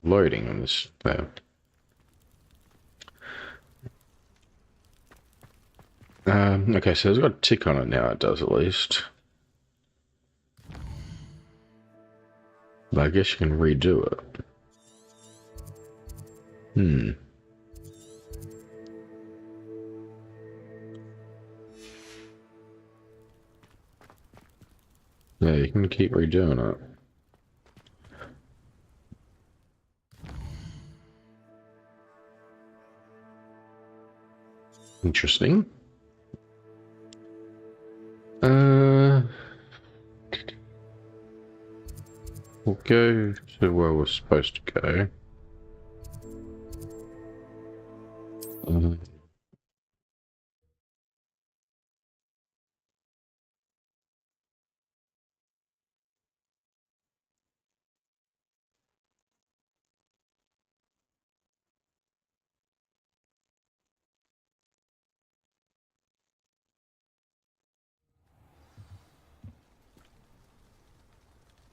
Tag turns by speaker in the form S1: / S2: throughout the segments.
S1: Loading on this there. Okay, so it's got a tick on it now, it does at least. But I guess you can redo it. Yeah, you can keep redoing it. Interesting. We'll go to where we're supposed to go.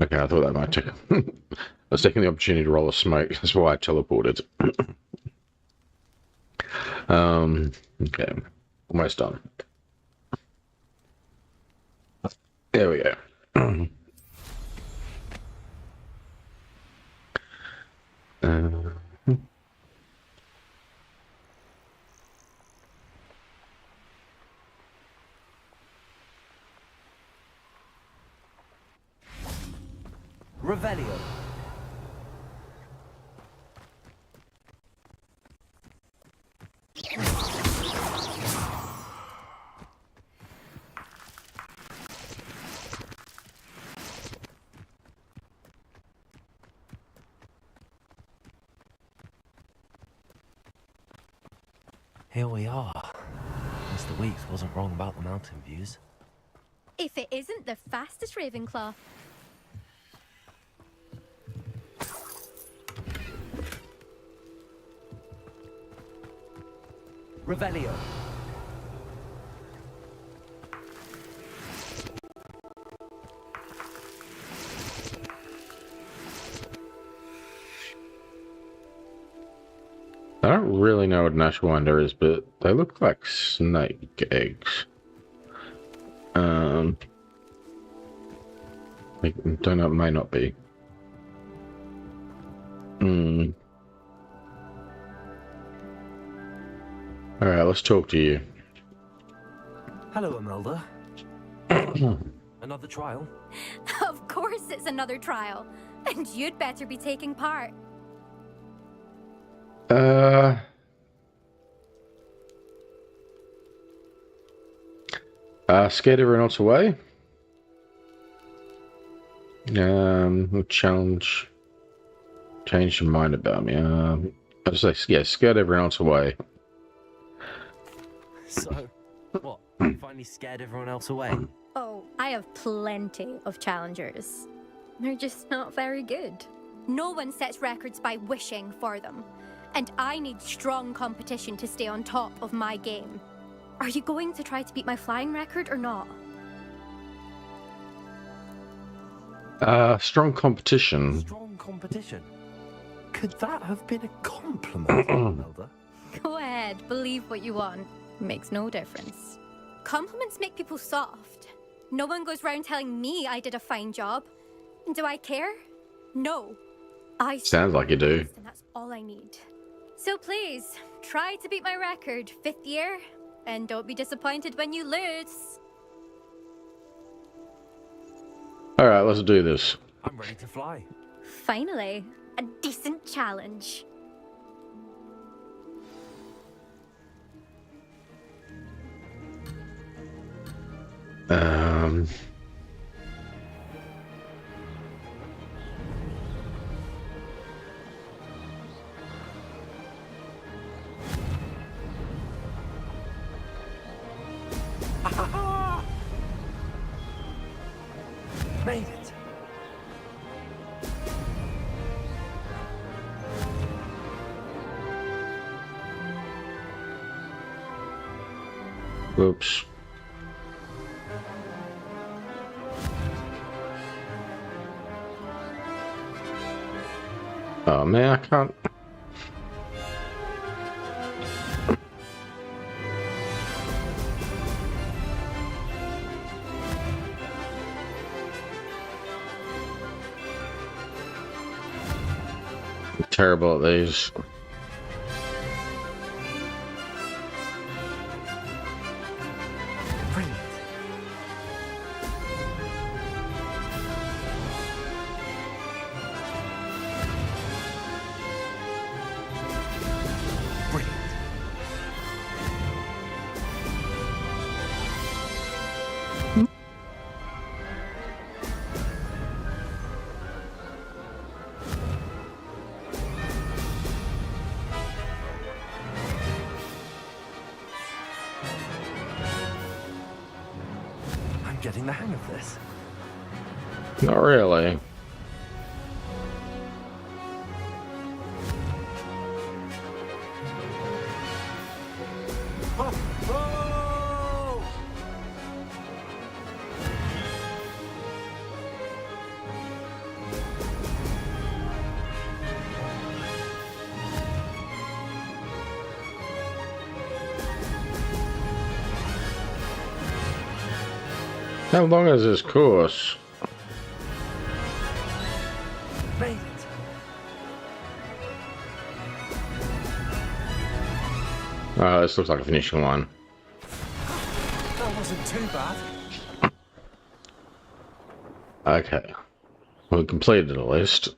S1: Okay, I thought that might take. I was taking the opportunity to roll a smoke. That's why I teleported. Okay, almost done. There we go.
S2: Revelio. Here we are. Mr. Weeks wasn't wrong about the mountain views.
S3: If it isn't the fastest Ravenclaw.
S2: Revelio.
S1: I don't really know what an ashwinder is, but they look like snake eggs. I don't know, it may not be. Alright, let's talk to you.
S2: Hello, Imelda. Another trial?
S3: Of course it's another trial. And you'd better be taking part.
S1: Scared everyone else away? We'll change your mind about me. I'll just say, yeah, scared everyone else away.
S2: So, what? You finally scared everyone else away?
S3: Oh, I have plenty of challengers. They're just not very good. No one sets records by wishing for them. And I need strong competition to stay on top of my game. Are you going to try to beat my flying record or not?
S1: Strong competition.
S2: Strong competition? Could that have been a compliment, Imelda?
S3: Go ahead, believe what you want. Makes no difference. Compliments make people soft. No one goes round telling me I did a fine job. Do I care? No. I
S1: Sounds like you do.
S3: And that's all I need. So please, try to beat my record, 5th year, and don't be disappointed when you lose.
S1: Alright, let's do this.
S2: I'm ready to fly.
S3: Finally, a decent challenge.
S2: Made it.
S1: Whoops. Oh man, I can't. I'm terrible at these.
S2: Brilliant. Brilliant. I'm getting the hang of this.
S1: Not really.
S2: Oh, oh!
S1: How long is this course?
S2: Made it.
S1: Oh, this looks like a finishing line.
S2: That wasn't too bad.
S1: Okay. We completed at least.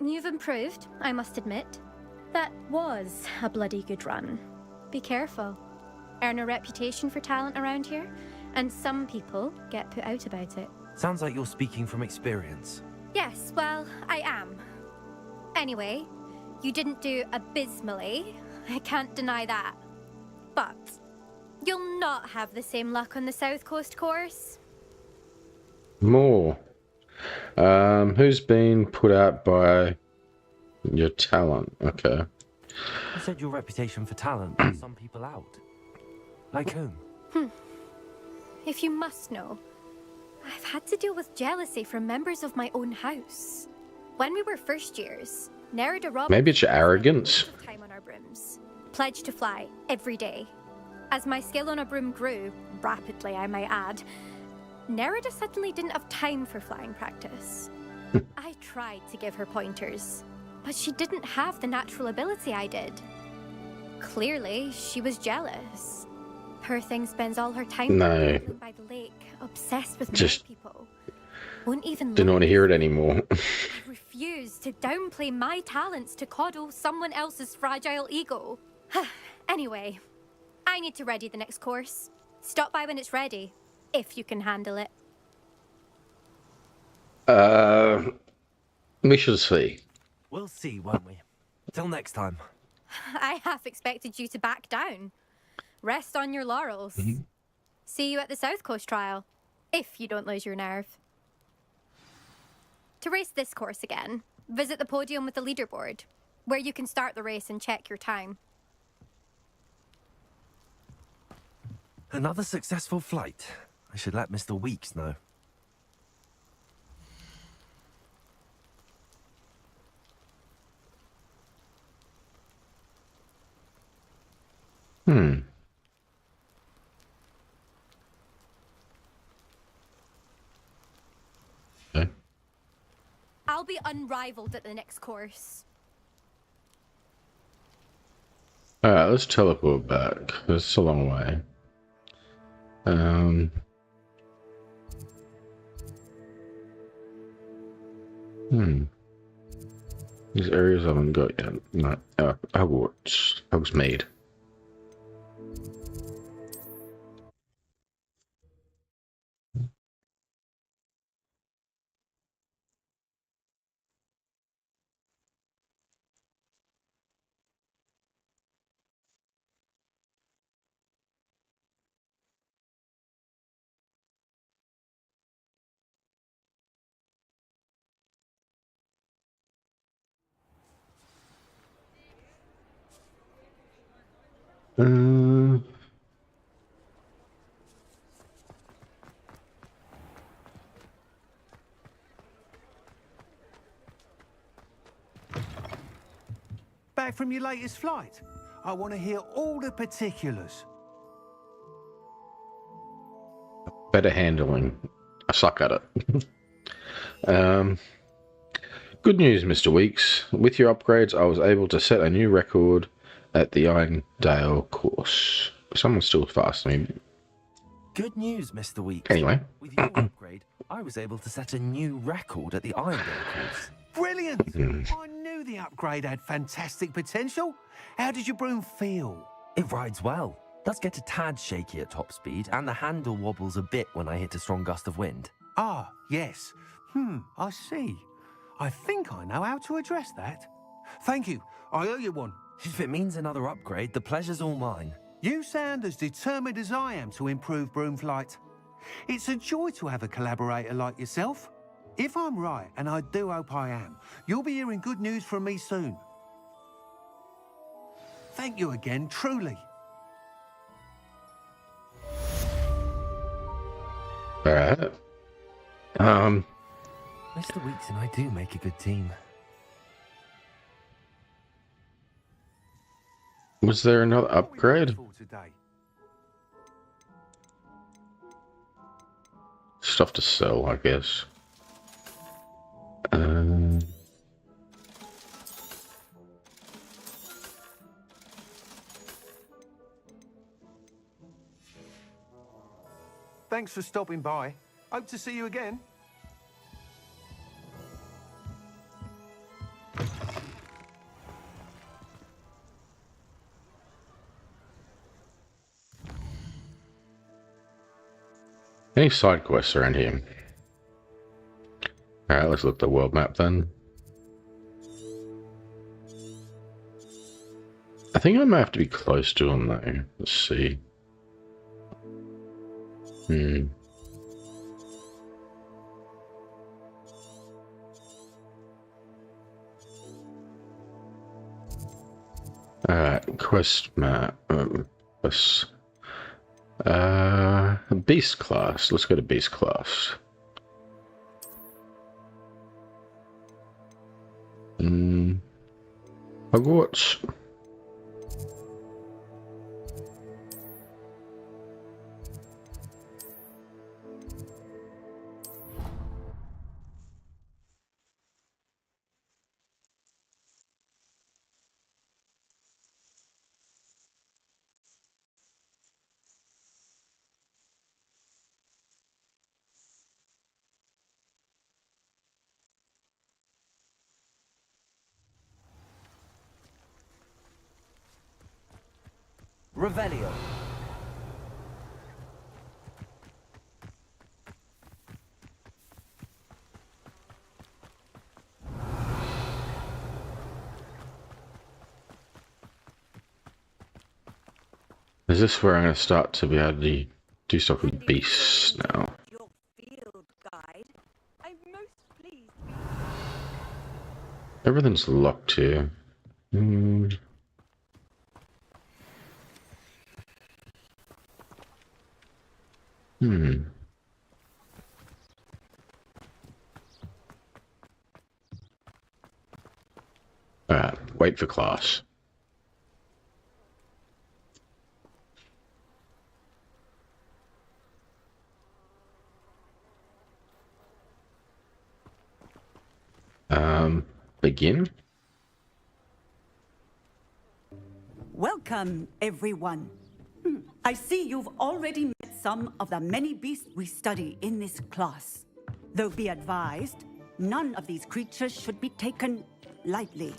S3: You've improved, I must admit. That was a bloody good run. Be careful. Earn a reputation for talent around here, and some people get put out about it.
S2: Sounds like you're speaking from experience.
S3: Yes, well, I am. Anyway, you didn't do abysmally. I can't deny that. But you'll not have the same luck on the South Coast course.
S1: More. Who's been put out by your talent? Okay.
S2: You said your reputation for talent put some people out. Like whom?
S3: If you must know, I've had to deal with jealousy from members of my own house. When we were first years, Nerida Rob
S1: Maybe it's your arrogance.
S3: spent loads of time on our brooms, pledged to fly every day. As my skill on a broom grew, rapidly I might add, Nerida suddenly didn't have time for flying practice. I tried to give her pointers, but she didn't have the natural ability I did. Clearly, she was jealous. Poor thing spends all her time
S1: No.
S3: by the lake, obsessed with
S1: Just
S3: more people. Won't even
S1: Didn't
S3: look.
S1: want to hear it anymore.
S3: I refuse to downplay my talents to coddle someone else's fragile ego. Anyway, I need to ready the next course. Stop by when it's ready, if you can handle it.
S1: We shall see.
S2: We'll see, won't we? Till next time.
S3: I half expected you to back down. Rest on your laurels. See you at the South Coast trial, if you don't lose your nerve. To race this course again, visit the podium with the leaderboard, where you can start the race and check your time.
S2: Another successful flight. I should let Mr. Weeks know.
S1: Okay.
S3: I'll be unrivaled at the next course.
S1: Alright, let's teleport back. It's a long way. These areas I haven't got yet. No, Hogwarts. Hogsmeade.
S4: back from your latest flight? I want to hear all the particulars.
S1: Better handling. I suck at it. Good news, Mr. Weeks. With your upgrades, I was able to set a new record at the Irondale course. Someone's still faster.
S2: Good news, Mr. Weeks.
S1: Anyway.
S2: With your upgrade, I was able to set a new record at the Irondale course.
S4: Brilliant! I knew the upgrade had fantastic potential. How did your broom feel?
S2: It rides well. Does get a tad shaky at top speed, and the handle wobbles a bit when I hit a strong gust of wind.
S4: Ah, yes. I see. I think I know how to address that. Thank you. I owe you one.
S2: If it means another upgrade, the pleasure's all mine.
S4: You sound as determined as I am to improve broom flight. It's a joy to have a collaborator like yourself. If I'm right, and I do hope I am, you'll be hearing good news from me soon. Thank you again, truly.
S1: Alright.
S2: Mr. Weeks and I do make a good team.
S1: Was there another upgrade? Stuff to sell, I guess.
S4: Thanks for stopping by. Hope to see you again.
S1: Any side quests around here? Alright, let's look at the world map then. I think I might have to be close to them though. Let's see. Alright, quest map. Let's beast class. Let's go to beast class. Hogwarts.
S2: Revelio.
S1: Is this where I'm going to start to be able to do stuff with beasts now?
S5: Your field guide. I'm most pleased.
S1: Everything's locked here. Alright, wait for class. Begin?
S5: Welcome, everyone. I see you've already met some of the many beasts we study in this class. Though be advised, none of these creatures should be taken lightly.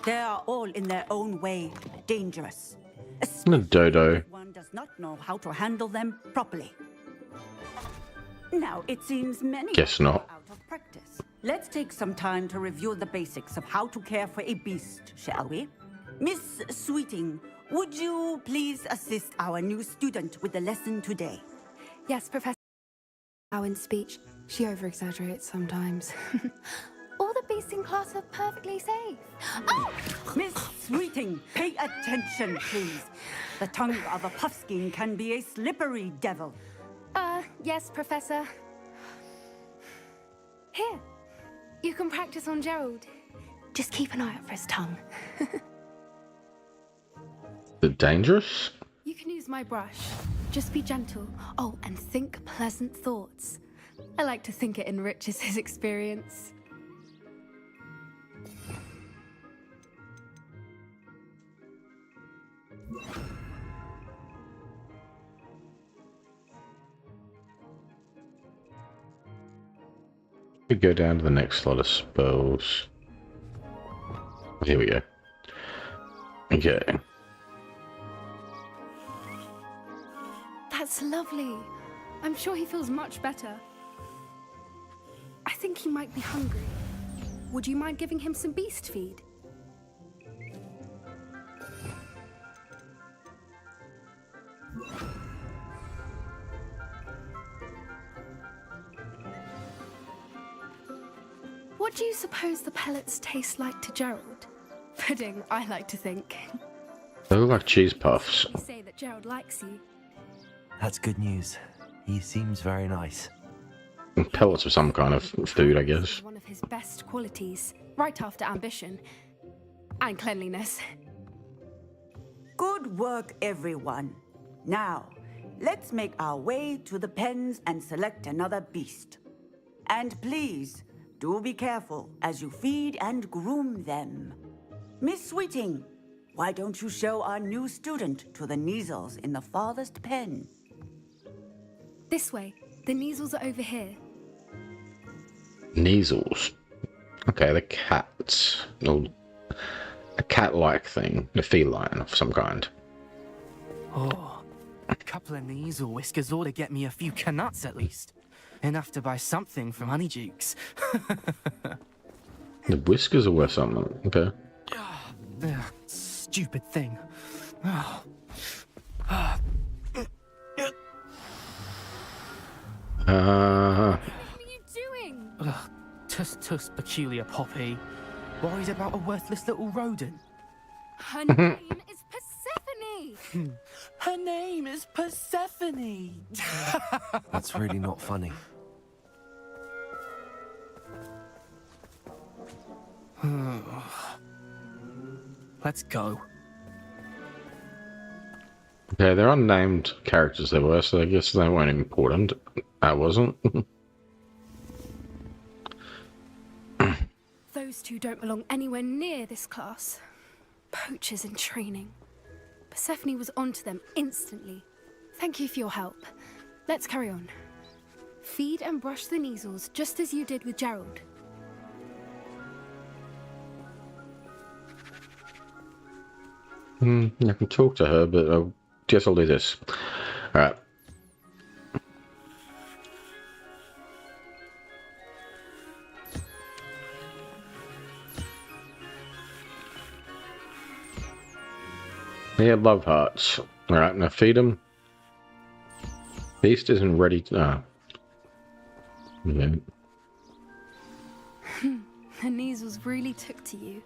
S5: They are all in their own way dangerous.
S1: A dodo.
S5: If one does not know how to handle them properly. Now, it seems many
S1: Guess not.
S5: are out of practice. Let's take some time to review the basics of how to care for a beast, shall we? Miss Sweeting, would you please assist our new student with the lesson today?
S6: Yes, Professor. Now in speech, she over-exaggerates sometimes. All the beasts in class are perfectly safe. Oh!
S5: Miss Sweeting, pay attention, please. The tongue of a puffskein can be a slippery devil.
S6: Yes, Professor. Here, you can practice on Gerald. Just keep an eye out for his tongue.
S1: Is it dangerous?
S6: You can use my brush. Just be gentle. Oh, and think pleasant thoughts. I like to think it enriches his experience.
S1: We go down to the next slot of spells. Here we go. Okay.
S6: That's lovely. I'm sure he feels much better. I think he might be hungry. Would you mind giving him some beast feed? What do you suppose the pellets taste like to Gerald? Pudding, I like to think.
S1: They look like cheese puffs.
S6: You say that Gerald likes you.
S2: That's good news. He seems very nice.
S1: Pellets of some kind of food, I guess.
S6: One of his best qualities, right after ambition and cleanliness.
S5: Good work, everyone. Now, let's make our way to the pens and select another beast. And please, do be careful as you feed and groom them. Miss Sweeting, why don't you show our new student to the Neasels in the farthest pen?
S6: This way. The Neasels are over here.
S1: Neasels. Okay, the cats. Oh, a cat-like thing. A feline of some kind.
S7: Oh, a couple of Neasel whiskers ought to get me a few canuts at least. Enough to buy something from Honeydukes.
S1: The whiskers are worth something. Okay.
S7: Ugh, stupid thing.
S1: Uh,
S6: What are you doing?
S7: Ugh, tuss peculiar poppy. Worried about a worthless little rodent.
S6: Her name is Persephone.
S7: Her name is Persephone.
S2: That's really not funny.
S7: Let's go.
S1: okay, they're unnamed characters they were, so I guess they weren't important. I wasn't.
S6: Those two don't belong anywhere near this class. Poachers in training. Persephone was onto them instantly. Thank you for your help. Let's carry on. Feed and brush the Neasels just as you did with Gerald.
S1: I can talk to her, but I guess I'll do this. Alright. Yeah, love hearts. Alright, now feed them. Beast isn't ready to... Ah. Yeah.
S6: The Neasels really took to you.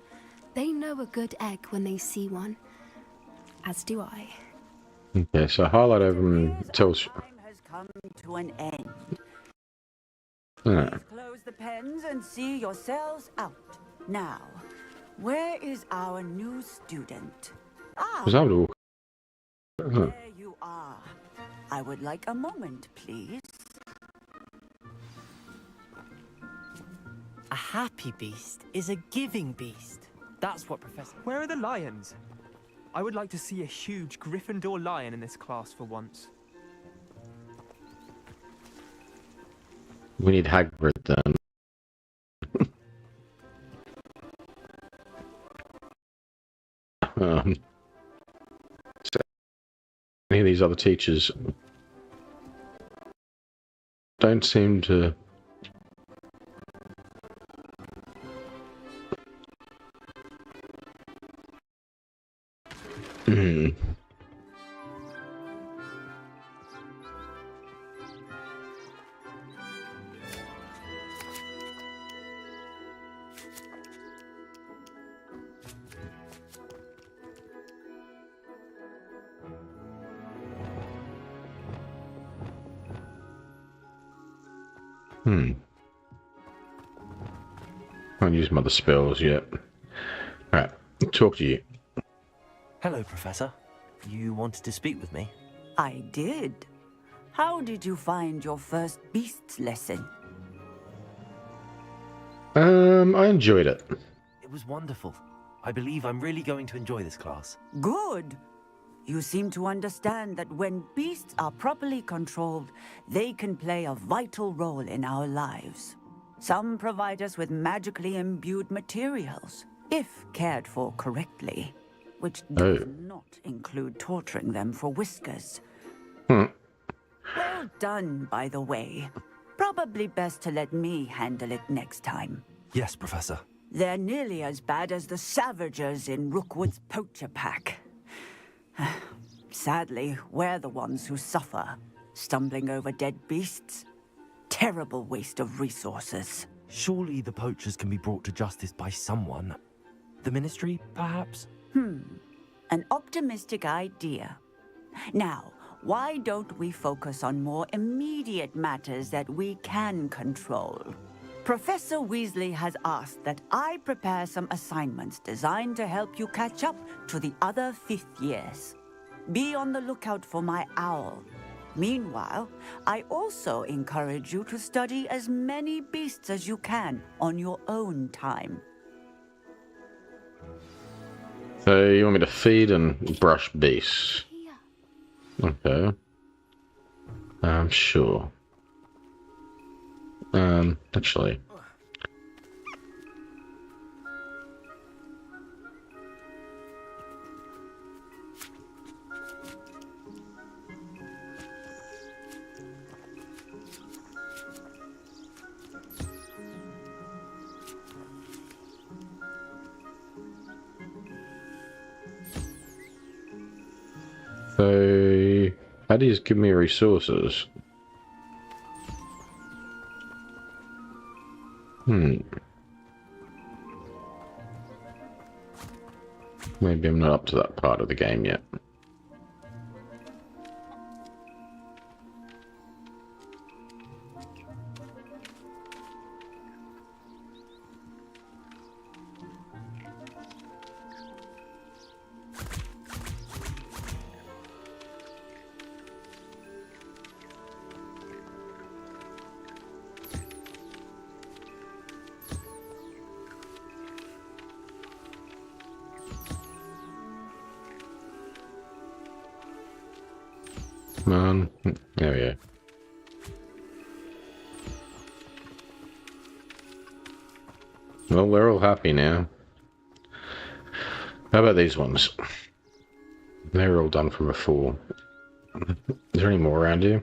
S6: They know a good egg when they see one. As do I.
S1: Okay, so highlight over them until...
S5: Time has come to an end.
S1: Ah.
S5: Please close the pens and see yourselves out. Now, where is our new student? Ah,
S1: Was able to...
S5: there you are. I would like a moment, please.
S7: A happy beast is a giving beast. That's what Professor...
S8: Where are the lions? I would like to see a huge Gryffindor lion in this class for once.
S1: We need Hagrid then. So any of these other teachers don't seem to... Can't use my other spells yet. Alright, talk to you.
S2: Hello, Professor. You wanted to speak with me?
S5: I did. How did you find your first beasts lesson?
S1: I enjoyed it.
S2: It was wonderful. I believe I'm really going to enjoy this class.
S5: Good. You seem to understand that when beasts are properly controlled, they can play a vital role in our lives. Some provide us with magically imbued materials, if cared for correctly, which does not include torturing them for whiskers. Well done, by the way. Probably best to let me handle it next time.
S2: Yes, Professor.
S5: They're nearly as bad as the Savagers in Rookwood's poacher pack. Sadly, we're the ones who suffer, stumbling over dead beasts. Terrible waste of resources.
S2: Surely the poachers can be brought to justice by someone. The Ministry, perhaps?
S5: An optimistic idea. Now, why don't we focus on more immediate matters that we can control? Professor Weasley has asked that I prepare some assignments designed to help you catch up to the other 5th years. Be on the lookout for my owl. Meanwhile, I also encourage you to study as many beasts as you can on your own time.
S1: So you want me to feed and brush beasts? Okay. Sure. Actually. So, how do you give me resources? Maybe I'm not up to that part of the game yet. There we go. Well, we're all happy now. How about these ones? They were all done from before. Is there any more around here?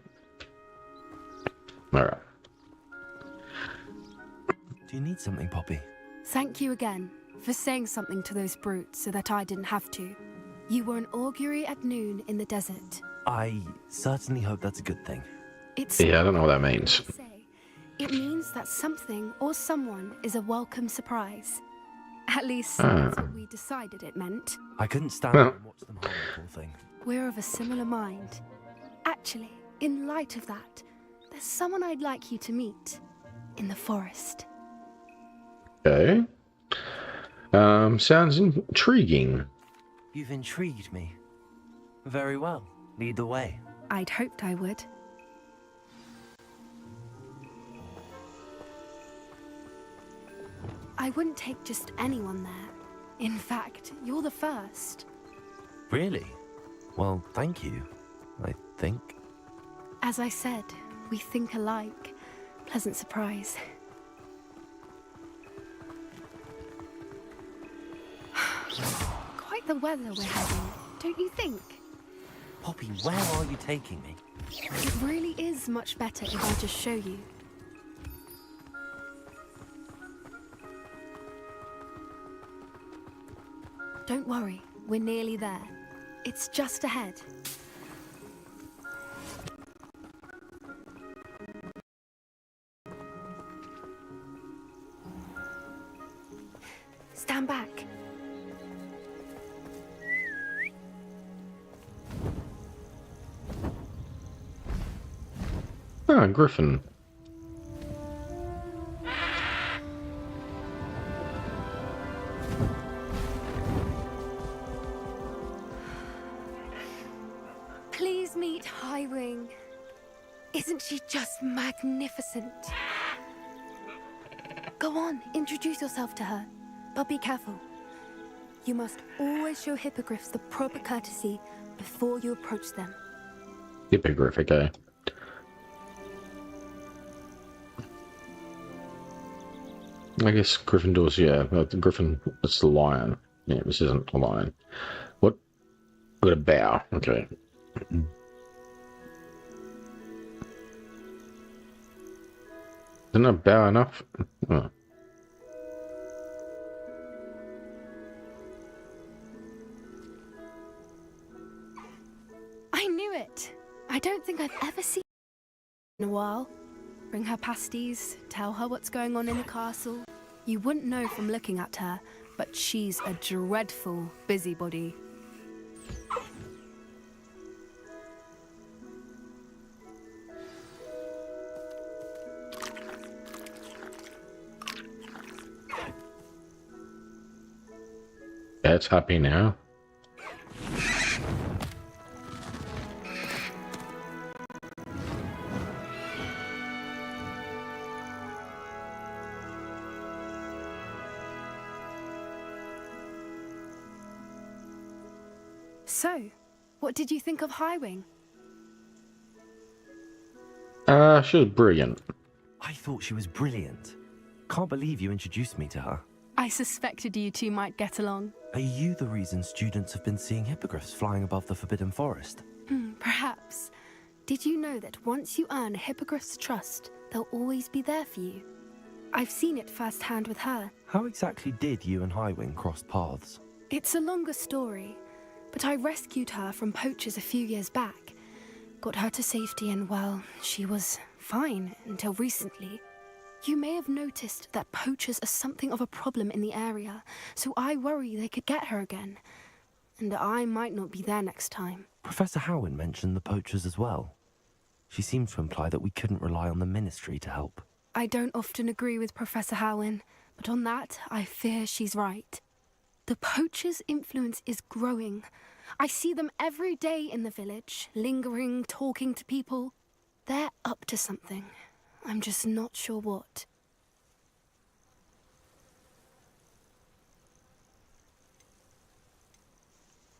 S1: Alright.
S2: Do you need something, Poppy?
S6: Thank you again for saying something to those brutes so that I didn't have to. You were an augury at noon in the desert.
S2: I certainly hope that's a good thing.
S1: Yeah, I don't know what that means.
S6: It means that something or someone is a welcome surprise. At least that's what we decided it meant.
S2: I couldn't stand there and watch them harm the poor thing.
S6: We're of a similar mind. Actually, in light of that, there's someone I'd like you to meet in the forest.
S1: Okay. Sounds intriguing.
S2: You've intrigued me. Very well. Lead the way.
S6: I'd hoped I would. I wouldn't take just anyone there. In fact, you're the first.
S2: Really? Well, thank you, I think.
S6: As I said, we think alike. Pleasant surprise. Quite the weather we're having, don't you think?
S2: Poppy, where are you taking me?
S6: It really is much better if I just show you. Don't worry, we're nearly there. It's just ahead. Stand back.
S1: Ah, Griffin.
S6: Isn't she just magnificent? Go on, introduce yourself to her. But be careful. You must always show hippogriffs the proper courtesy before you approach them.
S1: Hippogriff, okay. I guess Gryffindor's, yeah. The Griffin, it's the lion. Yeah, this isn't a lion. What? Got a bow, okay. Isn't a bow enough? Oh.
S6: I knew it. I don't think I've ever seen her in a while. Bring her pasties, tell her what's going on in the castle. You wouldn't know from looking at her, but she's a dreadful busybody.
S1: It's happy now.
S6: So, what did you think of Highwing?
S1: She was brilliant.
S2: I thought she was brilliant. Can't believe you introduced me to her.
S6: I suspected you two might get along.
S2: Are you the reason students have been seeing hippogriffs flying above the Forbidden Forest?
S6: Perhaps. Did you know that once you earn a hippogriff's trust, they'll always be there for you? I've seen it firsthand with her.
S2: How exactly did you and Highwing cross paths?
S6: It's a longer story, but I rescued her from poachers a few years back. Got her to safety and, well, she was fine until recently. You may have noticed that poachers are something of a problem in the area, so I worry they could get her again. And I might not be there next time.
S2: Professor Howin mentioned the poachers as well. She seemed to imply that we couldn't rely on the Ministry to help.
S6: I don't often agree with Professor Howin, but on that, I fear she's right. The poachers' influence is growing. I see them every day in the village, lingering, talking to people. They're up to something. I'm just not sure what.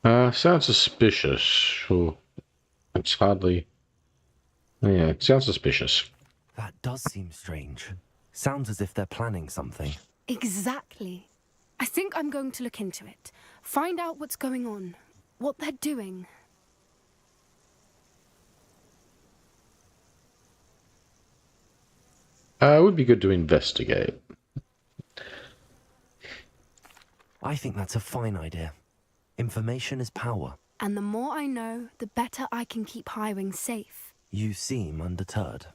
S1: Sounds suspicious. Well, it's hardly... Yeah, it sounds suspicious.
S2: That does seem strange. Sounds as if they're planning something.
S6: Exactly. I think I'm going to look into it. Find out what's going on. What they're doing.
S1: It would be good to investigate.
S2: I think that's a fine idea. Information is power.
S6: And the more I know, the better I can keep Highwing safe.
S2: You seem undeterred.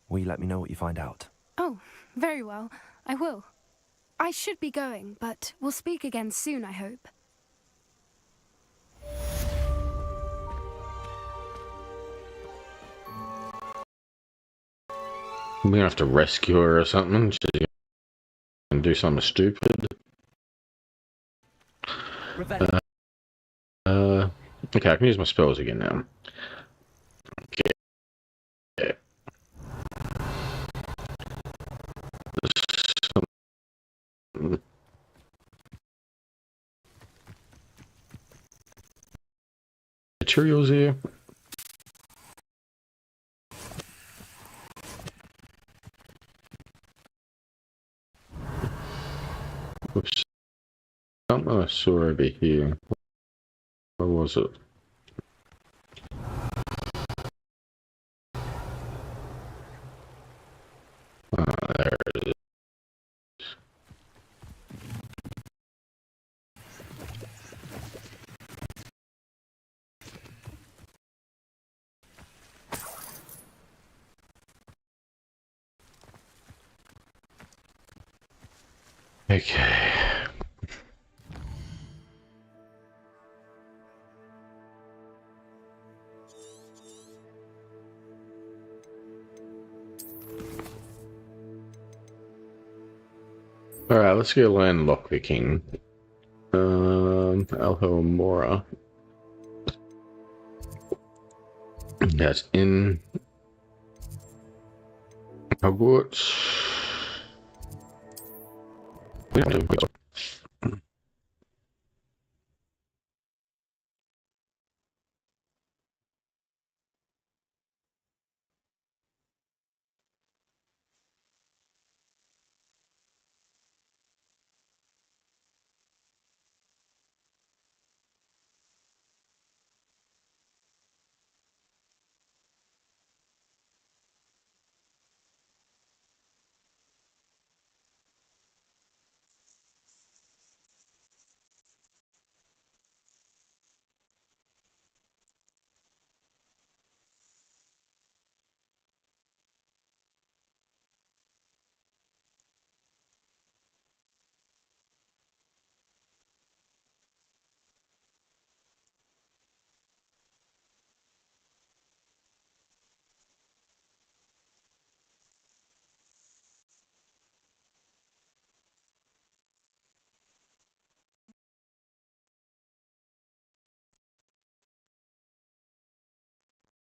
S2: Will you let me know what you find out?
S6: Oh, very well. I will. I should be going, but we'll speak again soon, I hope.
S1: We're gonna have to rescue her or something. She's gonna do something stupid. Okay, I can use my spells again now. Okay. Materials here. Oops. Something I saw over here. Where was it? There it is. Okay. Alright, let's go learn lockpicking. Alhomora. That's in Hogwarts. We don't do it.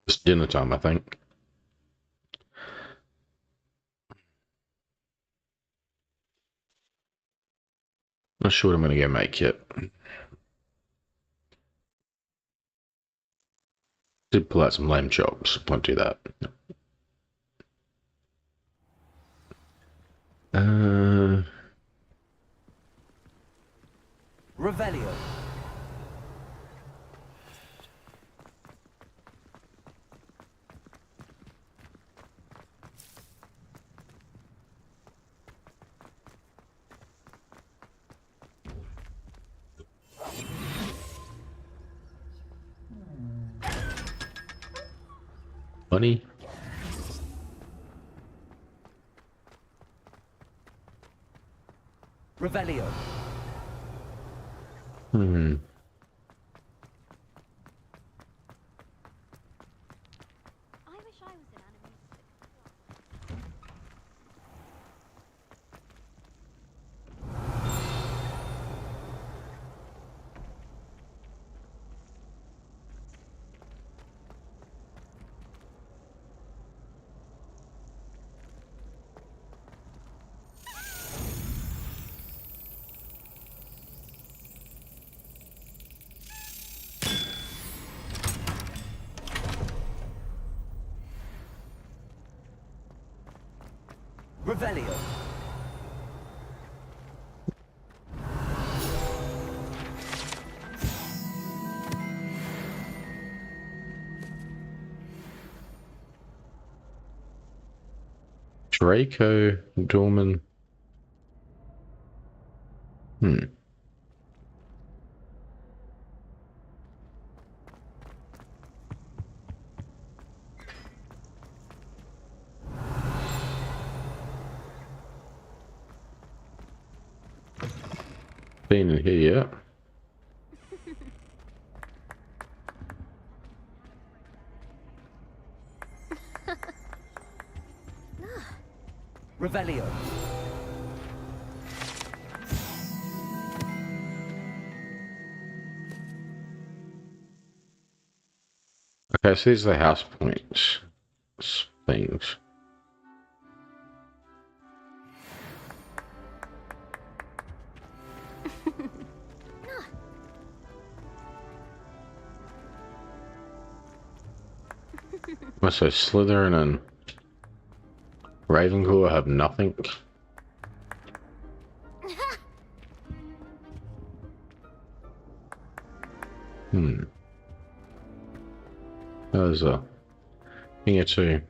S1: It's dinner time, I think. Not sure what I'm going to go make yet. Did pull out some lamb chops. Won't do that.
S2: Revelio.
S1: Money.
S2: Revelio.
S3: I wish I was an animated.
S2: Revelio.
S1: Draco Dorman. Been in here yet?
S2: Revelio.
S1: Okay, so these are the house points. Things. So Slytherin and Ravenclaw have nothing. There's a thing here too.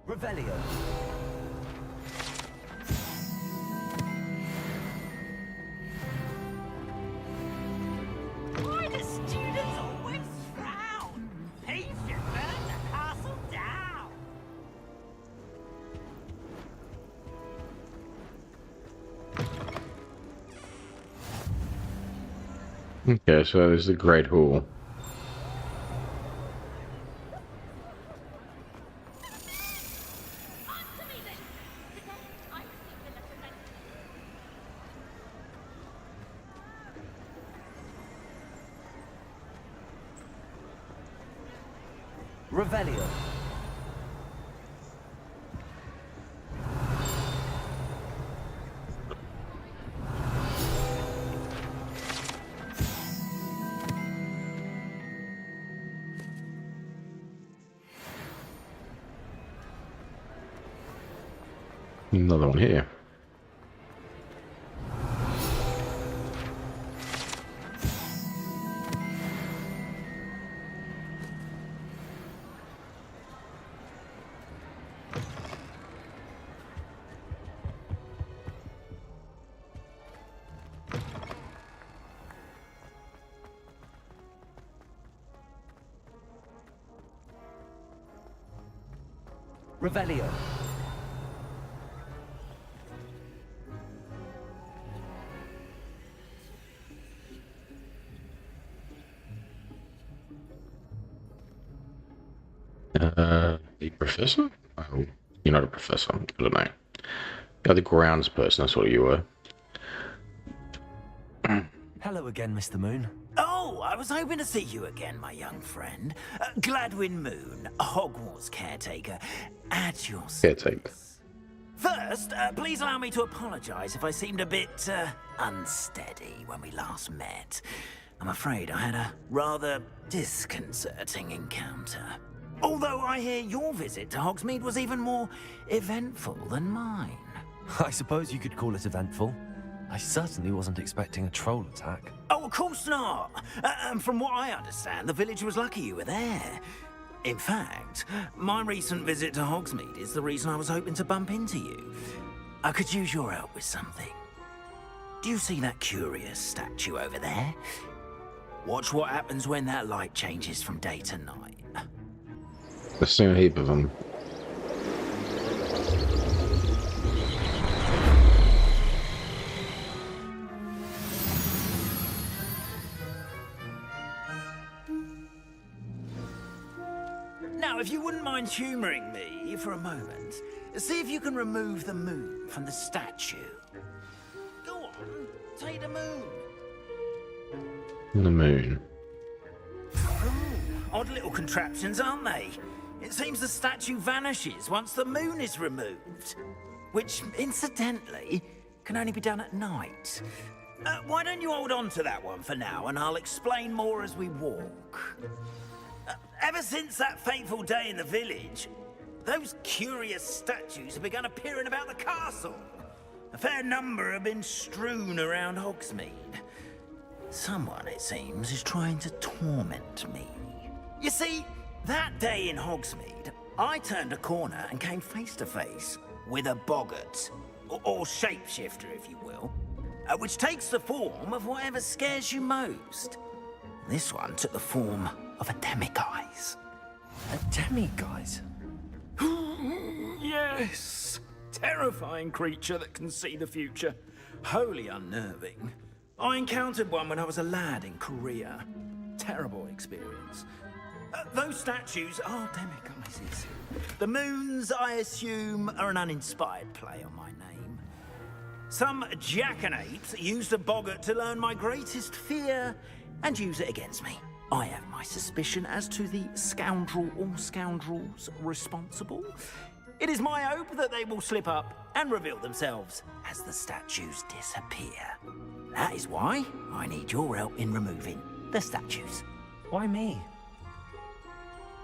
S2: Revelio.
S9: Why do students always frown? They should burn the castle down.
S1: Okay, so there's the Great Hall.
S2: Revelio.
S1: Another one here.
S2: Revelio.
S1: The professor? Oh, you're not a professor. I don't know. You're the grounds person, that's what you were.
S2: Hello again, Mr. Moon.
S9: Oh, I was hoping to see you again, my young friend. Gladwin Moon, Hogwarts caretaker, at your
S1: Caretaker.
S9: service. First, please allow me to apologize if I seemed a bit unsteady when we last met. I'm afraid I had a rather disconcerting encounter. Although I hear your visit to Hogsmeade was even more eventful than mine.
S2: I suppose you could call it eventful. I certainly wasn't expecting a troll attack.
S9: Oh, of course not. And from what I understand, the village was lucky you were there. In fact, my recent visit to Hogsmeade is the reason I was hoping to bump into you. I could use your help with something. Do you see that curious statue over there? Watch what happens when that light changes from day to night.
S1: There's still a heap of them.
S9: Now, if you wouldn't mind humouring me for a moment, see if you can remove the moon from the statue. Go on, take the moon.
S1: The moon.
S9: Odd little contraptions, aren't they? It seems the statue vanishes once the moon is removed. Which, incidentally, can only be done at night. Why don't you hold on to that one for now, and I'll explain more as we walk. Ever since that fateful day in the village, those curious statues have begun appearing about the castle. A fair number have been strewn around Hogsmeade. Someone, it seems, is trying to torment me. You see, that day in Hogsmeade, I turned a corner and came face to face with a boggart, or shapeshifter, if you will, which takes the form of whatever scares you most. This one took the form of a demiguise.
S2: A demiguise?
S9: Yes! Terrifying creature that can see the future. Wholly unnerving. I encountered one when I was a lad in Korea. Terrible experience. Those statues are demiguises. The moons, I assume, are an uninspired play on my name. Some jackanapes used a boggart to learn my greatest fear and use it against me. I have my suspicion as to the scoundrel or scoundrels responsible. It is my hope that they will slip up and reveal themselves as the statues disappear. That is why I need your help in removing the statues.
S2: Why me?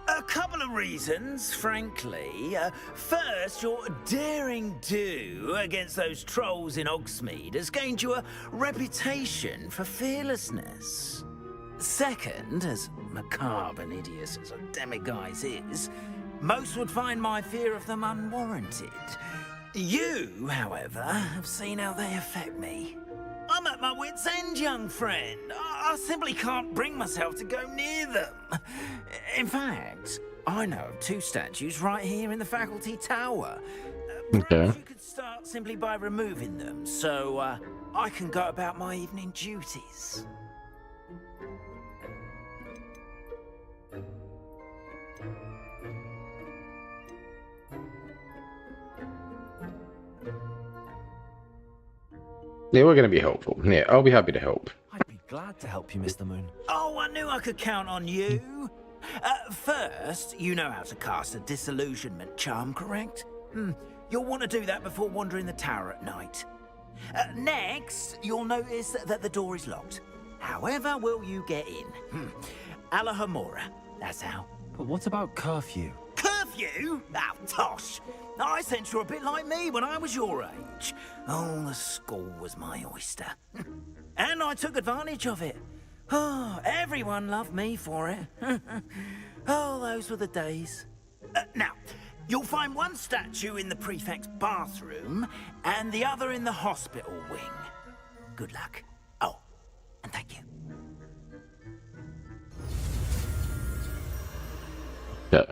S9: A couple of reasons, frankly. First, your daring do against those trolls in Hogsmeade has gained you a reputation for fearlessness. Second, as macabre and hideous as a demiguise is, most would find my fear of them unwarranted. You, however, have seen how they affect me. I'm at my wit's end, young friend. I simply can't bring myself to go near them. In fact, I know of two statues right here in the faculty tower. Perhaps you could start simply by removing them, so I can go about my evening duties.
S1: Yeah, we're going to be helpful. Yeah, I'll be happy to help.
S2: I'd be glad to help you, Mr. Moon.
S9: Oh, I knew I could count on you. First, you know how to cast a disillusionment charm, correct? You'll want to do that before wandering the tower at night. Next, you'll notice that the door is locked. However will you get in? Alahomora, that's how.
S2: But what about curfew?
S9: Curfew? you? Oh, tosh. I sense you're a bit like me when I was your age. Oh, the school was my oyster. And I took advantage of it. Oh, everyone loved me for it. Oh, those were the days. Now, you'll find one statue in the prefect's bathroom and the other in the hospital wing. Good luck. Oh, and thank you.
S1: Yeah.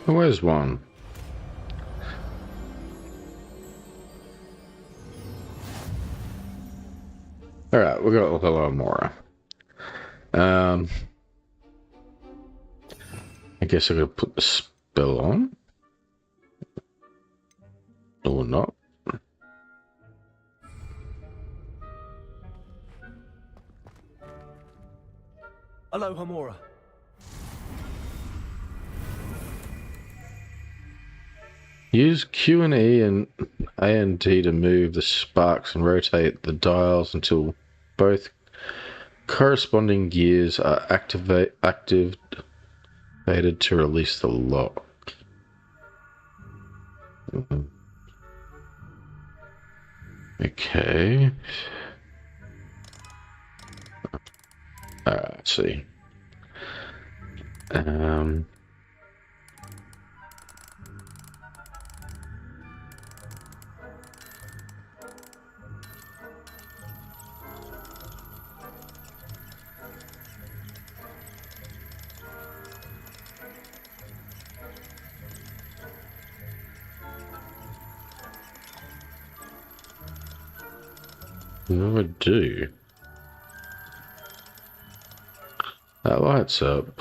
S1: Where's one? Alright, we're gonna look a lot more. I guess I'm gonna put the spell on. Or not.
S10: Hello, Hamura.
S1: Use Q and E and A and D to move the sparks and rotate the dials until both corresponding gears are activated to release the lock. Okay. Let's see. What do I do? That lights up.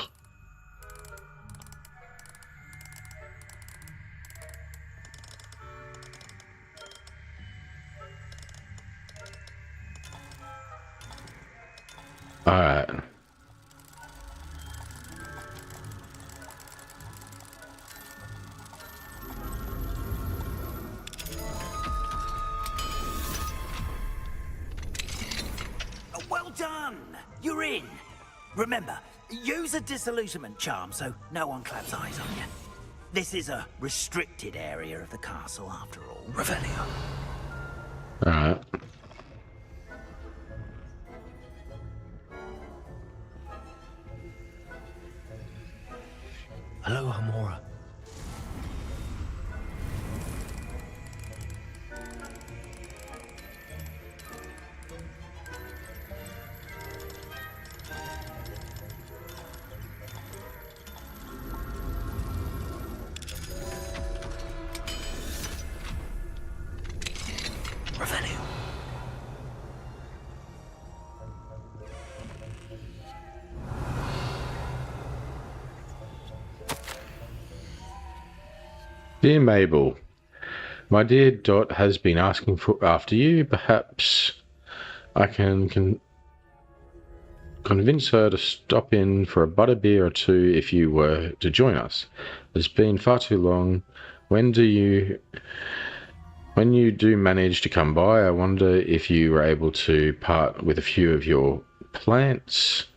S1: Alright.
S9: Well done! You're in. Remember, use a disillusionment charm so no one claps eyes on you. This is a restricted area of the castle, after all. Revelio.
S1: Alright.
S10: Hello, Hamura.
S9: Revelio.
S1: Dear Mabel, my dear Dot has been asking after you. Perhaps I can convince her to stop in for a butterbeer or two if you were to join us. It's been far too long. When you do manage to come by, I wonder if you were able to part with a few of your plants.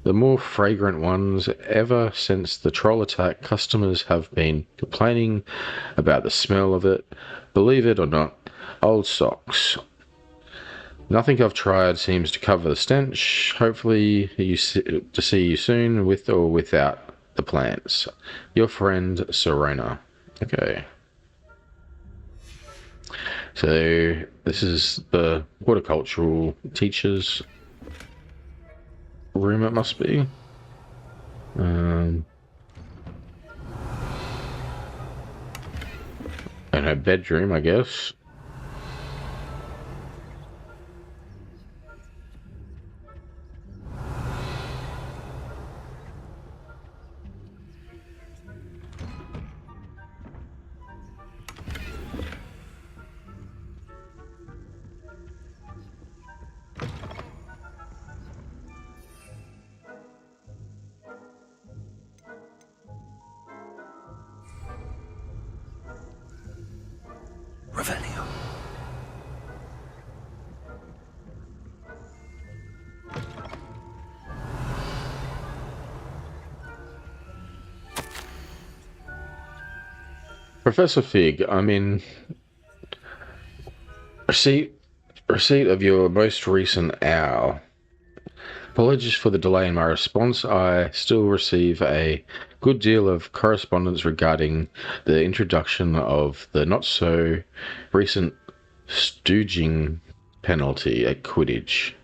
S1: The more fragrant ones. Ever since the troll attack, customers have been complaining about the smell of it. Believe it or not, old socks. Nothing I've tried seems to cover the stench. Hopefully to see you soon, with or without the plants. Your friend, Serena. Okay. So, this is the horticultural teacher's room, it must be. And her bedroom, I guess.
S9: Revelio.
S1: Professor Fig, I'm in receipt of your most recent owl. Apologies for the delay in my response. I still receive a good deal of correspondence regarding the introduction of the not-so-recent stooging penalty at Quidditch,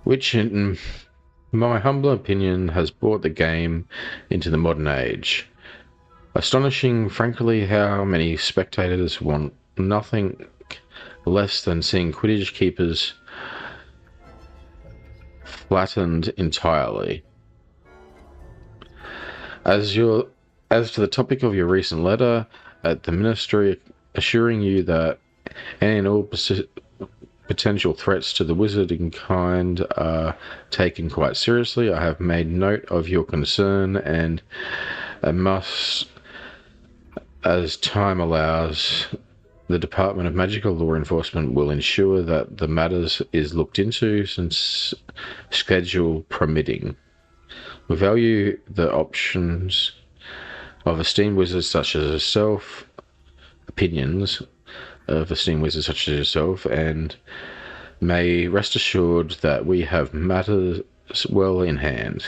S1: which, in my humble opinion, has brought the game into the modern age. Astonishing, frankly, how many spectators want nothing less than seeing Quidditch keepers flattened entirely. As to the topic of your recent letter at the Ministry assuring you that any and all potential threats to the wizarding kind are taken quite seriously, I have made note of your concern and must, as time allows, the Department of Magical Law Enforcement will ensure that the matters is looked into since schedule permitting. We value the options of esteemed wizards such as yourself, and may rest assured that we have matters well in hand.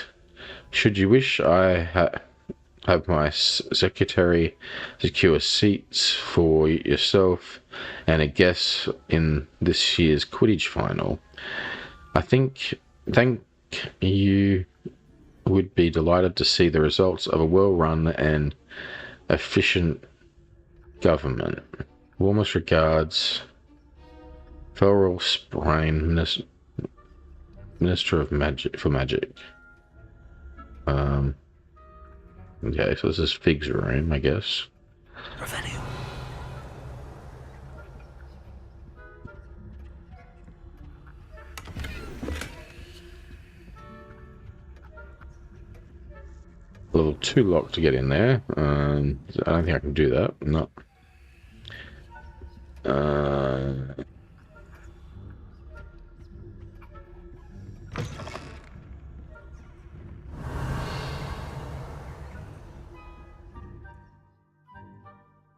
S1: Should you wish, I have my secretary secure seats for yourself and a guest in this year's Quidditch final. I think you would be delighted to see the results of a well-run and efficient government. Warmest regards, Farrell Sprain, Minister of Magic for Magic. Okay, so this is Fig's room, I guess.
S10: Revelio.
S1: Level 2 lock to get in there. I don't think I can do that. No.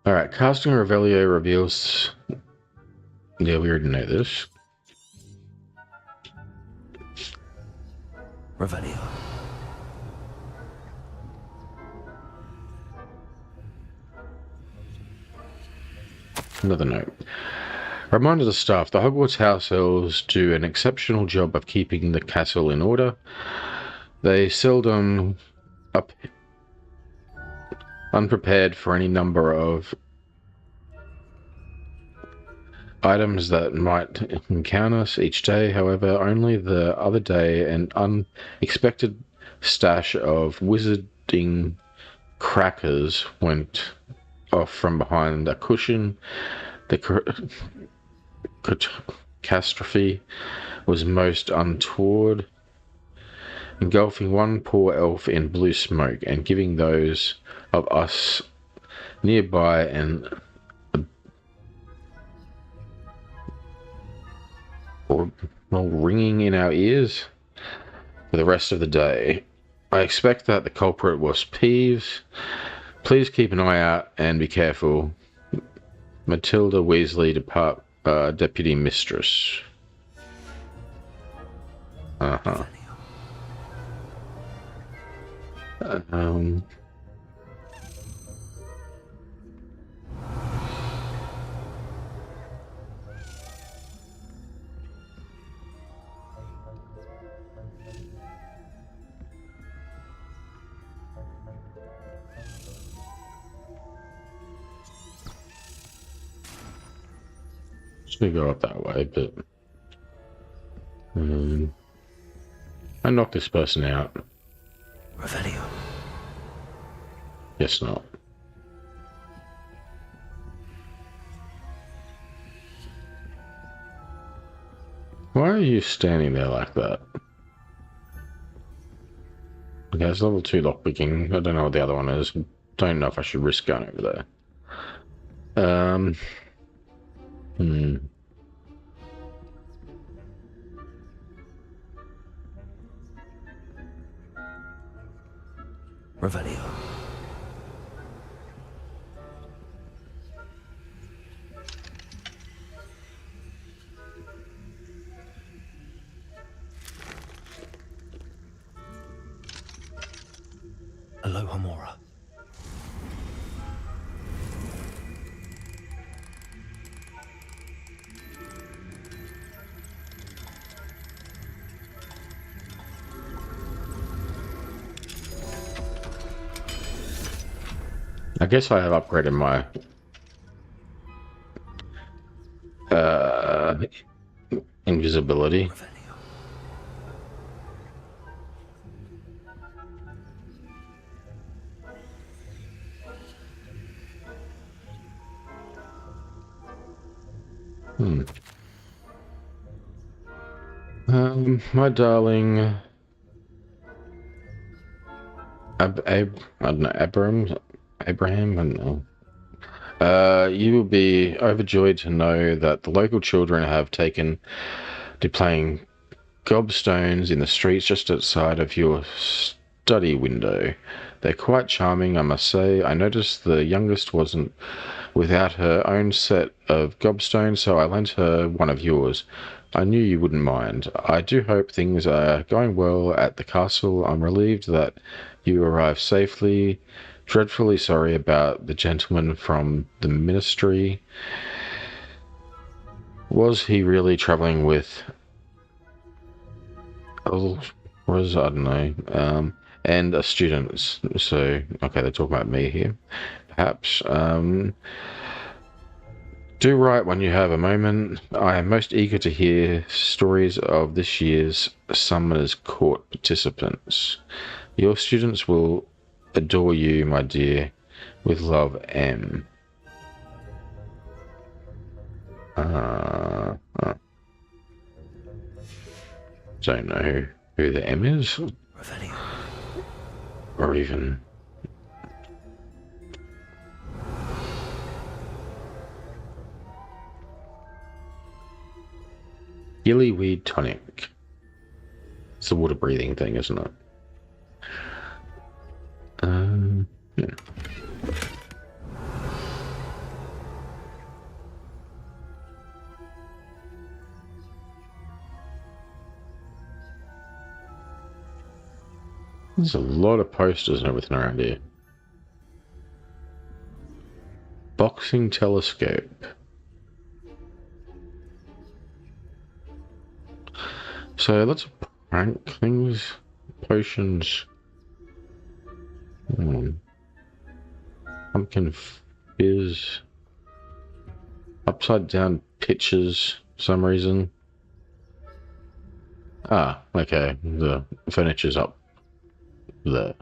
S1: Alright, casting Revelio reveals... Yeah, we already know this.
S10: Revelio.
S1: Another note. Reminder to staff, the Hogwarts house elves do an exceptional job of keeping the castle in order. They seldom unprepared for any number of items that might encounter us each day. However, only the other day an unexpected stash of wizarding crackers went off from behind a cushion. The catastrophe was most untoward, engulfing one poor elf in blue smoke and giving those of us nearby and ringing in our ears for the rest of the day. I expect that the culprit was Peeves. Please keep an eye out and be careful. Matilda Weasley, Deputy Mistress. Just gonna go up that way, but I knocked this person out.
S10: Revelio.
S1: Guess not. Why are you standing there like that? Okay, it's level 2 lockpicking. I don't know what the other one is. Don't know if I should risk going over there.
S10: Revelio. Alohomora.
S1: I guess I have upgraded my invisibility.
S10: Revelio.
S1: My darling I don't know, Abraham, I don't know. You will be overjoyed to know that the local children have taken to playing gobstones in the streets just outside of your study window. They're quite charming, I must say. I noticed the youngest wasn't without her own set of gobstones, so I lent her one of yours. I knew you wouldn't mind. I do hope things are going well at the castle. I'm relieved that you arrived safely. Dreadfully sorry about the gentleman from the ministry. Was he really travelling with... was, I don't know, and a student. So, okay, they're talking about me here. Perhaps, do write when you have a moment. I am most eager to hear stories of this year's Summoners Court participants. Your students will adore you, my dear. With love, M. Don't know who the M is.
S10: Revelio.
S1: Or even... Gillyweed tonic. It's a water breathing thing, isn't it? Yeah. There's a lot of posters and everything around here. Boxing telescope. So lots of prank things, potions. Pumpkin fizz. Upside down pictures for some reason. Ah, okay. The furniture's up there.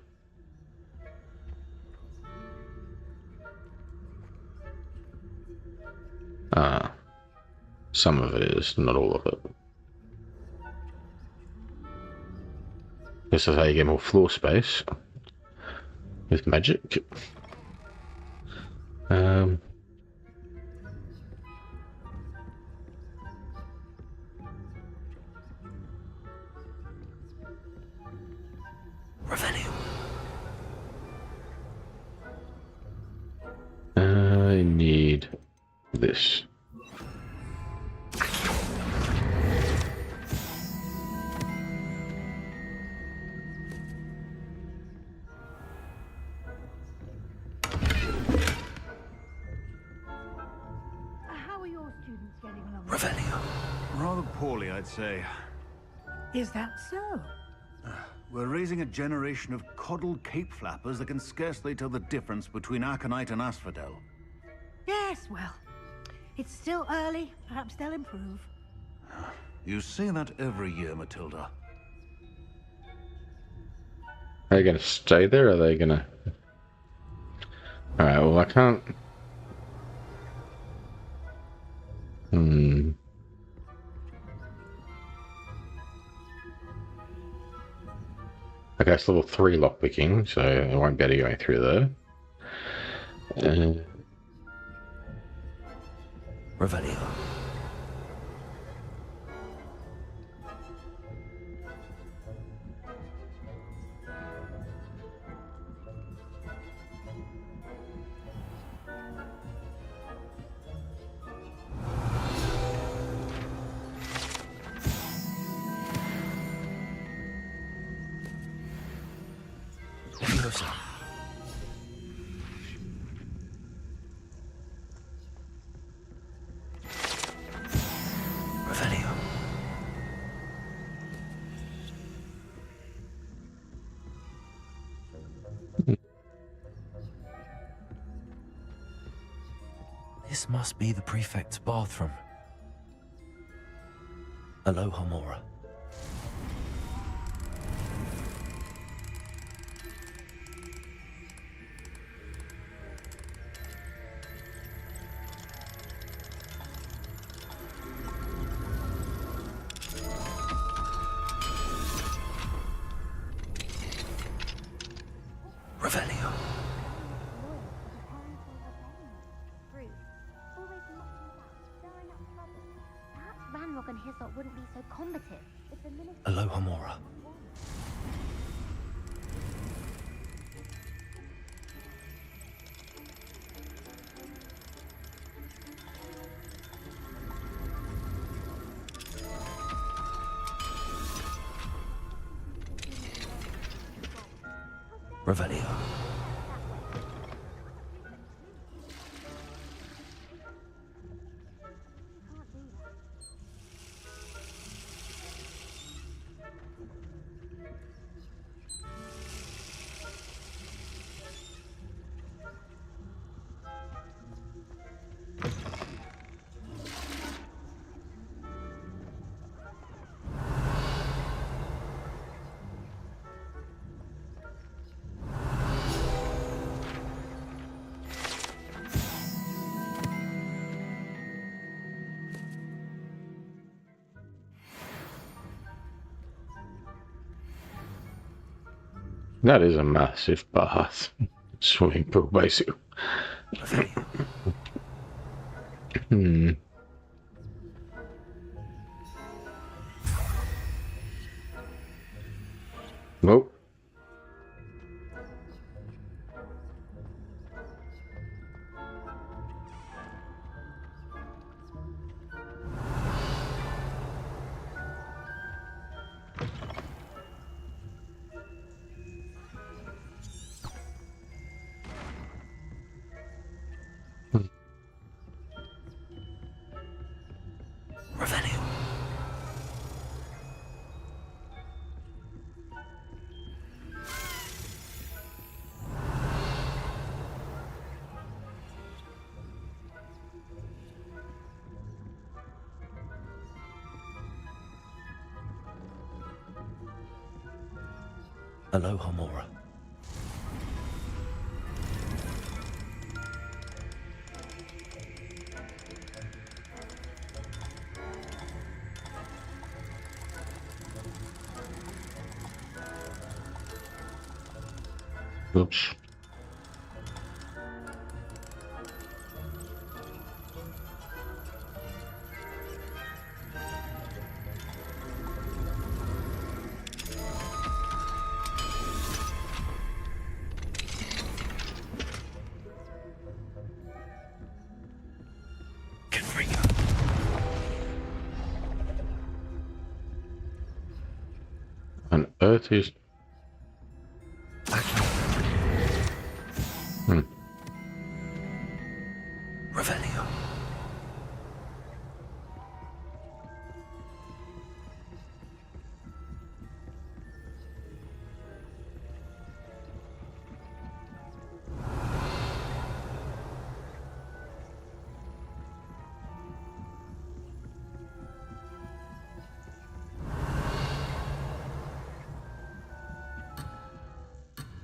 S1: Ah. Some of it is, not all of it. This is how you get more floor space with magic.
S10: Revelio.
S1: I need this.
S11: How are your students getting along?
S10: Revelio.
S12: Rather poorly, I'd say.
S11: Is that so?
S12: We're raising a generation of coddled cape flappers that can scarcely tell the difference between aconite and asphodel.
S11: Yes, well, it's still early. Perhaps they'll improve.
S12: You say that every year, Matilda.
S1: Are they going to stay there, or are they going to... Alright, well I can't... Okay, it's level 3 lockpicking, so I won't be able to go through there.
S10: Revelio. Leviosa. This must be the prefect's bathroom. Aloha, Mora. Revelio.
S13: And Hyssop wouldn't be so combative if the minister...
S10: Aloha, Mora. Revelio.
S1: That is a massive bath. Swimming pool, basically. Nope.
S10: Aloha, Mora.
S1: Oops. On earth is...
S10: Revelio.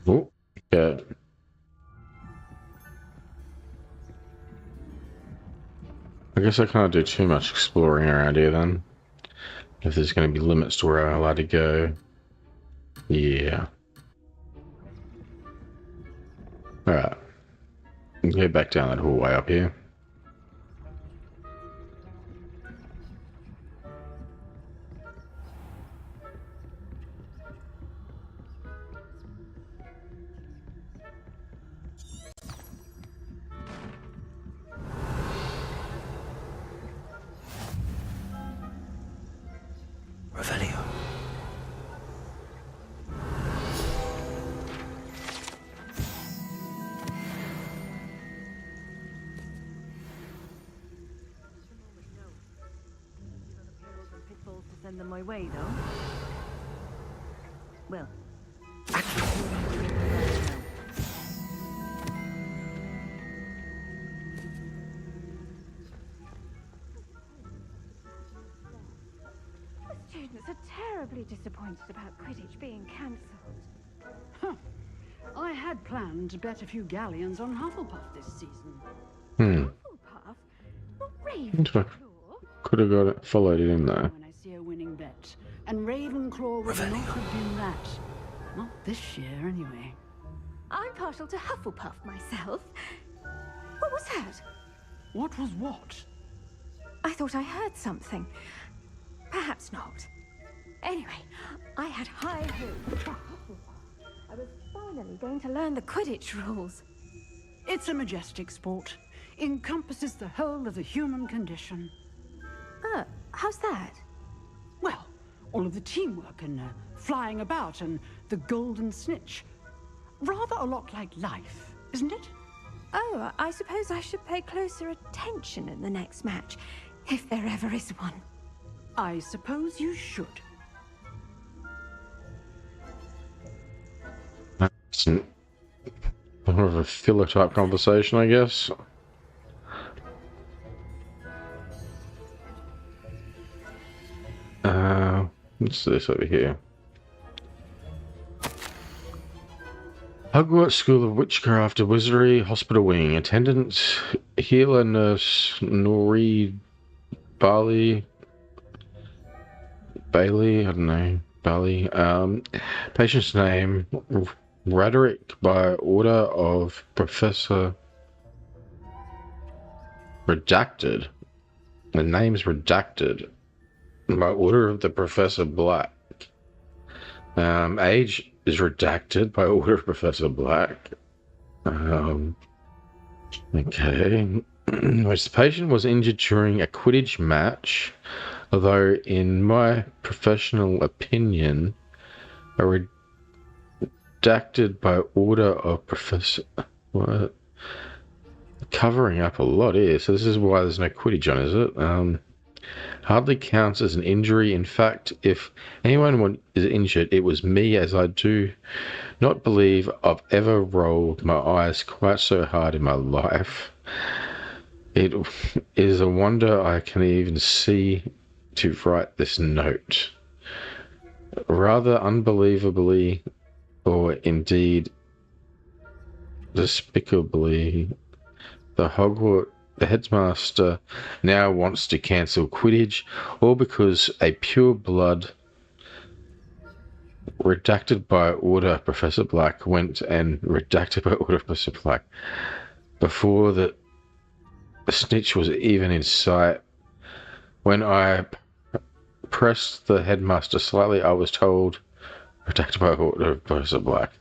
S1: Oh, yeah. I guess I can't do too much exploring around here then. If there's going to be limits to where I'm allowed to go. Yeah. Alright. Let's go back down that hallway up here.
S10: Revelio.
S11: Pitfalls to send them my way, though. Well, disappointed about Quidditch being cancelled.
S14: Huh. I had planned to bet a few galleons on Hufflepuff this season.
S11: Hufflepuff? Not Ravenclaw?
S1: Could have got it, followed it in there.
S14: When I see a winning bet, and Ravenclaw would not have been that. Not this year, anyway.
S11: I'm partial to Hufflepuff myself. What was that?
S14: What was what?
S11: I thought I heard something. Perhaps not. Anyway, I had high hopes for Hufflepuff. I was finally going to learn the Quidditch rules.
S14: It's a majestic sport. Encompasses the whole of the human condition.
S11: How's that?
S14: Well, all of the teamwork and flying about and the golden snitch. Rather a lot like life, isn't it?
S11: Oh, I suppose I should pay closer attention in the next match, if there ever is one.
S14: I suppose you should.
S1: That's more of a filler type conversation, I guess. What's this over here? Hogwarts School of Witchcraft and Wizardry, Hospital Wing. Attendant, healer, nurse, Nori Bailey, I don't know, Bailey. Patient's name, Raderick, by order of Professor Redacted. The name's redacted by order of the Professor Black. Age is redacted by order of Professor Black. Okay. Which the patient was injured during a Quidditch match, although in my professional opinion, redacted by order of Professor... What? Covering up a lot here, so this is why there's no Quidditch on, is it? Hardly counts as an injury. In fact, if anyone is injured, it was me, as I do not believe I've ever rolled my eyes quite so hard in my life. It is a wonder I can even see to write this note. Rather unbelievably, or indeed despicably, the headmaster now wants to cancel Quidditch, all because a pure-blood, redacted by order Professor Black, went and redacted by order Professor Black before the snitch was even in sight. When I pressed the headmaster slightly, I was told redacted by order of Professor Black.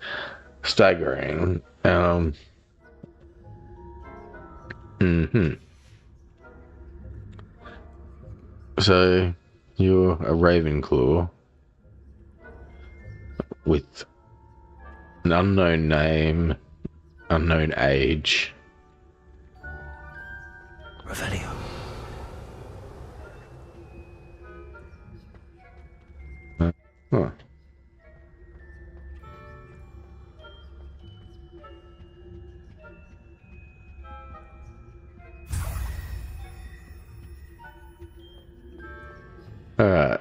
S1: Staggering. So, you're a Ravenclaw with an unknown name, unknown age.
S10: Revelio.
S1: Huh. Alright.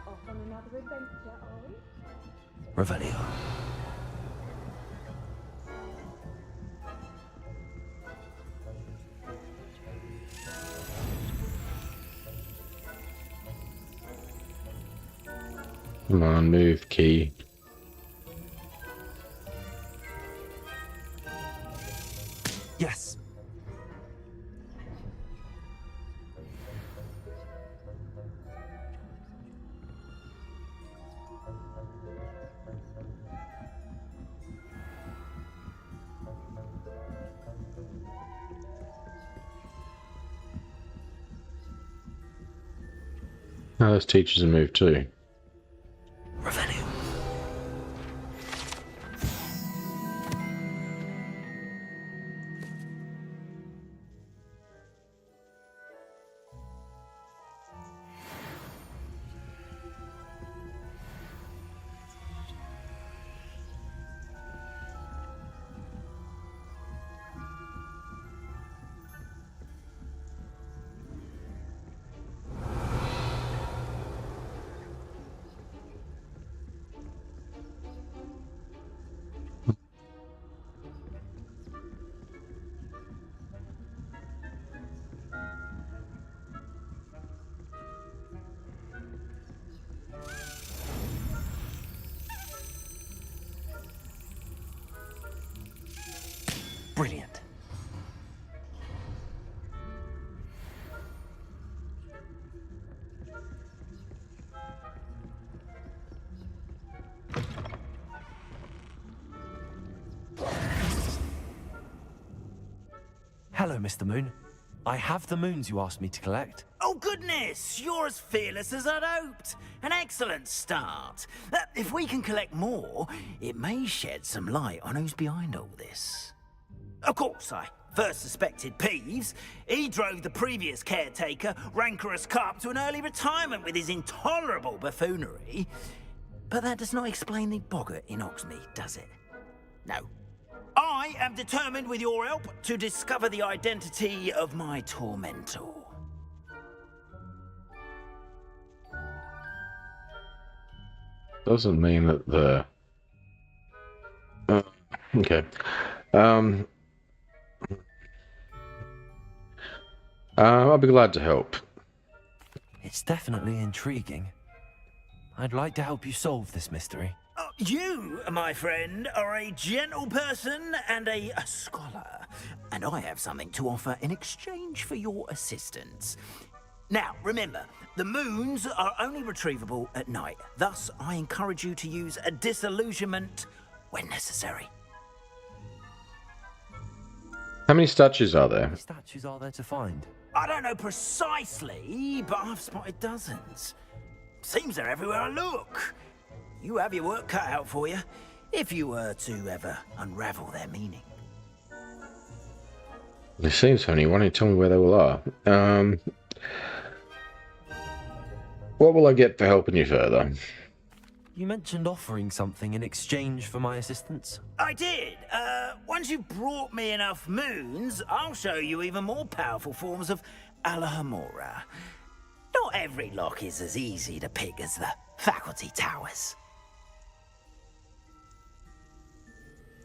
S11: Off on another adventure, are we?
S10: Revelio.
S1: Come on, move, key.
S7: Yes.
S1: Oh, those teachers have moved too.
S10: Revelio.
S2: Brilliant. Hello, Mr. Moon. I have the moons you asked me to collect.
S9: Oh, goodness! You're as fearless as I'd hoped. An excellent start. If we can collect more, it may shed some light on who's behind all this. Of course, I first suspected Peeves. He drove the previous caretaker, Rancorous Carp, to an early retirement with his intolerable buffoonery. But that does not explain the boggart in Hogsmeade, does it? No. I am determined, with your help, to discover the identity of my tormentor.
S1: Doesn't mean that the... okay. I'll be glad to help.
S2: It's definitely intriguing. I'd like to help you solve this mystery.
S9: You, my friend, are a gentle person and a scholar, and I have something to offer in exchange for your assistance. Now, remember, the moons are only retrievable at night. Thus, I encourage you to use a disillusionment when necessary.
S1: How many statues are there?
S2: How many statues are there to find?
S9: I don't know precisely, but I've spotted dozens. Seems they're everywhere I look. You have your work cut out for you, if you were to ever unravel their meaning.
S1: There seems so many. Why don't you tell me where they all are? What will I get for helping you further?
S2: You mentioned offering something in exchange for my assistance.
S9: I did. Once you've brought me enough moons, I'll show you even more powerful forms of Alahamora. Not every lock is as easy to pick as the faculty towers.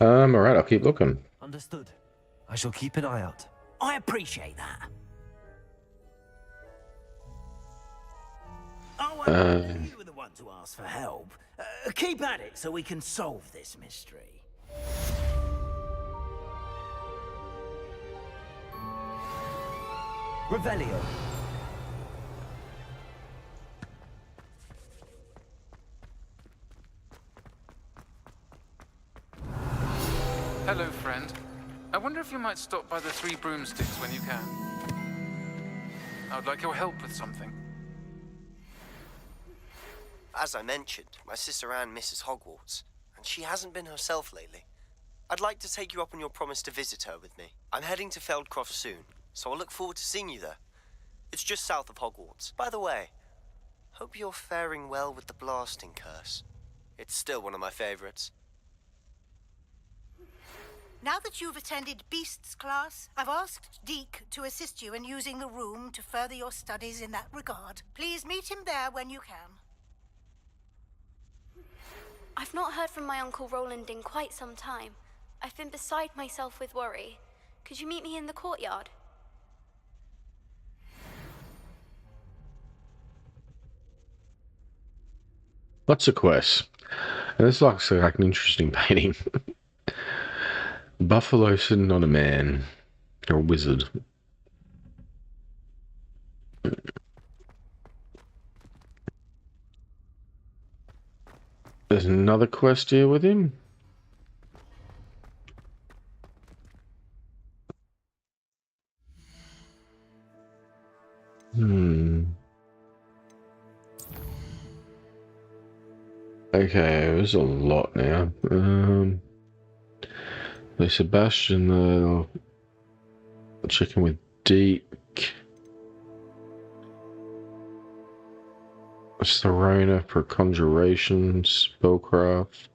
S1: Alright, I'll keep looking.
S2: Understood. I shall keep an eye out.
S9: I appreciate that. Oh, you were the one to ask for help. Keep at it so we can solve this mystery.
S2: Revelio.
S15: Hello, friend. I wonder if you might stop by the Three Broomsticks when you can. I would like your help with something.
S16: As I mentioned, my sister Anne misses Hogwarts, and she hasn't been herself lately. I'd like to take you up on your promise to visit her with me. I'm heading to Feldcroft soon, so I'll look forward to seeing you there. It's just south of Hogwarts. By the way, hope you're faring well with the blasting curse. It's still one of my favorites.
S17: Now that you've attended Beasts class, I've asked Deke to assist you in using the room to further your studies in that regard. Please meet him there when you can.
S18: I've not heard from my Uncle Roland in quite some time. I've been beside myself with worry. Could you meet me in the courtyard?
S1: Lots of quests. And this looks like an interesting painting. Buffalo sitting on a man. Or a wizard. There's another quest here with him. Okay, there's a lot now. There's Sebastian, checking with Deke. Serona for conjuration, spellcraft.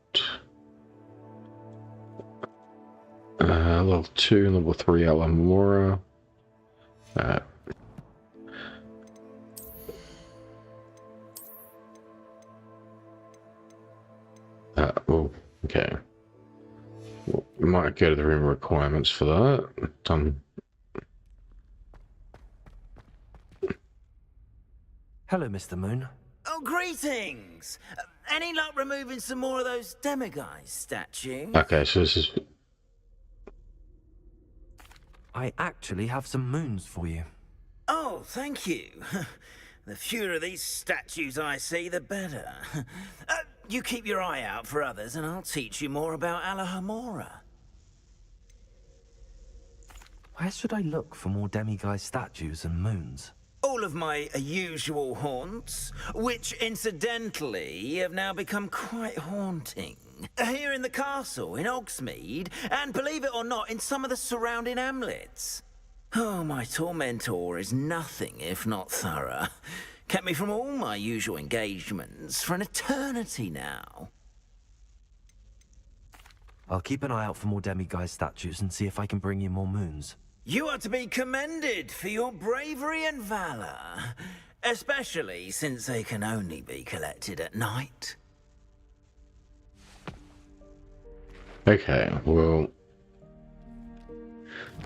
S1: Level 2 and level 3 Alamora. Oh, okay. Well, we might go to the room requirements for that. Done.
S2: Hello, Mr. Moon.
S9: Oh, greetings! Any luck removing some more of those demiguise statues?
S1: Okay, so this is...
S2: I actually have some moons for you.
S9: Oh, thank you. The fewer of these statues I see, the better. You keep your eye out for others, and I'll teach you more about Alahamora.
S2: Where should I look for more demiguise statues and moons?
S9: All of my usual haunts, which incidentally have now become quite haunting. Here in the castle, in Hogsmeade, and believe it or not, in some of the surrounding hamlets. Oh, my tormentor is nothing if not thorough. Kept me from all my usual engagements for an eternity now.
S2: I'll keep an eye out for more demiguise statues and see if I can bring you more moons.
S9: You are to be commended for your bravery and valor, especially since they can only be collected at night.
S1: Okay, well,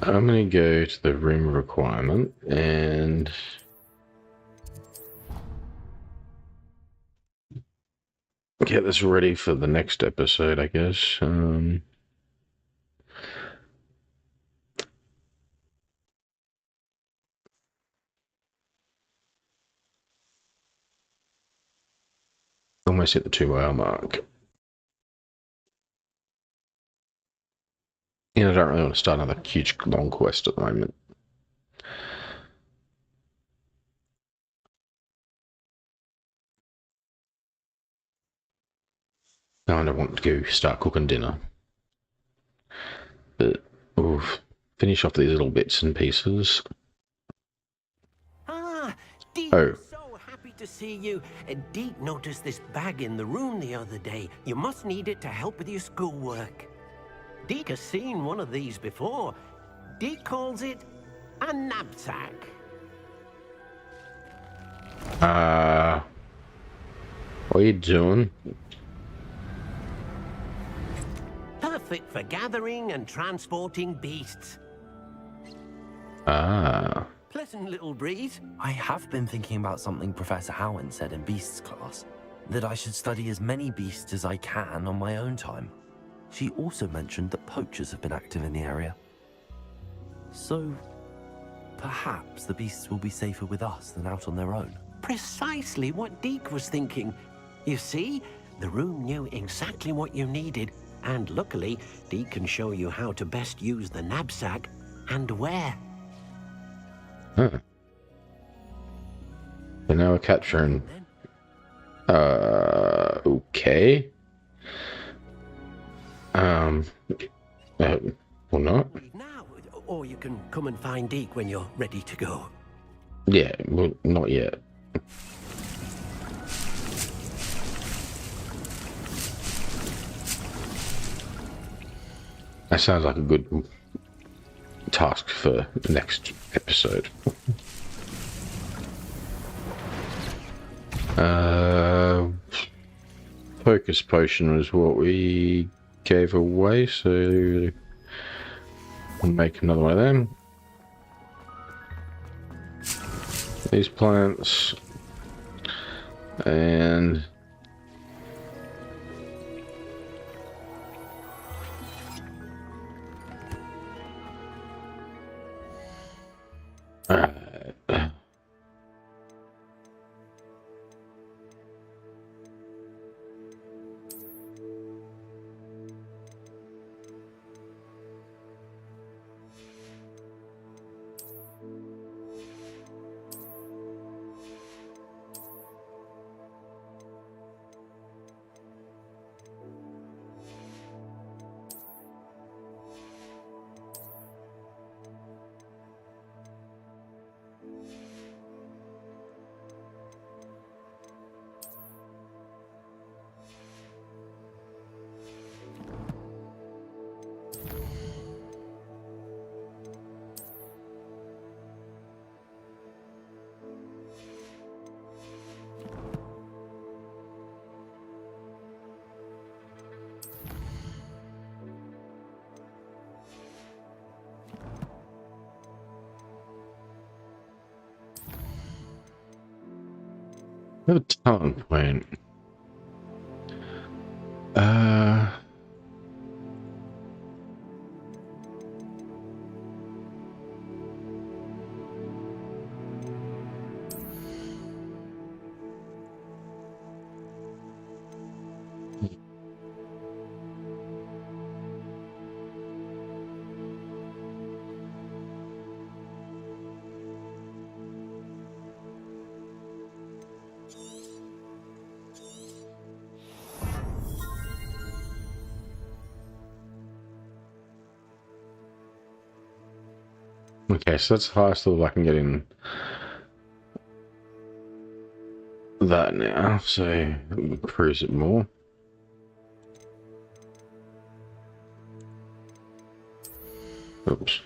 S1: I'm going to go to the room requirement and get this ready for the next episode, I guess. Almost hit the 2-hour mark. And I don't really want to start another huge long quest at the moment. I kind of want to go start cooking dinner. But we'll finish off these little bits and pieces.
S19: Ah, Deke,
S1: Oh.
S19: so happy to see you. Deke noticed this bag in the room the other day. You must need it to help with your schoolwork. Deke has seen one of these before. Deke calls it a knapsack.
S1: What are you doing?
S19: Perfect for gathering and transporting beasts. Pleasant little breeze.
S2: I have been thinking about something Professor Howen said in Beasts class, that I should study as many beasts as I can on my own time. She also mentioned that poachers have been active in the area. So, perhaps the beasts will be safer with us than out on their own.
S19: Precisely what Deke was thinking. You see, the room knew exactly what you needed, and luckily, Deke can show you how to best use the knapsack and where.
S1: Huh. So now we're capturing... okay. Or not.
S19: Now, or you can come and find Deke when you're ready to go.
S1: Yeah, well, not yet. That sounds like a good task for the next episode. Focus potion was what we gave away, so we'll make another one of them. These plants and we have a talent point. Okay, so that's the highest level I can get in that now, so cruise it more. Oops.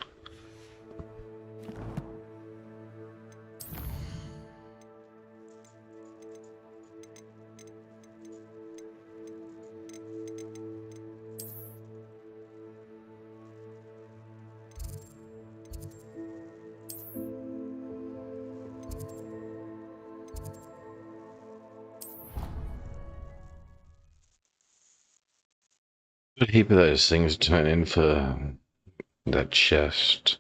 S1: A heap of those things turn in for that chest.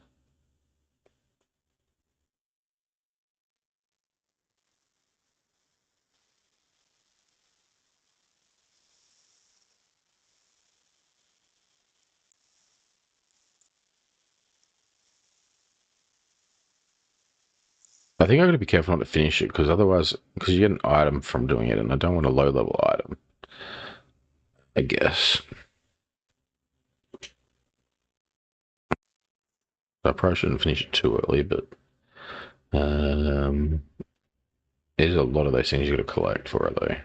S1: I think I'm going to be careful not to finish it, because otherwise, because you get an item from doing it, and I don't want a low-level item, I guess. I probably shouldn't finish it too early, but there's a lot of those things you got to collect for it, though.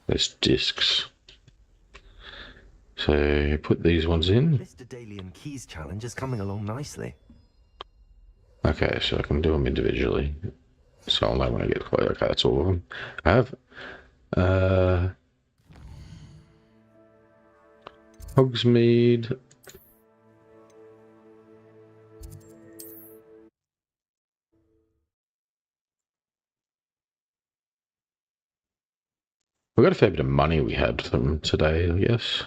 S1: There's discs. So put these ones in.
S2: Mr. Daly and Keys challenge is coming along nicely.
S1: Okay, so I can do them individually. So I'll know when I get close. Okay, that's all of them. I have Hogsmeade. We got a fair bit of money we had from today, I guess.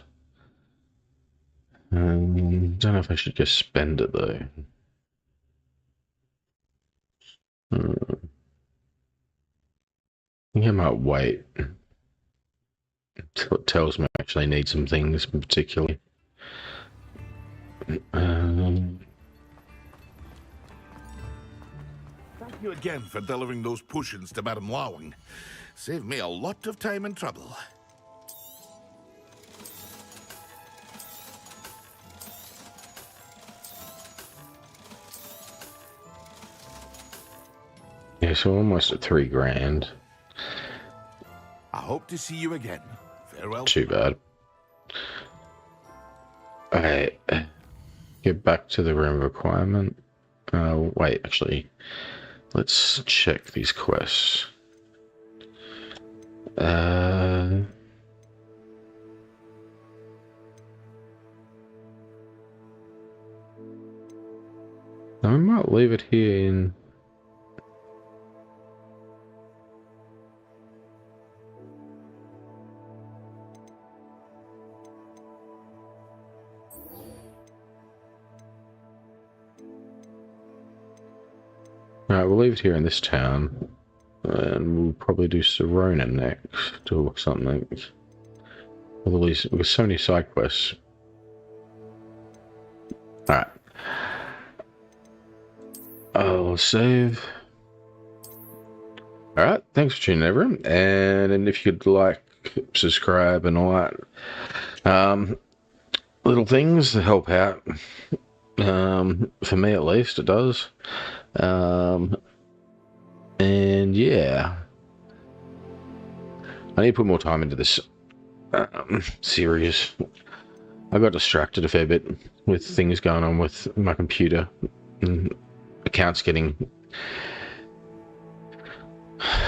S1: Don't know if I should just spend it though. I think I might wait until it tells me I actually need some things particularly.
S20: Thank you again for delivering those potions to Madame Lawing. Saved me a lot of time and trouble.
S1: Yeah, so almost at 3 grand.
S20: I hope to see you again. Farewell.
S1: Too bad. Okay, get back to the room requirement. Wait, actually, let's check these quests. I might leave it here in. Alright, we'll leave it here in this town, and we'll probably do Serona next, or something. All these, we've got so many side quests. Alright. I'll save. Alright, thanks for tuning in, everyone, and if you could like, subscribe, and all that, little things to help out. For me at least, it does. And yeah, I need to put more time into this series. I got distracted a fair bit with things going on with my computer and accounts getting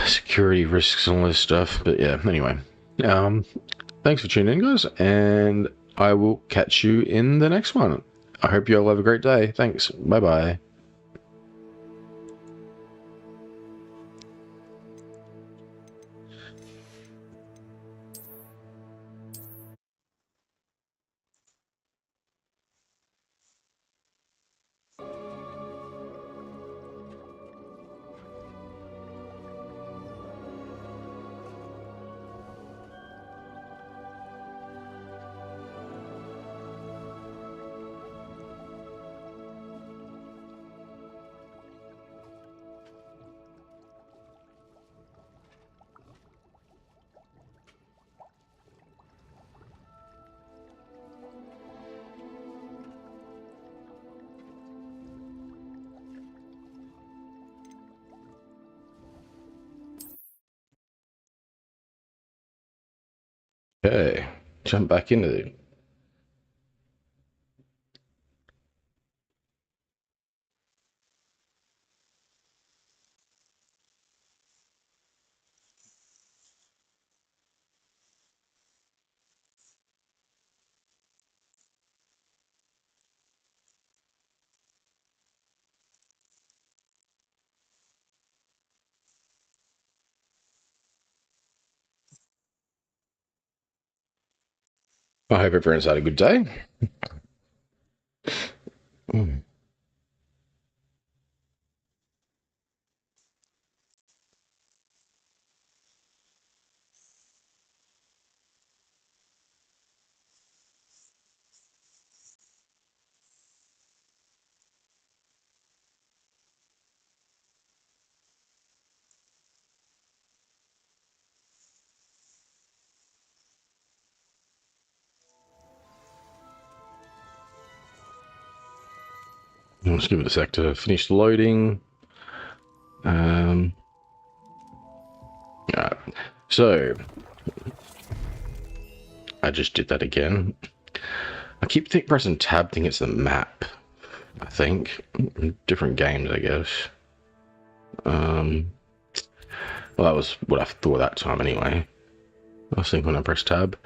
S1: security risks and all this stuff. But yeah, anyway, thanks for tuning in, guys, and I will catch you in the next one. I hope you all have a great day. Thanks. Bye bye. Okay, jump back into it. I hope everyone's had a good day. Let's give it a sec to finish loading. So I just did that again. I keep pressing tab, think it's the map. I think different games, I guess. Well, that was what I thought that time anyway. I was thinking when I pressed tab.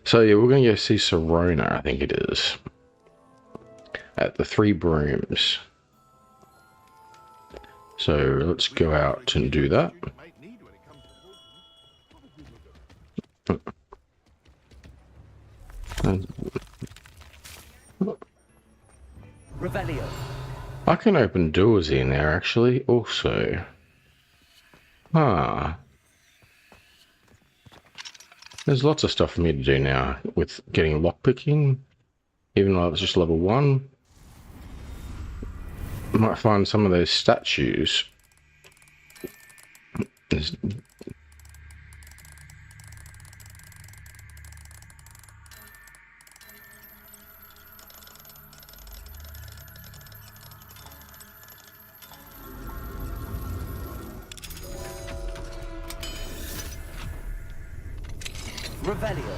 S1: So yeah, we're gonna go see Serona, I think it is, at the Three Brooms. So let's go out and do that.
S19: Revelio.
S1: I can open doors in there actually also. There's lots of stuff for me to do now with getting lockpicking, even though it's just level 1. I might find some of those statues.
S19: Revelio.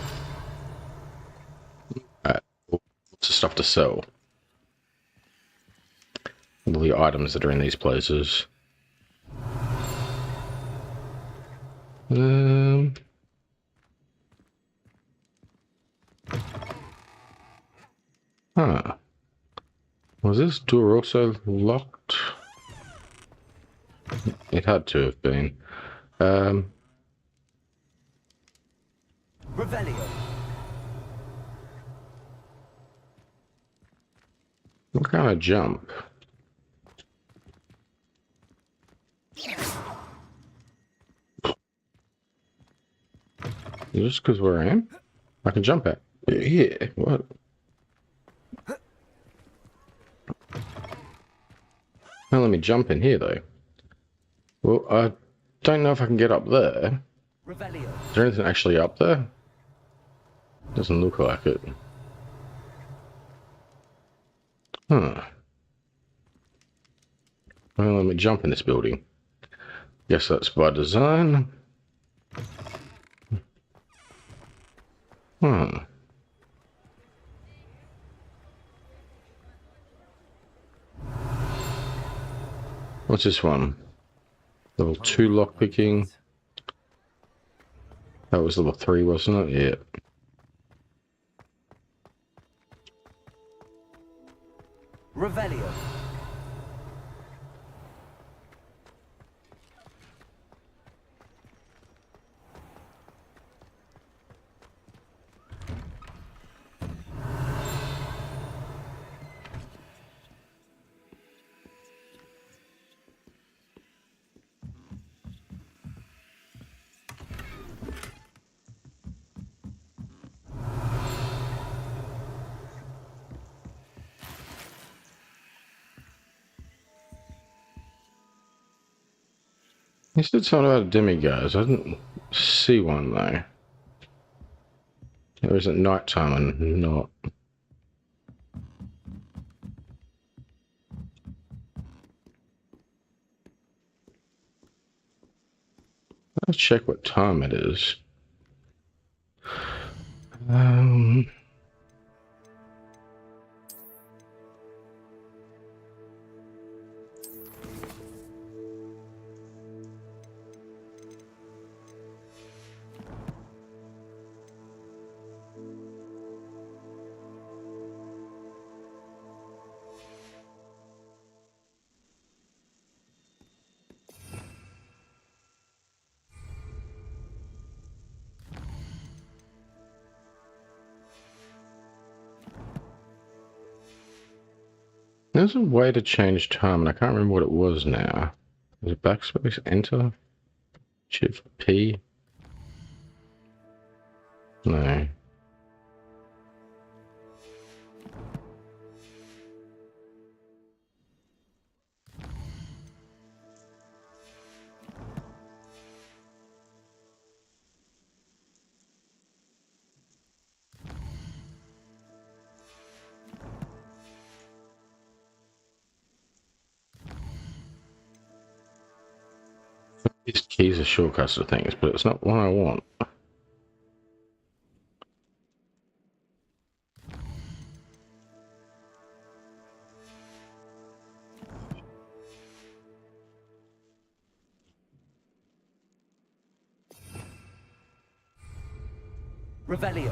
S1: Lots of stuff to sell. All the items that are in these places. Was this door also locked? It had to have been.
S19: Revelio.
S1: What kind of jump? Just because where I am? I can jump at. Yeah, what? Don't let me jump in here though. Well, I don't know if I can get up there.
S19: Revelio.
S1: Is there anything actually up there? Doesn't look like it. Well, let me jump in this building. Guess that's by design. What's this one? Level 2 lockpicking. That was level 3, wasn't it? Yeah.
S19: Revelio.
S1: You said something about demigods. I didn't see one though. It was at night time and not. Let's check what time it is. There's a way to change time, and I can't remember what it was now. Is it backspace, enter, shift P? No. These keys are shortcuts to things, but it's not what I want.
S2: Revelio.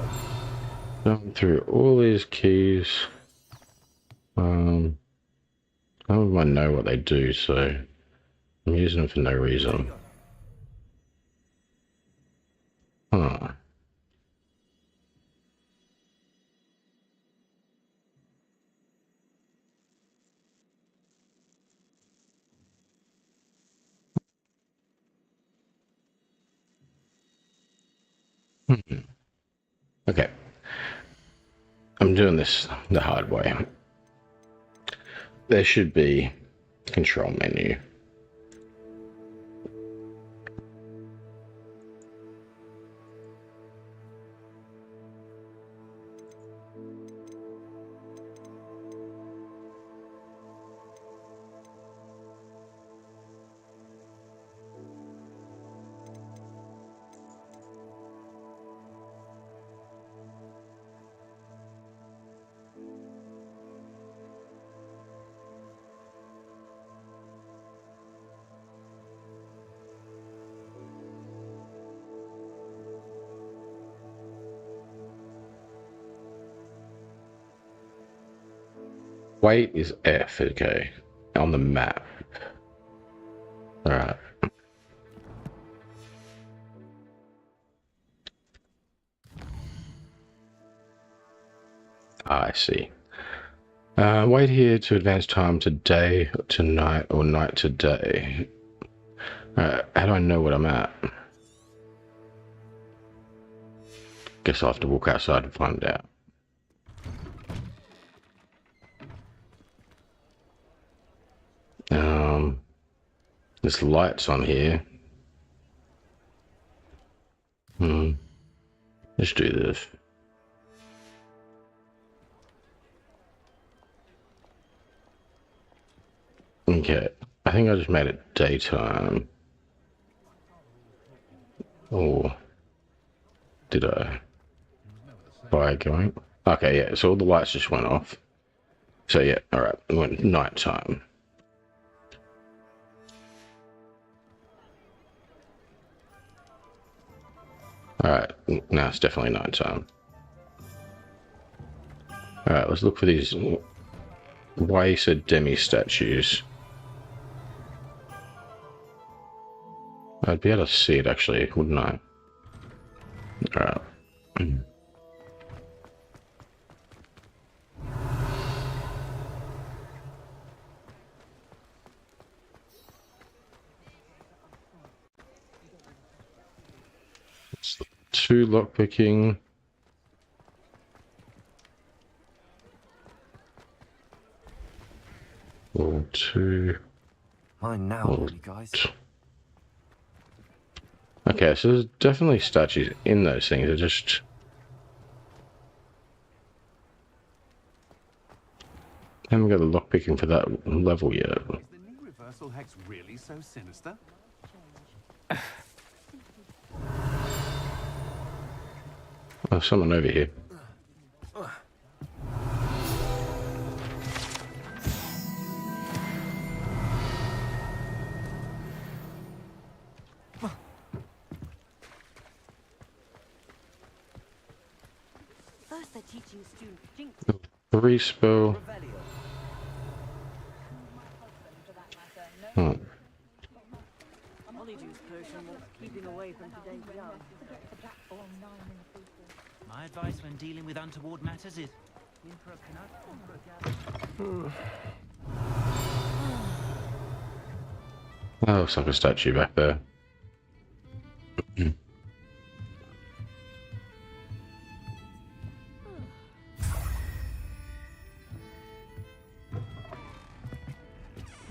S1: Going through all these keys. None of them I know what they do, so I'm using them for no reason. Huh. Okay. I'm doing this the hard way. There should be a control menu. Weight is F, okay, on the map. Alright. I see. Wait here to advance time to day to night or night to day. How do I know what I'm at? Guess I'll have to walk outside and find out. There's lights on here. Let's do this. Okay, I think I just made it daytime. Or did I? By going? Okay, yeah, so all the lights just went off. So yeah, alright, it went nighttime. Alright, now it's definitely nighttime. Alright, let's look for these Waisa demi statues. I'd be able to see it actually, wouldn't I? Alright. Two lockpicking. Or two.
S2: Mine now, guys.
S1: Okay, so there's definitely statues in those things. I just haven't got the lockpicking for that level yet.
S4: Is the new reversal hex really so sinister?
S1: Oh, someone over here.
S5: First they're teaching students jinx.
S1: 3 spell. Hmm.
S5: Polyjuice potion was keeping away from today's young.
S9: My advice when dealing with untoward matters is in for a
S1: Oh, looks like a statue back there.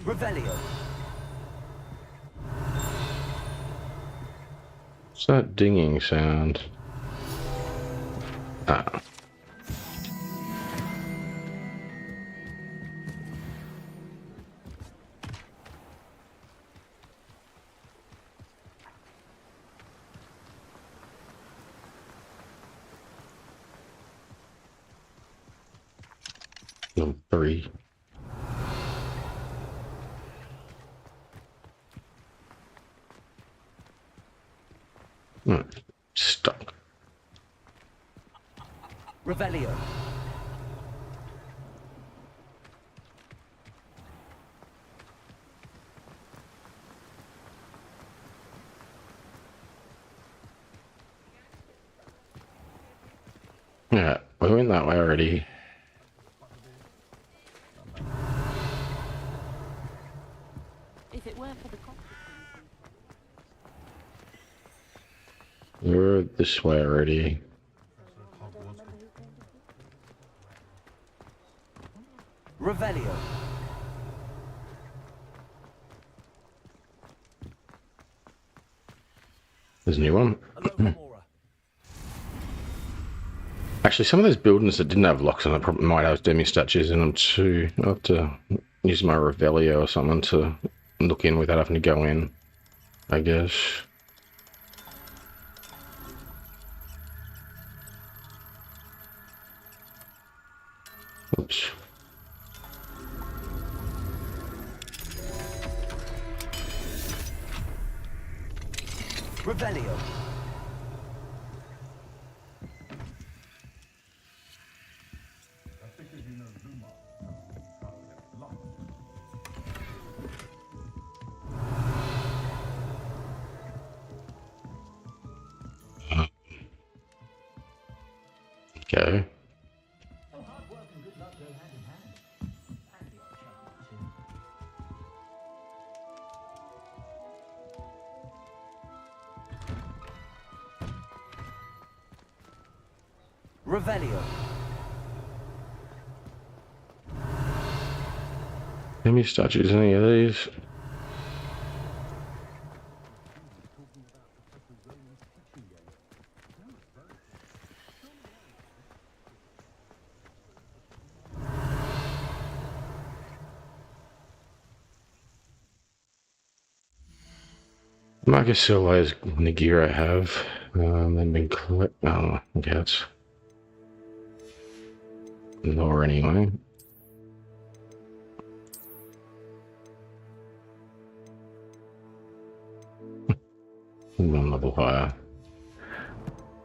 S19: Revelio.
S1: What's that dinging sound? Ah. Number 3. Stuck.
S19: Revelio.
S1: Yeah, we went that way already.
S5: If it weren't for the
S1: We're this way already.
S19: Revelio.
S1: There's a new one. Actually, some of those buildings that didn't have locks on it probably might have demi statues in them too. I'll have to use my Revelio or something to look in without having to go in, I guess. Oops.
S19: Revelio.
S1: Okay.
S19: Revelio.
S1: Demi statues, any of these? Marcus Silo's Nagira have. They've been collect. Oh, okay, that's lower anyway. One level higher.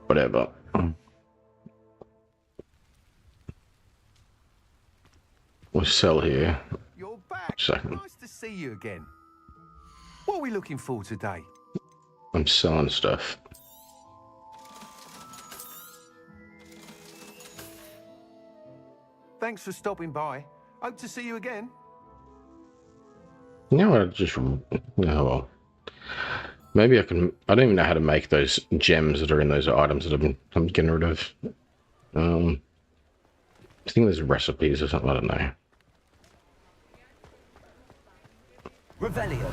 S1: Whatever. We'll sell here.
S4: You're back.
S1: Second.
S4: Nice to see you again. What are we looking for today?
S1: I'm selling stuff.
S4: Thanks for stopping by. Hope to see you again.
S1: You know what? Well. Maybe I can. I don't even know how to make those gems that are in those items that I'm getting rid of. I think there's recipes or something. I don't know.
S19: Revelio.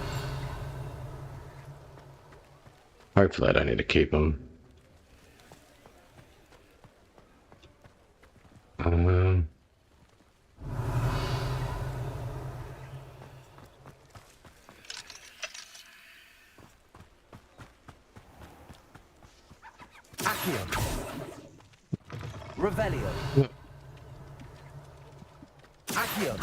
S1: Hopefully, I don't need to keep them.
S2: Revelio. Accio.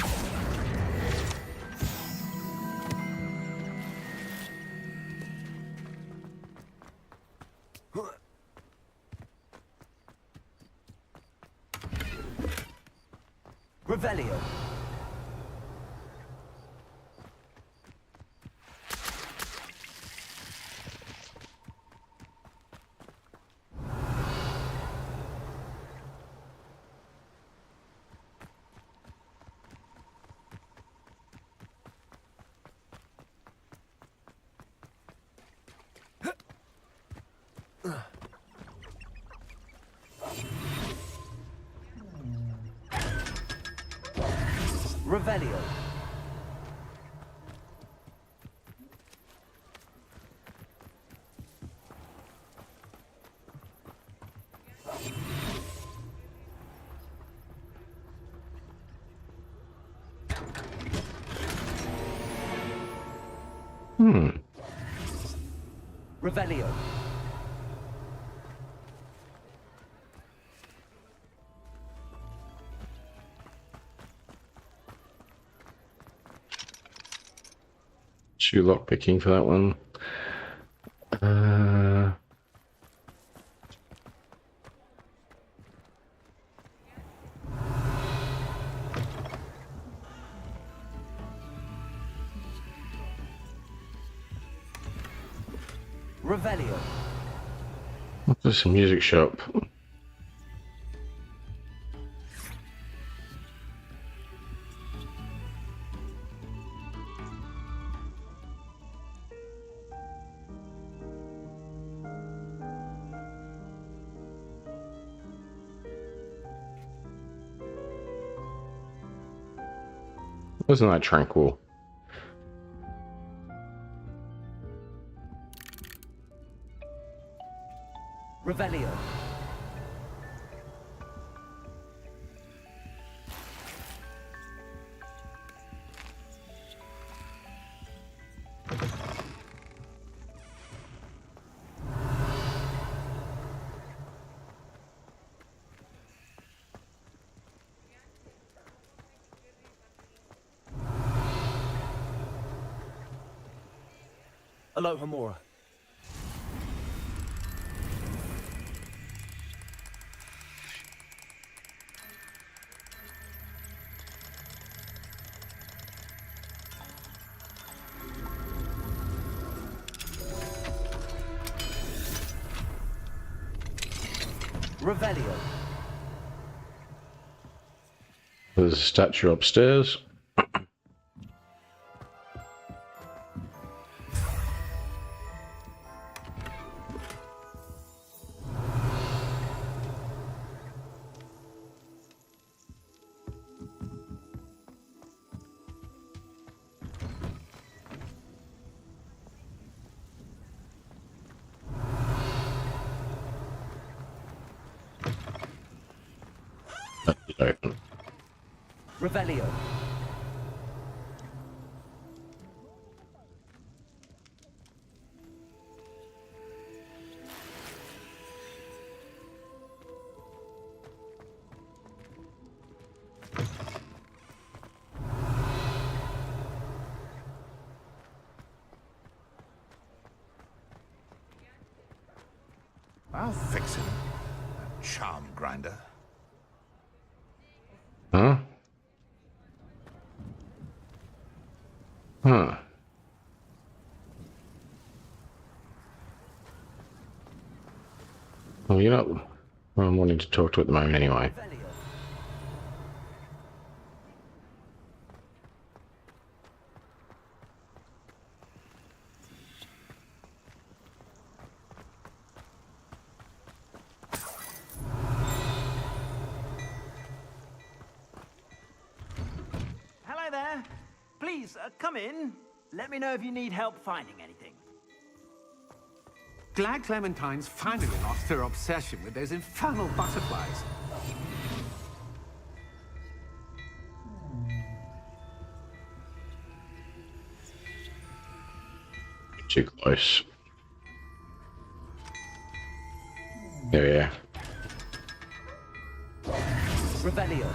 S2: Revelio. Revelio. Revelio.
S1: Two lock picking for that one.
S2: Revelio.
S1: There's a music shop. Wasn't that tranquil?
S2: Revelio.
S21: Aloha Mora.
S2: Revelio.
S1: There's a statue upstairs. Open.
S2: Revelio.
S20: I'll fix him. That charm grinder.
S1: Huh? Huh. Well, you're not who I'm wanting to talk to at the moment anyway.
S9: Hello there. Please, come in. Let me know if you need help finding anything.
S4: Glad Clementine's finally lost her obsession with those infernal butterflies.
S1: Too close. There we are.
S9: Revelio.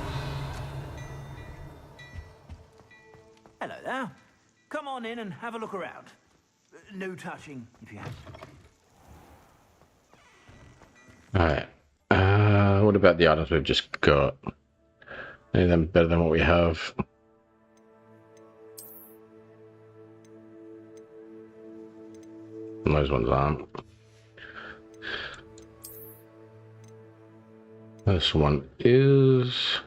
S9: Hello there. Come on in and have a look around. No touching, if you have.
S1: Alright. What about the items we've just got? Any of them better than what we have? Those ones aren't. This one is.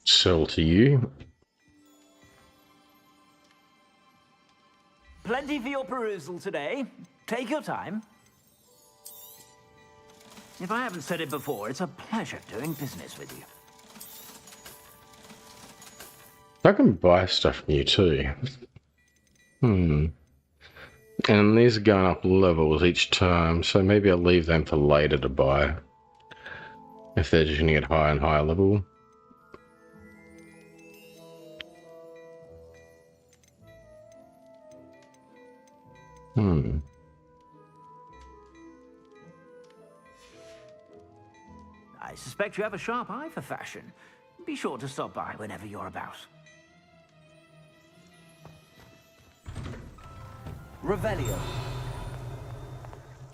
S1: Sell to you.
S9: Plenty for your perusal today. Take your time. If I haven't said it before, it's a pleasure doing business with you.
S1: I can buy stuff from you too. And these are going up levels each time, so maybe I'll leave them for later to buy. If they're just going to get higher and higher level.
S9: I suspect you have a sharp eye for fashion. Be sure to stop by whenever you're about. Revelio.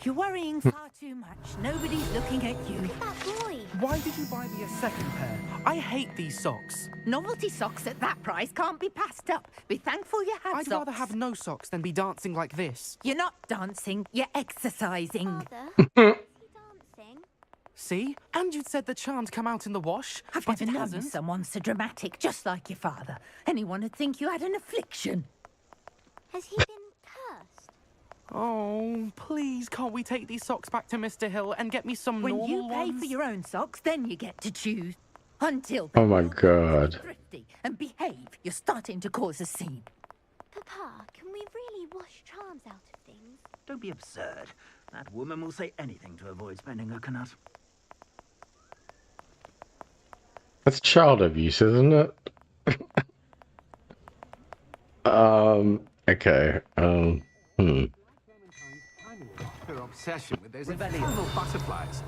S17: You're worrying far too much. Nobody's looking at you.
S13: That boy.
S7: Why did you buy me a second pair? I hate these socks.
S17: Novelty socks at that price can't be passed up. Be thankful you have
S7: I'd
S17: socks.
S7: rather have no socks than be dancing like this.
S17: You're not dancing, you're exercising.
S13: Father,
S7: See? And you'd said the charm'd come out in the wash,
S17: I've
S7: but
S17: never
S7: it
S17: known
S7: hasn't.
S17: someone so dramatic, just like your father. Anyone would think you had an affliction.
S13: has he been cursed?
S7: Oh, please, can't we take these socks back to Mr. Hill and get me some
S17: When
S7: normal
S17: you pay
S7: ones?
S17: for your own socks, then you get to choose. Until
S1: Oh my god.
S17: thrifty and behave, you're starting to cause a scene.
S13: Papa, can we really wash charms out of things?
S9: Don't be absurd. That woman will say anything to avoid spending her canut.
S1: That's child abuse, isn't it? Okay.
S12: Her obsession with those infernal butterflies.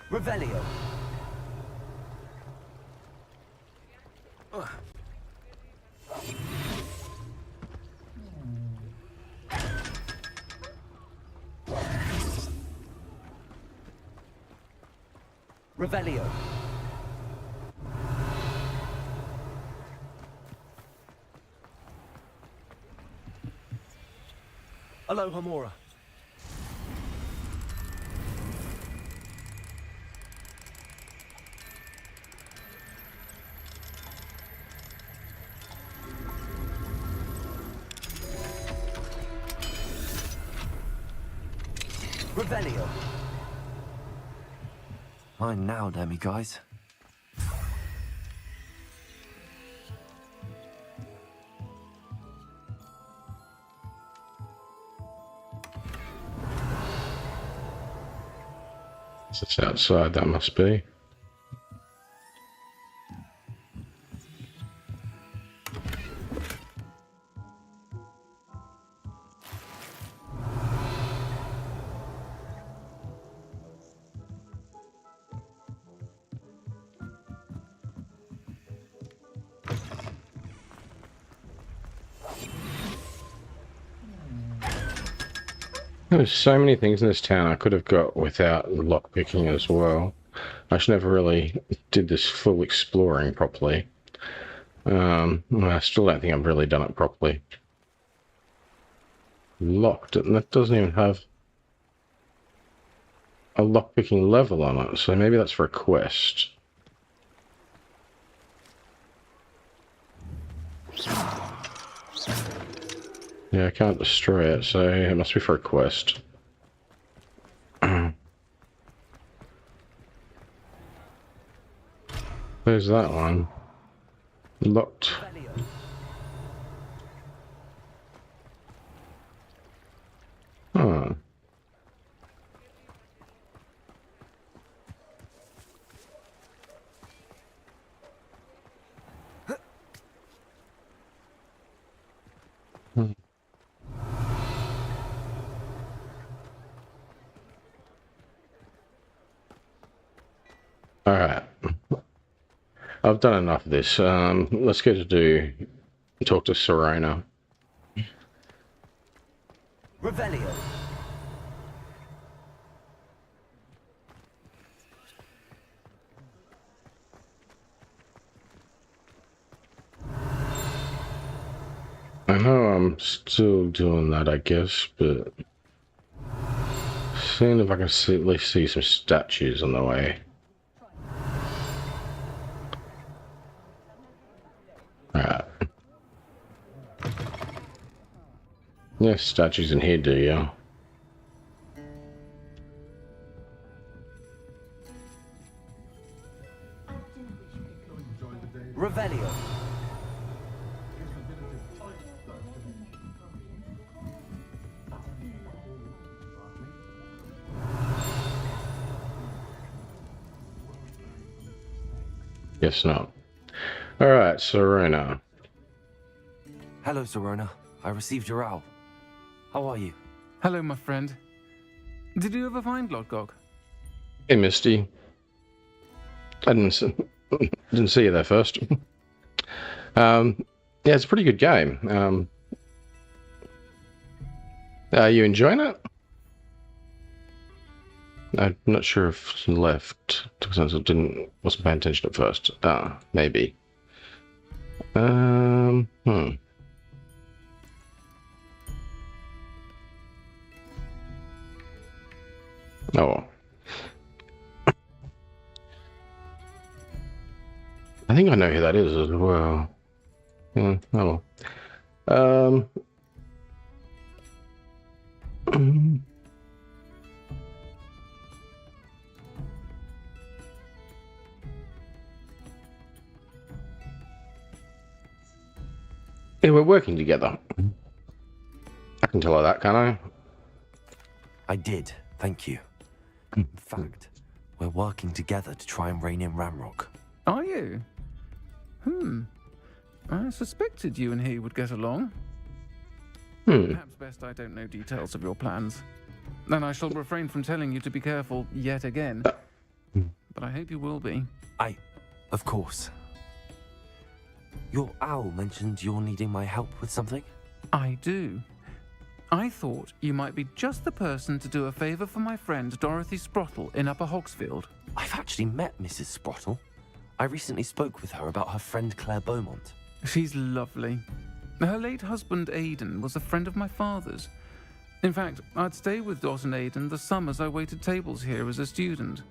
S9: Revelio. Revelio.
S2: Aloha Mora.
S9: Revelio.
S2: Mine now, Demi guys.
S1: It's just outside, that must be. There's so many things in this town I could have got without lockpicking as well. I just never really did this full exploring properly. I still don't think I've really done it properly. locked, and that doesn't even have a lockpicking level on it, so maybe that's for a quest. Yeah, I can't destroy it, so it must be for a quest. There's that one. Locked. Huh. Alright. I've done enough of this. Let's go to talk to Serena.
S2: Revelio.
S1: I know I'm still doing that, I guess, but seeing if I can at least see some statues on the way. Alright. Yeah, statues in here, do you?
S2: Revelio.
S1: Guess not. Alright, Serena.
S2: Hello, Serena. I received your owl. How are you?
S15: Hello, my friend. Did you ever find Lodgok?
S1: Hey, Misty. I didn't see you there first. Yeah, it's a pretty good game. Are you enjoying it? I'm not sure if she left because I wasn't paying attention at first. Maybe. Oh. I think I know who that is as well. Yeah, oh well. Yeah, we're working together. I can tell her that, can I?
S2: I did, thank you. In fact, we're working together to try and rein in Ramrock.
S15: Are you? I suspected you and he would get along. Perhaps best I don't know details of your plans. Then I shall refrain from telling you to be careful yet again. But I hope you will be.
S2: Of course. Your owl mentioned you're needing my help with something?
S15: I do. I thought you might be just the person to do a favour for my friend Dorothy Sprottle in Upper Hogsfield.
S2: I've actually met Mrs. Sprottle. I recently spoke with her about her friend Claire Beaumont.
S15: She's lovely. Her late husband Aidan was a friend of my father's. In fact, I'd stay with Dot and Aidan the summers I waited tables here as a student.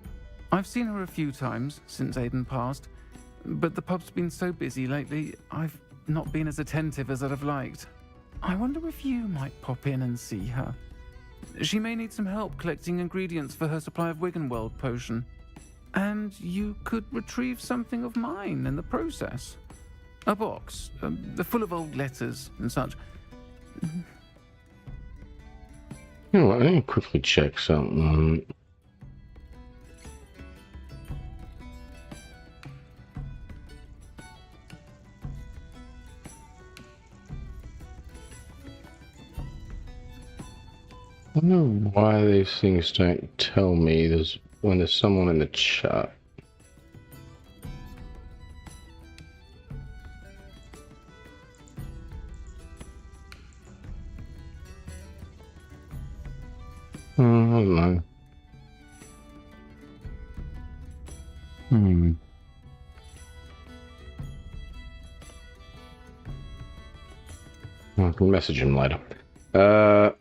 S15: I've seen her a few times since Aidan passed, but the pub's been so busy lately, I've not been as attentive as I'd have liked. I wonder if you might pop in and see her. She may need some help collecting ingredients for her supply of Wiggenweld potion. And you could retrieve something of mine in the process. A box, full of old letters and such.
S1: You know what, let me quickly check something. I don't know why these things don't tell me when there's someone in the chat. I don't know. I can message him later. Why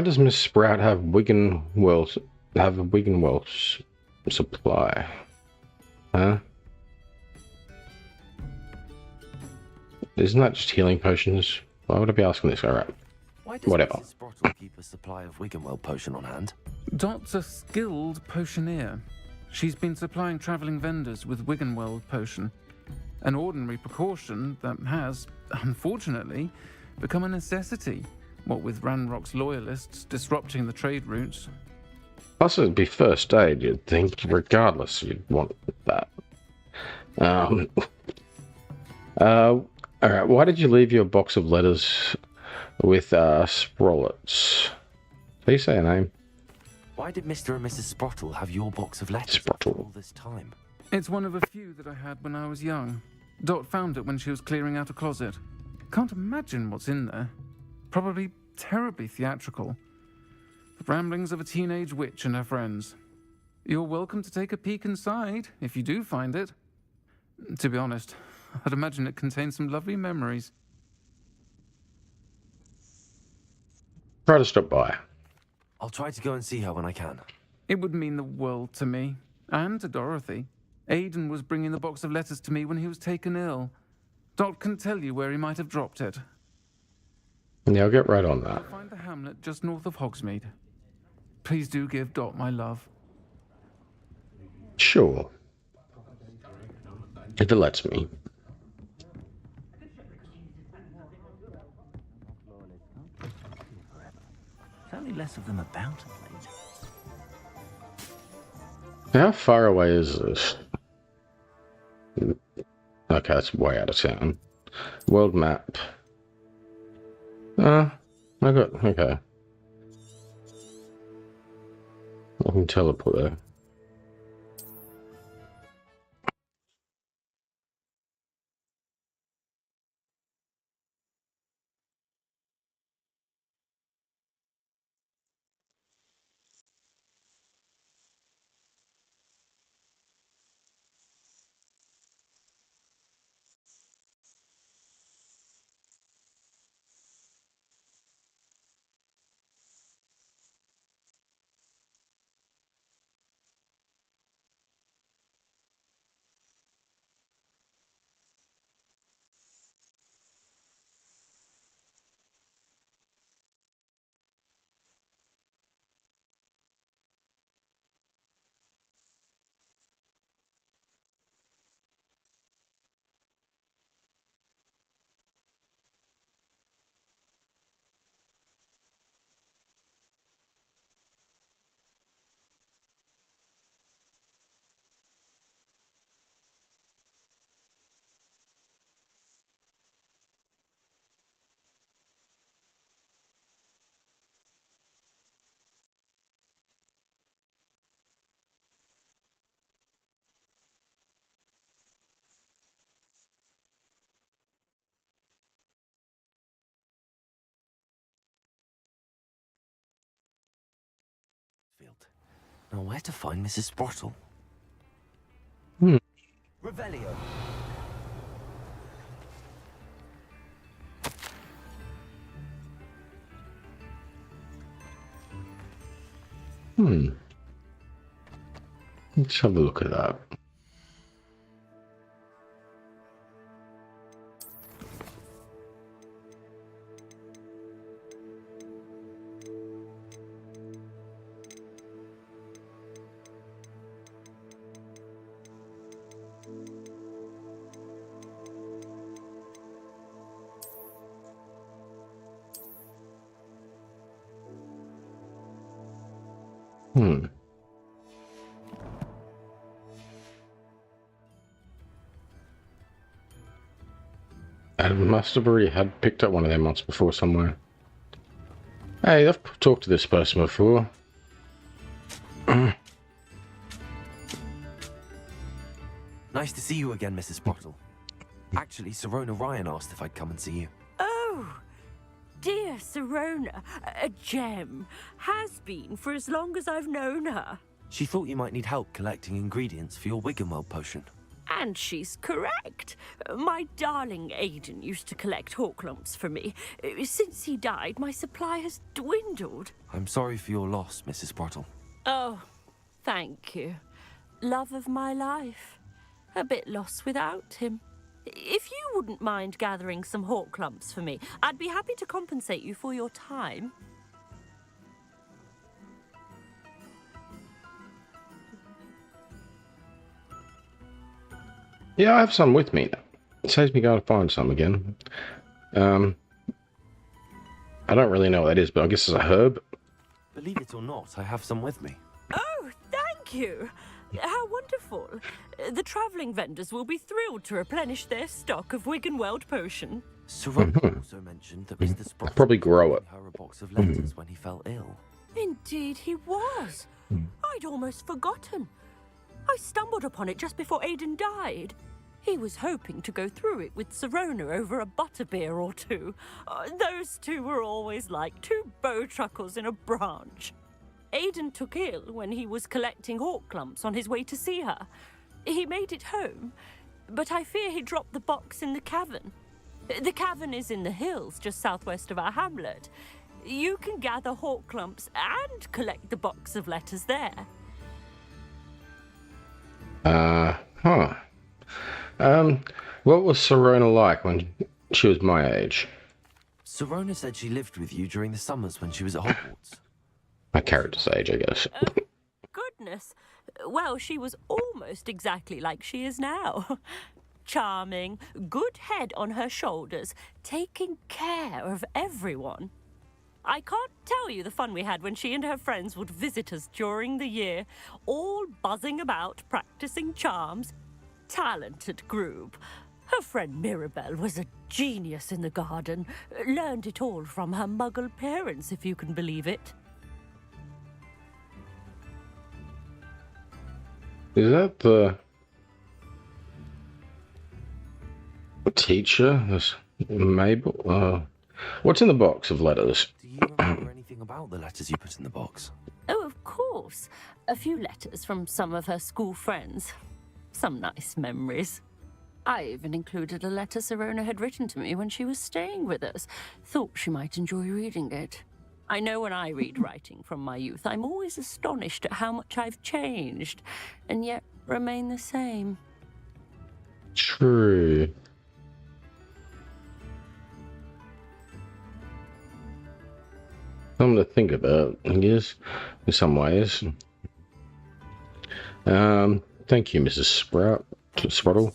S1: does Miss Sprout have a Wiggenwell supply? Huh? Isn't that just healing potions? Why would I be asking this? Alright.
S2: Why does
S1: Whatever.
S2: Mrs. Sprottle keep a supply of Wiggenwell potion on hand?
S15: Dot's a skilled potioneer. She's been supplying travelling vendors with Wiggenweld potion, an ordinary precaution that has, unfortunately, become a necessity, what with Ranrock's loyalists disrupting the trade routes.
S1: Plus, it'd be first aid, you'd think. Regardless, you'd want that. Alright, why did you leave your box of letters with Sprollets? Did you say a name?
S2: Why did Mr. and Mrs. Sprottle have your box of letters after all this time?
S15: It's one of a few that I had when I was young. Dot found it when she was clearing out a closet. Can't imagine what's in there. Probably terribly theatrical. The ramblings of a teenage witch and her friends. You're welcome to take a peek inside, if you do find it. To be honest, I'd imagine it contains some lovely memories.
S1: Try to stop by.
S2: I'll try to go and see her when I can.
S15: It would mean the world to me, and to Dorothy. Aidan was bringing the box of letters to me when he was taken ill. Dot can tell you where he might have dropped it.
S1: Yeah, I'll get right on that.
S15: I'll find the hamlet just north of Hogsmeade. Please do give Dot my love.
S1: Sure. If it lets me.
S9: There's only less of them about of late.
S1: How far away is this? Okay, that's way out of town. World map. I got, okay. I can teleport there.
S2: Now where to find Mrs. Sprottle? Revelio.
S1: Let's have a look at that. I must have already had picked up one of them once before somewhere. Hey, I've talked to this person before.
S2: Nice to see you again, Mrs. Sprottle. Actually, Sirona Ryan asked if I'd come and see you.
S21: Oh, dear Sirona, a gem. Has been for as long as I've known her.
S2: She thought you might need help collecting ingredients for your Wiggenweld potion.
S21: And she's correct. My darling Aiden used to collect Hawklumps for me. Since he died, my supply has dwindled.
S2: I'm sorry for your loss, Mrs. Sprottle.
S21: Oh, thank you. Love of my life. A bit lost without him. If you wouldn't mind gathering some Hawklumps for me, I'd be happy to compensate you for your time.
S1: Yeah, I have some with me. It saves me going to find some again. I don't really know what that is, but I guess it's a herb.
S2: Believe it or not, I have some with me.
S21: Oh, thank you. How wonderful. The travelling vendors will be thrilled to replenish their stock of Wiggenweld potion.
S2: Sarona also mentioned that Mr. Sprottle
S1: I'll probably grow it.
S2: gave her a box of letters when he fell ill.
S21: Indeed he was. I'd almost forgotten. I stumbled upon it just before Aiden died. He was hoping to go through it with Sarona over a butterbeer or two. Those two were always like two bowtruckles in a branch. Aiden took ill when he was collecting Hawklumps on his way to see her. He made it home, but I fear he dropped the box in the cavern. The cavern is in the hills just southwest of our hamlet. You can gather Hawklumps and collect the box of letters there.
S1: What was Sarona like when she was my age?
S2: Sarona said she lived with you during the summers when she was at Hogwarts.
S1: My character's age, I guess.
S21: Goodness. Well, she was almost exactly like she is now. Charming, good head on her shoulders, taking care of everyone. I can't tell you the fun we had when she and her friends would visit us during the year, all buzzing about, practicing charms. Talented group. Her friend Mirabelle was a genius in the garden. Learned it all from her muggle parents, if you can believe it.
S1: Is that the teacher? This Mabel? What's in the box of letters?
S2: Do you remember anything about the letters you put in the box?
S21: Oh, of course. A few letters from some of her school friends. Some nice memories. I even included a letter Sarona had written to me when she was staying with us. Thought she might enjoy reading it. I know when I read writing from my youth, I'm always astonished at how much I've changed, and yet remain the same.
S1: True. Something to think about, I guess, in some ways. Thank you, Mrs. Sprottle.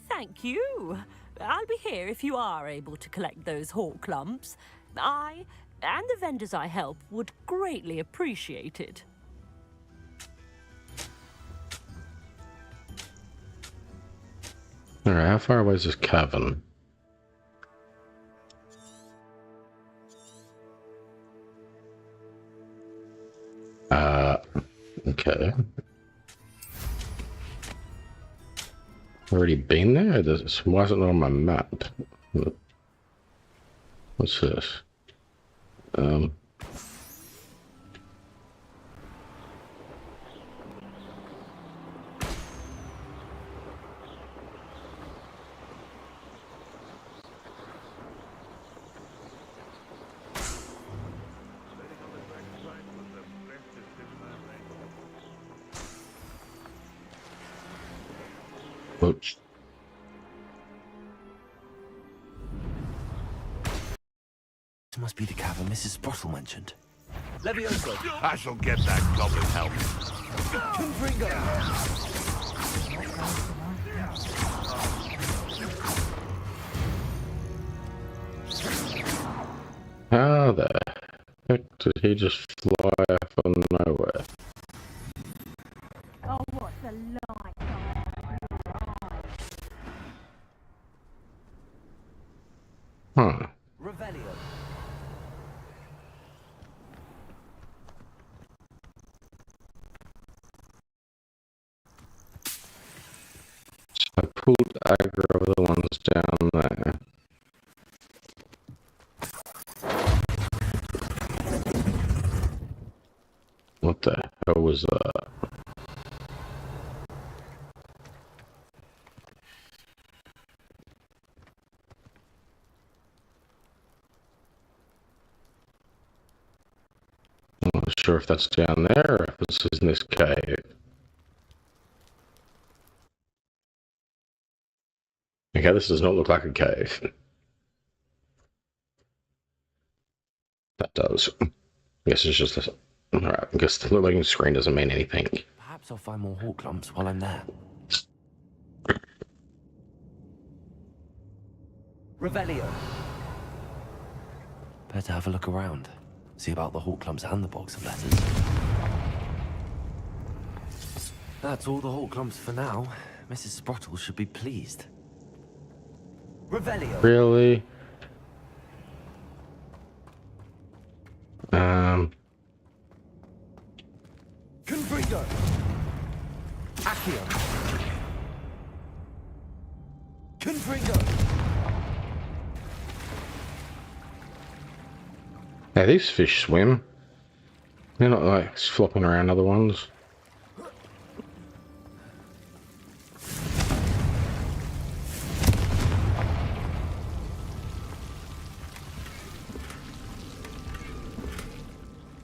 S21: Thank you. I'll be here if you are able to collect those Hawklumps. I and the vendors I help would greatly appreciate it.
S1: Alright, how far away is this cavern? Okay. Already been there? This wasn't on my map. What's this? Oops.
S2: This must be the cavern Mrs. Sprottle mentioned.
S20: Levioso! I shall get that goblin help.
S1: How the heck did he just fly out of nowhere?
S21: Oh, what's the light?
S1: Huh.
S2: Revelio.
S1: I pulled aggro of the ones down there. What the hell was that? not sure if that's down there or if this is in this cave. Okay, this does not look like a cave. That does. I guess it's just a... Alright, I guess the loading screen doesn't mean anything.
S2: Perhaps I'll find more hawk lumps while I'm there.
S8: Revelio.
S2: Better have a look around. See about the hawk lumps and the box of letters. That's all the hawk lumps for now. Mrs. Sprottle should be pleased.
S8: Revelio.
S1: Really?
S8: Confringo. Accio. Confringo.
S1: Yeah, these fish swim. They're not like flopping around other ones.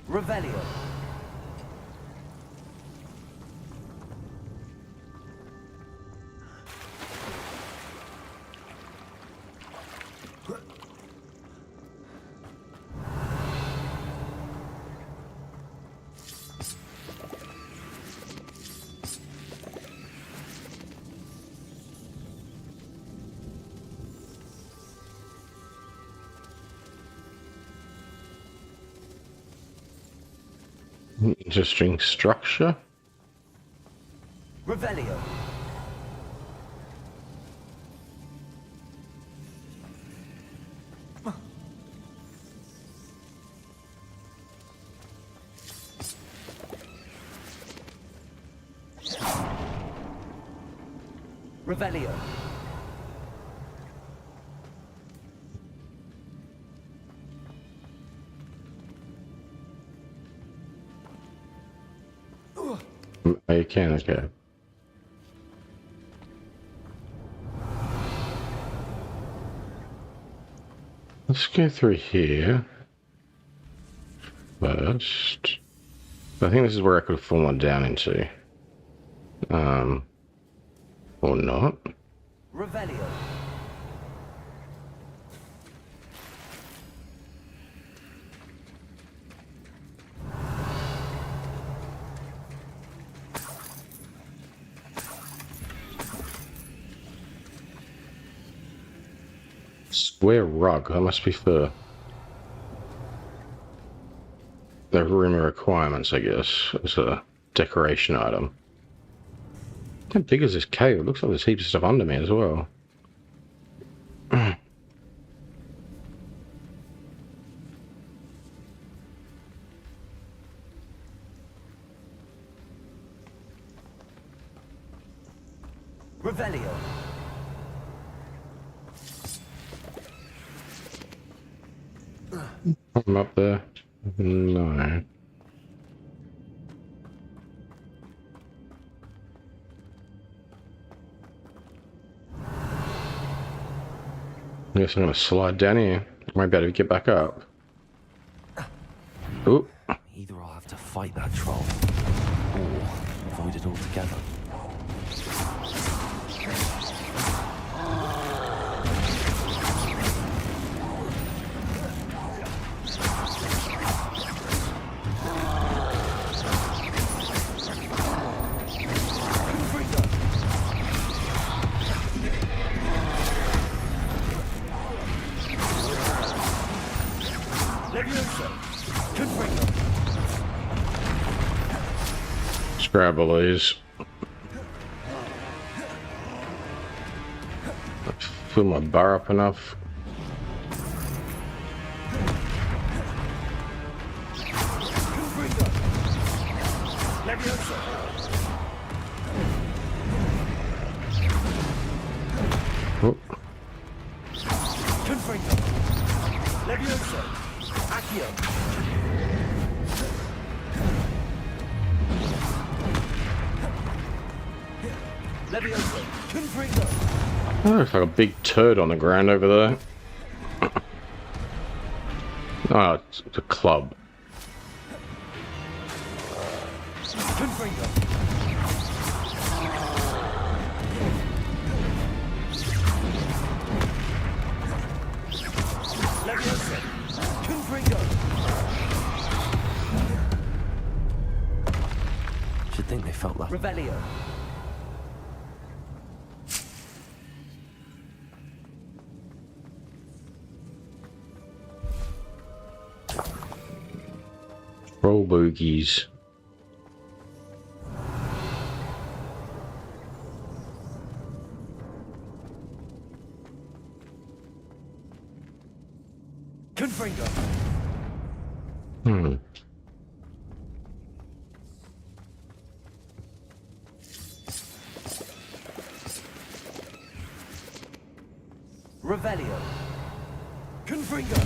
S8: Revelio.
S1: Interesting structure.
S8: Revelio. Revelio.
S1: Oh, you can, okay. Let's go through here first. I think this is where I could have fallen down into. Or not.
S8: Revelio.
S1: Square rug. That must be for the room requirements, I guess. It's a decoration item. How big is this cave? It looks like there's heaps of stuff under me as well.
S8: Revelio.
S1: I'm up there. No. I guess I'm gonna slide down here. I might be able to get back up. Ooh.
S2: Either I'll have to fight that troll, or avoid it altogether.
S1: Scrabble these. Fill my bar up enough. Oh. Oh, looks like a big turd on the ground over there. Oh, it's a club.
S8: Confringo. Leviosa. Confringo.
S2: Should think they felt left.
S8: Revelio.
S1: Roll bogies.
S8: Confringo. Revelio. Confringo.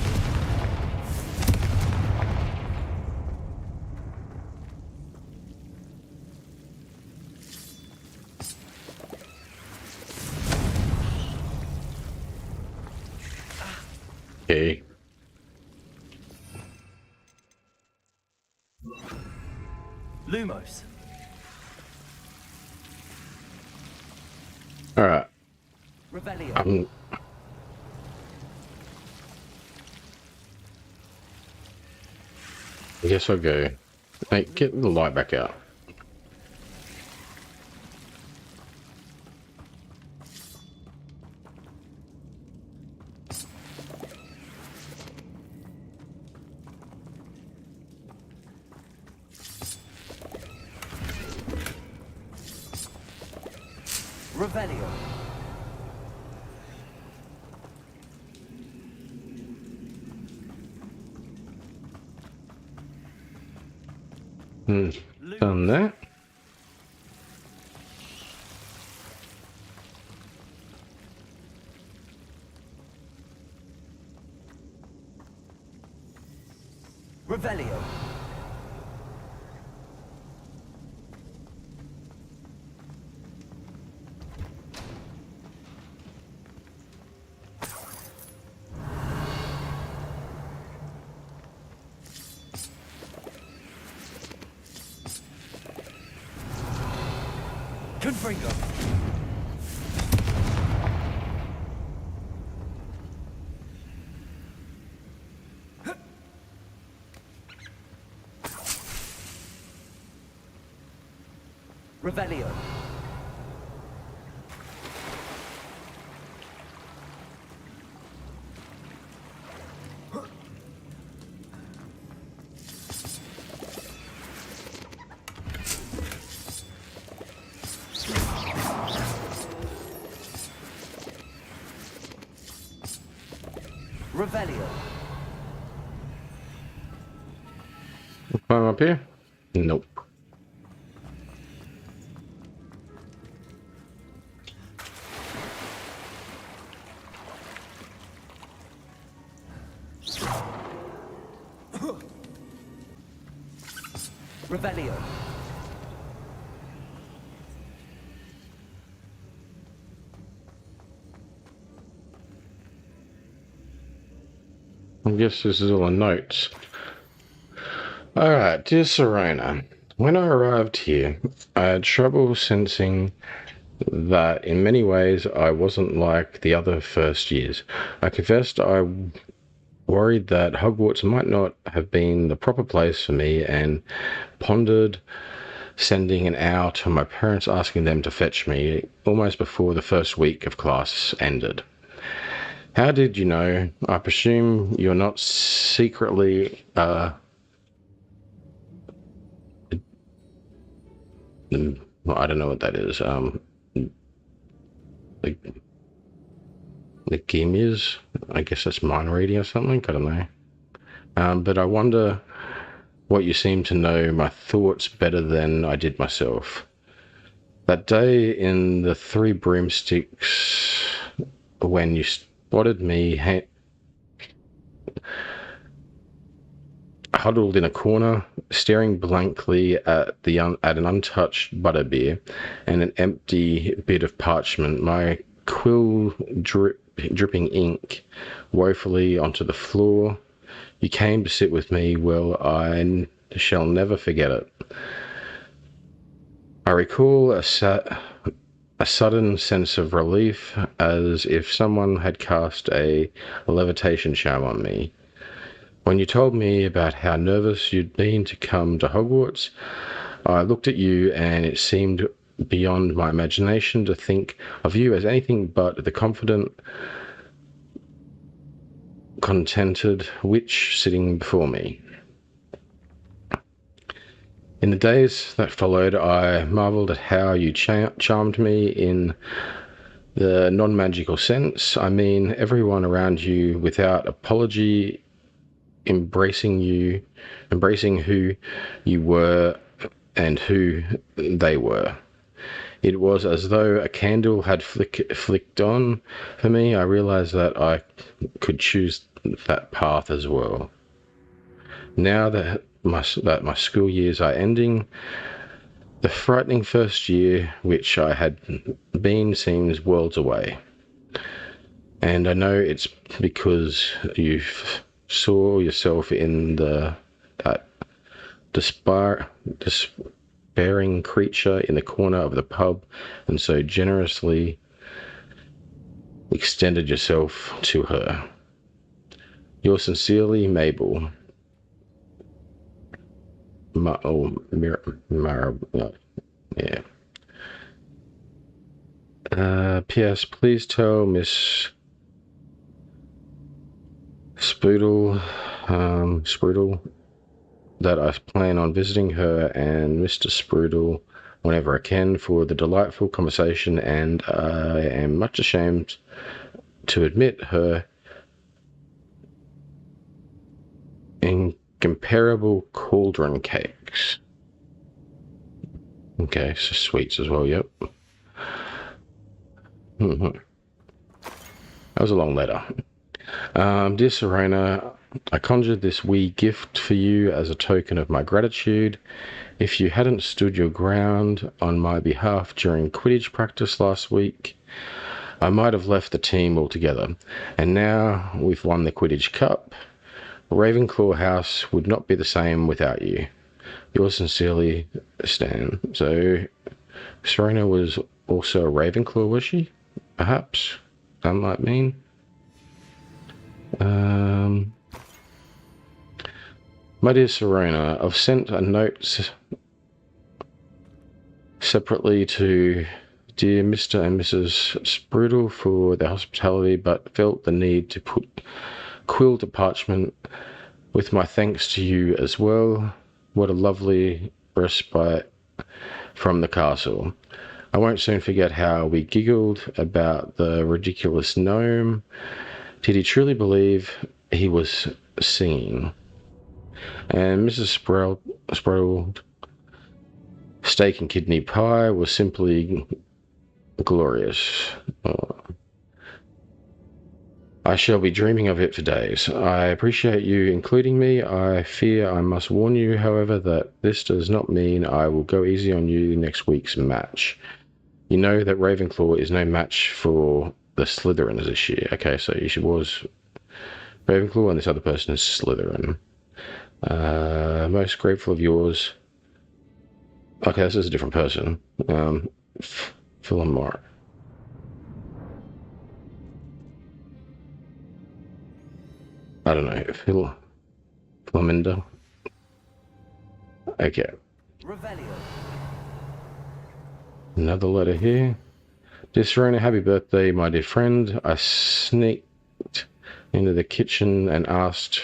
S1: Okay.
S8: Lumos.
S1: All right.
S8: Revelio.
S1: I guess I'll go. Hey, get the light back out.
S8: Revelio.
S1: Done that.
S8: Revelio. Confringo. Revelio. Revelio.
S1: Climb up here? Nope.
S8: Revelio.
S1: I guess this is all the notes. Alright, dear Serena, when I arrived here, I had trouble sensing that in many ways I wasn't like the other first years. I confessed I worried that Hogwarts might not have been the proper place for me and pondered sending an owl to my parents asking them to fetch me almost before the first week of class ended. How did you know? I presume you're not secretly, well, I don't know what that is. Like leukemias? I guess that's mind reading or something. I don't know. But I wonder what you seem to know my thoughts better than I did myself. That day in the Three Broomsticks, when you spotted me huddled in a corner, staring blankly at an untouched butterbeer and an empty bit of parchment, my quill dripping ink woefully onto the floor. You came to sit with me. Well, I shall never forget it. I recall a sudden sense of relief, as if someone had cast a levitation charm on me. When you told me about how nervous you'd been to come to Hogwarts, I looked at you and it seemed beyond my imagination to think of you as anything but the confident, contented witch sitting before me. In the days that followed, I marvelled at how you charmed me in the non-magical sense. I mean, everyone around you, without apology, embracing who you were and who they were. It was as though a candle had flicked on for me. I realized that I could choose that path as well. Now that my school years are ending, the frightening first year which I had been seems worlds away. And I know it's because you saw yourself in that despairing creature in the corner of the pub, and so generously extended yourself to her. Yours sincerely, Mabel. Yeah. P.S. Please tell Miss Spoodle that I plan on visiting her and Mr. Sprudel whenever I can for the delightful conversation, and I am much ashamed to admit her incomparable cauldron cakes. Okay, so sweets as well, yep. That was a long letter. Dear Serena, I conjured this wee gift for you as a token of my gratitude. If you hadn't stood your ground on my behalf during Quidditch practice last week, I might have left the team altogether. And now we've won the Quidditch Cup. Ravenclaw House would not be the same without you. Yours sincerely, Stan. So, Serena was also a Ravenclaw, was she? Perhaps? That might mean. My dear Serena, I've sent a note separately to dear Mr. and Mrs. Sprudel for their hospitality, but felt the need to put quill to parchment with my thanks to you as well. What a lovely respite from the castle. I won't soon forget how we giggled about the ridiculous gnome. Did he truly believe he was singing? And Mrs. Sprudel steak and kidney pie was simply glorious. I shall be dreaming of it for days. I appreciate you including me. I fear I must warn you, however, that this does not mean I will go easy on you next week's match. You know that Ravenclaw is no match for the Slytherins this year. Okay, so she was Ravenclaw and this other person is Slytherin. Most grateful of yours. Okay, this is a different person. Philomar. I don't know. Philominda. Okay.
S8: Revelio.
S1: Another letter here. Dear Serena, happy birthday, my dear friend. I sneaked into the kitchen and asked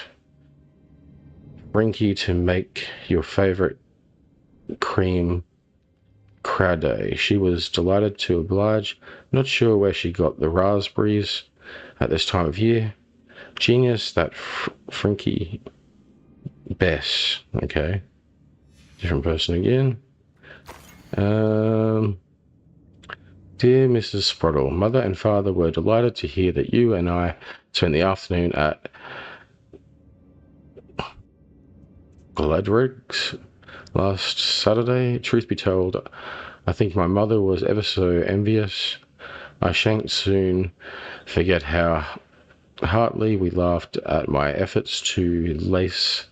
S1: Rinky to make your favorite cream crowday. She was delighted to oblige. Not sure where she got the raspberries at this time of year. Genius, that Frinky Bess. Okay. Different person again. Dear Mrs. Sprudel, Mother and Father were delighted to hear that you and I spent the afternoon at Gladrig's last Saturday. Truth be told, I think my mother was ever so envious. I shan't soon forget how heartily we laughed at my efforts to lace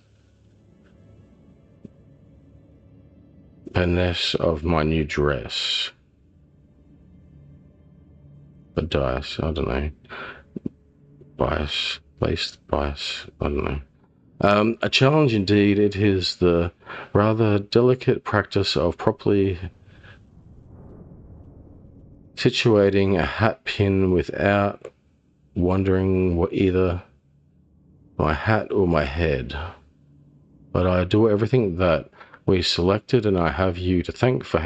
S1: finesse of my new dress. The dice, I don't know. Bias, based bias, I don't know. A challenge indeed. It is the rather delicate practice of properly situating a hat pin without wondering what either my hat or my head. But I do everything that we selected, and I have you to thank for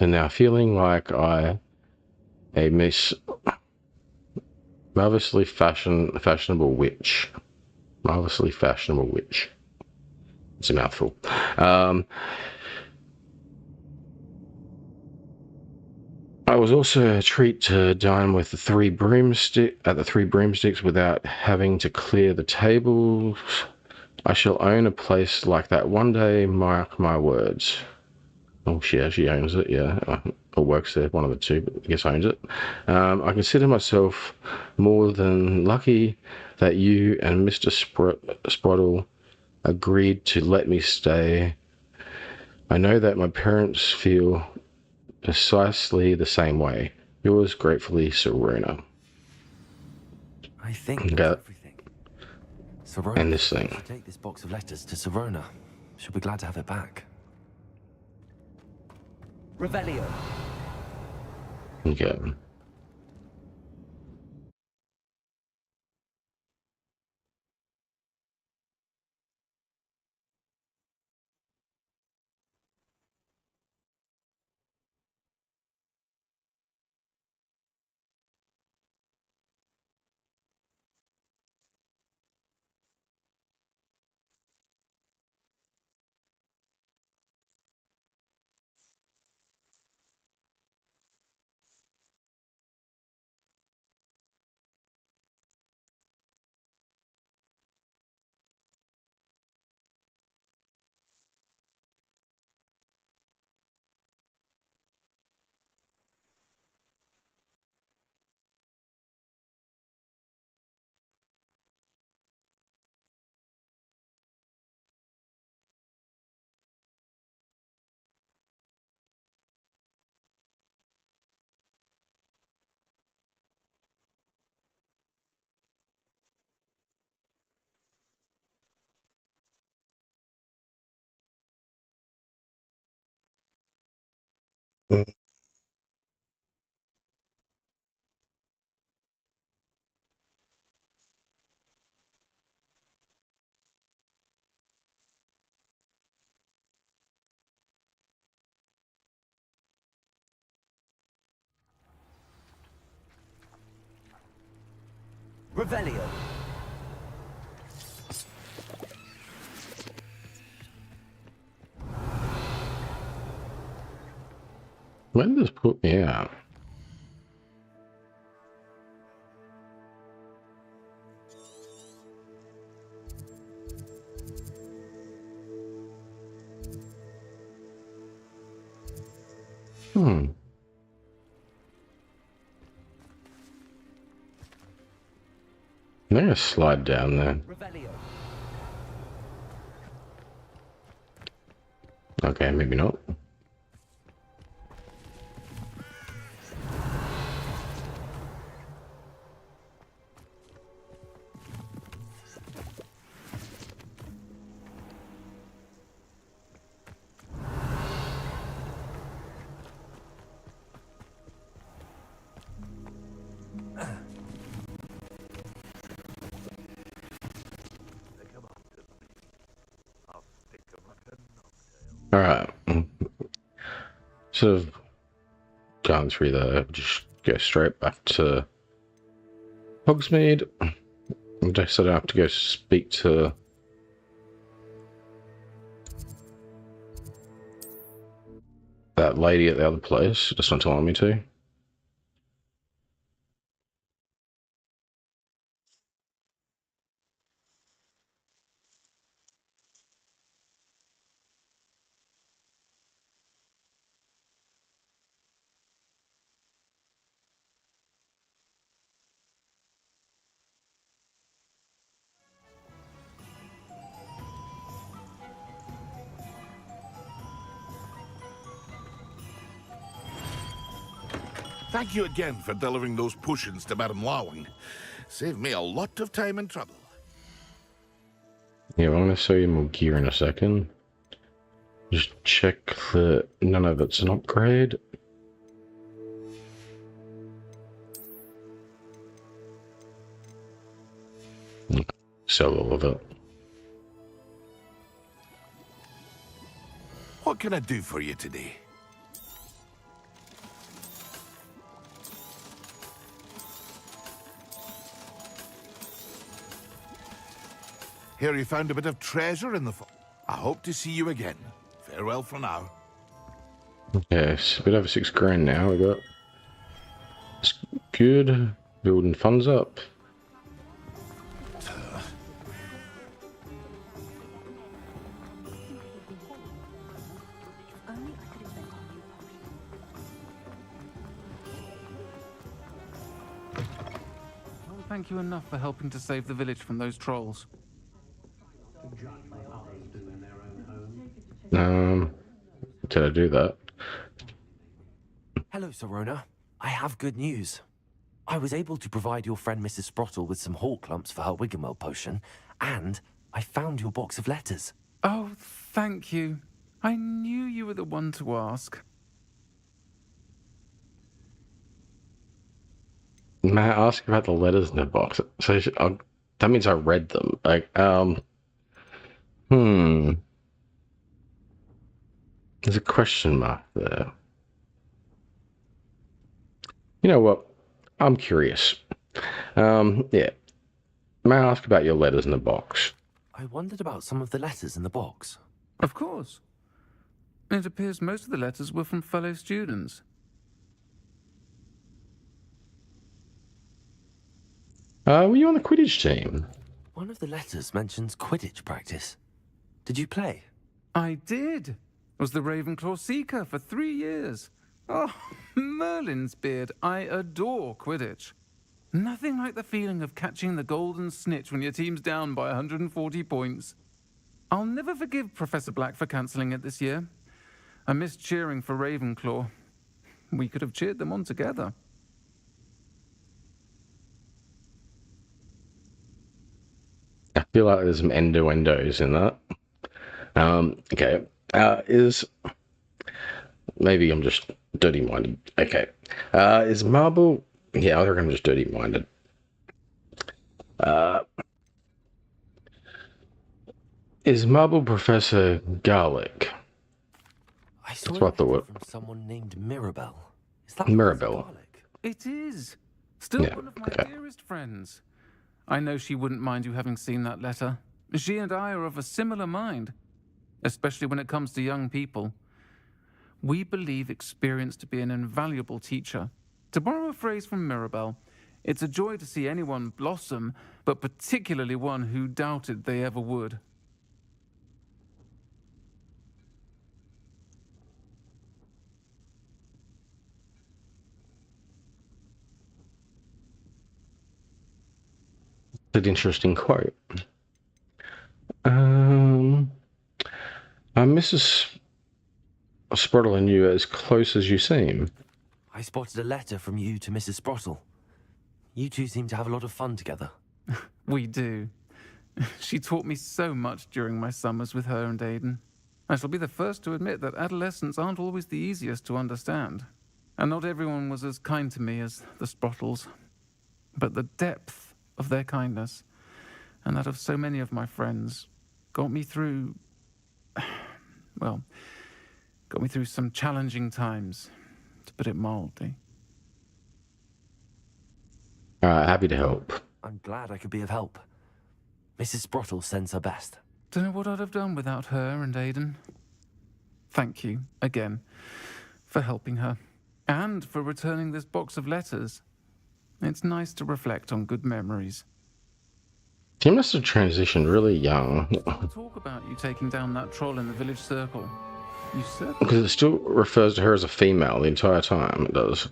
S1: now feeling like a marvelously fashionable witch. Marvelously fashionable witch. It's a mouthful. I was also a treat to dine with the Three Broomsticks without having to clear the tables. I shall own a place like that one day, mark my words. Oh, she owns it, yeah. Or works there, one of the two, but I guess owns it. I consider myself more than lucky that you and Mr. Sproddle agreed to let me stay. I know that my parents feel precisely the same way. Yours gratefully, Serona.
S2: I think that's everything. Serona,
S1: and this thing.
S2: take this box of letters to Serona. She'll be glad to have it back.
S8: Revelio.
S1: Okay.
S8: Revelio.
S1: When does put me out? I'm gonna slide down there.
S8: Revelio.
S1: Okay, maybe not. Alright. Sort of going through just go straight back to Hogsmeade. I guess I don't have to go speak to that lady at the other place. Just not telling me to.
S20: Thank you again for delivering those potions to Madame Lawing. Saved me a lot of time and trouble.
S1: Yeah, I'm going to show you more gear in a second. Just check that none of it's an upgrade. Sell all of it.
S20: What can I do for you today? Here you found a bit of treasure in the I hope to see you again. Farewell for now.
S1: Okay, it's a bit over 6 grand now we got. It's good. Building funds up.
S15: Thank you enough for helping to save the village from those trolls.
S1: Did I do that?
S2: Hello, Serona. I have good news. I was able to provide your friend Mrs. Sprottle with some hawk lumps for her Wiggenwell potion, and I found your box of letters.
S15: Oh, thank you. I knew you were the one to ask.
S1: May I ask about the letters in the box? So that means I read them. Like, There's a question mark there. You know what? I'm curious. Yeah. May I ask about your letters in the box?
S2: I wondered about some of the letters in the box.
S15: Of course. It appears most of the letters were from fellow students.
S1: Were you on the Quidditch team?
S2: One of the letters mentions Quidditch practice. Did you play?
S15: I did. Was the Ravenclaw Seeker for 3 years. Oh, Merlin's beard. I adore Quidditch. Nothing like the feeling of catching the golden snitch when your team's down by 140 points. I'll never forgive Professor Black for cancelling it this year. I missed cheering for Ravenclaw. We could have cheered them on together.
S1: I feel like there's some innuendos in that. Okay. Maybe I'm just dirty-minded. Okay. Is Marble... Yeah, I think I'm just dirty-minded. Is Marble Professor Garlic?
S2: I saw
S1: That's what I thought.
S2: from someone named Mirabelle. Is that
S1: Mirabelle.
S15: It is. Still
S1: Yeah,
S15: one of my
S1: okay.
S15: dearest friends. I know she wouldn't mind you having seen that letter. She and I are of a similar mind, especially when it comes to young people. We believe experience to be an invaluable teacher. To borrow a phrase from Mirabelle, it's a joy to see anyone blossom, but particularly one who doubted they ever would.
S1: An interesting quote. Mrs. Sprottle and you are as close as you seem.
S2: I spotted a letter from you to Mrs. Sprottle. You two seem to have a lot of fun together.
S15: We do. She taught me so much during my summers with her and Aidan. I shall be the first to admit that adolescents aren't always the easiest to understand. And not everyone was as kind to me as the Sprottles. But the depth of their kindness, and that of so many of my friends, got me through... well, got me through some challenging times, to put it mildly.
S1: Happy to help.
S2: I'm glad I could be of help. Mrs. Sprottle sends her best.
S15: Don't know what I'd have done without her and Aidan. Thank you, again, for helping her, and for returning this box of letters. It's nice to reflect on good memories.
S1: She must have transitioned really young.
S15: Talk about you taking down that troll in the village circle. You certainly...
S1: Because it still refers to her as a female the entire time, it does.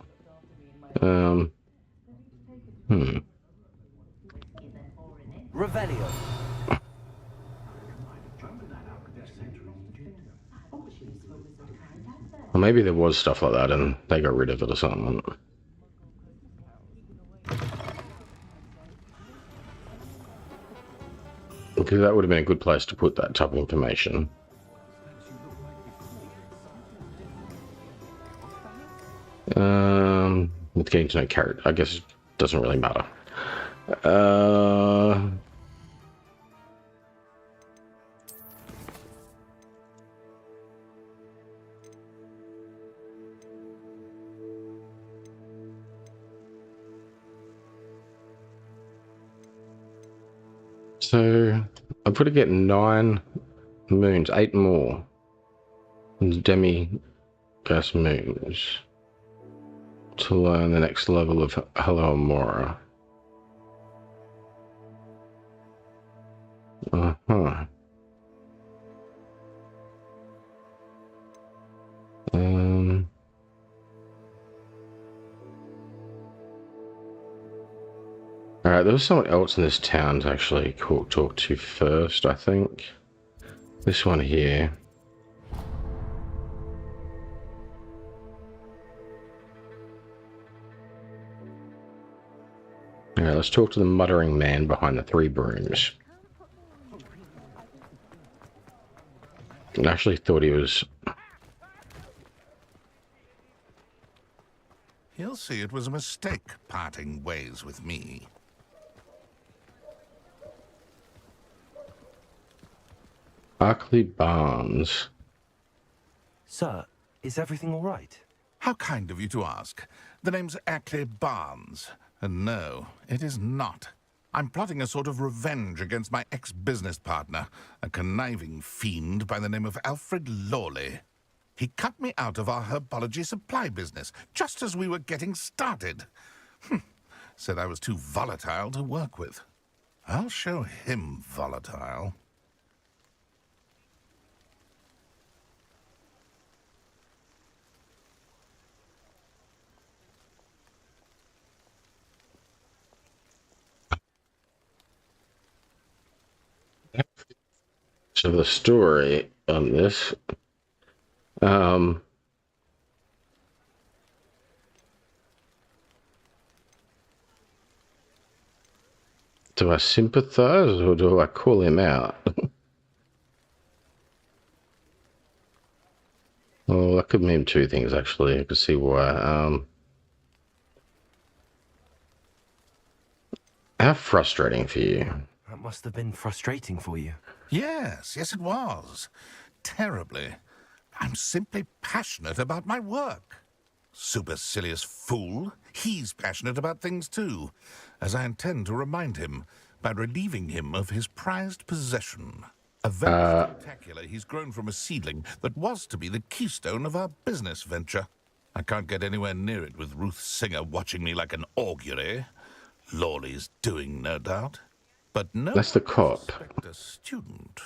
S8: Revelio.
S1: Well, maybe there was stuff like that and they got rid of it or something. Because that would have been a good place to put that type of information. With getting to know character, I guess it doesn't really matter. So I've got to get 9 moons, 8 more demi-gas moons to learn the next level of Hello Amora. Uh-huh. Alright, there was someone else in this town to actually talk to first, I think. This one here. Alright, let's talk to the muttering man behind the 3 brooms. I actually thought he was...
S20: He'll see it was a mistake parting ways with me.
S1: Barclay Barnes.
S2: Sir, is everything all right?
S20: How kind of you to ask. The name's Ackley Barnes. And no, it is not. I'm plotting a sort of revenge against my ex-business partner, a conniving fiend by the name of Alfred Lawley. He cut me out of our herbology supply business, just as we were getting started. Said I was too volatile to work with. I'll show him volatile.
S1: So the story on this, do I sympathize or do I call him out? Well, that could mean 2 things actually. I could see why. How frustrating for you.
S2: That must have been frustrating for you.
S20: Yes, it was. Terribly. I'm simply passionate about my work. Supercilious fool. He's passionate about things too, as I intend to remind him by relieving him of his prized possession. A very spectacular he's grown from a seedling that was to be the keystone of our business venture. I can't get anywhere near it with Ruth Singer watching me like an augury. Lawley's doing, no doubt. But no,
S1: that's the cop.
S20: A student.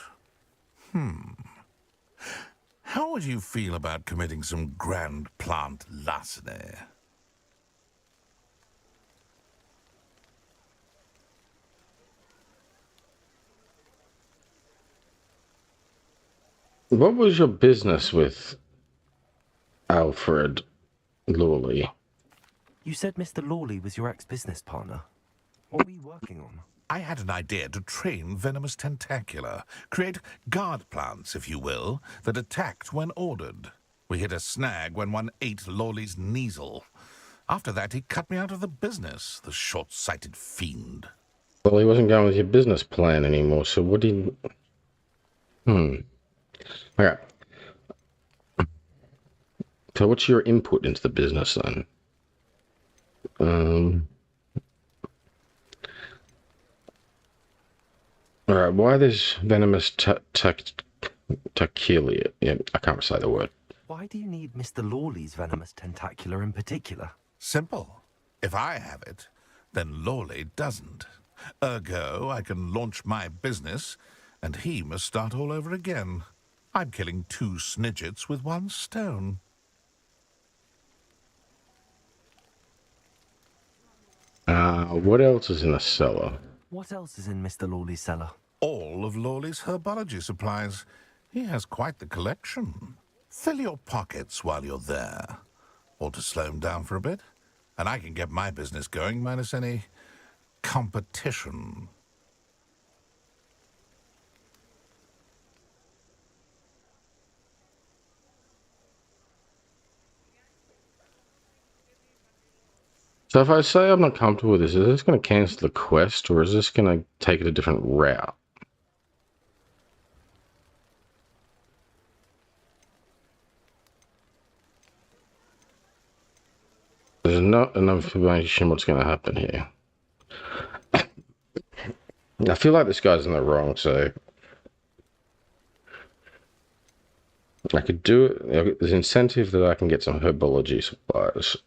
S20: How would you feel about committing some grand plant larceny?
S1: What was your business with Alfred Lawley?
S2: You said Mr. Lawley was your ex-business partner. What were you working on?
S20: I had an idea to train Venomous Tentacula, create guard plants, if you will, that attacked when ordered. We hit a snag when one ate Lawley's Kneasel. After that, he cut me out of the business, the short-sighted fiend.
S1: Well, he wasn't going with your business plan anymore, so what did he... Okay. So what's your input into the business then? Alright, why this Venomous Tentacula? Yeah, I can't say the word.
S2: Why do you need Mr. Lawley's venomous tentacular in particular?
S20: Simple. If I have it, then Lawley doesn't. Ergo, I can launch my business, and he must start all over again. I'm killing 2 snidgets with 1 stone.
S1: What else is in the cellar?
S2: What else is in Mr. Lawley's cellar?
S20: All of Lawley's herbology supplies. He has quite the collection. Fill your pockets while you're there. Or to slow him down for a bit. And I can get my business going minus any competition.
S1: So if I say I'm not comfortable with this, is this going to cancel the quest, or is this going to take it a different route? There's not enough information what's going to happen here. I feel like this guy's in the wrong, so I could do it. There's incentive that I can get some herbology supplies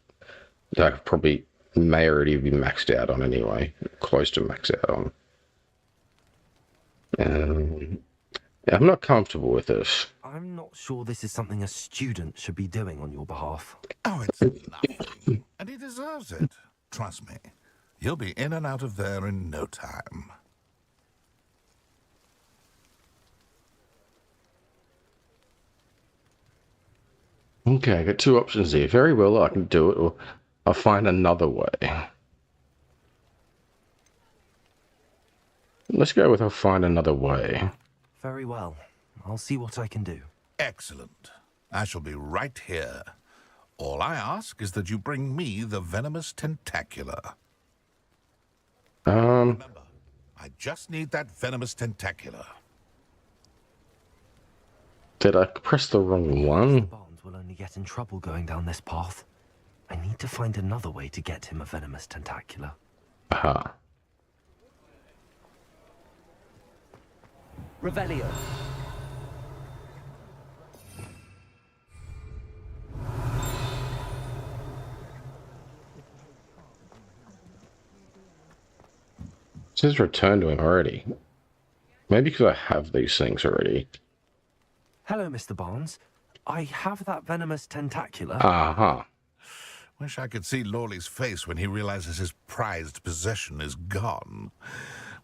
S1: that I probably may already be maxed out on anyway, close to max out on. I'm not comfortable with this.
S2: I'm not sure this is something a student should be doing on your behalf.
S20: Oh, it's nothing. And he deserves it. Trust me. You'll be in and out of there in no time.
S1: Okay, I got two options here. Very well, I can do it, or I'll find another way. Let's go with I'll find another way.
S2: Very well. I'll see what I can do.
S20: Excellent. I shall be right here. All I ask is that you bring me the venomous tentacular. Remember, I just need that venomous tentacular.
S1: Did I press the wrong one?
S2: Barnes will only get in trouble going down this path. I need to find another way to get him a venomous tentacular.
S1: Aha.
S8: Revelio.
S1: It says return to him already. Maybe because I have these things already.
S2: Hello, Mr. Barnes. I have that venomous tentacular.
S1: Aha.
S20: Wish I could see Lawley's face when he realizes his prized possession is gone.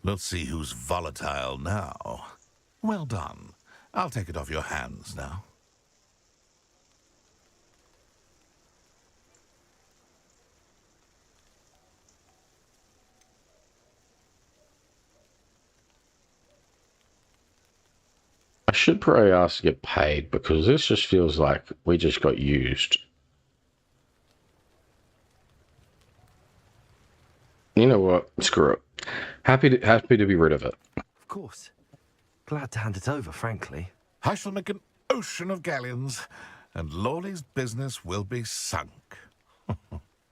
S20: Let's see who's volatile now. Well done. I'll take it off your hands now.
S1: I should probably ask to get paid, because this just feels like we just got used. You know what? Screw it. Happy to be rid of it.
S2: Of course. Glad to hand it over, frankly.
S20: I shall make an ocean of galleons, and Lawley's business will be sunk.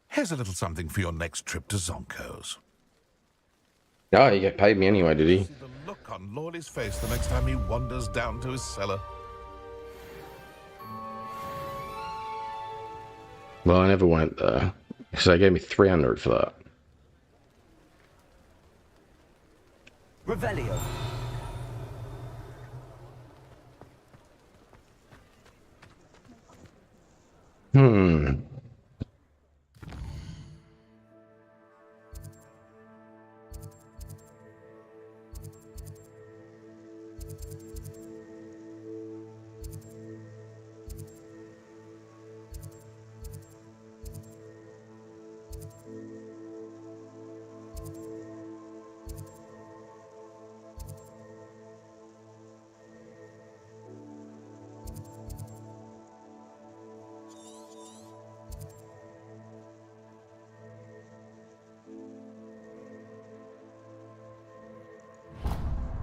S20: Here's a little something for your next trip to Zonko's.
S1: Oh, he get paid me anyway, did he?
S20: See the look on Lawley's face the next time he wanders down to his cellar.
S1: Well, I never went there, because they gave me 300 for that.
S8: Revelio.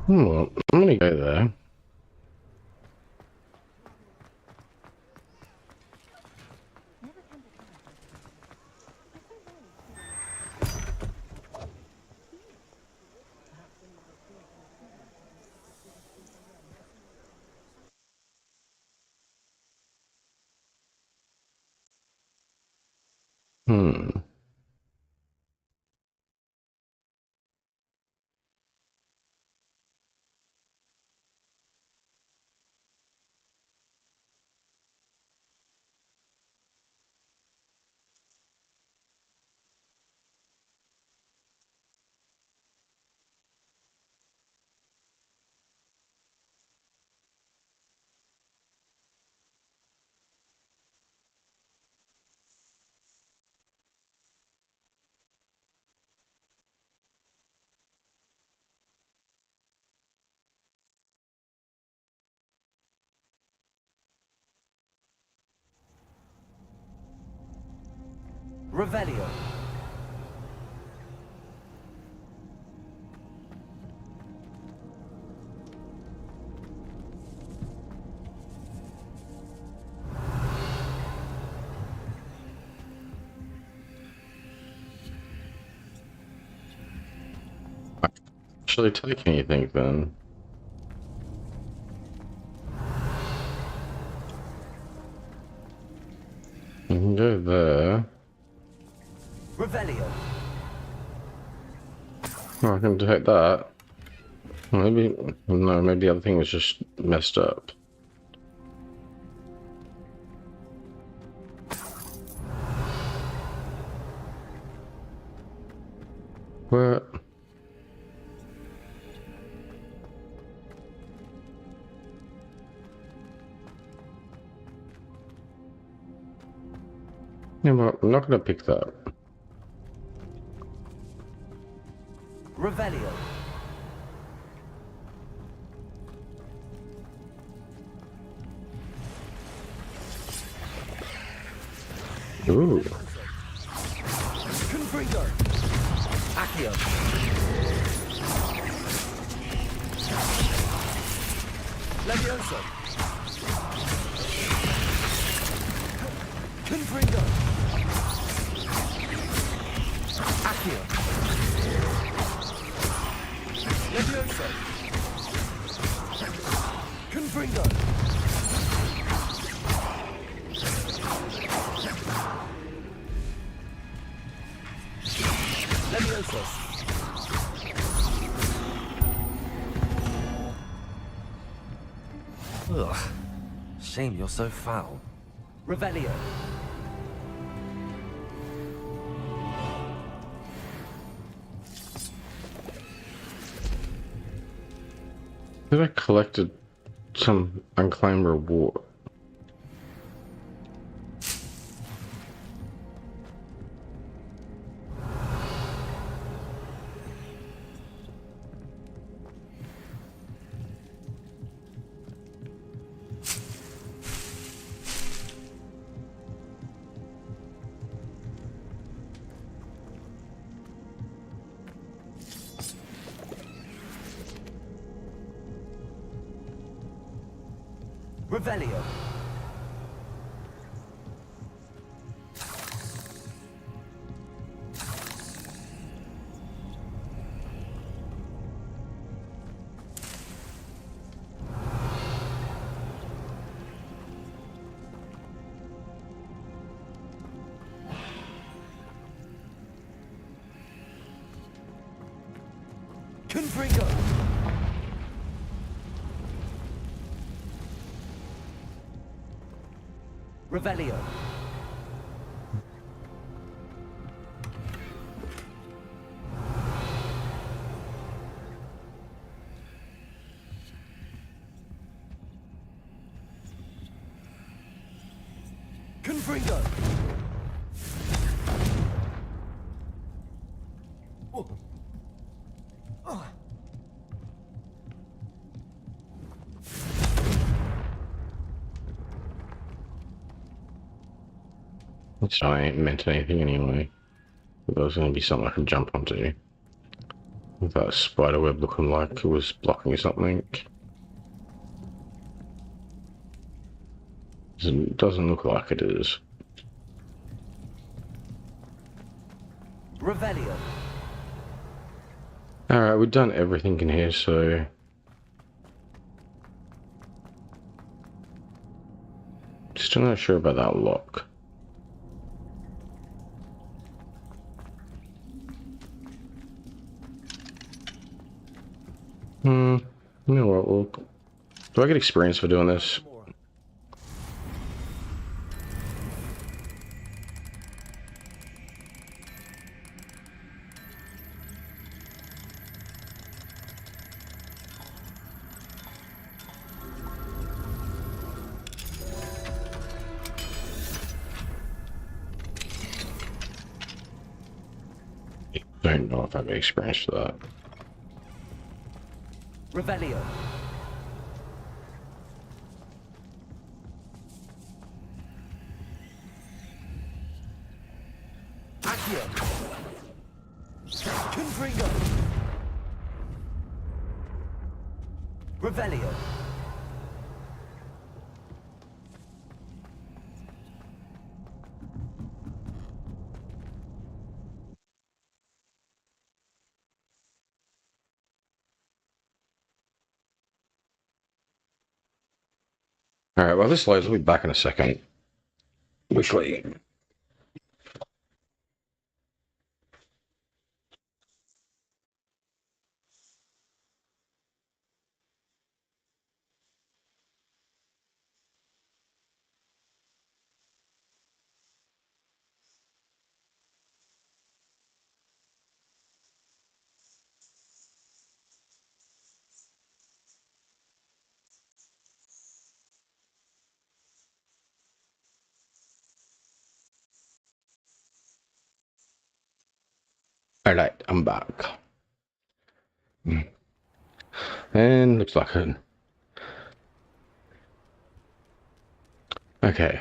S1: Well, I'm gonna go there.
S8: Revelio.
S1: actually take anything then. You can go there.
S8: Revelio.
S1: Oh, I can take that. Maybe, no, maybe the other thing was just messed up. What? Yeah, well, I'm not going to pick that.
S8: Revelio.
S1: Ooh.
S8: Confringo. Accio. Levioso. Confringo. Accio. Levioso. Confringo. Levioso.
S2: Ugh. Shame you're so foul.
S8: Revelio.
S1: Did I collected some unclaimed reward?
S8: Revelio. Confringo. Revelio. Confringo. Oh. Oh.
S1: So I ain't meant anything anyway. There's going to be something I can jump onto. With that spider web looking like it was blocking something. Doesn't look like it is.
S8: Revelio.
S1: Alright, we've done everything in here, so... Still not sure about that lock. You know what, well... Do I get experience for doing this? Don't know if I have experience for that.
S8: Revelio. Accio. Confringo. Revelio.
S1: Alright, well this loads, I'll be back in a second. Quickly. Alright, I'm back. And looks like it. Okay.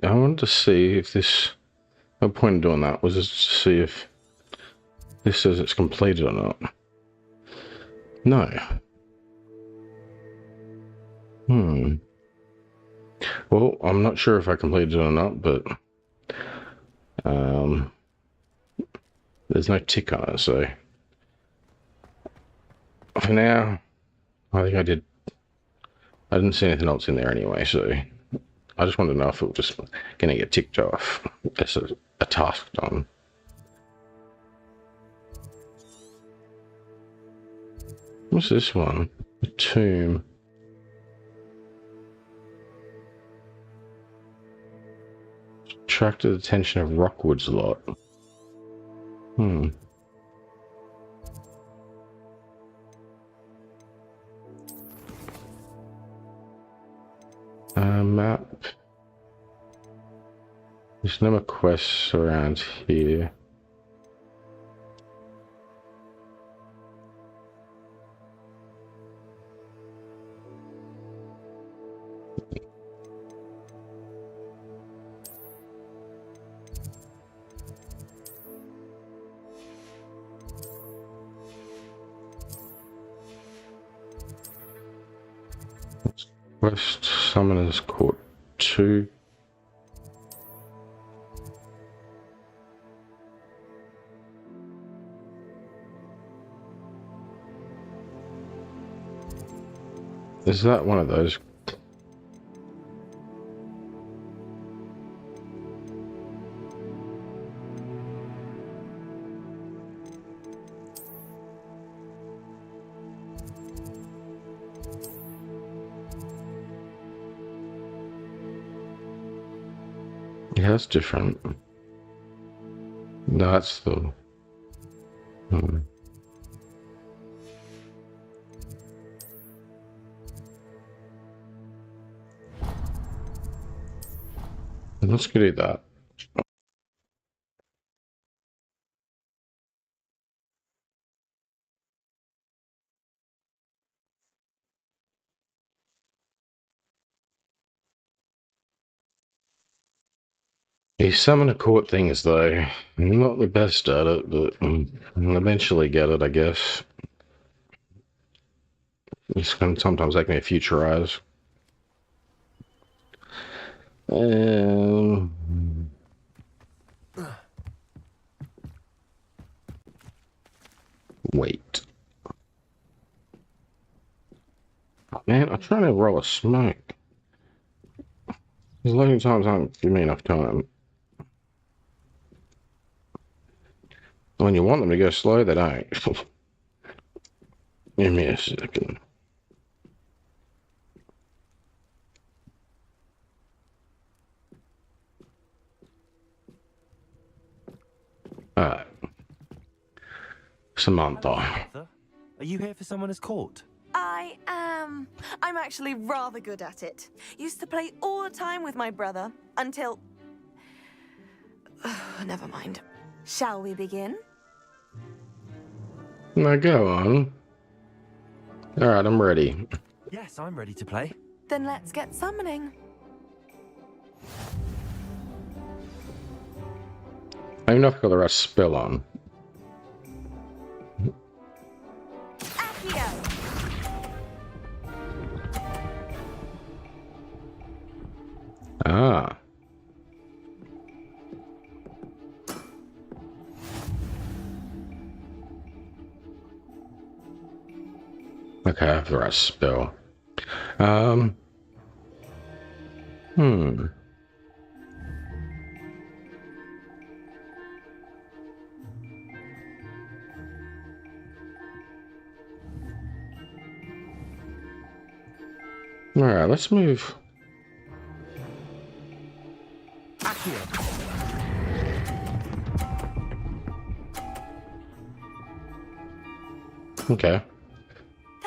S1: I wanted to see if this... The point of doing that was just to see if this says it's completed or not. No. Well, I'm not sure if I completed it or not, but there's no tick on it, so for now, I think I did. I didn't see anything else in there anyway, so I just wanted to know if it was just going to get ticked off as a task done. What's this one? A tomb. Attracted the attention of Rockwood's lot. Map. There's no more quests around here. Quest Summoner's Court 2. Is that one of those? Yeah, that's different. No, that's the... Let's go do that. These summoner court things, though, I'm not the best at it, but I'll eventually get it, I guess. It's going to sometimes take me a few tries. Wait. Man, I'm trying to roll a smoke. There's loading times aren't giving me enough time. When you want them to go slow, they don't. Give me a second. Alright. Samantha.
S2: Are you here for Summoner's Court?
S6: I am. I'm actually rather good at it. Used to play all the time with my brother until... Never mind. Shall we begin?
S1: Now go on. Alright, I'm ready.
S2: Yes, I'm ready to play.
S6: Then let's get summoning.
S1: I don't know if I've got the right spell on. Ah. Okay, I have the right spell. Hmm. Alright, let's move. Okay.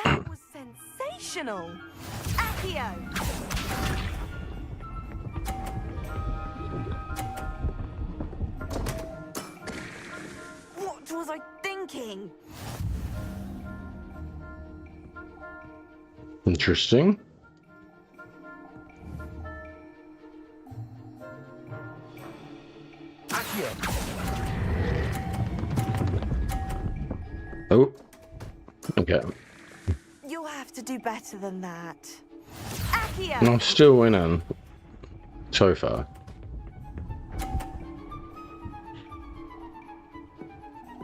S6: That was sensational. Accio. What was I thinking?
S1: Interesting. Oh. Okay.
S6: You'll have to do better than that. Accio.
S1: I'm still winning. So far.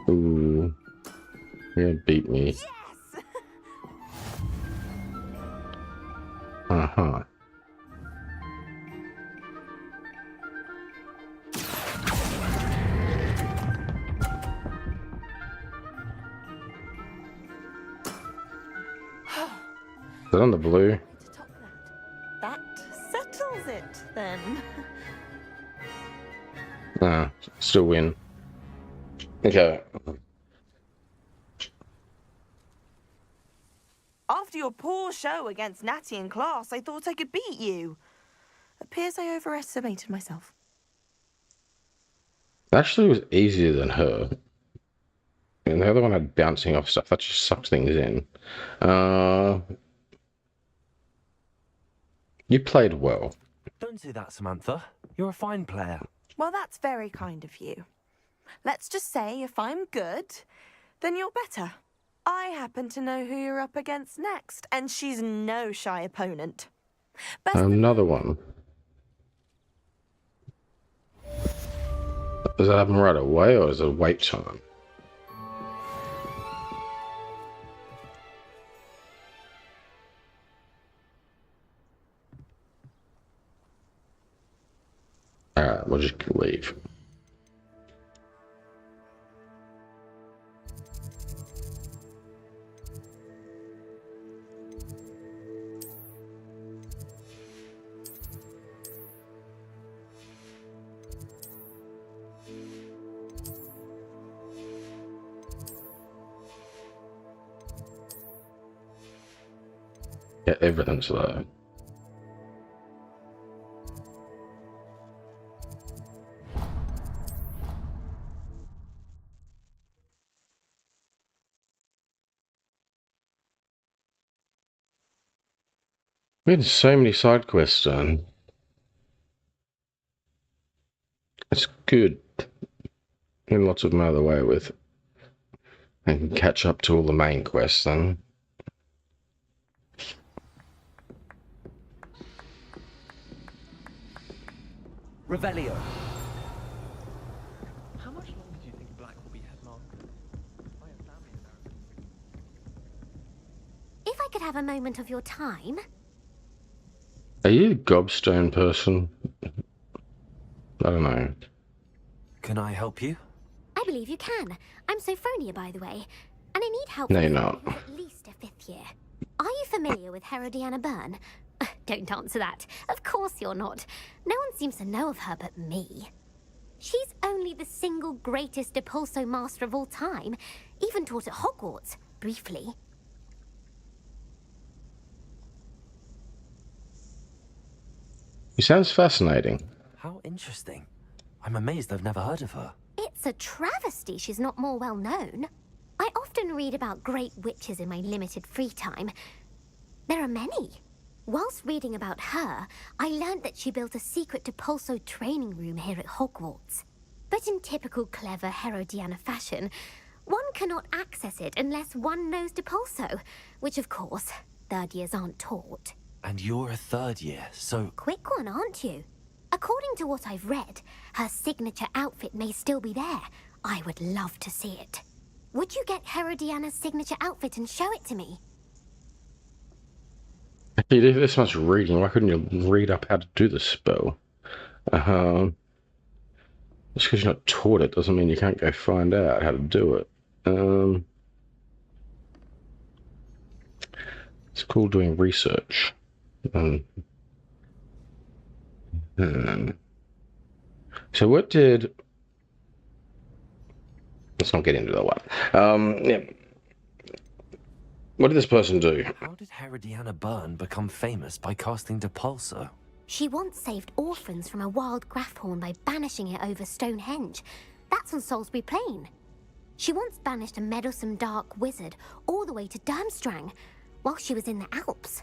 S1: Ooh. Yeah, beat me.
S6: Yes.
S1: Uh-huh. Is it on the blue?
S6: That settles it then.
S1: Nah, still win. Okay.
S6: After your poor show against Natty in class, I thought I could beat you. Appears I overestimated myself.
S1: Actually, it was easier than her. And the other one had bouncing off stuff. That just sucked things in. You played well.
S2: Don't say that, Samantha. You're a fine player.
S6: Well, that's very kind of you. Let's just say if I'm good, then you're better. I happen to know who you're up against next, and she's no shy opponent.
S1: Another one. Does that happen right away, or is it wait time? Alright, we'll just leave. Yeah, everything's there. We had so many side quests done. It's good. Get lots of them out of the way with. I can catch up to all the main quests then.
S8: Revelio.
S3: How much longer do you think Black will be headmaster?
S13: If I could have a moment of your time.
S1: Are you a gobstone person? I don't know.
S2: Can I help you?
S13: I believe you can. I'm Sophronia, by the way, and I need help
S1: No,
S13: with
S1: you're not.
S13: at least a 5th year. Are you familiar with Herodiana Byrne? Don't answer that. Of course you're not. No one seems to know of her but me. She's only the single greatest Depulso master of all time. Even taught at Hogwarts, briefly.
S1: He sounds fascinating.
S2: How interesting. I'm amazed I've never heard of her.
S13: It's a travesty she's not more well known. I often read about great witches in my limited free time. There are many. Whilst reading about her, I learned that she built a secret Depulso training room here at Hogwarts. But in typical clever Herodiana fashion, one cannot access it unless one knows Depulso, which of course, 3rd years aren't taught.
S2: And you're a 3rd year, so...
S13: Quick one, aren't you? According to what I've read, her signature outfit may still be there. I would love to see it. Would you get Herodiana's signature outfit and show it to me?
S1: I You do this much reading, why couldn't you read up how to do the spell? Just because you're not taught it doesn't mean you can't go find out how to do it. It's called doing research. So what did... Let's not get into that one. Yeah. What did this person do?
S2: How did Herodiana Byrne become famous by casting Depulso?
S13: She once saved orphans from a wild Grafhorn by banishing it over Stonehenge. That's on Salisbury Plain. She once banished a meddlesome dark wizard all the way to Durmstrang while she was in the Alps.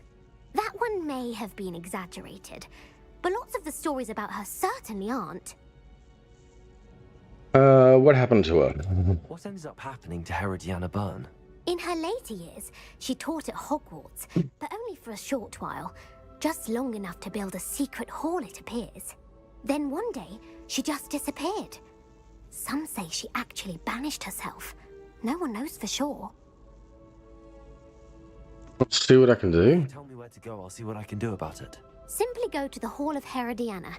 S13: That one may have been exaggerated, but lots of the stories about her certainly aren't.
S1: What happened to her?
S2: What ended up happening to Herodiana Byrne?
S13: In her later years, she taught at Hogwarts, but only for a short while. Just long enough to build a secret hall, it appears. Then one day, she just disappeared. Some say she actually banished herself. No one knows for sure.
S1: Let's see what I can do.
S2: Tell me where to go, I'll see what I can do about it.
S13: Simply go to the Hall of Herodiana.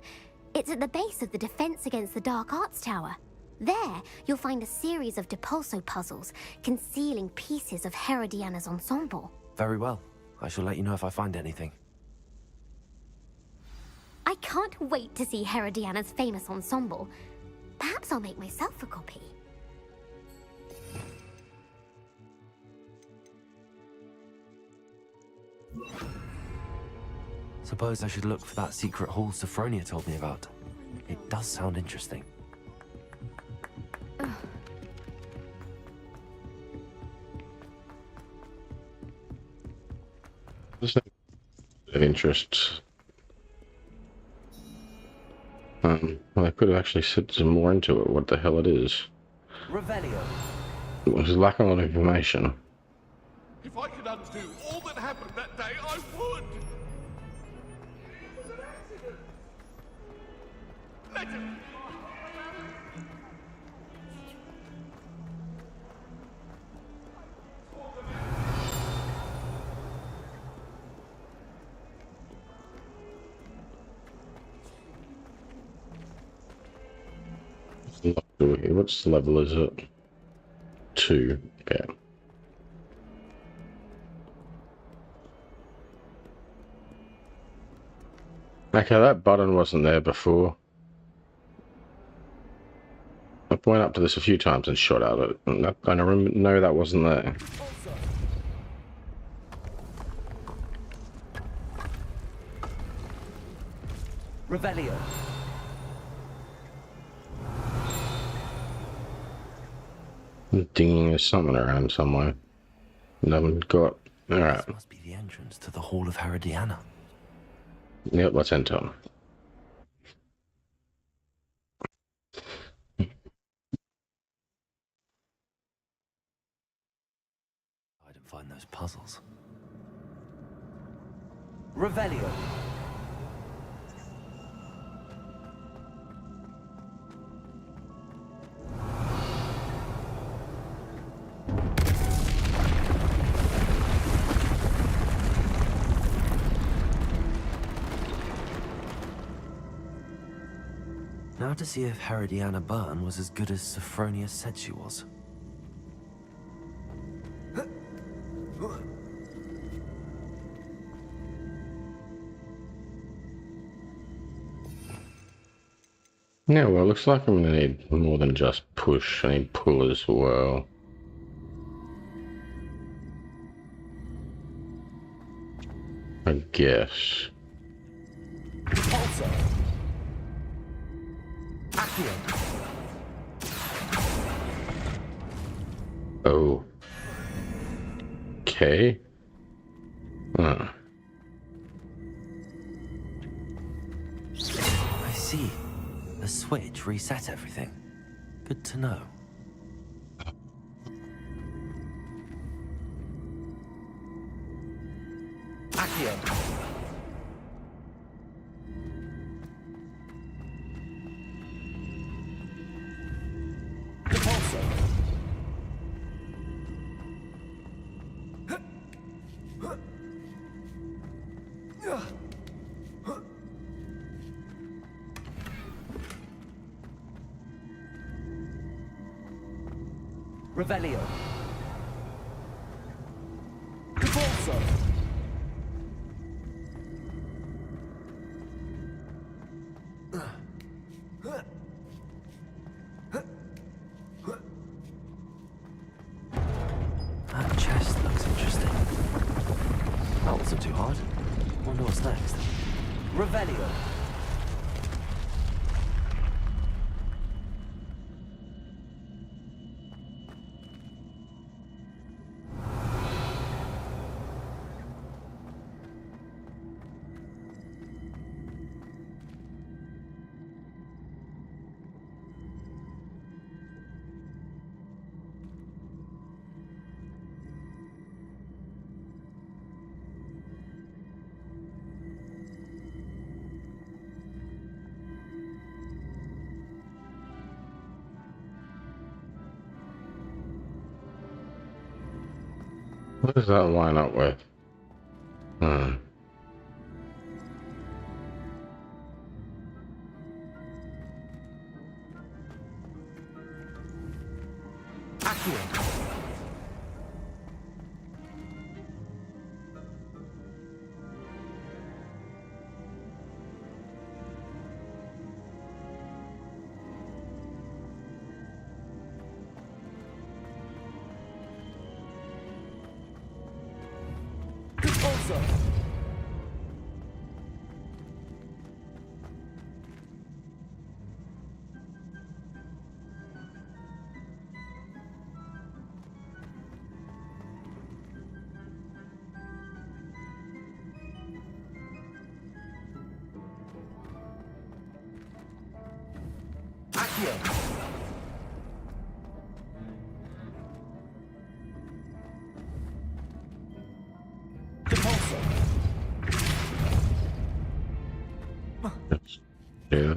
S13: It's at the base of the Defense Against the Dark Arts Tower. There, you'll find a series of Depulso puzzles concealing pieces of Herodiana's ensemble.
S2: Very well. I shall let you know if I find anything.
S13: I can't wait to see Herodiana's famous ensemble. Perhaps I'll make myself a copy.
S2: Suppose I should look for that secret hall Sophronia told me about. It does sound interesting.
S1: There's of interest. Well, I could have actually said some more into it, what the hell it is.
S8: Revelio.
S1: It was lacking a lot of information.
S20: If I could undo all that happened that day, I would! It was an accident! Let him...
S1: What's the level is it? 2. Okay. Okay, that button wasn't there before. I went up to this a few times and shot at it. And I know that wasn't there.
S8: Revelio.
S1: Dinging there's something around somewhere. No one got. Alright.
S2: This must be the entrance to the Hall of Herodiana.
S1: Yep, let's enter.
S2: I didn't find those puzzles.
S8: Revelio.
S2: Now to see if Herodiana Byrne was as good as Sophronia said she was.
S1: Yeah, well, looks like I'm gonna need more than just push. I need pull as well. I guess.
S8: Repulsor. Accio.
S1: Oh. Okay.
S2: I see. The switch reset everything. Good to know.
S8: Accio. Revelio. Repulso.
S2: That chest looks interesting. That wasn't too hard. Wonder what's next.
S8: Revelio.
S1: What does that line up with?
S8: Repulso. Accio. Repulso.
S1: Yeah.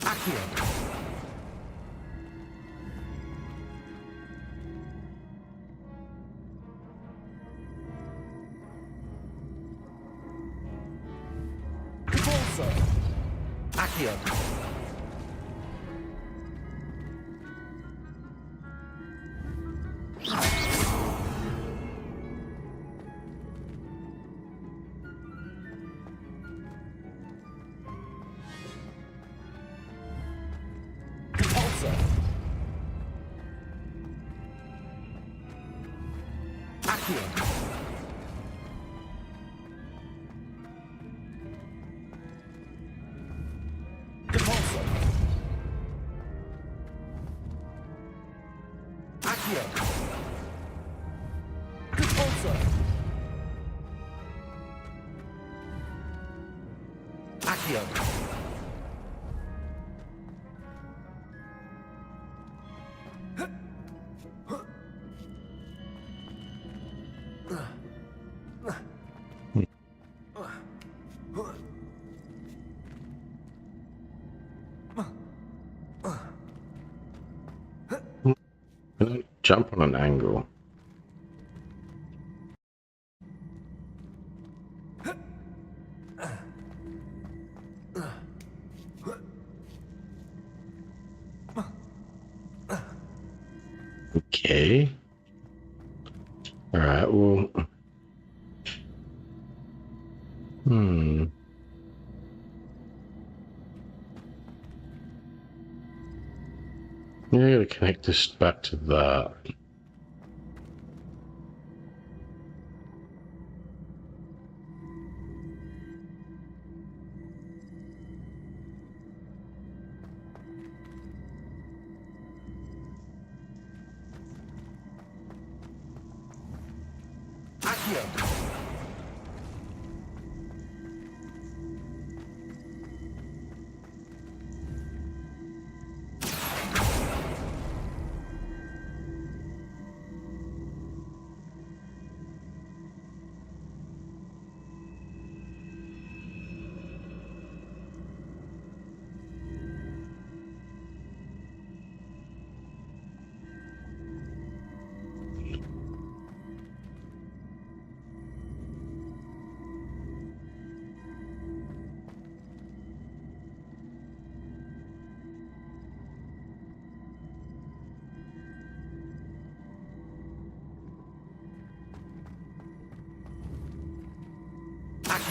S8: Accio. Repulso. Accio. Repulso. Accio. Repulso. Accio. Repulso. Accio.
S1: Jump on an angle. Okay. Alright, well. Yeah, I gotta connect this back to that.
S8: Accio.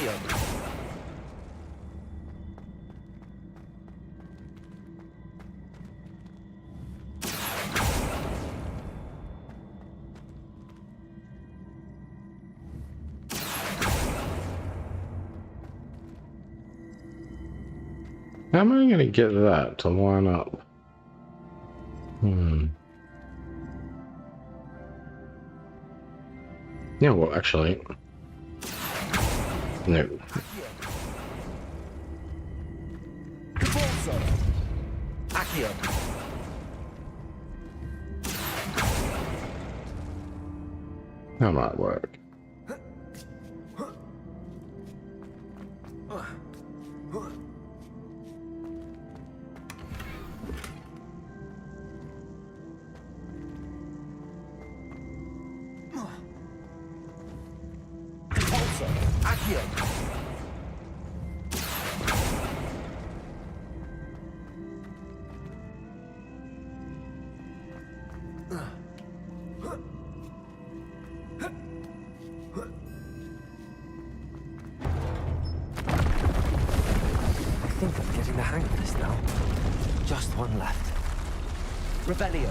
S8: Accio.
S1: How am I going to get that to line up? Yeah, well, actually, no.
S8: Accio.
S1: That might work.
S2: I think I'm getting the hang of this now. Just one left.
S8: Rebellion.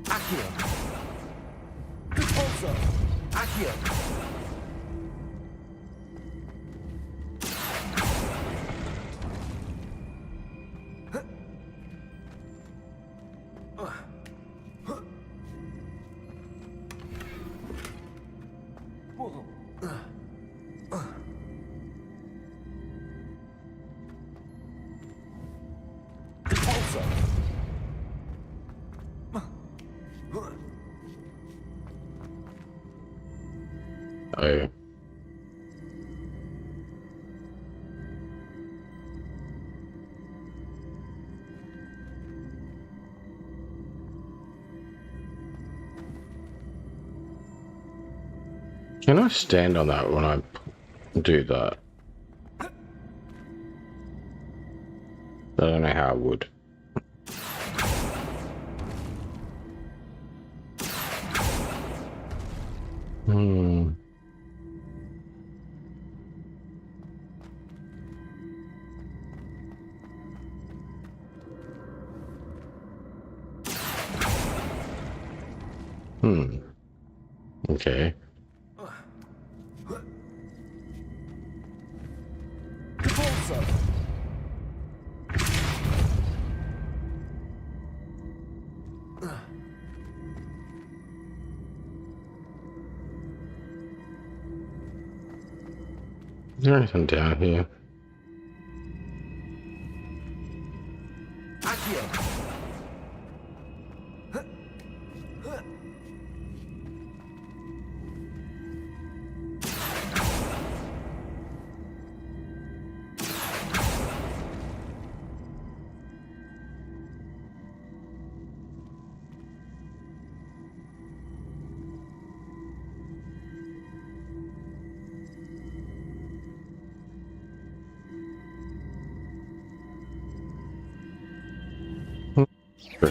S8: Accio. Repulsor. Accio.
S1: Oh. Can I stand on that when I do that? I don't know how I would. Okay. Is there anything down here?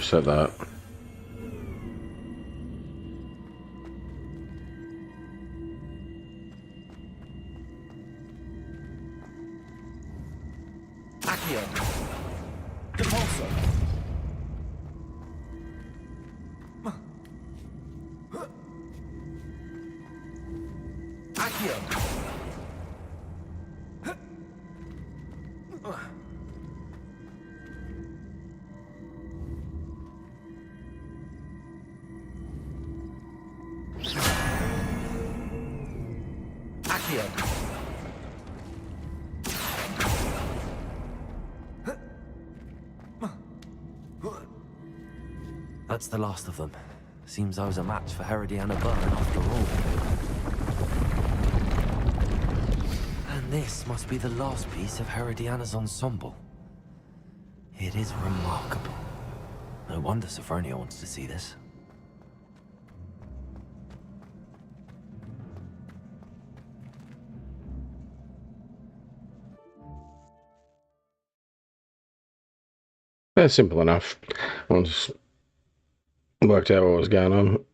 S1: Said that.
S8: Accio. Repulsor. Accio.
S2: That's the last of them. Seems I was a match for Herodiana Byrne after all. And this must be the last piece of Herodiana's ensemble. It is remarkable. No wonder Sophronia wants to see this.
S1: That's simple enough. Once worked out what was going on.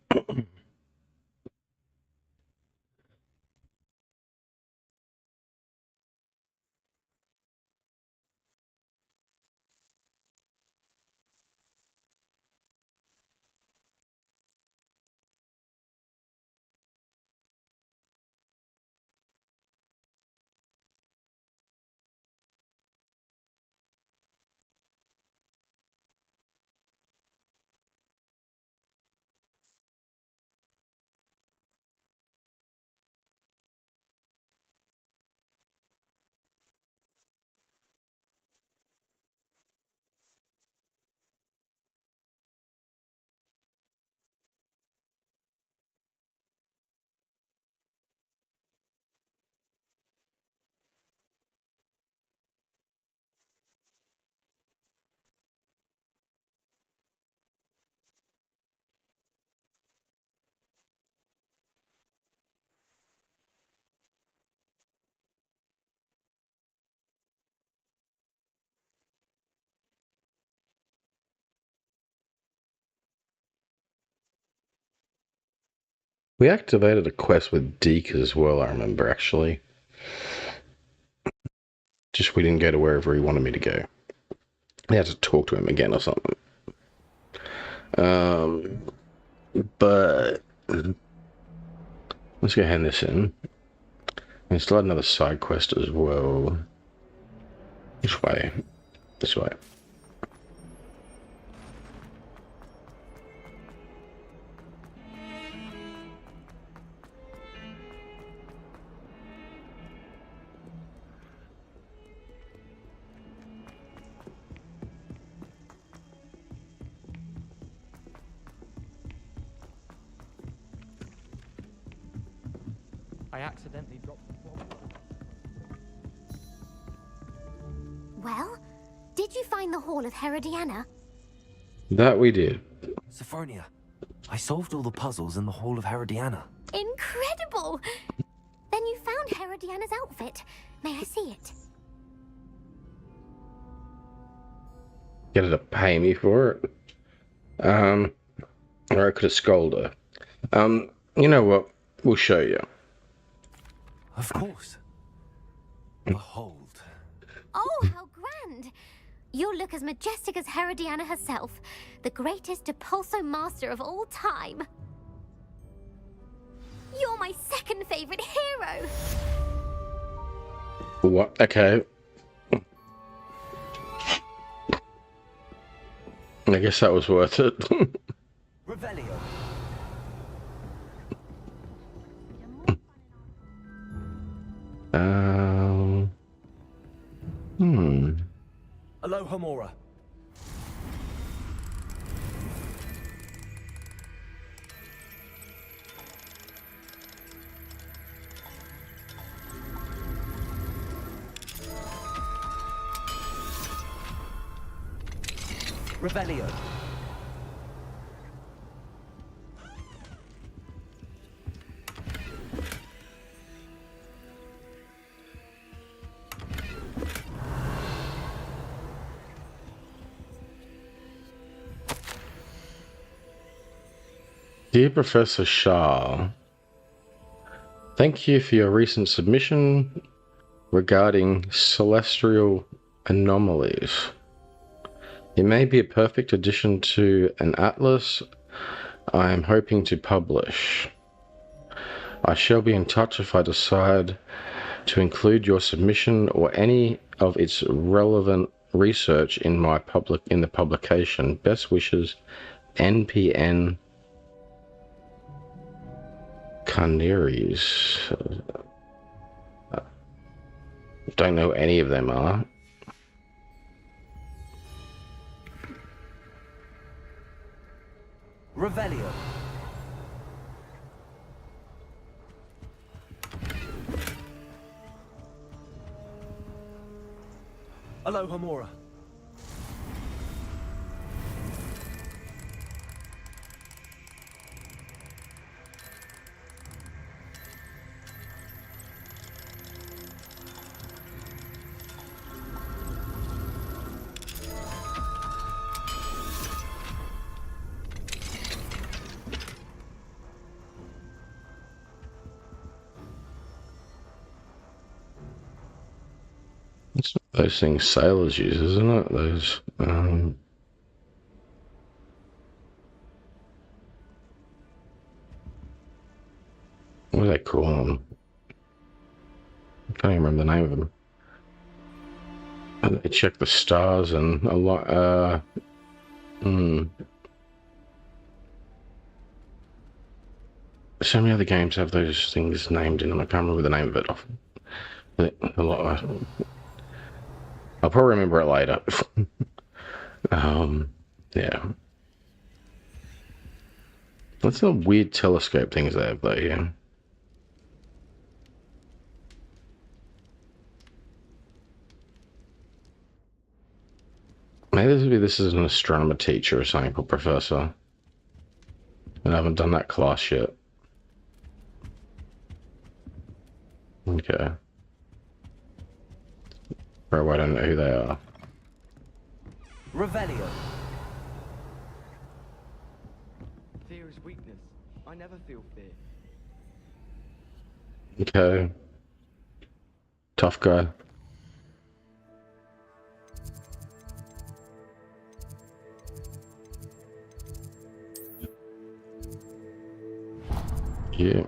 S1: We activated a quest with Deke as well, I remember, actually. Just we didn't go to wherever he wanted me to go. I had to talk to him again or something. But let's go hand this in. We still had another side quest as well. Which way? This way.
S3: I accidentally dropped the bottle.
S13: Well, did you find the Hall of Herodiana?
S1: That we did.
S2: Sophronia, I solved all the puzzles in the Hall of Herodiana.
S13: Incredible! Then you found Herodiana's outfit. May I see it?
S1: Get her to pay me for it. Or I could have scolded her. You know what? We'll show you.
S2: Of course. Behold.
S13: Oh, how grand! You'll look as majestic as Herodiana herself, the greatest Depulso master of all time. You're my second favorite hero!
S1: What? Okay. I guess that was worth it.
S8: Revelio. Aloha Mora. Revelio.
S1: Dear Professor Shah, thank you for your recent submission regarding celestial anomalies. It may be a perfect addition to an atlas I am hoping to publish. I shall be in touch if I decide to include your submission or any of its relevant research in the publication. Best wishes, NPN Carneries. Don't know any of them are.
S8: Revelio. Aloha Mora.
S1: It's those things sailors use, isn't it? Those, what do they call them? I can't even remember the name of them. They check the stars and a lot, so many other games have those things named in them. I can't remember the name of it. A lot. I'll probably remember it later. Yeah. What's the weird telescope things they have though, yeah? Maybe this is an astronomer teacher or something, or professor. And I haven't done that class yet. Okay. Bro, I don't know who they are.
S8: Revelio.
S3: Fear is weakness. I never feel fear.
S1: Okay. Tough guy. Yeah.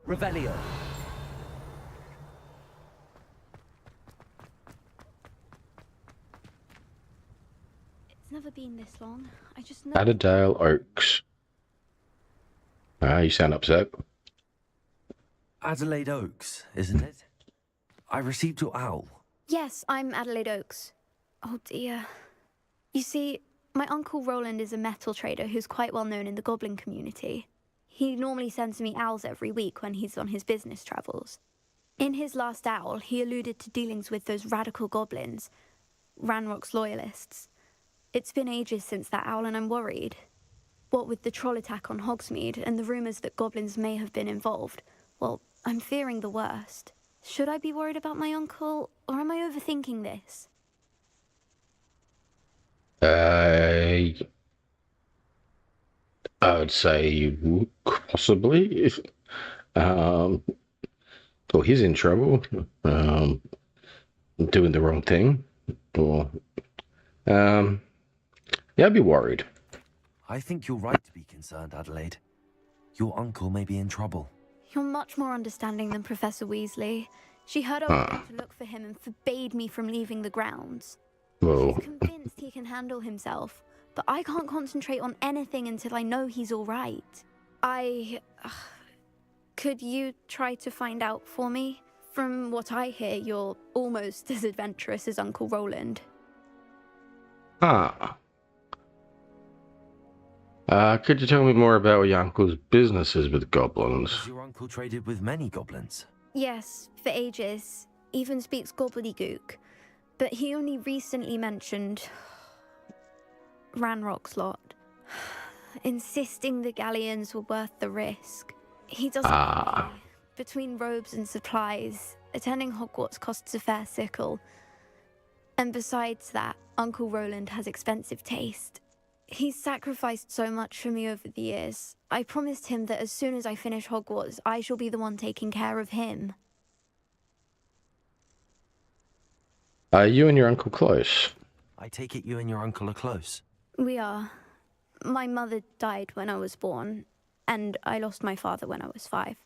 S8: Revelio.
S18: It's never been this long. I just know.
S1: Adderale Oaks. Ah, you sound upset.
S2: Adelaide Oaks, isn't it? I received your owl.
S18: Yes, I'm Adelaide Oaks. Oh dear. You see, my Uncle Roland is a metal trader who's quite well known in the goblin community. He normally sends me owls every week when he's on his business travels. In his last owl, he alluded to dealings with those radical goblins, Ranrock's loyalists. It's been ages since that owl and I'm worried. What with the troll attack on Hogsmeade and the rumours that goblins may have been involved, well, I'm fearing the worst. Should I be worried about my uncle, or am I overthinking this?
S1: I would say possibly if or he's in trouble, doing the wrong thing, or yeah, I'd be worried.
S2: I think you're right to be concerned, Adelaide. Your uncle may be in trouble.
S18: You're much more understanding than Professor Weasley. She heard I was going to look for him and forbade me from leaving the grounds.
S1: Whoa.
S18: She's convinced he can handle himself, but I can't concentrate on anything until I know he's all right. Could you try to find out for me? From what I hear, you're almost as adventurous as Uncle Roland.
S1: Could you tell me more about your uncle's businesses with goblins?
S2: Has your uncle traded with many goblins?
S18: Yes, for ages. Even speaks gobbledygook. But he only recently mentioned Ranrock's lot, insisting the galleons were worth the risk. He doesn't pay. Between robes and supplies, attending Hogwarts costs a fair sickle. And besides that, Uncle Roland has expensive taste. He's sacrificed so much for me over the years. I promised him that as soon as I finish Hogwarts, I shall be the one taking care of him.
S1: Are you and your uncle close?
S2: I take it you and your uncle are close.
S18: We are. My mother died when I was born, and I lost my father when I was 5.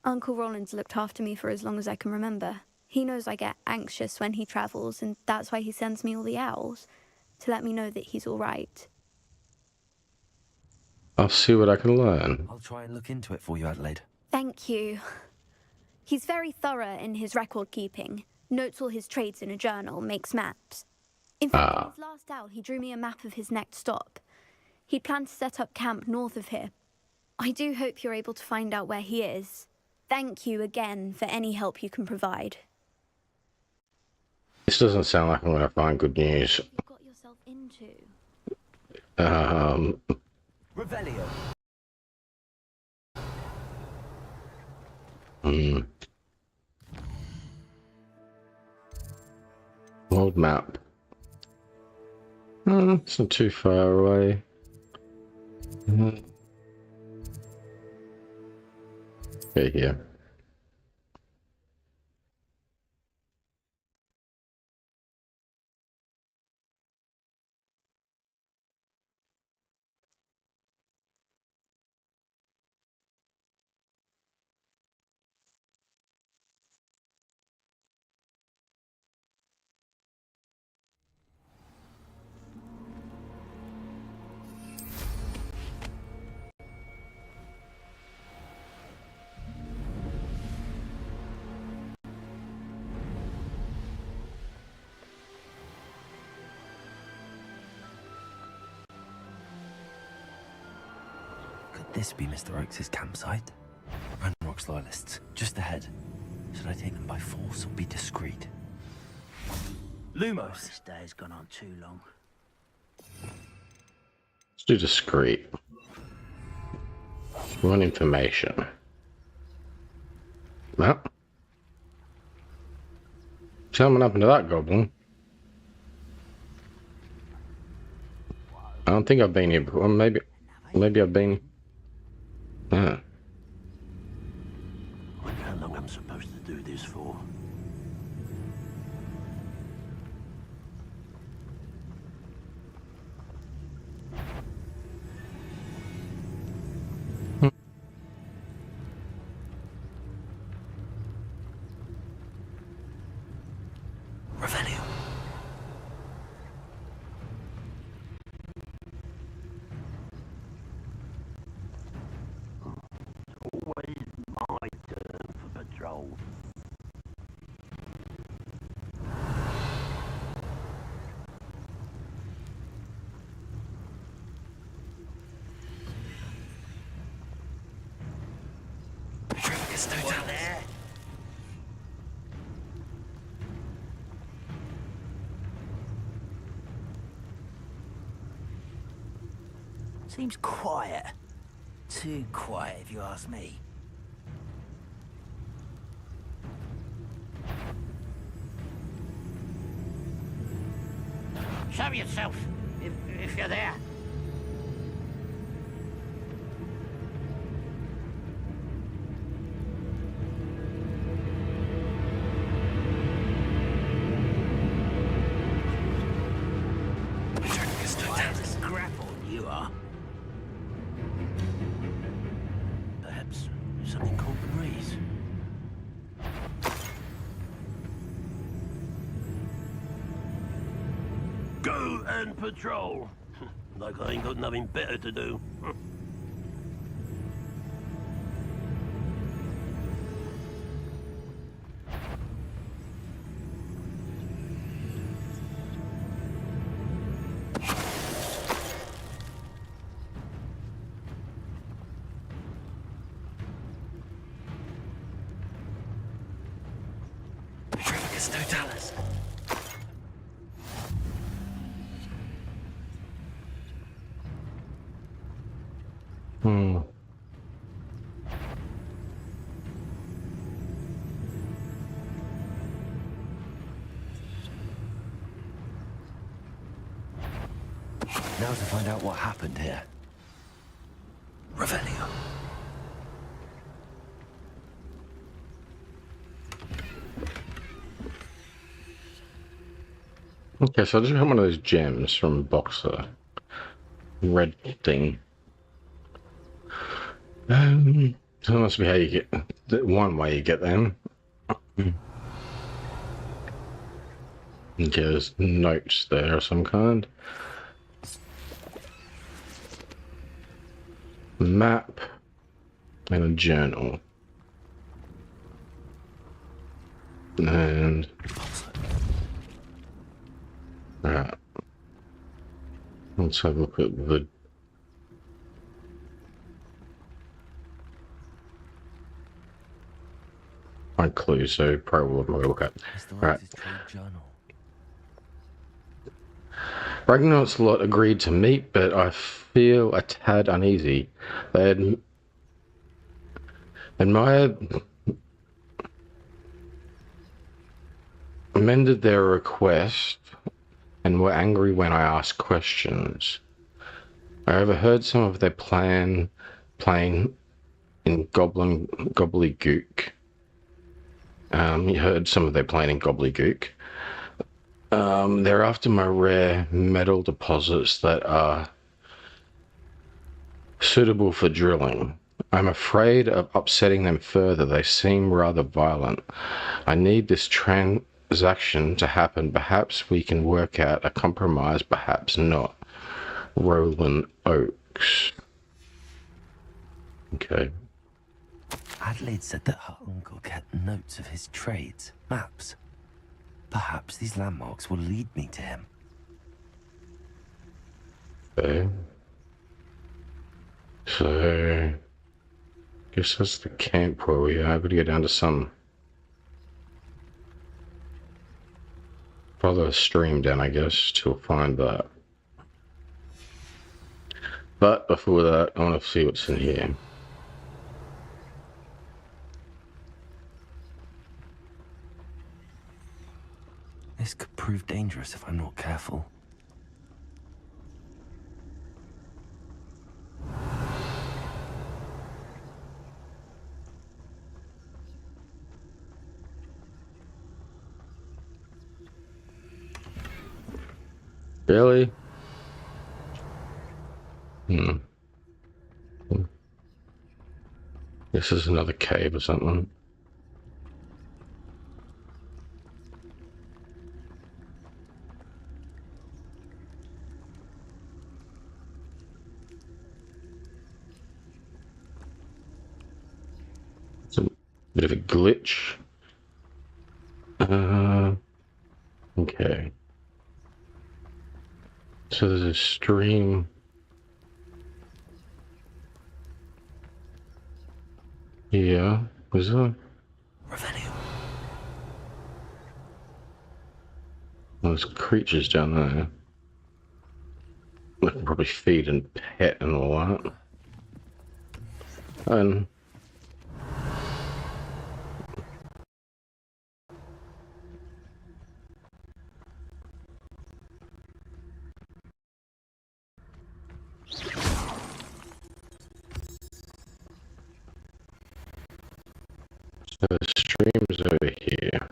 S18: Uncle Roland's looked after me for as long as I can remember. He knows I get anxious when he travels, and that's why he sends me all the owls, to let me know that he's all right.
S1: I'll see what I can learn.
S2: I'll try and look into it for you, Adelaide.
S18: Thank you. He's very thorough in his record keeping, notes all his trades in a journal, makes maps. In fact, in his last owl, he drew me a map of his next stop. He'd planned to set up camp north of here. I do hope you're able to find out where he is. Thank you again for any help you can provide.
S1: This doesn't sound like I'm going to find good news.
S18: What you got yourself into?
S9: Revelio.
S1: Old map. It's not too far away. Okay, here.
S2: Could this be Mr. Oakes' campsite? Ranrock's loyalists, just ahead. Should I take them by force or be discreet?
S9: Lumos. This day has gone on too long.
S1: Let's do discreet. We want information. Well, coming up into that goblin. I don't think I've been here before. Maybe I've been. Ah.
S19: I wonder how long I'm supposed to do this for.
S2: Revelio.
S19: Always my turn for patrol.
S9: Seems quiet. Too quiet, if you ask me.
S19: Show yourself, if you're there.
S9: Scrapple, you are. Perhaps something called the breeze.
S19: Go and patrol. Like I ain't got nothing better to do.
S2: $2. Now to find out what happened here. Revelio.
S1: Okay, so I just got one of those gems from Boxer. Red thing. So that must be how you get, one way you get them. Okay, there's notes there of some kind. Map and a journal. And right. Let's have a look at the clue, so probably what we'll look at. Right. Ragnar's lot agreed to meet, but I feel a tad uneasy. They amended their request and were angry when I asked questions. I overheard some of their playing in gobbledygook. You heard some of their playing in gobbledygook. They're after my rare metal deposits that are suitable for drilling. I'm afraid of upsetting them further. They seem rather violent. I need this transaction to happen. Perhaps we can work out a compromise, perhaps not. Roland Oaks. Okay.
S2: Adelaide said that her uncle kept notes of his trades, maps. Perhaps these landmarks will lead me to him.
S1: Okay. So, guess that's the camp where we are able to get down to some. Follow a stream down, I guess, to find that. But before that, I want to see what's in here.
S2: This could prove dangerous if I'm not careful.
S1: Really? This is another cave or something. It's a bit of a glitch. Okay. So there's a stream. Yeah, was there?
S2: Revenue.
S1: There's creatures down there. They can probably feed and pet and all that. And so the stream's over here.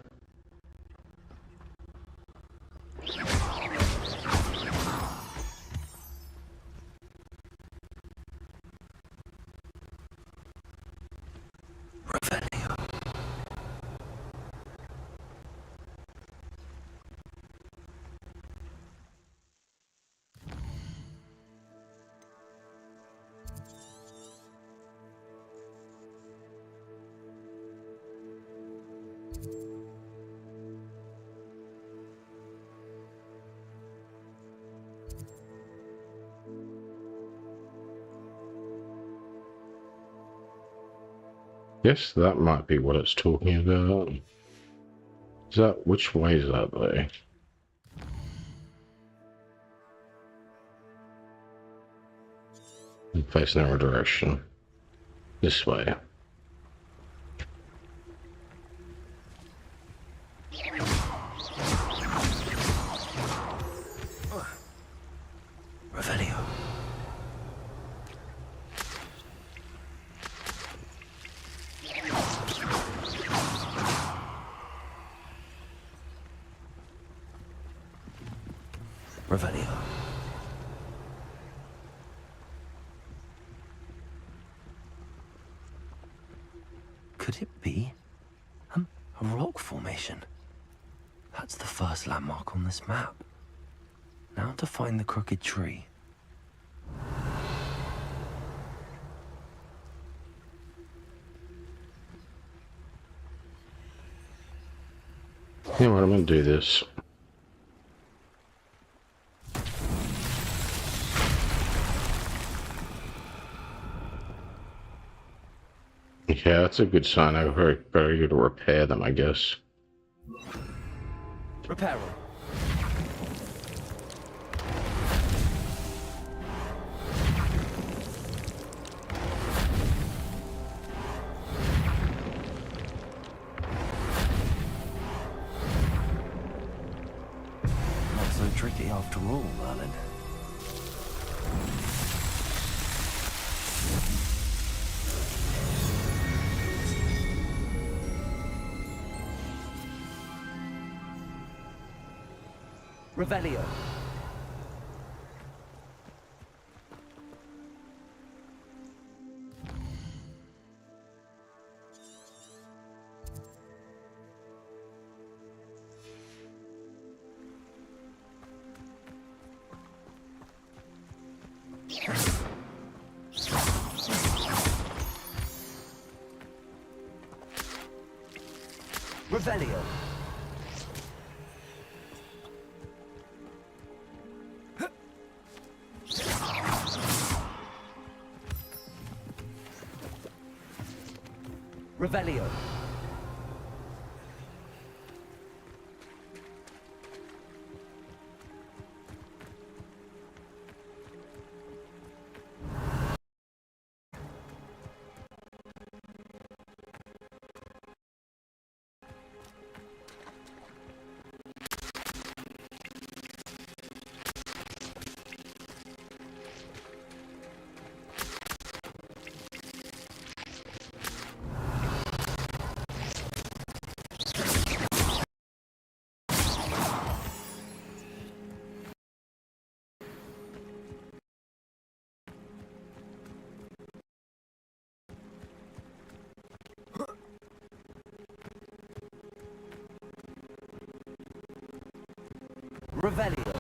S1: Yes, that might be what it's talking about. Is that, which way is that though? Facing our direction. This way.
S10: Revelio. Revelio. Could it be a rock formation? That's the first landmark on this map. Now to find the crooked tree.
S1: You know what, I'm gonna do this. Yeah, that's a good sign. I better go to repair them, I guess.
S8: Repair.
S10: Not so tricky after all, Merlin.
S8: Revelio. Revelio. Revelio. Revelio.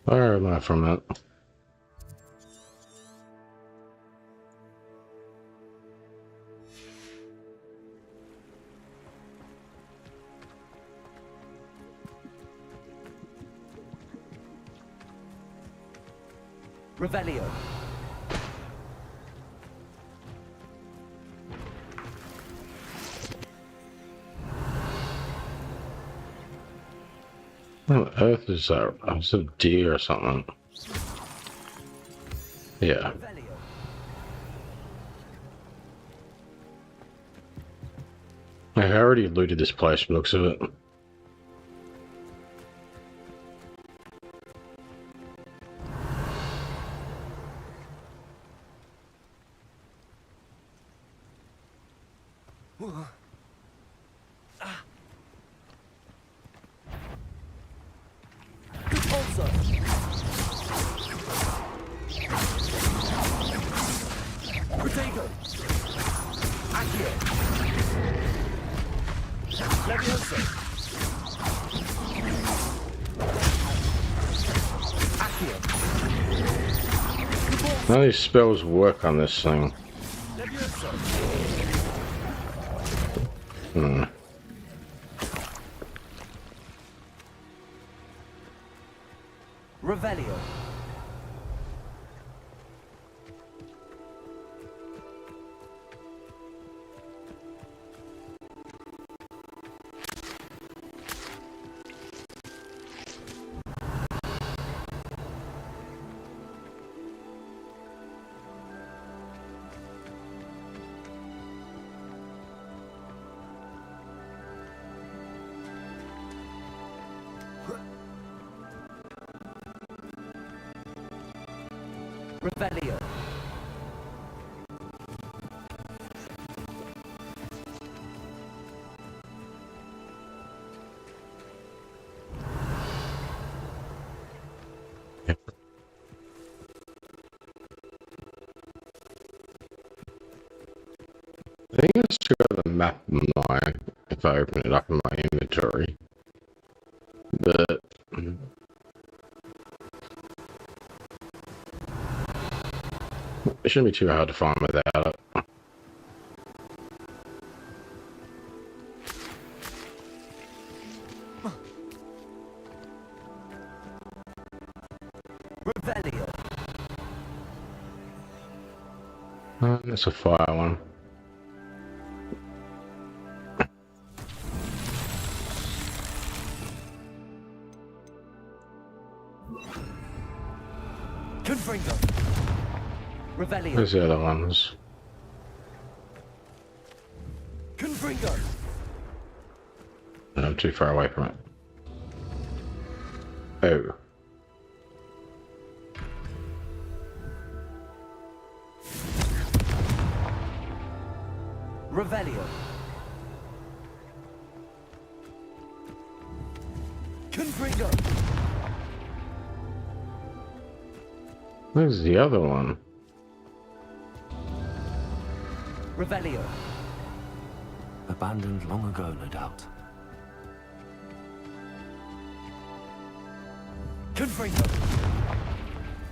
S1: Where am I from that?
S8: Revelio.
S1: What on earth is that? It's a deer or something. Yeah. I already looted this place, by the looks of it. None of these spells work on this thing.
S8: Revelio. Revelio.
S1: I think it's got the map in my, if I open it up in my inventory. But it shouldn't be too hard to find without it.
S8: Revelio.
S1: That's a fire one.
S8: Confringo. Revelio.
S1: Where's the other ones?
S8: Confringo.
S1: I'm too far away from it. Oh.
S8: Revelio. Confringo.
S1: Where's the other one?
S8: Revelio.
S2: Abandoned long ago, no doubt.
S8: Confringo.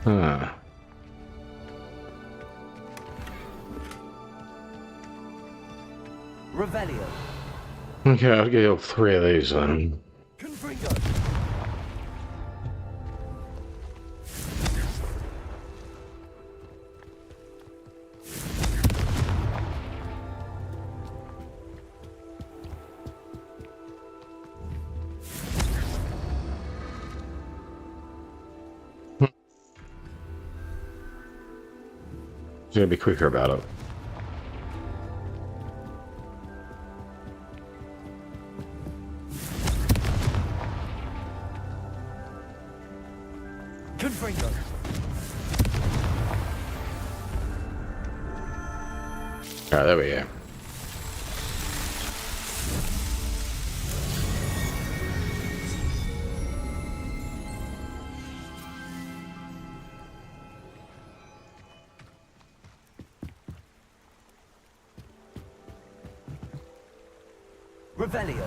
S1: Huh.
S8: Revelio.
S1: Okay, I'll get all three of these then.
S8: Confringo.
S1: He's gonna be quicker about it.
S8: Confringo.
S1: Alright, there we go.
S8: Revelio.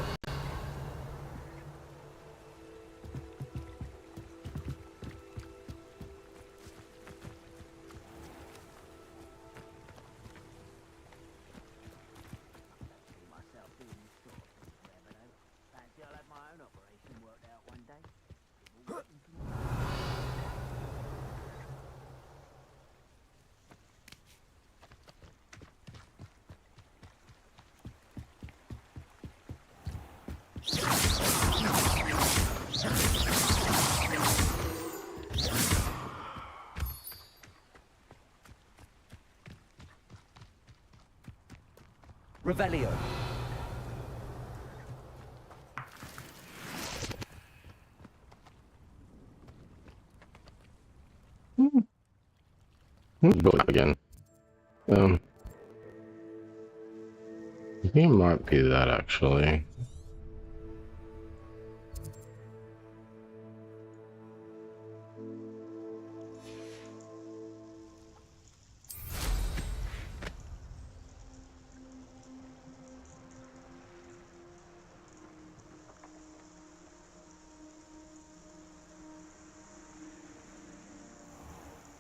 S8: Revelio.
S1: Build up again. I think it might be that actually.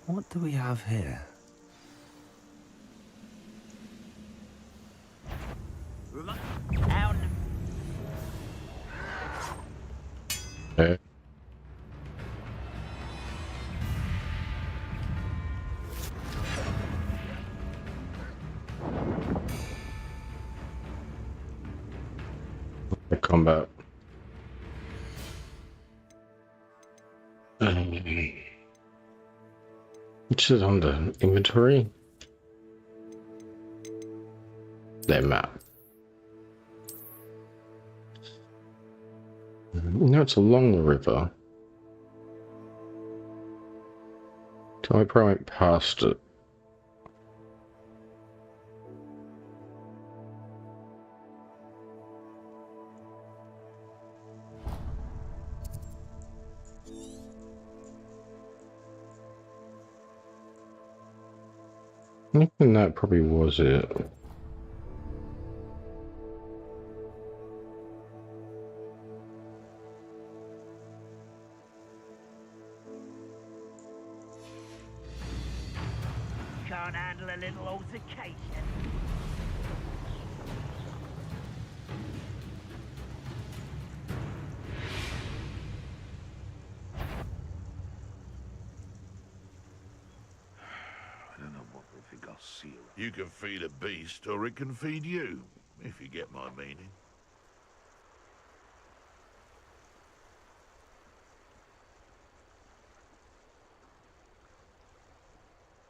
S2: What do we have here?
S1: Okay. The combat. Which is on the inventory? Their map. No, it's along the river. I probably went past it. I think that probably was it.
S14: Can't handle a little altercation.
S20: I don't know what they think I'll see. You can feed a beast, or it can feed you, if you get my meaning.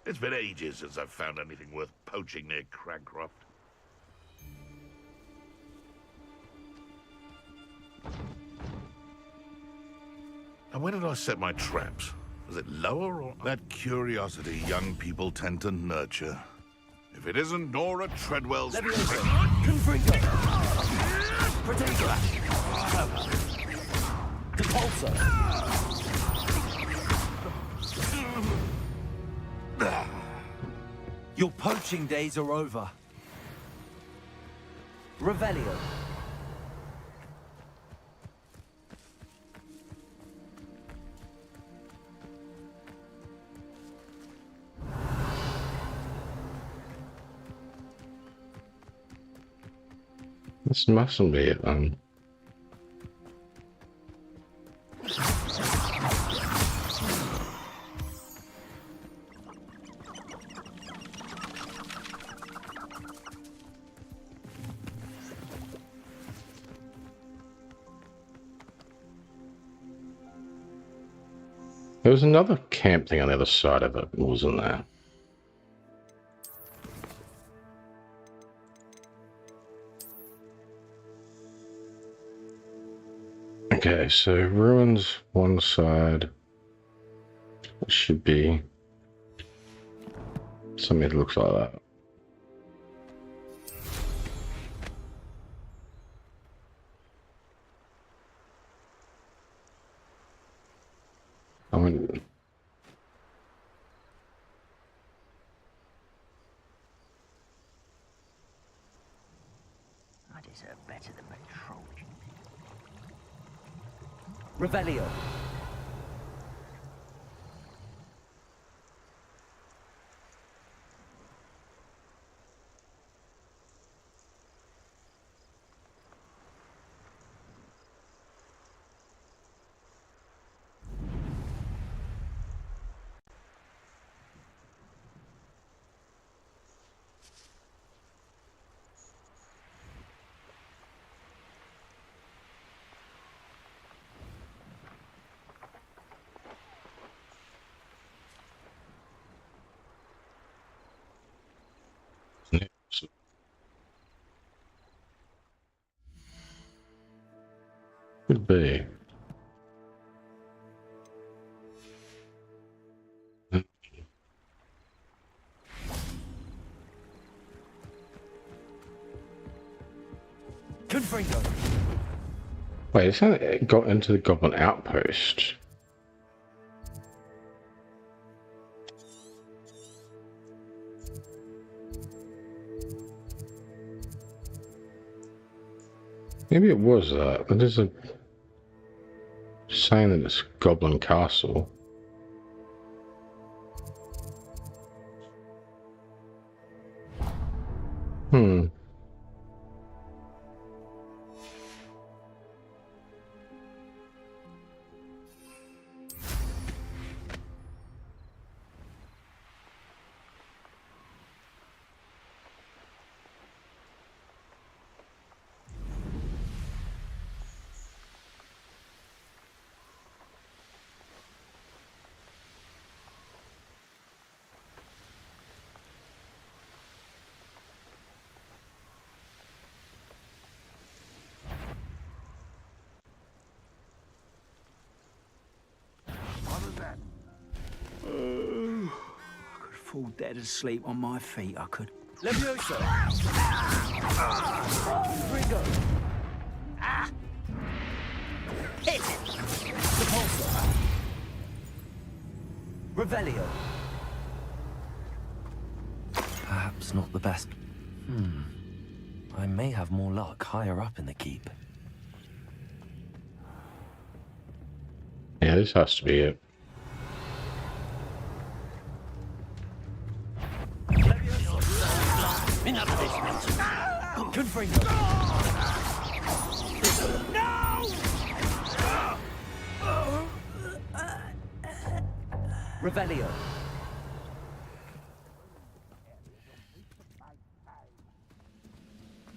S20: It's been ages since I've found anything worth poaching near Cragcroft. And where did I set my traps? Was it lower or... That curiosity young people tend to nurture. If it isn't Nora Treadwell's...
S8: Confringo! Protego! Depulso! Your poaching days are over. Revelio.
S1: This mustn't be it, There was another camp thing on the other side of it, wasn't there? Okay, so ruins one side. It should be something that looks like that. I mean,
S14: I deserve better than patrol duty.
S8: Revelio.
S1: could be.
S8: Confringo.
S1: Wait, it's not it got into the Goblin Outpost. Maybe it was that. But there's a saying that it's Goblin Castle.
S9: fall dead asleep on my feet, I could.
S8: Levioso!
S9: Ringo!
S14: Hit it!
S9: Repulsor! Revelio!
S2: Perhaps not the best. I may have more luck higher up in the keep.
S1: Yeah, this has to be it.
S14: Enough of this, Milton.
S9: Confringo! Revelio!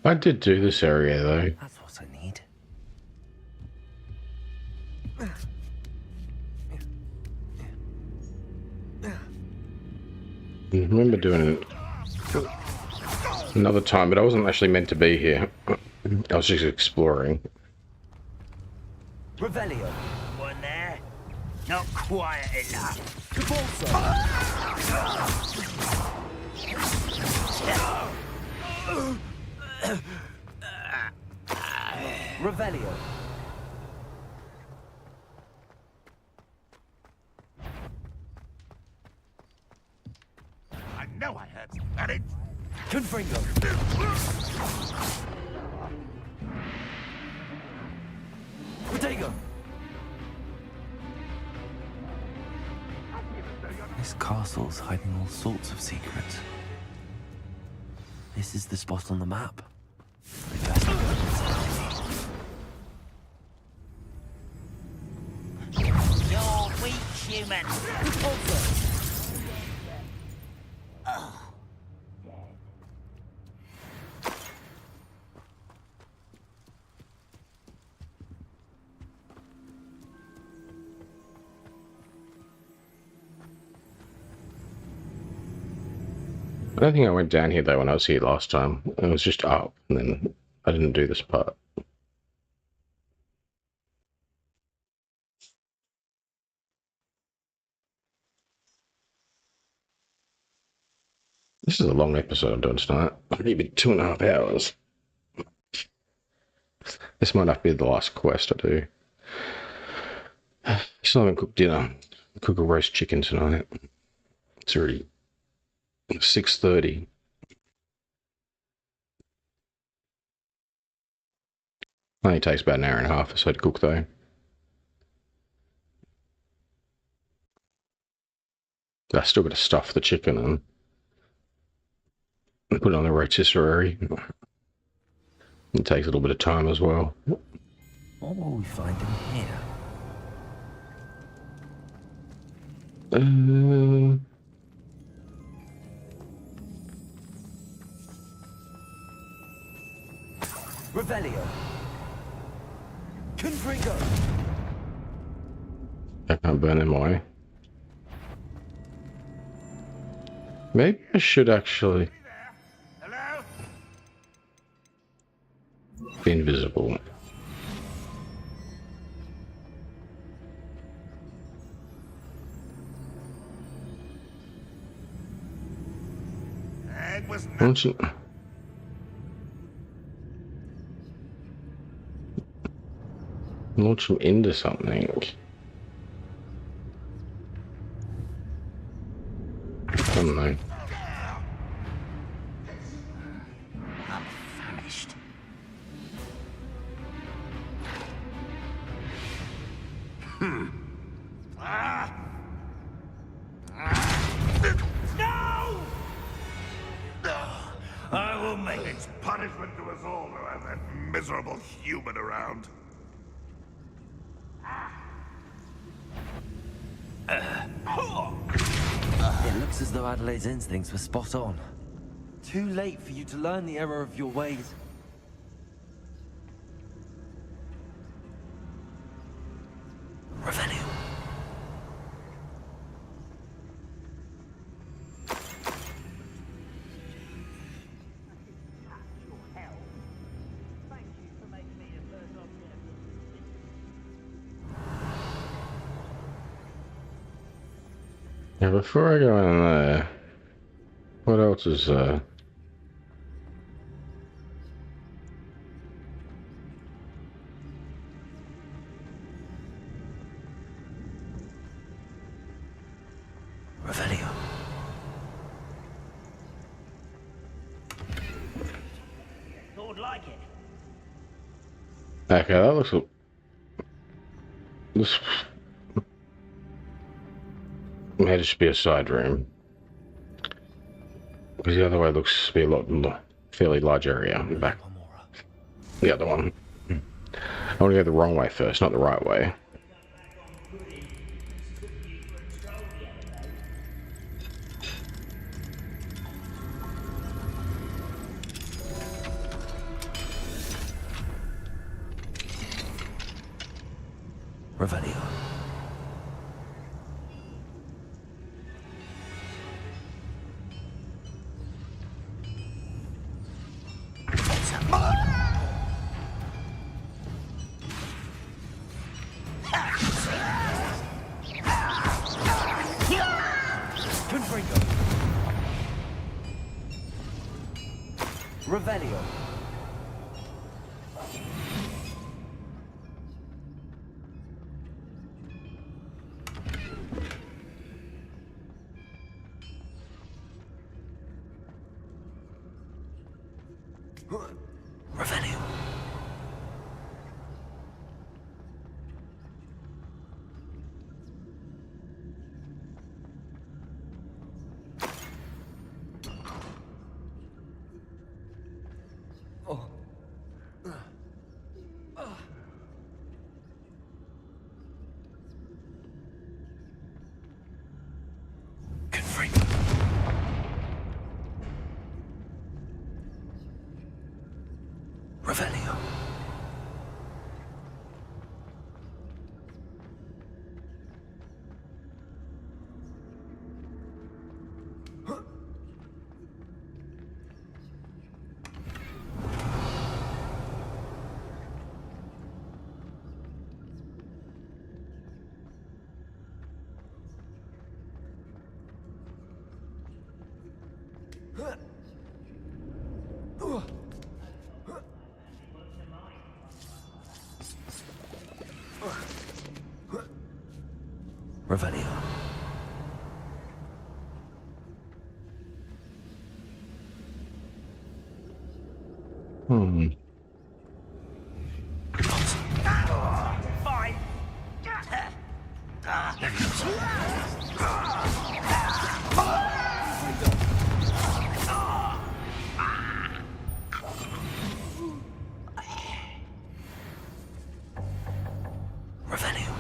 S1: I did do this area though.
S2: That's what I need.
S1: I remember doing it another time, but I wasn't actually meant to be here. I was just exploring.
S9: Revelio!
S14: One there. Not quiet enough.
S9: Revelio!
S20: I know I had some manage.
S9: Confringo! Protego!
S2: This castle's hiding all sorts of secrets. This is the spot on the map. Best go inside.
S14: You're weak, human.
S1: I don't think I went down here though when I was here last time. It was just up, and then I didn't do this part. This is a long episode I'm doing tonight. Maybe 2.5 hours. This might not be the last quest I do. Still haven't cooked dinner. Cook a roast chicken tonight. It's already 6:30. Only takes about an hour and a half or so to cook though. I still got to stuff the chicken and put it on the rotisserie. It takes a little bit of time as well.
S2: What will we find in here?
S9: Revelio! Confringo!
S1: I can't burn them away. Maybe I should actually be invisible. Launch him into something. I don't know.
S14: I'm famished.
S20: No! I will make it punishment to us all to have that miserable human around.
S2: It looks as though Adelaide's instincts were spot on.
S10: Too late for you to learn the error of your ways.
S2: Revenue.
S1: Now before I go in there, What else is
S10: Revelio.
S14: Thought like it.
S1: Okay, that looks. This may just be a side room. Because the other way looks to be a fairly large area. Back. The other one. I want to go the wrong way first, not the right way.
S10: Revelio. Revelio. Revelio. Revelio. Revelio.
S14: Fine.
S10: Revelio.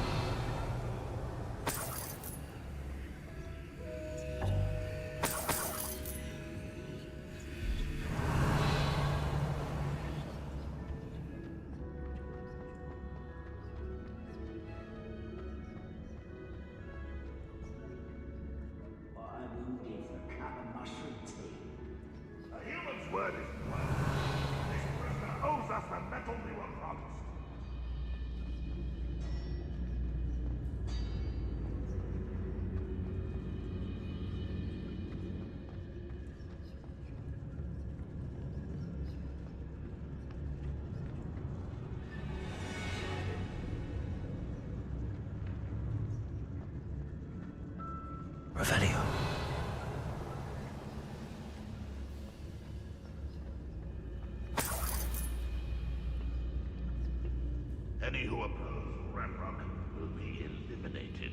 S11: A human's word is blood. This prisoner owes us the metal we were promised.
S10: Revelio.
S11: Any who oppose Ranrock will be eliminated.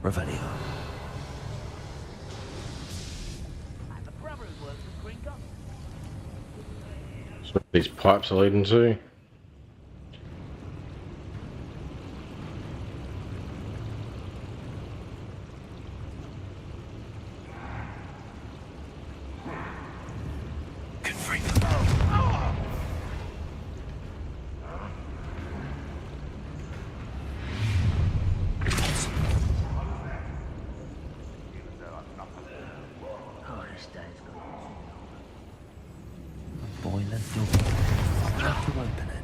S10: Revelio.
S1: That's what these pipes are leading to.
S10: toilet door. Have to open it.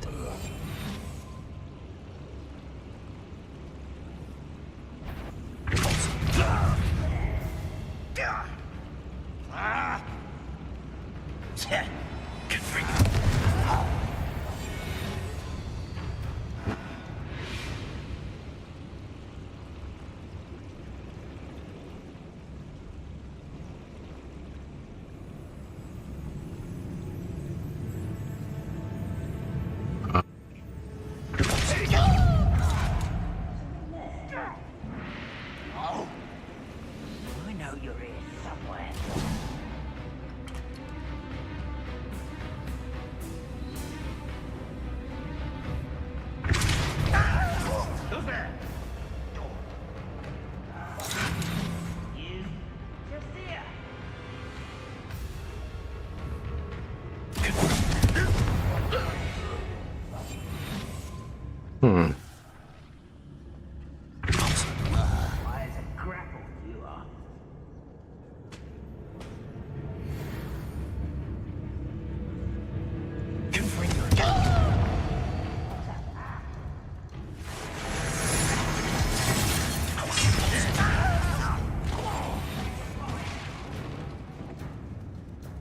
S14: I know you're here somewhere. Who's there? You? Just here. Why is it grappled you are?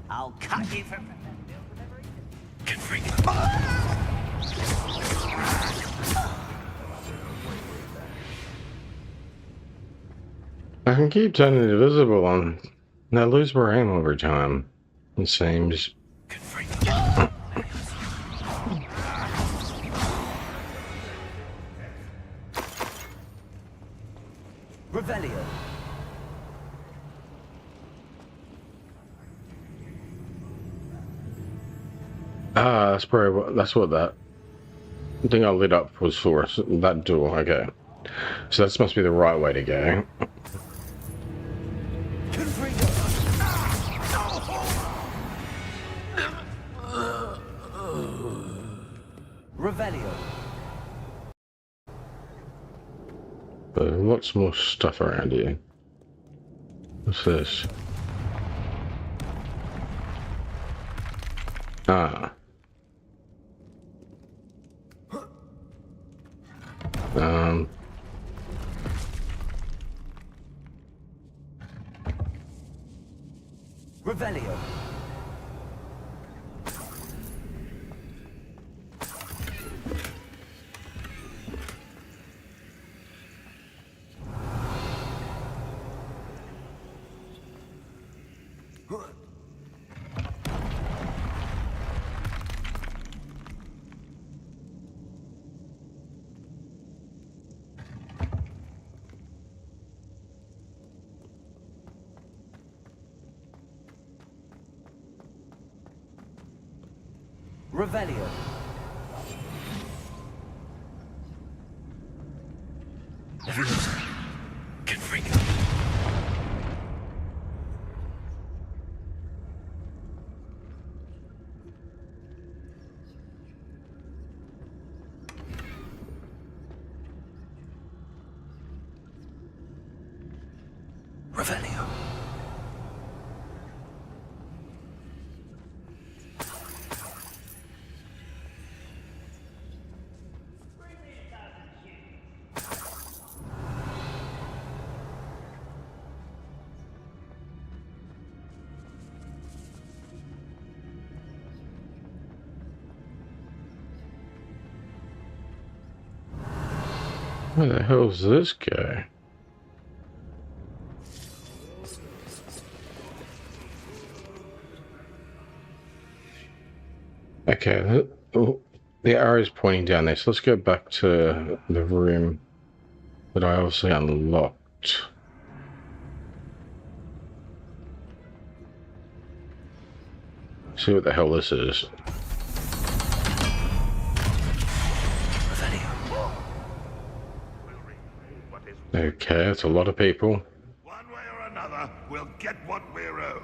S14: I'll cut you from
S1: I can keep turning invisible on. And I lose more aim over time. It seems.
S2: Revelio.
S1: Ah, that's probably that's what that thing I lit up was for. That door, okay. So that must be the right way to go.
S2: Revelio.
S1: Lots more stuff around here. What's this? Ah.
S2: Revelio. Revelio.
S10: Revelio.
S1: Where the hell's this guy? Okay, the arrow's pointing down there, so let's go back to the room that I obviously unlocked. See what the hell this is. Okay, that's a lot of people.
S11: One way or another, we'll get what we're owed.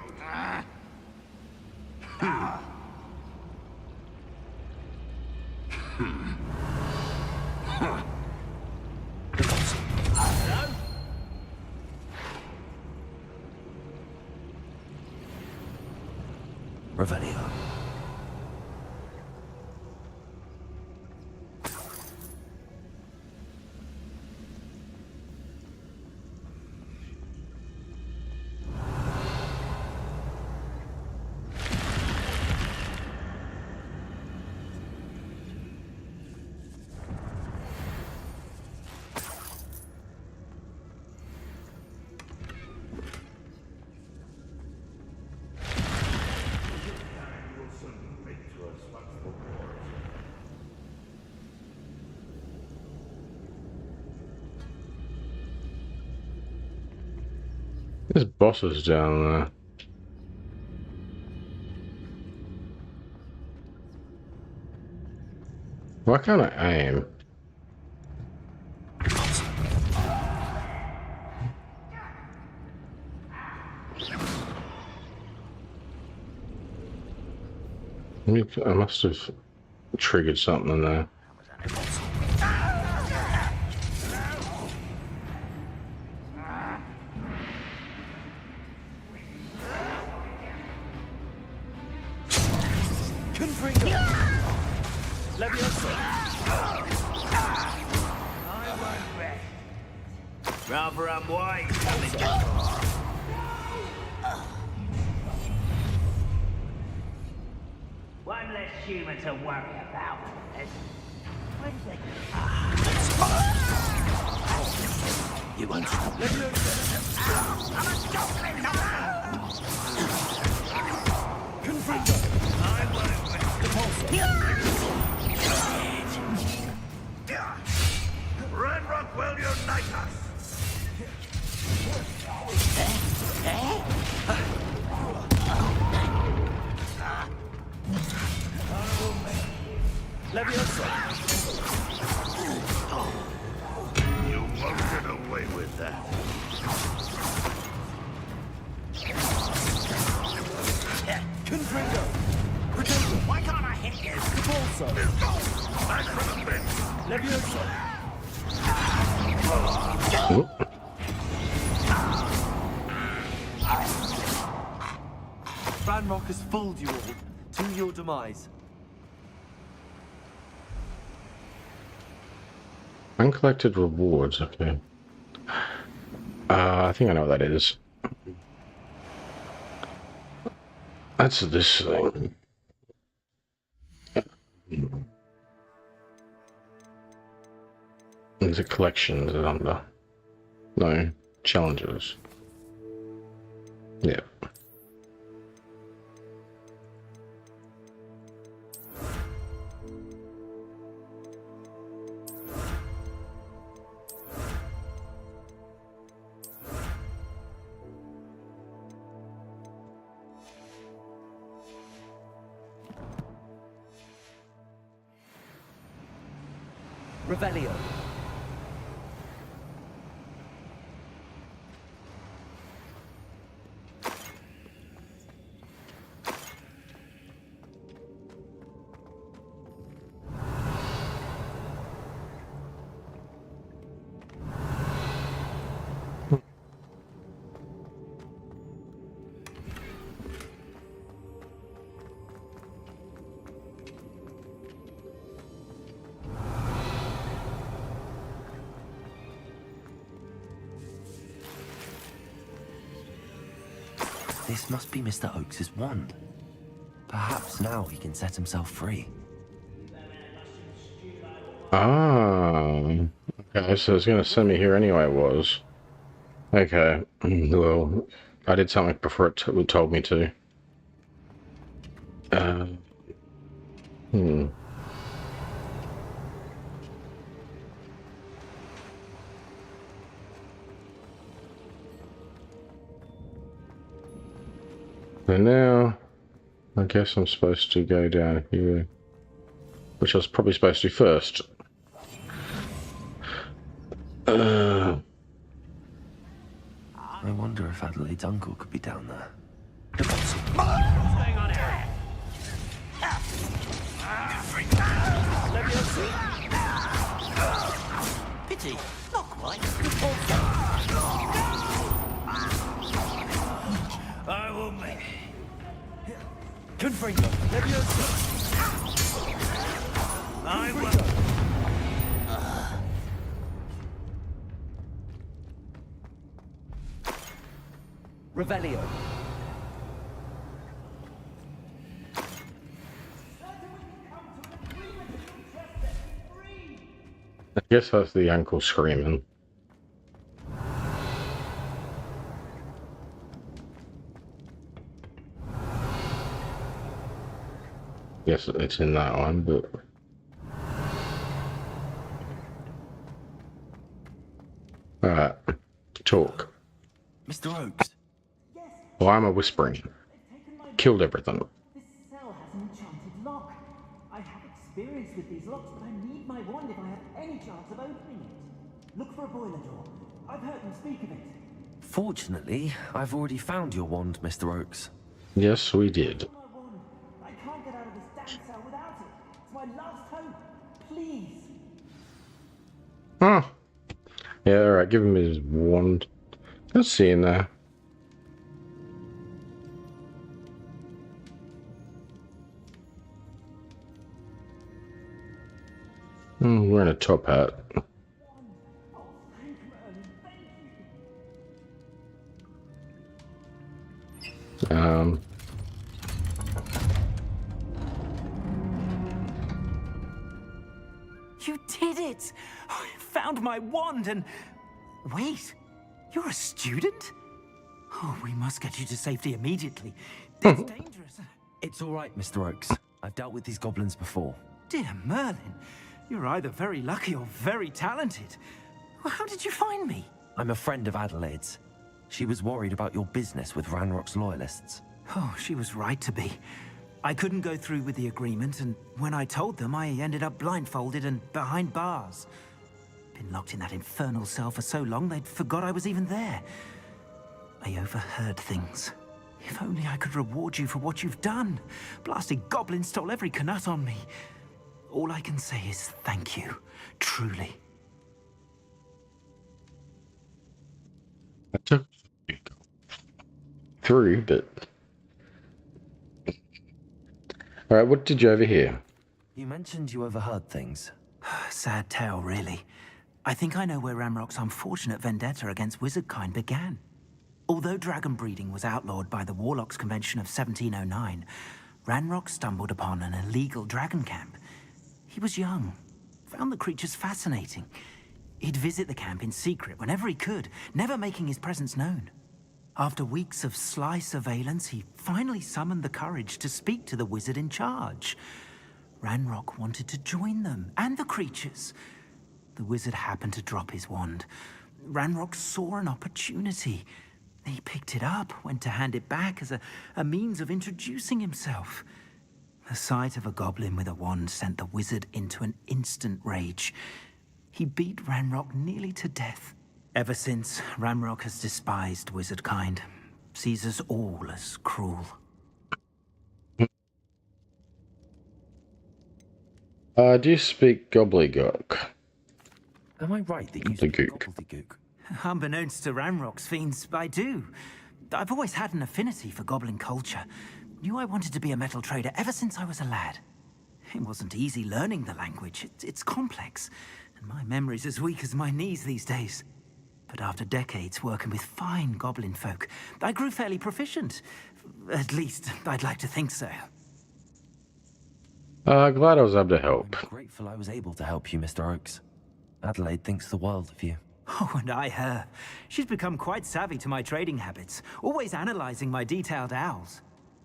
S10: Revelio.
S1: There's bosses down there. Why can't I aim? I must have triggered something there.
S14: Rather unwise coming One less human to worry about. What is it?
S10: You won't.
S11: Renrock will unite us! You won't get away with that.
S14: Confringo! Why can't I hit you? Capulso!
S11: Back for the bench!
S14: Levioso!
S2: Ranrock has fooled you all, to your demise.
S1: Uncollected rewards, okay. I think I know what that is. That's this thing. There's a collection is it under? No, challenges. Yeah.
S2: Revelio.
S10: This must be Mr. Oakes's wand. Perhaps now he can set himself free.
S1: Ah, okay, so it's going to send me here anyway, it was. Okay, well, I did something before it told me to. And now, I guess I'm supposed to go down here, which I was probably supposed to do first.
S10: I wonder if Adelaide's uncle could be down there.
S14: What's going on here? Pity, not quite. I will make it.
S2: Confringo. Levioso.
S14: I will.
S2: Revelio.
S1: I guess that's the uncle screaming. Yes, it's in that one, but... Alright, talk.
S10: Mr. Oakes,
S1: Well, I'm a whispering. Killed everything.
S16: This cell has an enchanted lock. I have experience with these locks, but I need my wand if I have any chance of opening it. Look for a boiler door. I've heard them speak of it.
S2: Fortunately, I've already found your wand, Mr. Oakes.
S1: Yes, we did.
S16: I can't get out of this damn cell without it. It's my last hope. Please.
S1: Huh. Yeah, alright, give him his wand. Let's see in there. Wearing a top hat.
S9: You did it! I found my wand and... Wait, you're a student? Oh, we must get you to safety immediately. It's dangerous.
S2: It's all right, Mr. Oakes. I've dealt with these goblins before.
S9: Dear Merlin, you're either very lucky or very talented. Well, how did you find me?
S2: I'm a friend of Adelaide's. She was worried about your business with Ranrock's loyalists.
S9: Oh, she was right to be. I couldn't go through with the agreement, and when I told them, I ended up blindfolded and behind bars. Been locked in that infernal cell for so long, they'd forgot I was even there. I overheard things. If only I could reward you for what you've done. Blasted goblin stole every Knut on me. All I can say is thank you, truly.
S1: I took through, but... Alright, what did you overhear?
S2: You mentioned you overheard things.
S9: Sad tale, really. I think I know where Ranrock's unfortunate vendetta against wizardkind began. Although dragon breeding was outlawed by the Warlocks Convention of 1709, Ranrock stumbled upon an illegal dragon camp. He was young, found the creatures fascinating. He'd visit the camp in secret whenever he could, never making his presence known. After weeks of sly surveillance, he finally summoned the courage to speak to the wizard in charge. Ranrock wanted to join them, and the creatures. The wizard happened to drop his wand. Ranrock saw an opportunity. He picked it up, went to hand it back as a means of introducing himself. The sight of a goblin with a wand sent the wizard into an instant rage. He beat Ranrock nearly to death. Ever since, Ranrock has despised wizardkind, sees us all as cruel.
S1: Do you speak gobbledygook?
S2: Am I right that you speak gobbledygook?
S9: Unbeknownst to Ranrock's fiends, I do. I've always had an affinity for goblin culture. Knew I wanted to be a metal trader ever since I was a lad. It wasn't easy learning the language. It's complex, and my memory's as weak as my knees these days. But after decades working with fine goblin folk, I grew fairly proficient. At least, I'd like to think so.
S1: Glad I was able to help.
S2: I'm grateful I was able to help you, Mr. Oakes. Adelaide thinks the world of you.
S9: Oh, and I her. She's become quite savvy to my trading habits, always analyzing my detailed owls.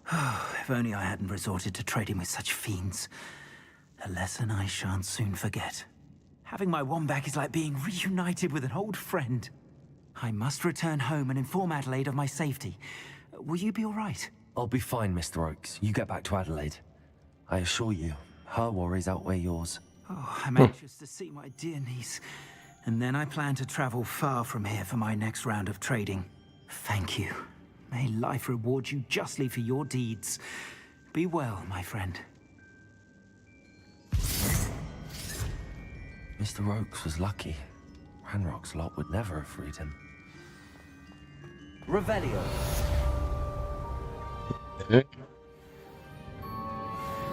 S9: If only I hadn't resorted to trading with such fiends. A lesson I shan't soon forget. Having my wand back is like being reunited with an old friend. I must return home and inform Adelaide of my safety. Will you be all right?
S2: I'll be fine, Mr. Oakes. You get back to Adelaide. I assure you, her worries outweigh yours.
S9: Oh, I'm anxious to see my dear niece. And then I plan to travel far from here for my next round of trading. Thank you. May life reward you justly for your deeds. Be well, my friend.
S2: Mr. Oakes was lucky. Ranrock's lot would never have freed him. Revelio.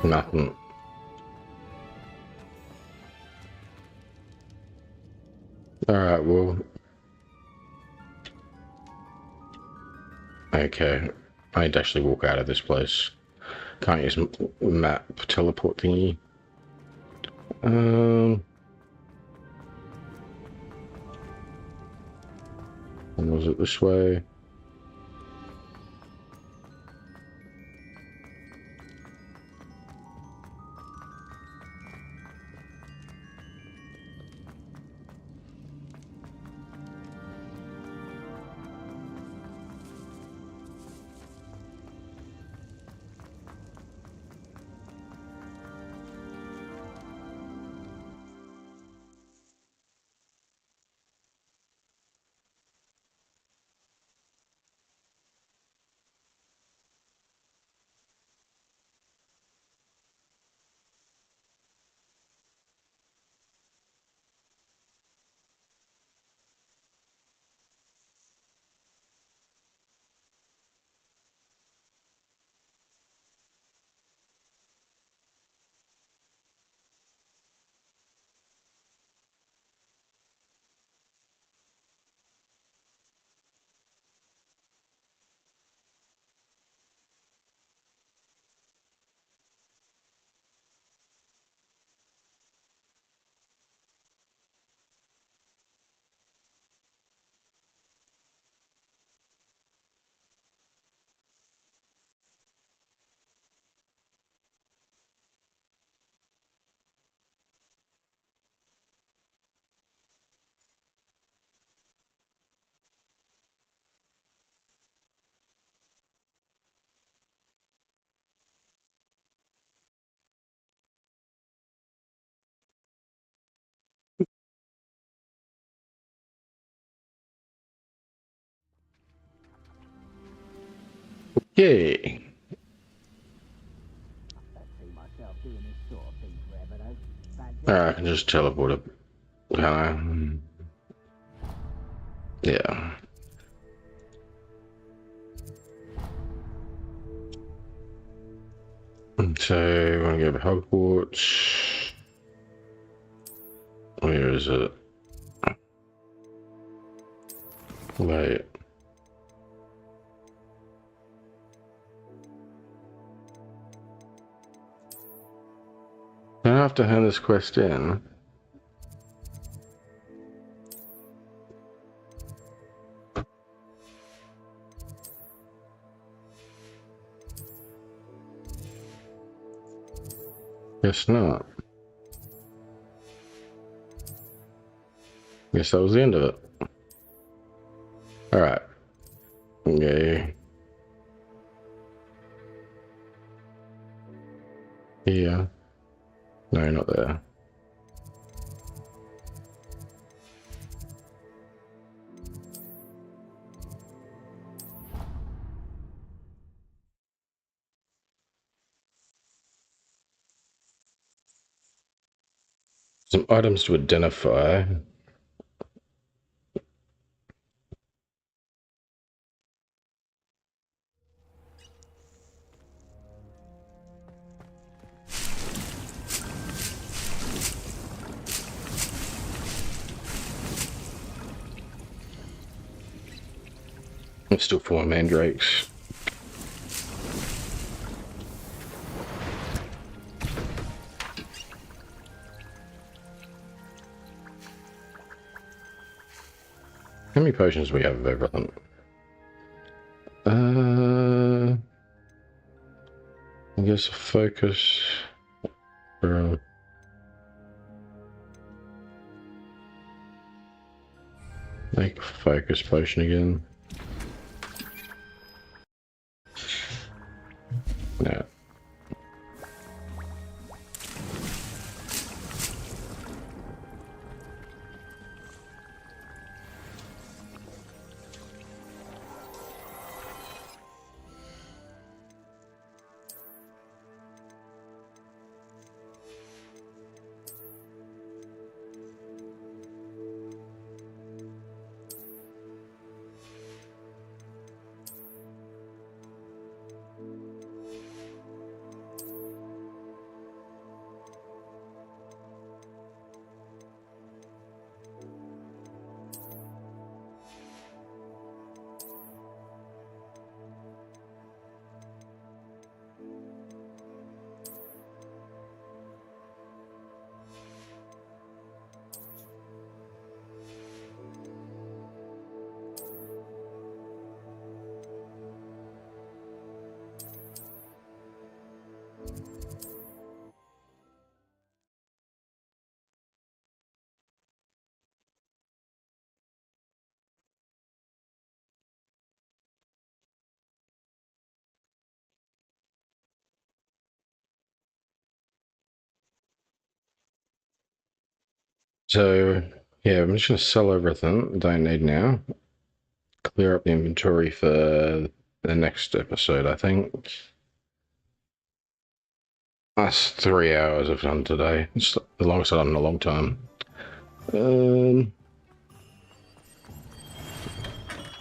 S1: Nothing. Alright, well... Okay. I need to actually walk out of this place. Can't use map teleport thingy. And was it this way? Yay. I can just teleport it. Can I? Yeah. So, I want to go to Hogwarts. Where is it? Wait. I have to hand this quest in. Guess not. Guess that was the end of it. Alright. Okay. Yeah. No, not there. Some items to identify. There's still 4 mandrakes. How many potions do we have of everything? I guess focus. Make a focus potion again. No. So, yeah, I'm just going to sell everything I don't need now. Clear up the inventory for the next episode, I think. That's 3 hours I've done today. It's the longest I've done in a long time.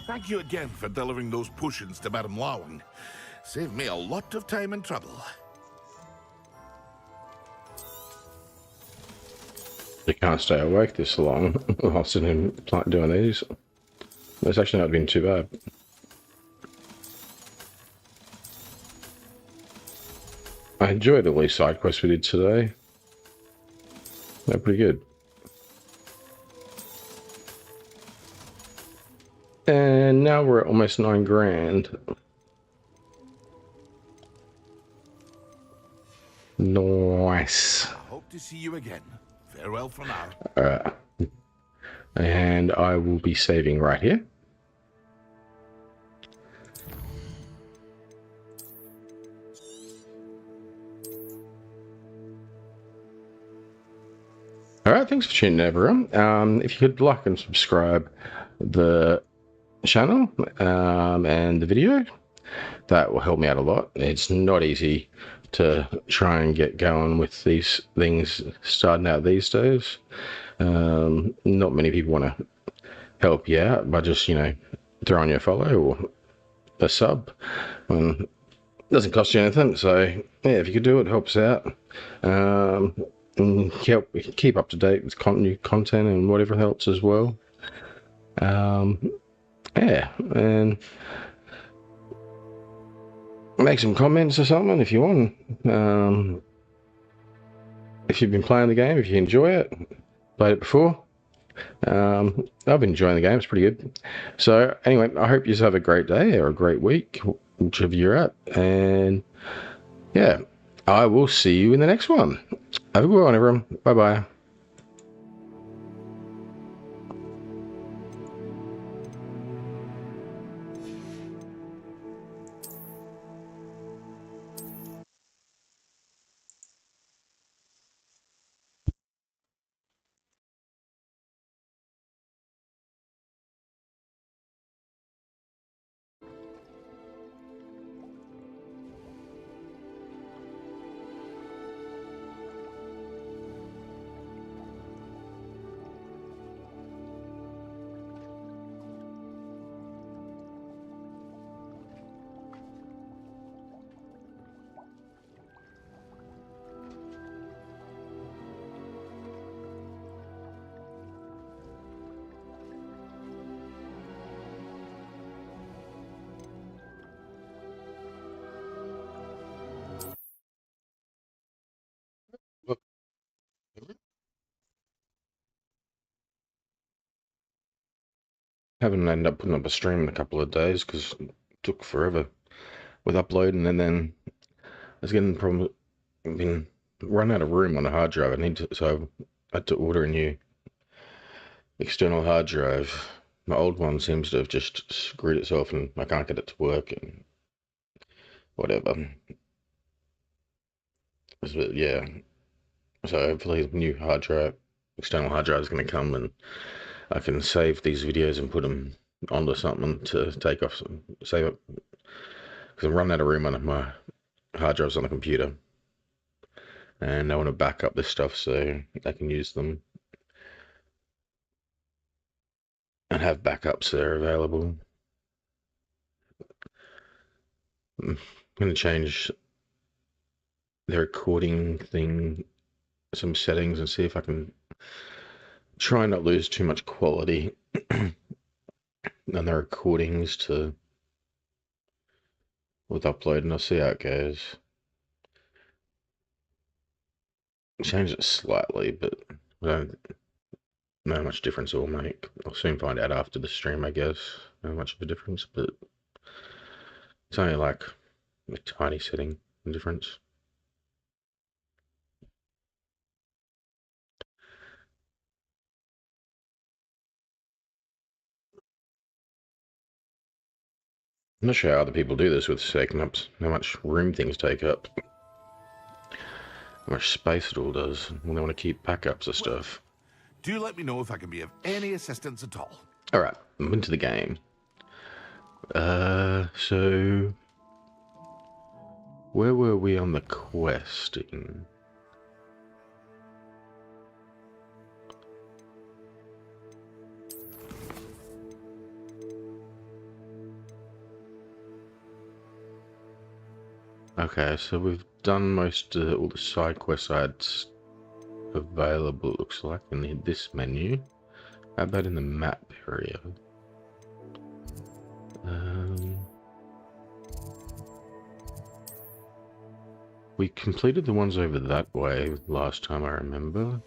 S20: Thank you again for delivering those potions to Madame Lawing. Saved me a lot of time and trouble.
S1: You can't stay awake this long while sitting doing these. It's actually not been too bad. I enjoyed all these side quests we did today. They're pretty good. And now we're at almost 9 grand. Nice.
S20: Hope to see you again. Farewell for now.
S1: Alright. And I will be saving right here. Alright, thanks for tuning in, everyone. If you could like and subscribe the channel and the video, that will help me out a lot. It's not easy to try and get going with these things starting out these days. Not many people want to help you out by just, you know, throwing you a follow or a sub. It doesn't cost you anything, so yeah, if you could do it, it helps out. And keep up to date with new content and whatever helps as well. Yeah, and make some comments or something if you want. If you've been playing the game, if you enjoy it, played it before. I've been enjoying the game, it's pretty good. So anyway, I hope you have a great day or a great week, whichever you're at, and yeah, I will see you in the next one. Have a good one, everyone. Bye bye. Haven't ended up putting up a stream in a couple of days because it took forever with uploading, and then I was getting problem. Been run out of room on the hard drive. So I had to order a new external hard drive. My old one seems to have just screwed itself, and I can't get it to work and whatever. But yeah, so hopefully the new hard drive, external hard drive, is going to come, and I can save these videos and put them onto something to take off, save it, because I'm running out of room on my hard drives on the computer, and I want to back up this stuff so I can use them and have backups that are available. I'm going to change the recording thing, some settings, and see if I can try and not lose too much quality on the recordings with uploading. I'll see how it goes. Change it slightly, but I don't know how much difference it will make. I'll soon find out after the stream, I guess, how much of a difference, but it's only like a tiny setting difference. I'm not sure how other people do this with taking up how much room things take up, how much space it all does when they want to keep backups of stuff.
S20: Do let me know if I can be of any assistance at all.
S1: Alright, I'm into the game. So where were we on the questing? Okay, so we've done most of all the side quests I had available, it looks like, in this menu. How about in the map area? We completed the ones over that way last time, I remember.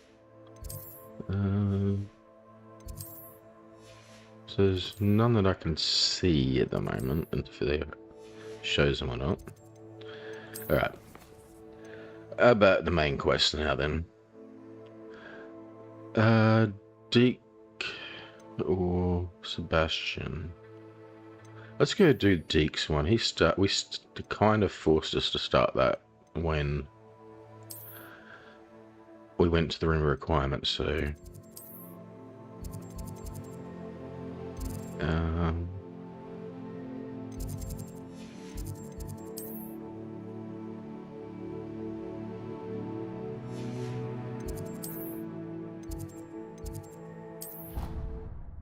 S1: So there's none that I can see at the moment, and if it shows them or not. Alright. How about the main quest now then? Deke or Sebastian? Let's go do Deke's one. We kind of forced us to start that when we went to the room of requirements, so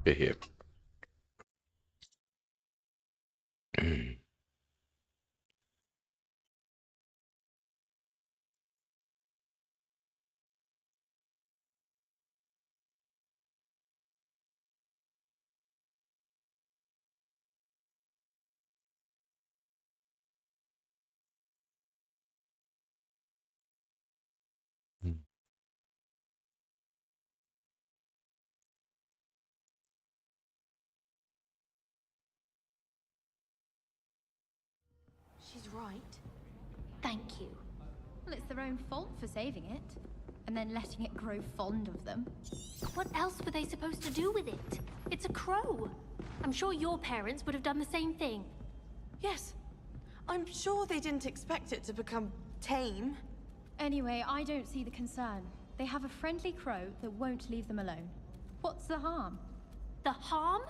S1: Be here.
S5: She's right. Thank you.
S22: Well, it's their own fault for saving it. And then letting it grow fond of them.
S5: What else were they supposed to do with it? It's a crow. I'm sure your parents would have done the same thing.
S6: Yes. I'm sure they didn't expect it to become tame.
S22: Anyway, I don't see the concern. They have a friendly crow that won't leave them alone. What's the harm?
S5: The harm?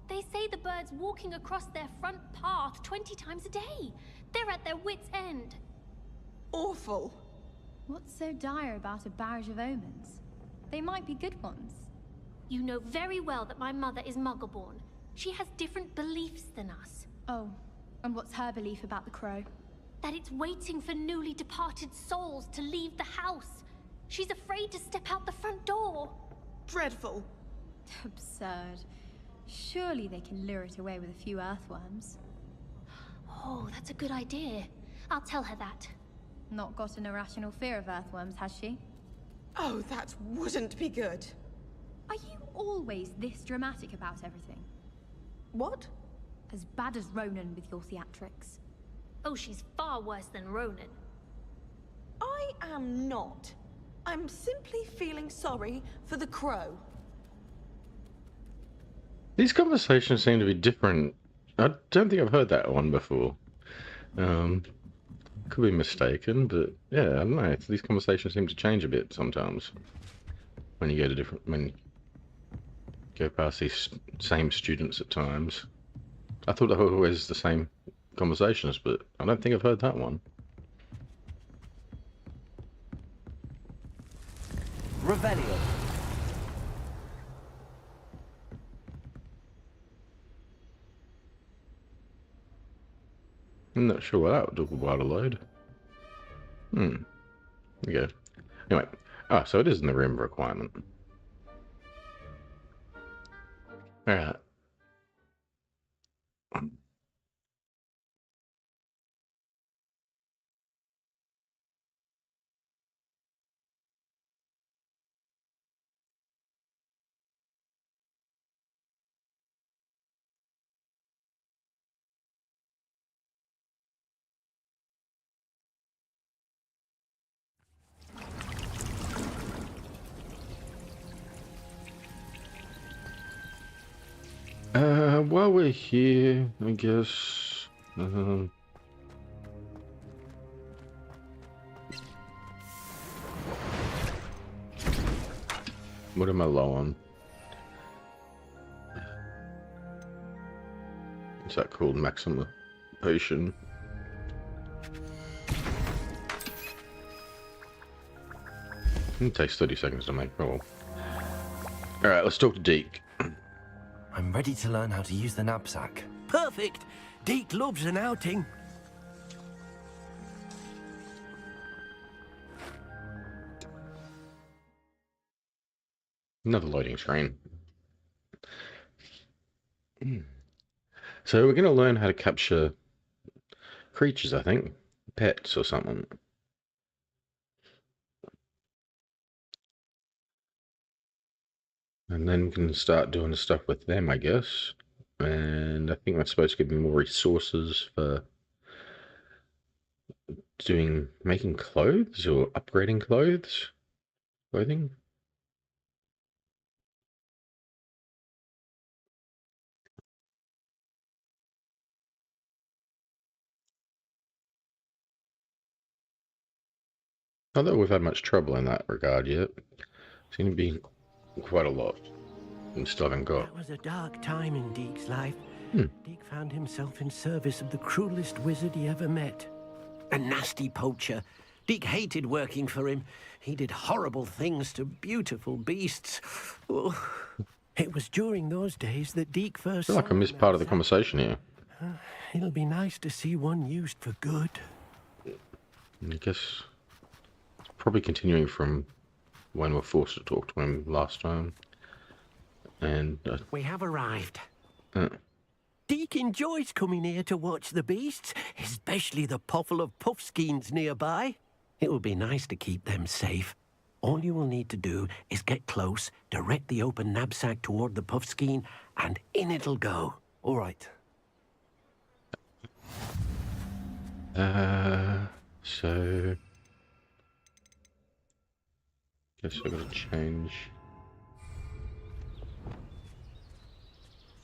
S5: They say the bird's walking across their front path 20 times a day. They're at their wits' end.
S6: Awful.
S22: What's so dire about a barrage of omens? They might be good ones.
S5: You know very well that my mother is Muggle-born. She has different beliefs than us.
S22: Oh, and what's her belief about the crow?
S5: That it's waiting for newly departed souls to leave the house. She's afraid to step out the front door.
S6: Dreadful.
S22: Absurd. Surely they can lure it away with a few earthworms.
S5: Oh, that's a good idea. I'll tell her that.
S22: Not got an irrational fear of earthworms, has she?
S6: Oh, that wouldn't be good.
S22: Are you always this dramatic about everything?
S6: What?
S22: As bad as Ronan with your theatrics.
S5: Oh, she's far worse than Ronan.
S6: I am not. I'm simply feeling sorry for the crow.
S1: These conversations seem to be different. I don't think I've heard that one before. Could be mistaken, but yeah, I don't know. These conversations seem to change a bit sometimes when you go to when you go past these same students at times. I thought they were always the same conversations, but I don't think I've heard that one.
S19: Revelio.
S1: I'm not sure what that would do while a load. There we go. Anyway, so it is in the room requirement. Alright. While we're here, I guess, what am I low on? What's that called? Maximum potion. It takes 30 seconds to make. Oh well. Alright, let's talk to Deke.
S2: I'm ready to learn how to use the knapsack.
S19: Perfect. Deke loves an outing.
S1: Another loading screen. So we're going to learn how to capture creatures, I think. Pets or something. And then we can start doing stuff with them, I guess. And I think that's supposed to give me more resources for making clothes or upgrading clothing. Not that we've had much trouble in that regard yet. Seems to be quite a lot. And still haven't got.
S19: That was a dark time in Deke's life. Deke found himself in service of the cruelest wizard he ever met. A nasty poacher. Deke hated working for him. He did horrible things to beautiful beasts. Oh. It was during those days that Deke
S1: I
S19: first
S1: feel like I missed part of the conversation here.
S19: It'll be nice to see one used for good.
S1: I guess it's probably continuing from when we're forced to talk to him last time. And
S19: We have arrived.
S1: uh,
S19: Deke enjoys coming here to watch the beasts, especially the puffle of puffskeins nearby. It will be nice to keep them safe. All you will need to do is get close, direct the open knapsack toward the puffskein, and in it'll go.
S2: All right.
S1: So guess I gotta change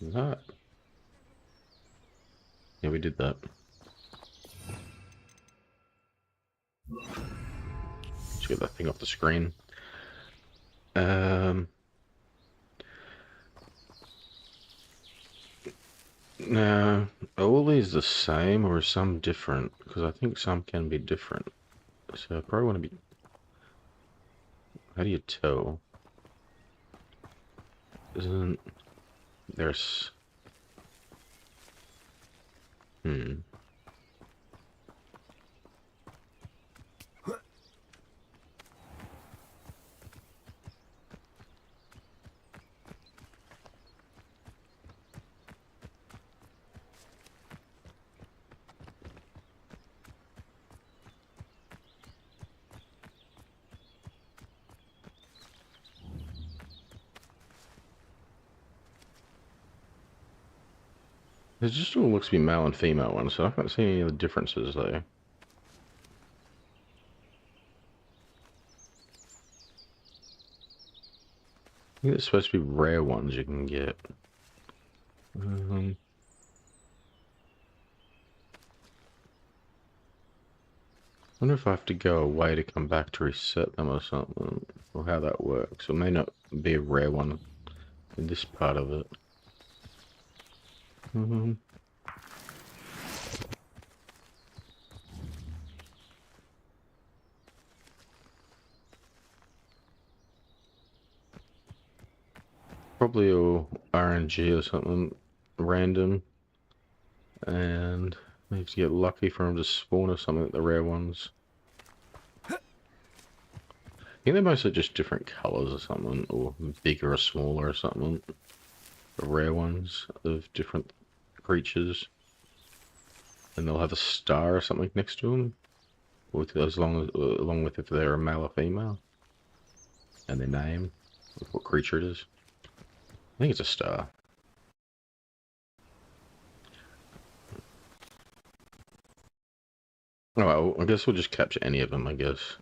S1: that. Yeah, we did that. Let's get that thing off the screen. Now, are all these the same or are some different? Because I think some can be different. So I probably want to be... How do you tell? Isn't... There's... It just all looks to be male and female ones, so I can't see any of the differences though. I think there's supposed to be rare ones you can get. I wonder if I have to go away to come back to reset them or something, or how that works. It may not be a rare one in this part of it. Probably all RNG or something random, and maybe to get lucky for them to spawn or something, the rare ones. I think they're mostly just different colours or something, or bigger or smaller or something. The rare ones of different creatures, and they'll have a star or something next to them, with along with if they're a male or female, and their name, with what creature it is. I think it's a star. Oh well, I guess we'll just capture any of them, I guess.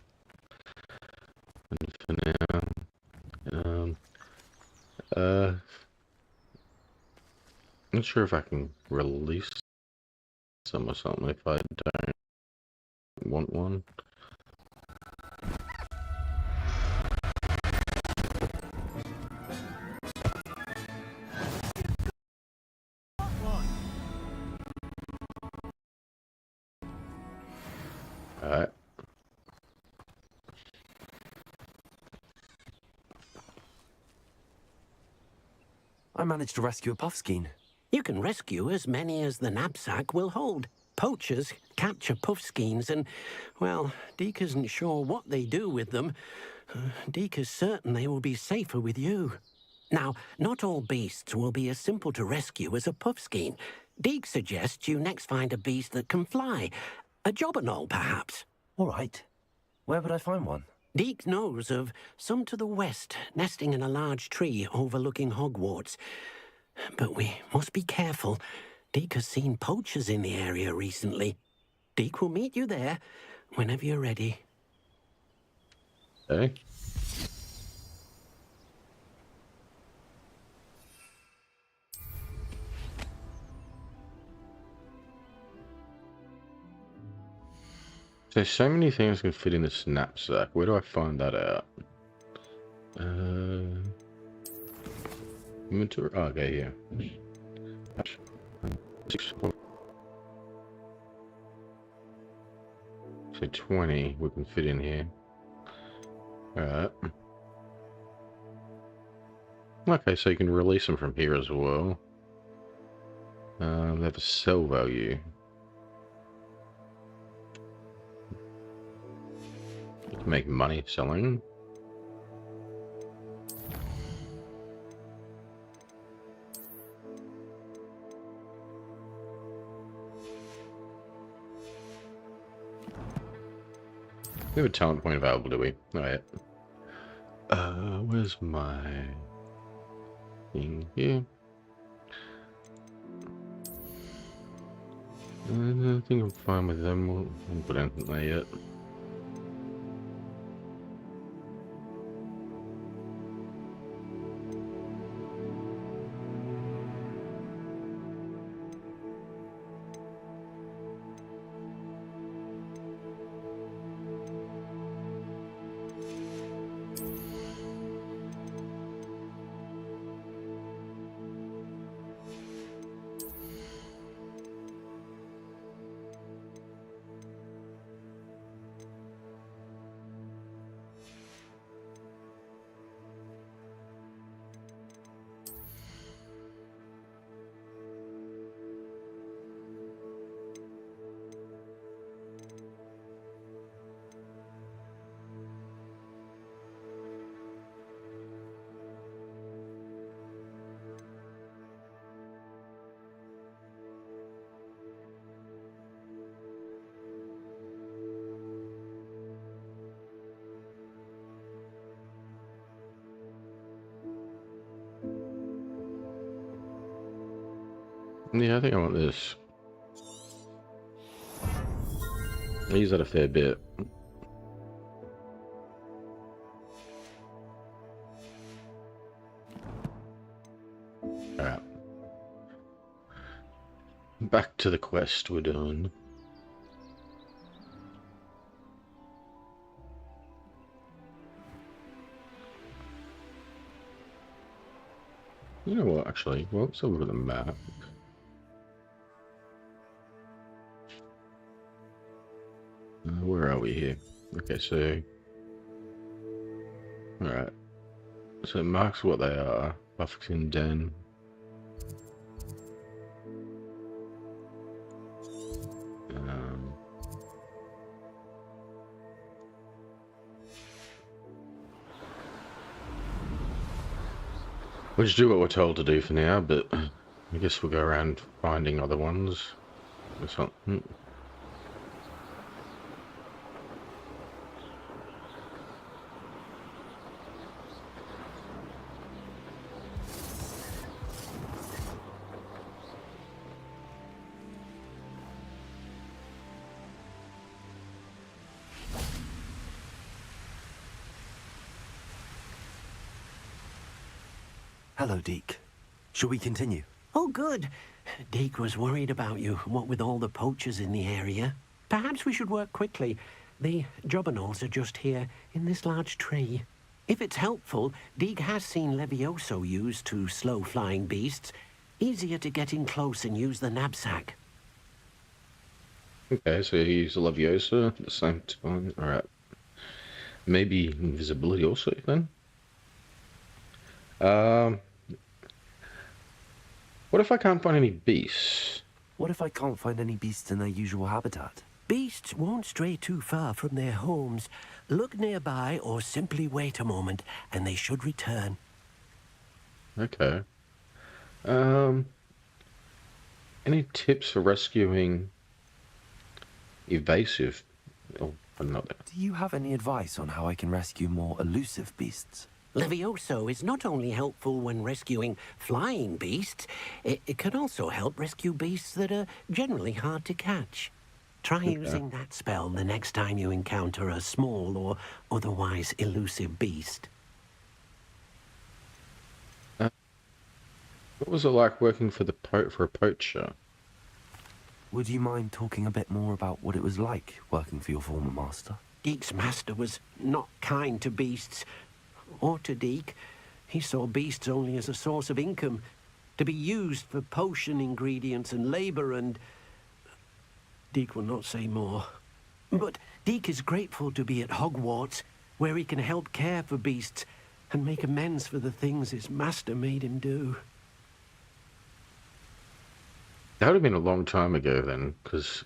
S1: And for now, not sure if I can release some or something if I don't want one. Alright.
S2: I managed to rescue a puffskein.
S19: You can rescue as many as the knapsack will hold. Poachers capture puffskeins and, well, Deke isn't sure what they do with them. Deke is certain they will be safer with you. Now, not all beasts will be as simple to rescue as a puffskein. Deke suggests you next find a beast that can fly. A jobberknoll, perhaps.
S2: All right. Where would I find one?
S19: Deke knows of some to the west, nesting in a large tree overlooking Hogwarts. But we must be careful. Deke has seen poachers in the area recently. Deke will meet you there whenever you're ready.
S1: Okay. There's so many things can fit in this knapsack. Where do I find that out? Inventory. Oh, okay, here. 6. So 20 we can fit in here. Alright. Okay, so you can release them from here as well. They have a sell value. You can make money selling. We have a talent point available, do we? Oh, yeah. Where's my thing here? I think I'm fine with them. I haven't put anything there yet. Yeah, I think I want this. I use that a fair bit. Alright. Back to the quest we're doing. You know what, actually? Well, let's have a look at the map. Where are we here? Okay, so... Alright. So it marks what they are. Buffington Den. We'll just do what we're told to do for now, but I guess we'll go around finding other ones or something.
S19: Hello, Deke. Shall we continue? Oh, good. Deke was worried about you, what with all the poachers in the area. Perhaps we should work quickly. The jobberknolls are just here, in this large tree. If it's helpful, Deke has seen Levioso used to slow flying beasts. Easier to get in close and use the knapsack.
S1: Okay, so you use the Leviosa at the same time. Alright. Maybe invisibility also, then? What if I can't find any beasts?
S2: What if I can't find any beasts in their usual habitat?
S19: Beasts won't stray too far from their homes. Look nearby or simply wait a moment, and they should return.
S1: Okay. Any tips for rescuing evasive? Oh, not that.
S2: Do you have any advice on how I can rescue more elusive beasts?
S19: Levioso is not only helpful when rescuing flying beasts, it can also help rescue beasts that are generally hard to catch. Try using that spell the next time you encounter a small or otherwise elusive beast.
S1: What was it like working for for a poacher?
S2: Would you mind talking a bit more about what it was like working for your former master?
S19: Deke's master was not kind to beasts, or to Deke. He saw beasts only as a source of income, to be used for potion ingredients and labor, and... Deke will not say more. But Deke is grateful to be at Hogwarts, where he can help care for beasts, and make amends for the things his master made him do.
S1: That would have been a long time ago then, because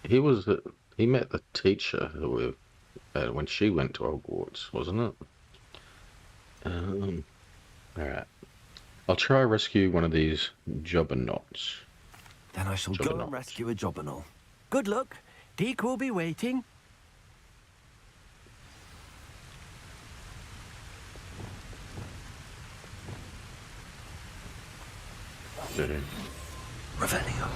S1: he met the teacher when she went to Hogwarts, wasn't it? Alright. I'll try rescue one of these Jobbernauts.
S2: Then I shall go and rescue a Jobberknoll.
S19: Good luck. Deke will be waiting.
S2: Revelio.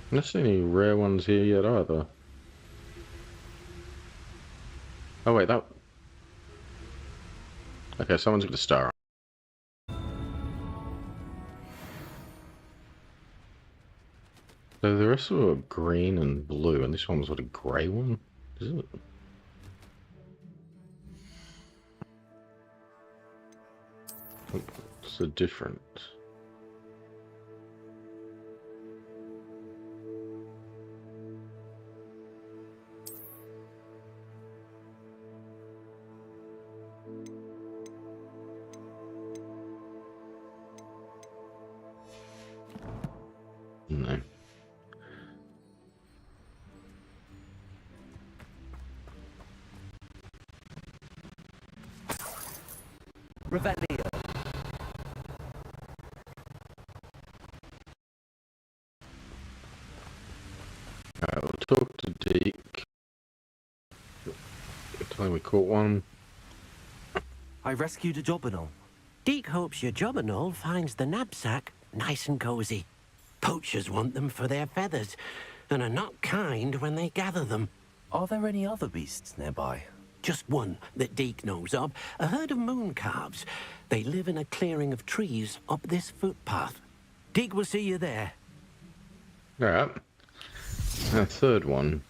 S1: I don't see any rare ones here yet either. Oh wait, that... Okay, someone's got a star on. So the rest of them are green and blue, and this one's got a grey one, is it? What's the difference? No.
S2: Revelio.
S1: Alright, we'll talk to Deke. Tell him we caught one.
S2: I rescued a Jobberknoll.
S19: Deke hopes your Jobberknoll finds the knapsack nice and cozy. Poachers want them for their feathers, and are not kind when they gather them.
S2: Are there any other beasts nearby?
S19: Just one that Deke knows of, a herd of moon calves. They live in a clearing of trees up this footpath. Deke will see you there.
S1: Alright. A third one.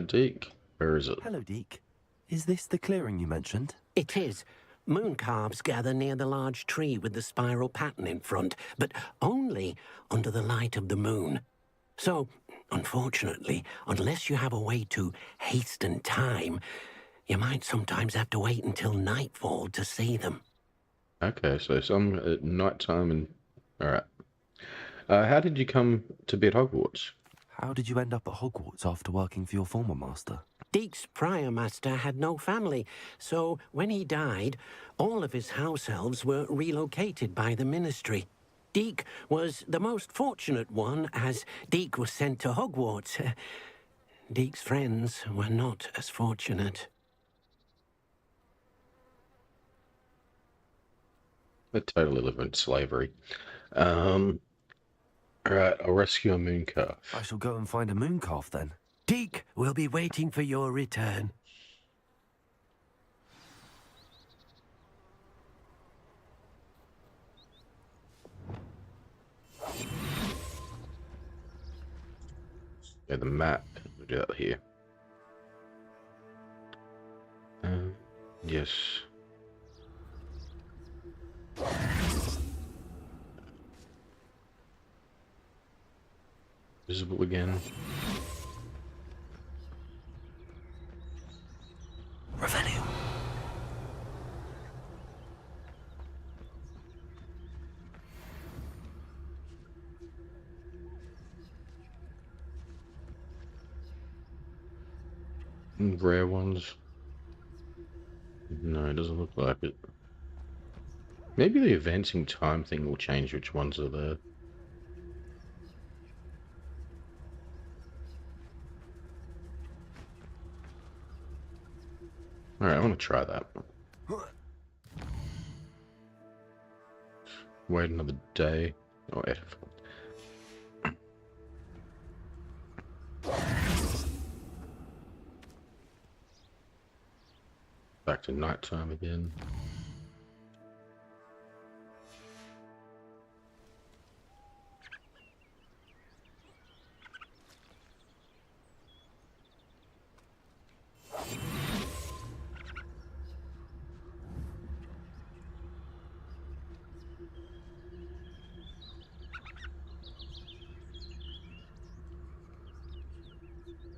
S1: Deke, where is it?
S2: Hello, Deke. Is this the clearing you mentioned?
S19: It is. Moon calves gather near the large tree with the spiral pattern in front, but only under the light of the moon. So, unfortunately, unless you have a way to hasten time, you might sometimes have to wait until nightfall to see them.
S1: Okay, so some at night time and... Alright. How did you come to be at Hogwarts?
S2: How did you end up at Hogwarts after working for your former master?
S19: Deke's prior master had no family, so when he died, all of his house elves were relocated by the ministry. Deke was the most fortunate one, as Deke was sent to Hogwarts. Deke's friends were not as fortunate.
S1: They totally live in slavery. Alright, I'll rescue a mooncalf.
S2: I shall go and find a mooncalf then.
S19: Deke will be waiting for your return.
S1: Yeah, the map. We'll do that here. Yes. Visible again.
S2: Revelio.
S1: Rare ones. No, it doesn't look like it. Maybe the advancing time thing will change which ones are there. Alright, I want to try that. Wait another day. Oh, wait. Back to nighttime again.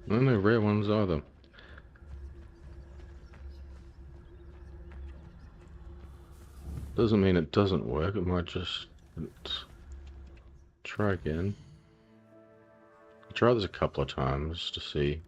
S1: No rare ones either. Doesn't mean it doesn't work, it might just try again. I'll try this a couple of times to see.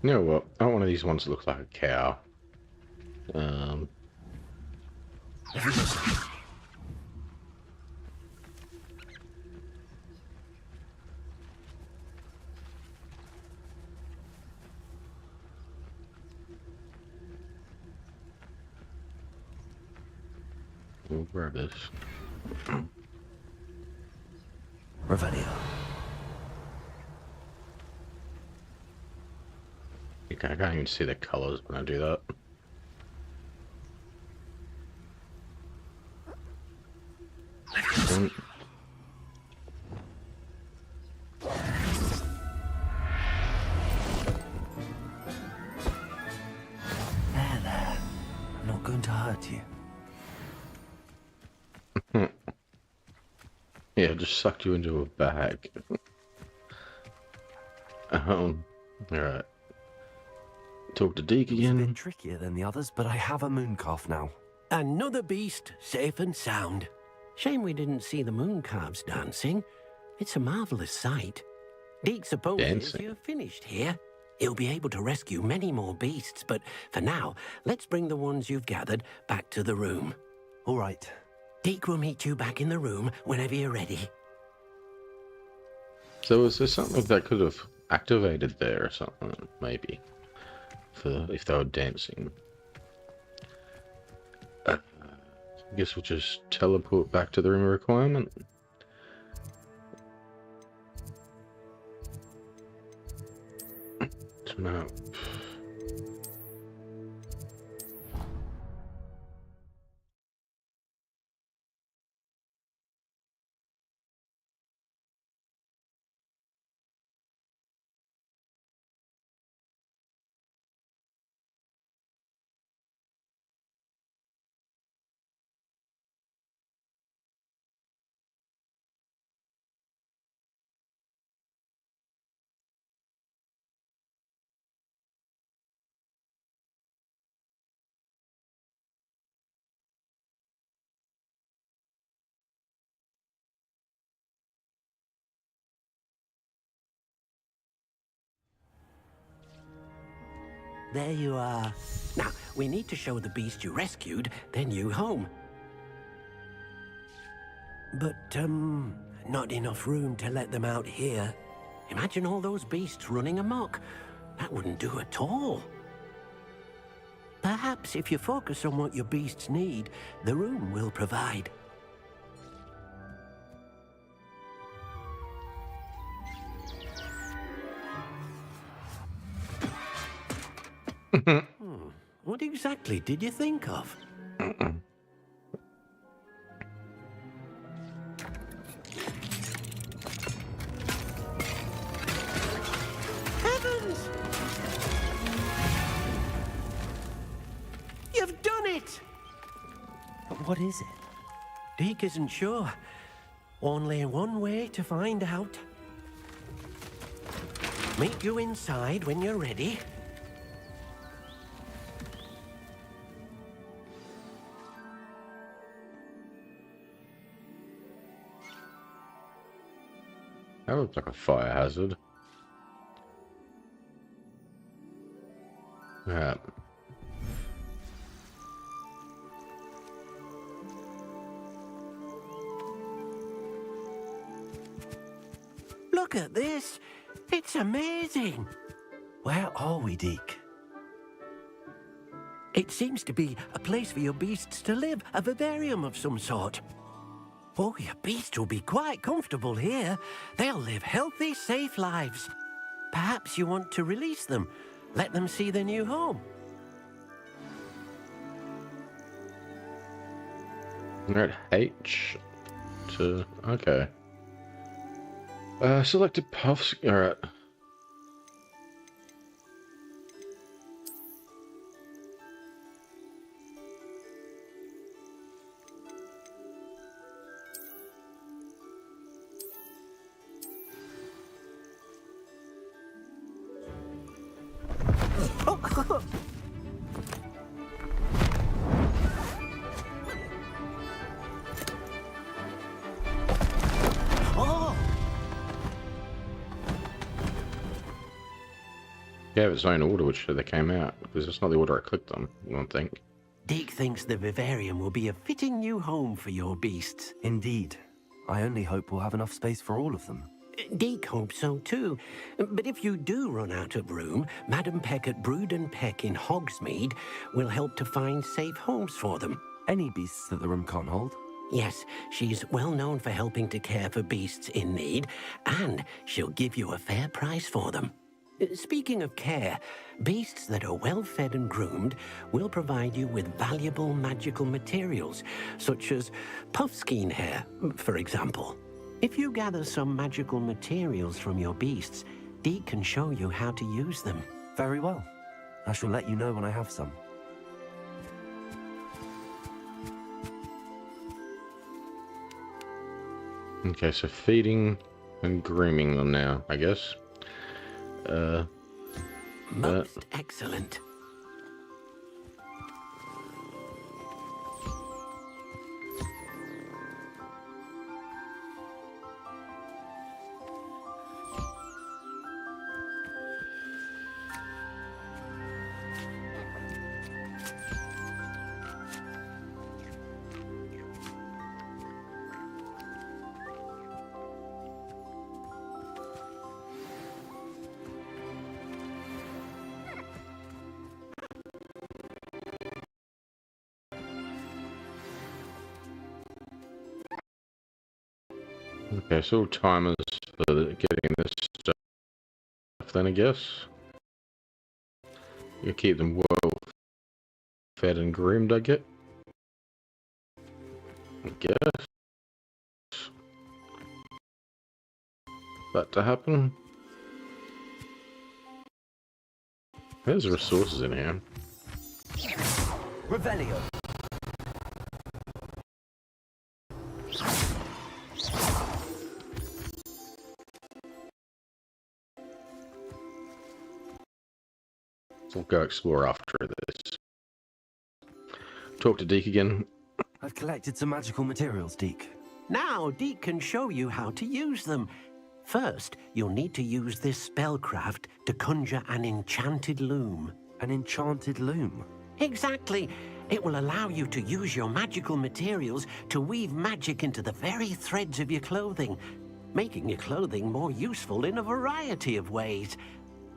S1: You know what? I want one of these ones that look like a cow. We'll grab this.
S2: Revelio.
S1: Okay, I can't even see the colors when I do that.
S2: There. I'm not going to hurt you.
S1: Yeah, just sucked you into a bag. Alright. Talk to Deke again.
S2: It's a bit trickier than the others, but I have a moon calf now.
S19: Another beast, safe and sound. Shame we didn't see the moon calves dancing. It's a marvelous sight. Deke supposes you're finished here. He'll be able to rescue many more beasts, but for now, let's bring the ones you've gathered back to the room.
S2: All right.
S19: Deke will meet you back in the room whenever you're ready.
S1: So is there something that could have activated there or something, maybe? For if they were dancing. I guess we'll just teleport back to the room requirement. No.
S19: There you are. Now, we need to show the beast you rescued their new home. But, not enough room to let them out here. Imagine all those beasts running amok. That wouldn't do at all. Perhaps if you focus on what your beasts need, the room will provide. What exactly did you think of? Heavens! You've done it!
S2: But what is it?
S19: Deke isn't sure. Only one way to find out. meet you inside when you're ready.
S1: That looks like a fire hazard. Yeah.
S19: Look at this. It's amazing.
S2: Where are we, Deke?
S19: It seems to be a place for your beasts to live, a vivarium of some sort. Oh, your beasts will be quite comfortable here. They'll live healthy, safe lives. Perhaps you want to release them. Let them see their new home.
S1: We're at H to... okay. Selected puffs... Alright. Yeah, it's own order which they came out, because it's not the order I clicked on, I don't think.
S19: Deke thinks the vivarium will be a fitting new home for your beasts.
S2: Indeed. I only hope we'll have enough space for all of them.
S19: Deke hopes so too. But if you do run out of room, Madam Peck at Brood and Peck in Hogsmeade will help to find safe homes for them.
S2: Any beasts that the room can't hold?
S19: Yes, she's well known for helping to care for beasts in need, and she'll give you a fair price for them. Speaking of care, beasts that are well fed and groomed will provide you with valuable magical materials, such as puffskein hair, for example. If you gather some magical materials from your beasts, Deke can show you how to use them.
S2: Very well. I shall let you know when I have some.
S1: Okay, so feeding and grooming them now, I guess.
S19: Most excellent.
S1: Okay, so timers for getting this stuff then, I guess. You keep them well fed and groomed, I guess. That to happen. There's resources in here.
S2: Revelio.
S1: We'll go explore after this. Talk to Deke again.
S2: I've collected some magical materials, Deke.
S19: Now Deke can show you how to use them. First, you'll need to use this spellcraft to conjure an enchanted loom.
S2: An enchanted loom?
S19: Exactly. It will allow you to use your magical materials to weave magic into the very threads of your clothing, making your clothing more useful in a variety of ways.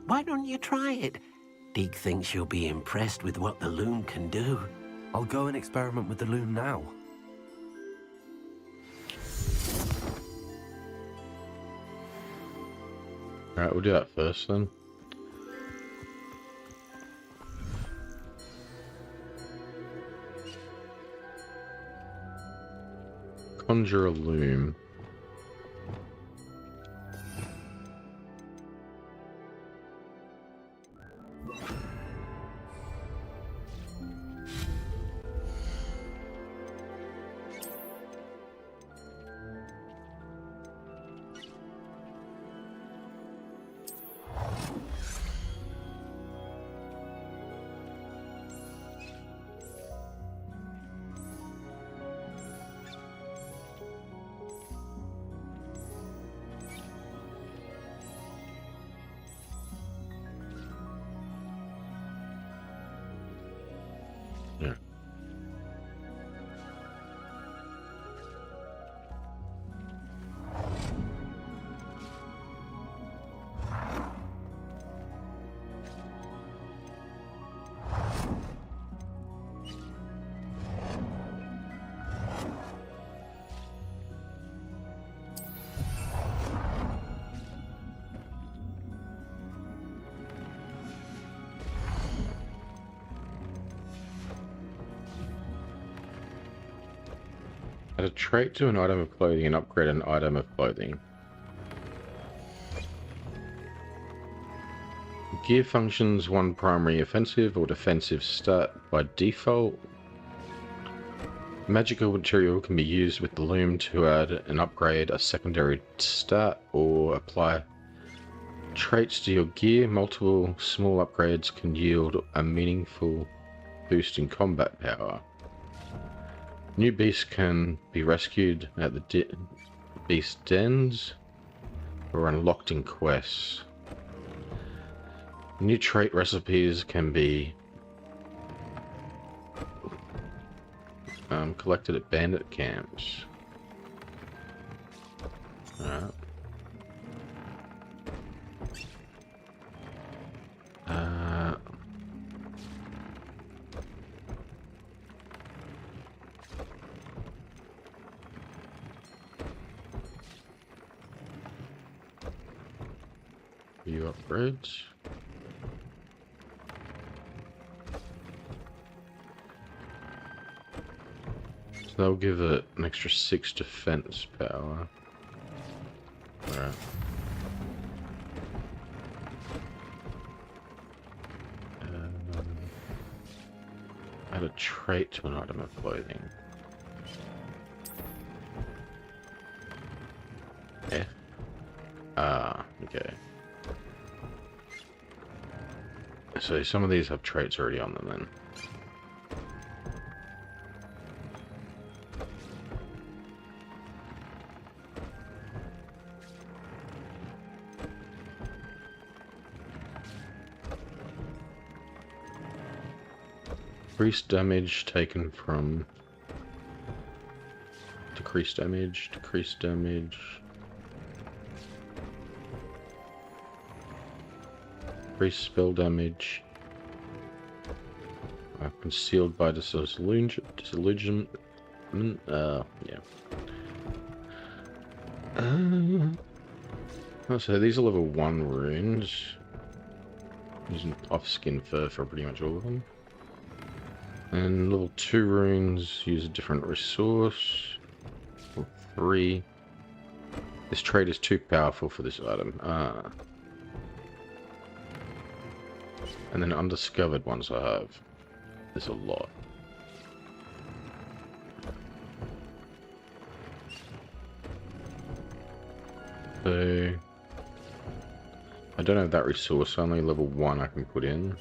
S19: Why don't you try it? Deke thinks you'll be impressed with what the loom can do.
S2: I'll go and experiment with the loom now.
S1: Alright, we'll do that first then. Conjure a loom. Yeah. Add a trait to an item of clothing and upgrade an item of clothing. Gear functions one primary offensive or defensive stat by default. Magical material can be used with the loom to add and upgrade a secondary stat or apply traits to your gear. Multiple small upgrades can yield a meaningful boost in combat power. New beasts can be rescued at the beast dens or unlocked in quests. New trait recipes can be collected at bandit camps. Alright. View upgrades. So that'll give it an extra 6 defense power. Alright. Add a trait to an item of clothing. Yeah. Okay. So some of these have traits already on them then. Increased damage taken from decreased damage, increased spell damage, concealed by disillusionment, yeah. So these are level 1 runes, using off-skin fur for pretty much all of them. And level 2 runes use a different resource. Level 3. This trait is too powerful for this item. And then undiscovered ones I have. There's a lot. So I don't have that resource, only level 1 I can put in.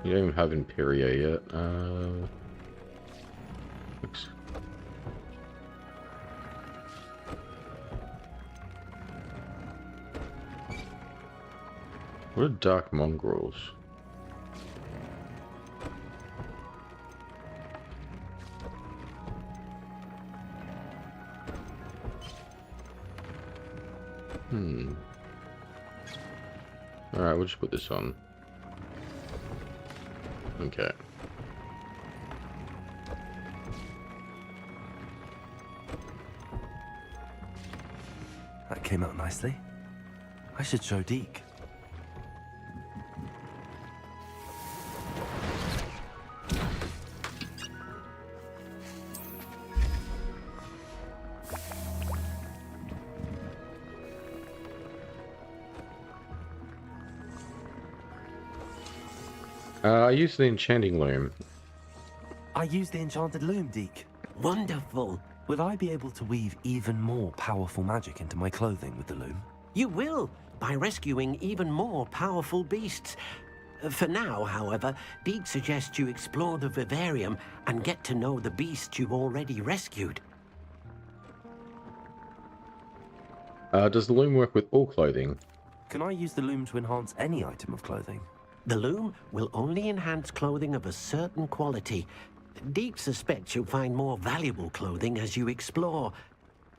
S1: You don't even have Imperia yet. What are dark mongrels? Alright, we'll just put this on. Okay.
S2: That came out nicely. I should show Deke.
S1: I use the enchanting loom.
S2: I use the enchanted loom, Deke. Wonderful. Will I be able to weave even more powerful magic into my clothing with the loom?
S19: You will, by rescuing even more powerful beasts. For now, however, Deke suggests you explore the vivarium and get to know the beasts you've already rescued.
S1: Does the loom work with all clothing?
S2: Can I use the loom to enhance any item of clothing?
S19: The loom will only enhance clothing of a certain quality. Deke suspects you'll find more valuable clothing as you explore.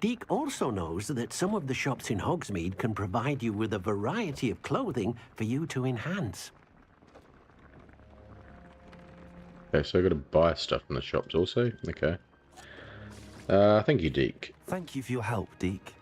S19: Deke also knows that some of the shops in Hogsmeade can provide you with a variety of clothing for you to enhance.
S1: Okay, so I've got to buy stuff from the shops also? Okay. Thank you, Deke.
S2: Thank you for your help, Deke.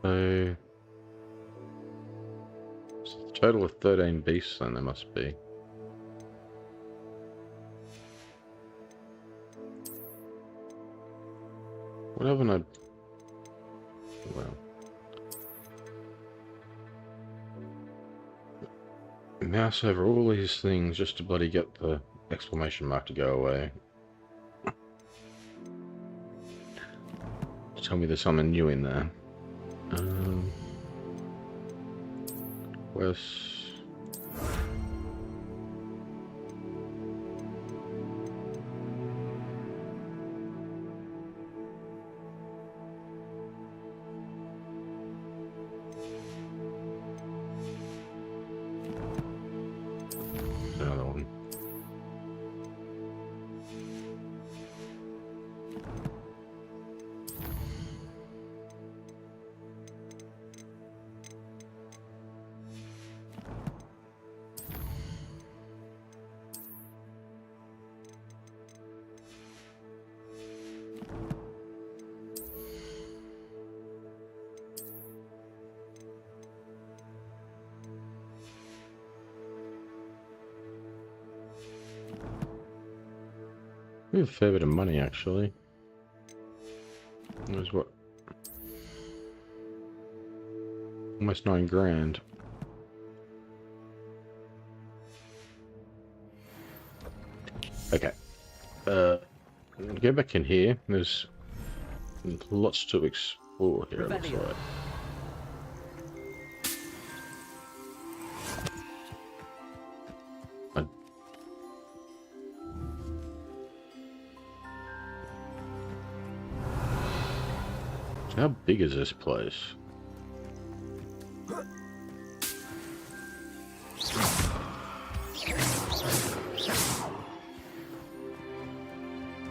S1: So, it's a total of 13 beasts then there must be. What haven't I... Well... Mouse over all these things just to bloody get the exclamation mark to go away. Tell me there's something new in there. Where's... another one. We have a fair bit of money actually. There's what? Almost 9 grand. Okay. Go back in here. There's lots to explore here, it looks like. How big is this place?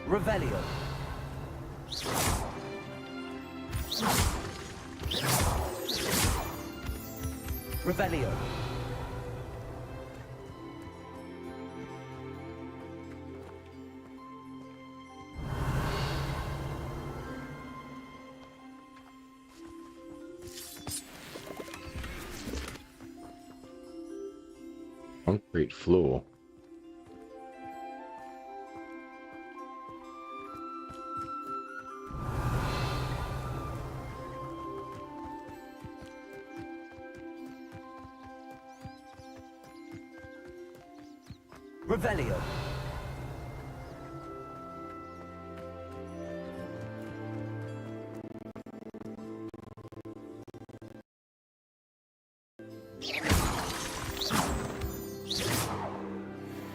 S9: Revelio. Revelio.
S1: Concrete floor.
S9: Revelio.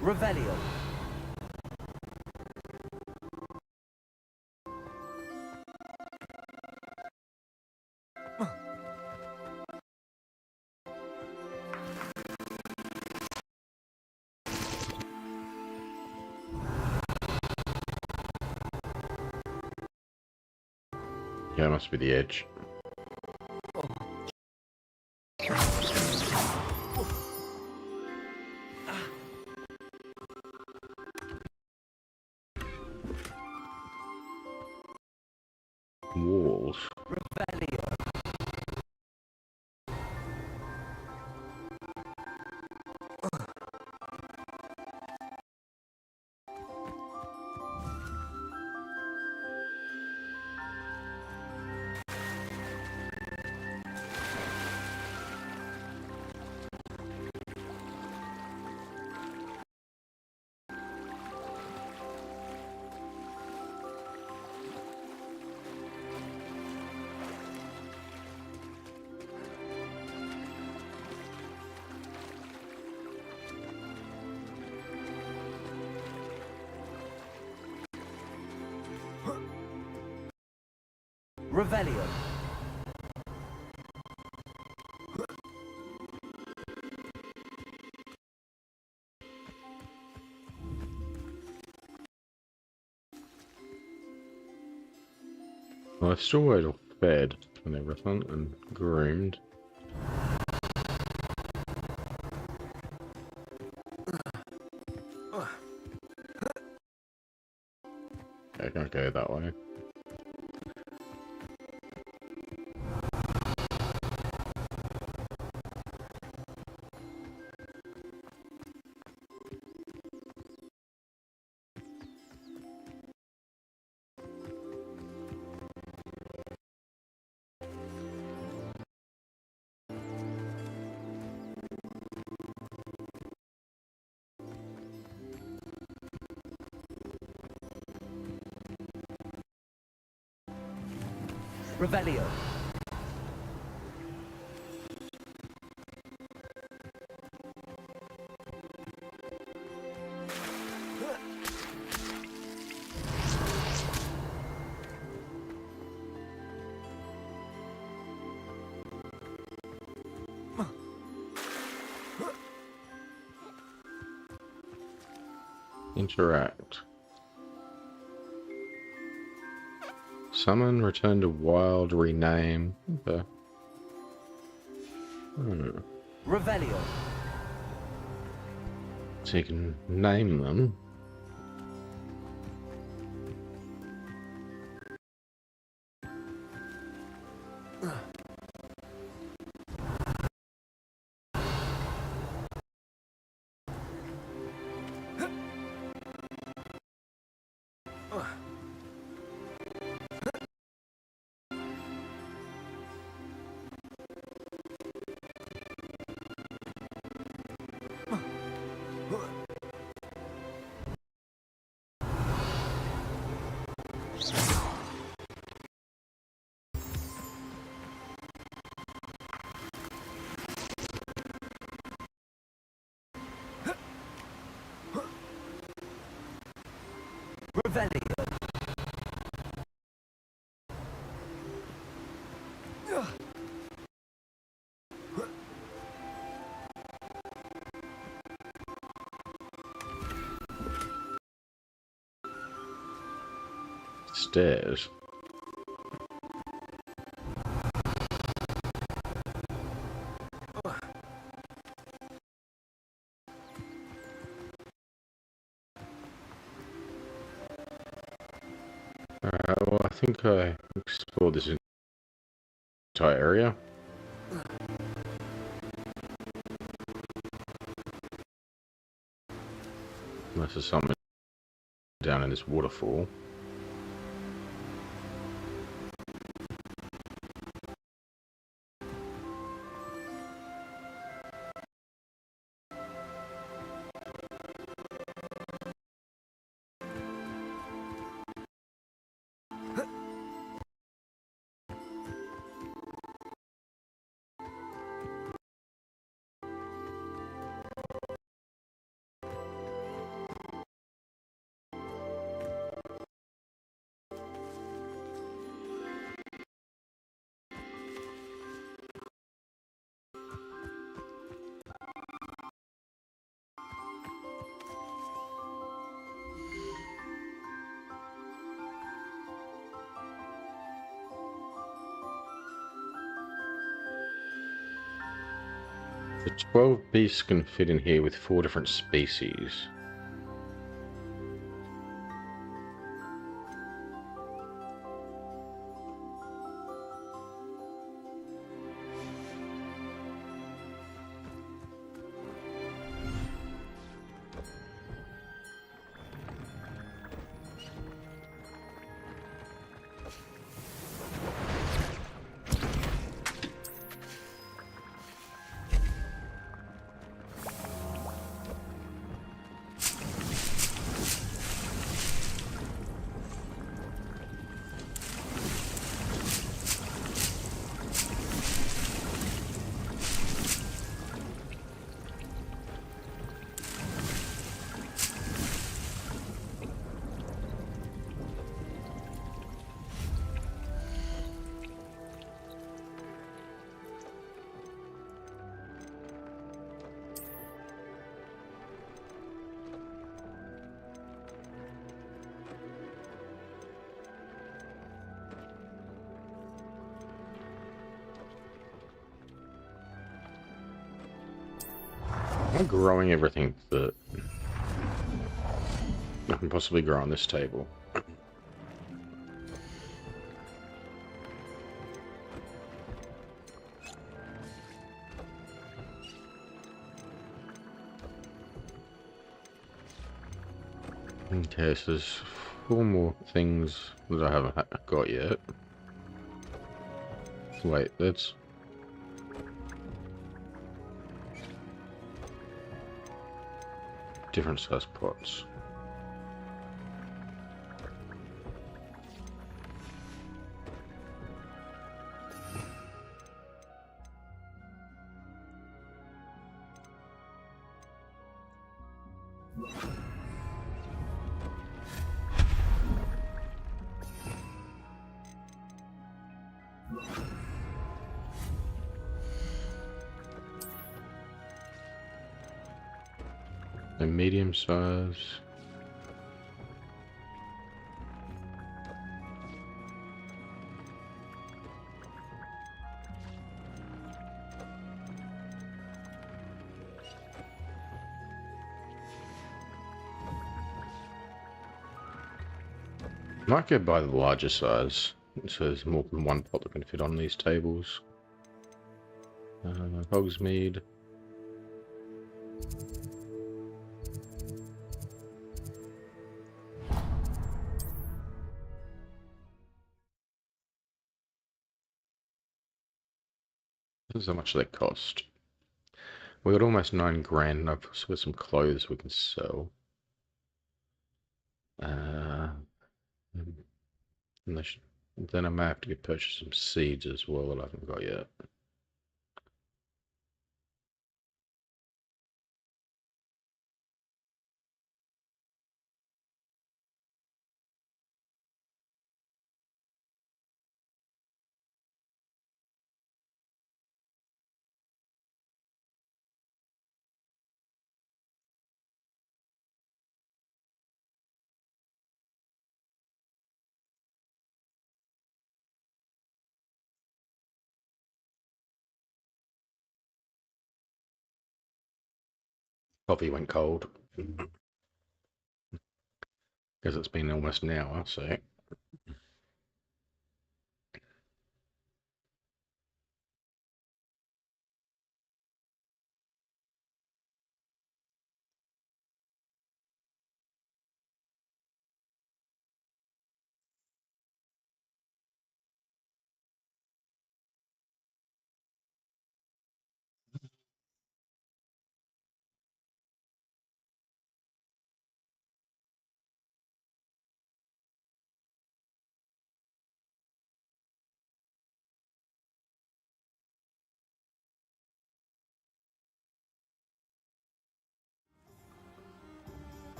S9: Revelio.
S1: Yeah, it must be the edge. Walls.
S9: Revelio.
S1: Well, I've still all fed and everything and groomed. I can't go that way.
S9: Revelio.
S1: Interact. Summon, return to wild, rename. Okay.
S9: Revelio.
S1: So you can name them.
S9: Revelio.
S1: Stairs. Well, I think I explored this entire area. Unless there's something down in this waterfall. The 12 beasts can fit in here with 4 different species. I'm growing everything that I can possibly grow on this table. Okay, so there's 4 more things that I haven't got yet. Wait, that's... different size pots. A medium size. Might go by the larger size, so there's more than one pot that can fit on these tables. Hogsmeade. This is how much they cost. We got almost 9 grand, and I've also got some clothes we can sell. Then I may have to purchase some seeds as well that I haven't got yet. Coffee went cold. Because it's been almost an hour, so...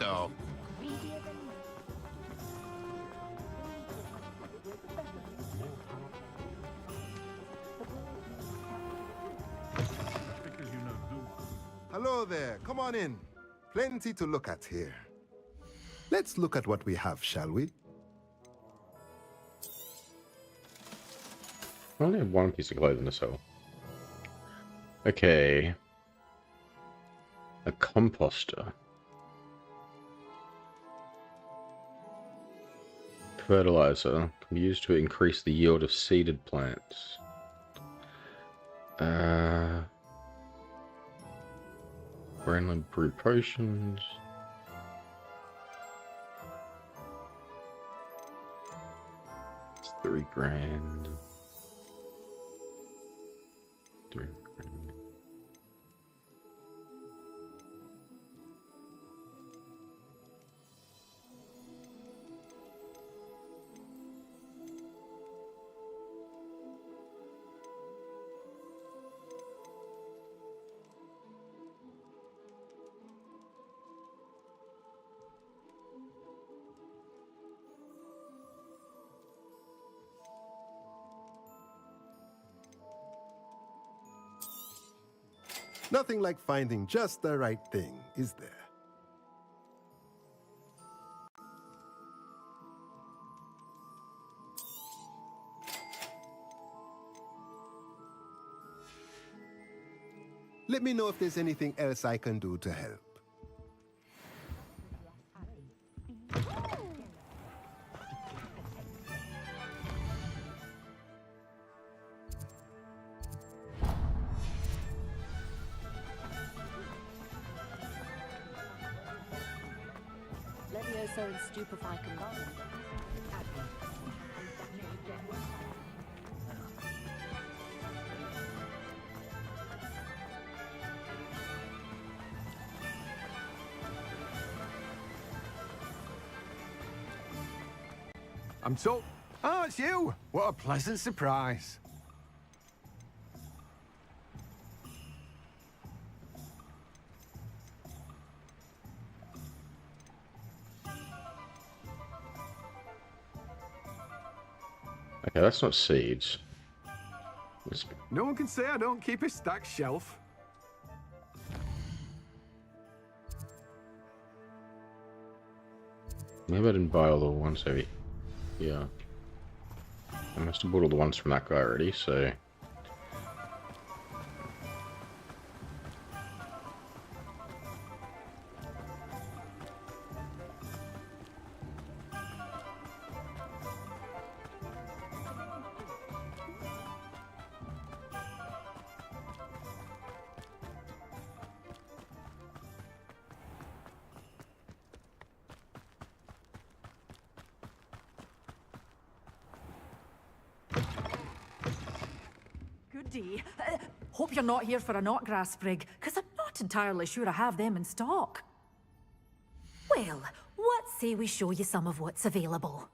S20: No.
S4: Hello there, come on in. Plenty to look at here. Let's look at what we have, shall we?
S1: I only have 1 piece of clothing to sell. Okay. A composter. Fertilizer can be used to increase the yield of seeded plants. Randomly brew potions. It's 3 grand. 3 grand.
S4: Nothing like finding just the right thing, is there? Let me know if there's anything else I can do to help.
S21: Levioso and Stupefy combined.
S7: I'm so... Oh, it's you! What a pleasant surprise.
S1: Okay, that's not seeds.
S7: No one can say I don't keep a stacked shelf.
S1: Maybe I didn't buy all the ones over here. Yeah. I must have bought all the ones from that guy already, so...
S21: Good day. Hope you're not here for a knotgrass sprig, because I'm not entirely sure I have them in stock. Well, what say we show you some of what's available?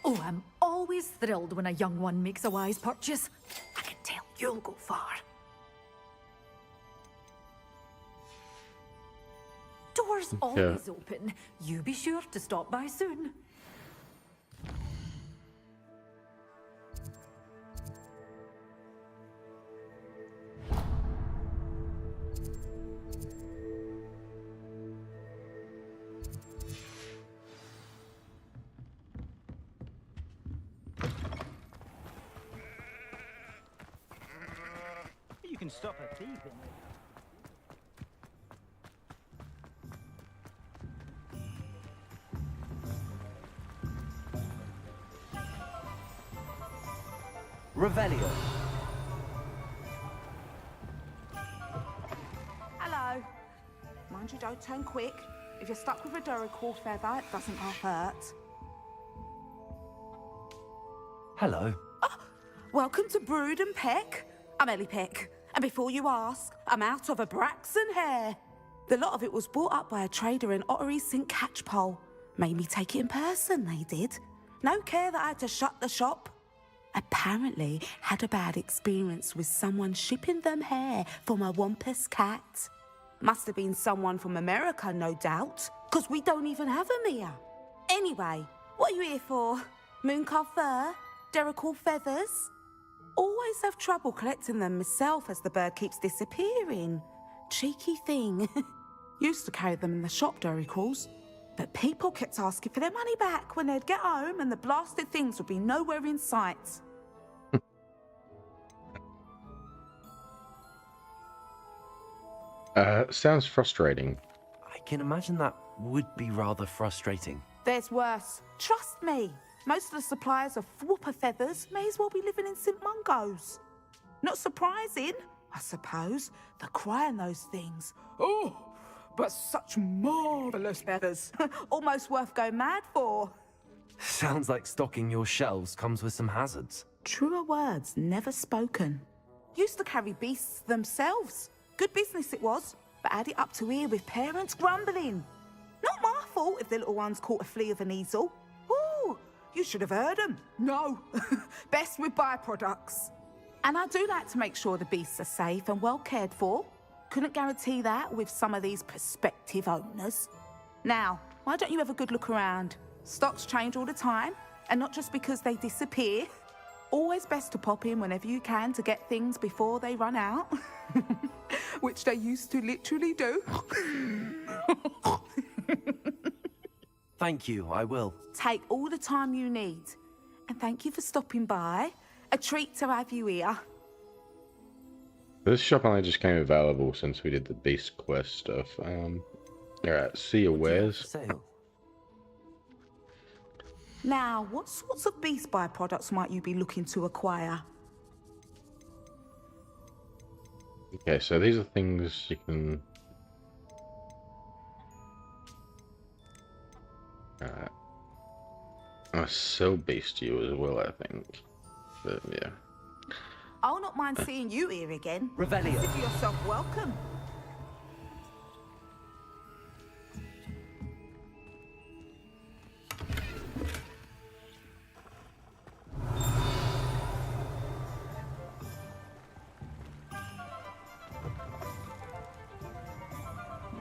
S21: Oh, I'm always thrilled when a young one makes a wise purchase. I can tell you'll go far. Doors always open. You be sure to stop by soon.
S14: You can stop a thief in there.
S2: Revelio.
S17: Hello. Mind you don't turn quick. If you're stuck with a Duracell feather, it doesn't half hurt.
S2: Hello.
S17: Welcome to Brood and Peck. I'm Ellie Peck. And before you ask, I'm out of a Braxton hair. The lot of it was bought up by a trader in Ottery St. Catchpole. Made me take it in person, they did. No care that I had to shut the shop. Apparently had a bad experience with someone shipping them hair for my Wampus cat. Must have been someone from America, no doubt, because we don't even have them here. Anyway, what are you here for? Mooncarved fur? Duracell feathers? Always have trouble collecting them myself as the bird keeps disappearing. Cheeky thing. Used to carry them in the shop, Duracells. But people kept asking for their money back when they'd get home and the blasted things would be nowhere in sight.
S1: Sounds frustrating.
S2: I can imagine that would be rather frustrating.
S17: There's worse. Trust me. Most of the suppliers of whooper feathers may as well be living in St. Mungo's. Not surprising, I suppose, the cry on those things. Oh, but such marvellous feathers. Almost worth going mad for.
S2: Sounds like stocking your shelves comes with some hazards.
S17: Truer words never spoken. Used to carry beasts themselves. Good business it was, but had it up to here with parents grumbling. Not my fault if the little ones caught a flea of an easel. Ooh, you should have heard them. No, best with byproducts. And I do like to make sure the beasts are safe and well cared for. Couldn't guarantee that with some of these prospective owners. Now, why don't you have a good look around? Stocks change all the time, and not just because they disappear. Always best to pop in whenever you can to get things before they run out. Which they used to literally do.
S2: Thank you, I will.
S17: Take all the time you need. And thank you for stopping by. A treat to have you here.
S1: This shop only just came available since we did the beast quest stuff. Alright, see your wares.
S17: Now, what sorts of beast byproducts might you be looking to acquire?
S1: Okay, so these are things you can... Alright. I'll sell beast to you as well, I think. But, yeah.
S17: I'll not mind seeing you here again.
S8: Revelio.
S17: Consider yourself welcome.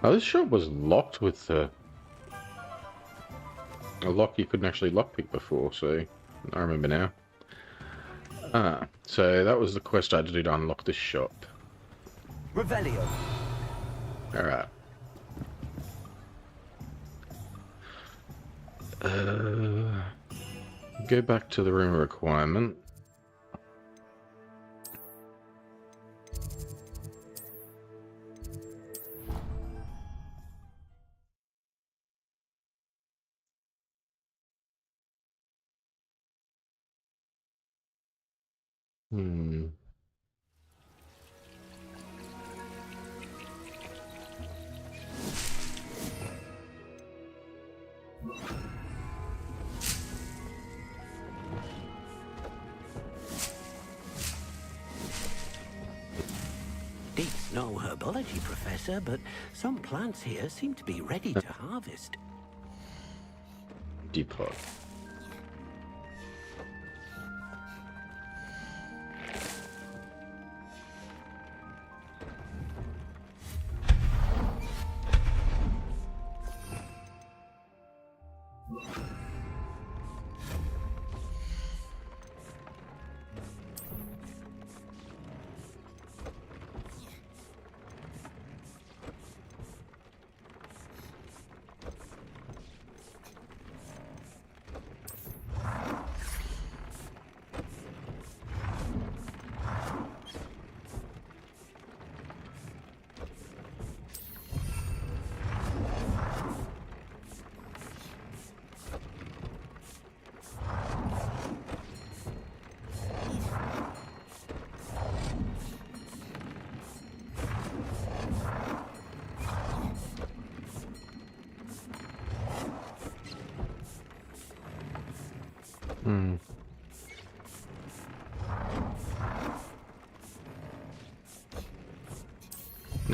S1: Oh, this shop was locked with a lock you couldn't actually lockpick before, so I remember now. Ah, so that was the quest I had to do to unlock this shop.
S8: Revelio.
S1: Alright. Go back to the room requirement.
S19: Deep's no herbology professor, but some plants here seem to be ready to harvest.
S1: Depot.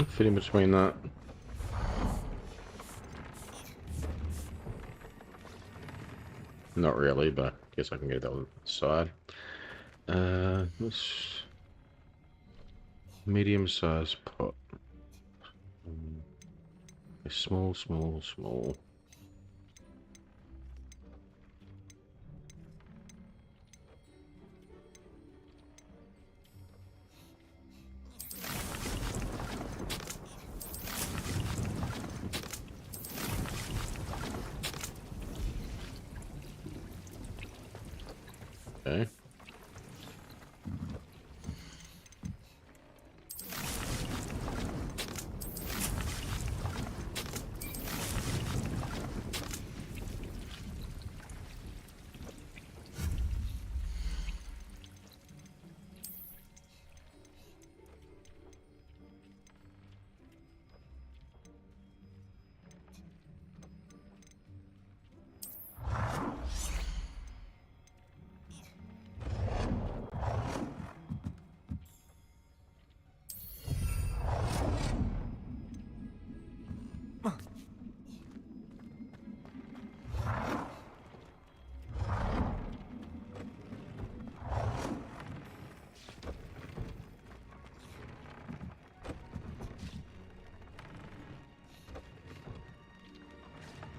S1: Fit in between that. Not really, but I guess I can get that on the side. This medium-sized pot. Small, small, small. Okay.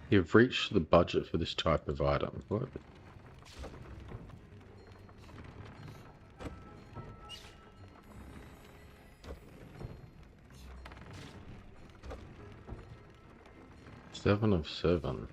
S1: You've reached the budget for this type of item. What? Seven of 7.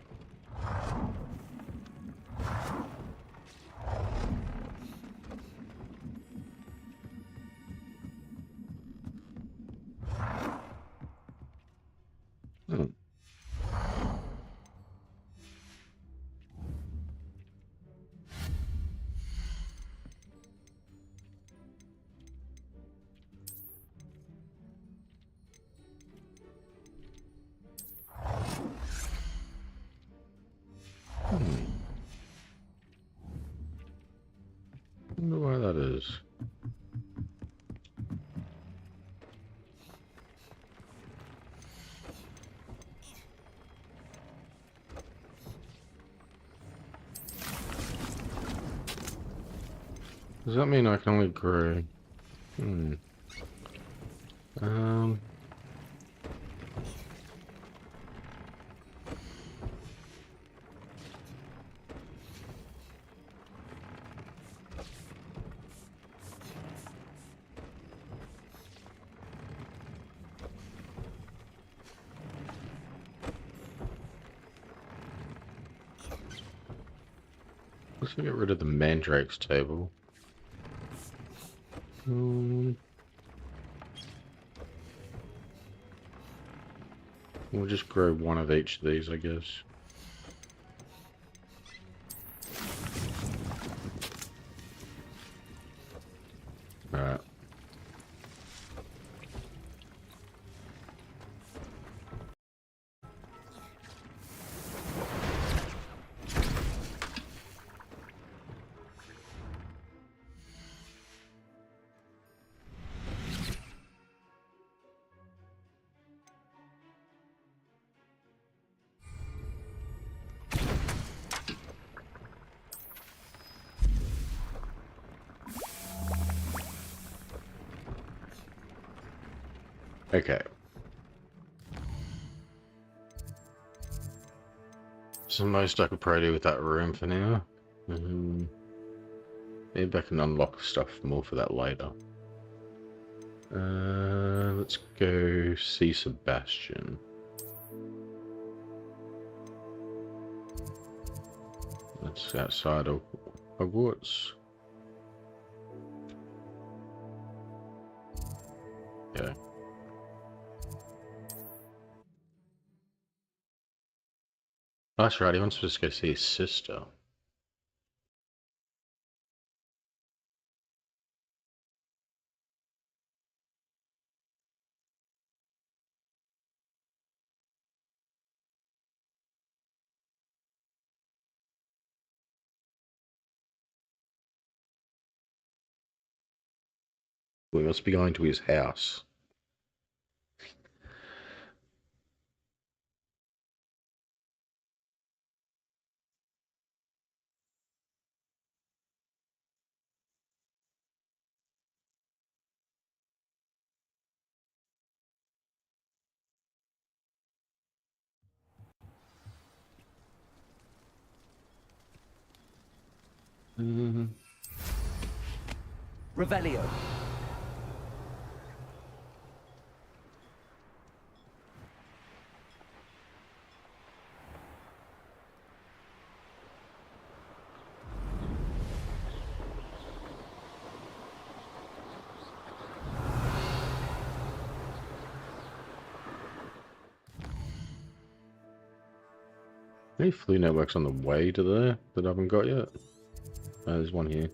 S1: wonder why that is. Does that mean I can only grow? Let's get rid of the mandrake's table. We'll just grow one of each of these, I guess. Alright. Okay. So most I could probably do with that room for now. Maybe I can unlock stuff more for that later. Let's go see Sebastian. That's outside of Hogwarts. Yeah. That's right, he wants to just go see his sister. We must be going to his house.
S2: Revelio.
S1: Any flea networks on the way to there that I haven't got yet? There's one here.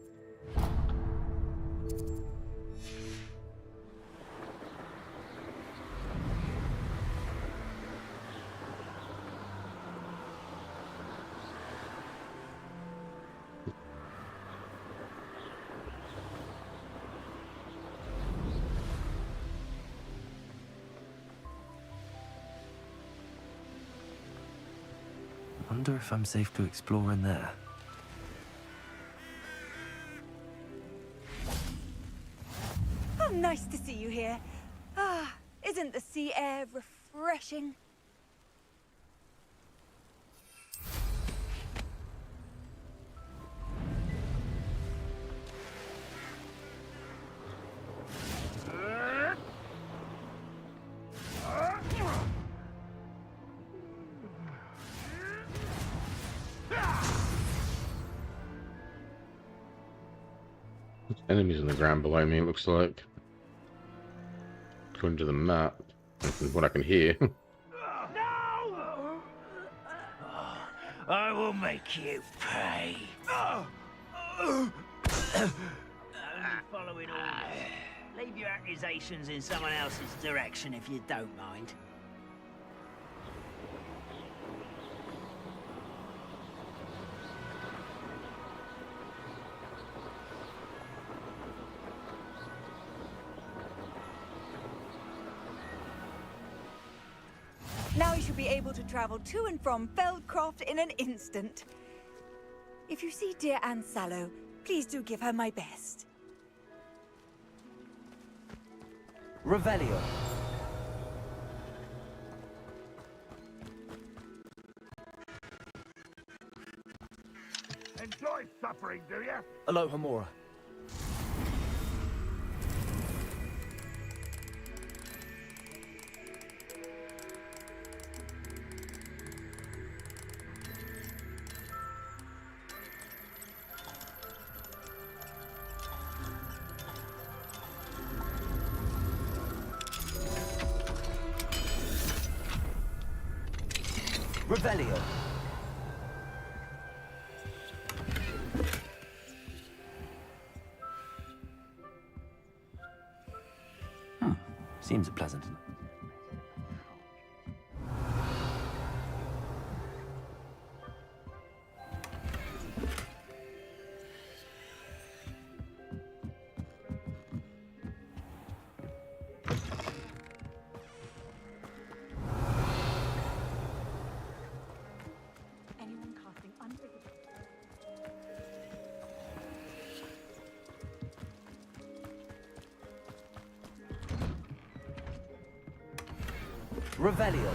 S2: Wonder if I'm safe to explore in there.
S12: Oh, nice to see you here. Ah, isn't the sea air refreshing?
S1: Enemies on the ground below me, it looks like. According to the map, and what I can hear.
S14: I will make you pay. Following orders. Leave your accusations in someone else's direction if you don't mind.
S12: Now you should be able to travel to and from Feldcroft in an instant. If you see dear Anne Sallow, please do give her my best.
S2: Revelio.
S11: Enjoy suffering, do you?
S2: Aloha Mora. Revelio. Seems pleasant.
S12: Anyone casting unvisible.
S2: Revelio.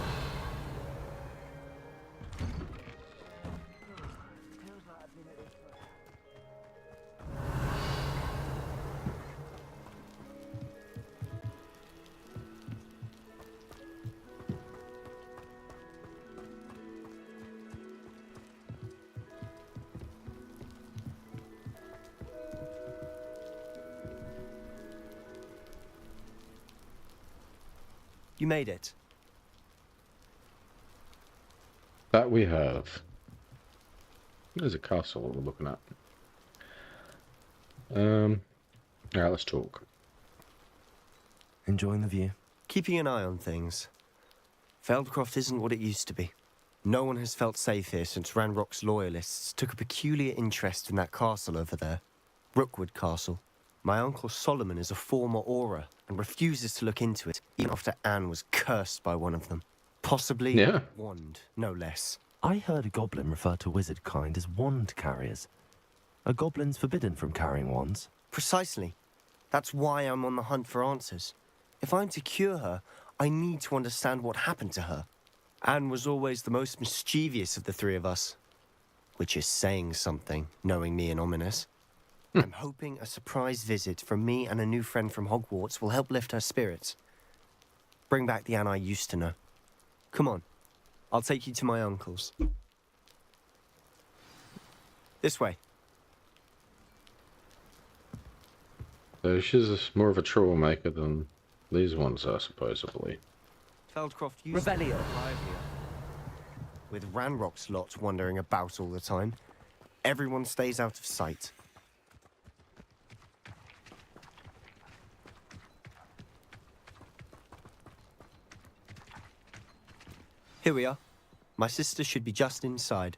S13: You made it.
S1: That we have. There's a castle we're looking at. Alright, let's talk.
S2: Enjoying the view?
S13: Keeping an eye on things. Feldcroft isn't what it used to be. No one has felt safe here since Ranrock's loyalists took a peculiar interest in that castle over there. Rookwood Castle. My uncle Solomon is a former Auror and refuses to look into it, even after Anne was cursed by one of them. Possibly a wand, no less.
S2: I heard a goblin refer to wizard kind as wand carriers. Are goblins forbidden from carrying wands?
S13: Precisely. That's why I'm on the hunt for answers. If I'm to cure her, I need to understand what happened to her. Anne was always the most mischievous of the three of us. Which is saying something, knowing me and Ominous. I'm hoping a surprise visit from me and a new friend from Hogwarts will help lift her spirits. Bring back the Anne I used to know. Come on. I'll take you to my uncle's. This way.
S1: So she's more of a troublemaker than these ones are, supposedly.
S13: Feldcroft used to live here. With Ranrock's lot wandering about all the time, everyone stays out of sight. Here we are. My sister should be just inside.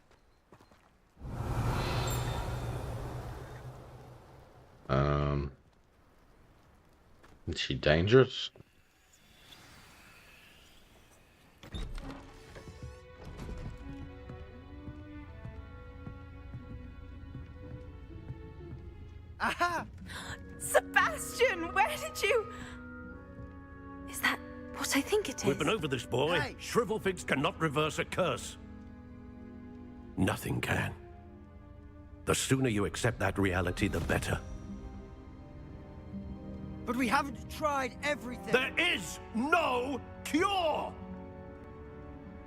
S1: Is she dangerous?
S17: Aha! Sebastian, where did you... Is that what I think it is?
S15: We've been over this, boy. Hey. Shrivelfigs cannot reverse a curse. Nothing can. The sooner you accept that reality, the better.
S23: But we haven't tried everything.
S15: There is no cure!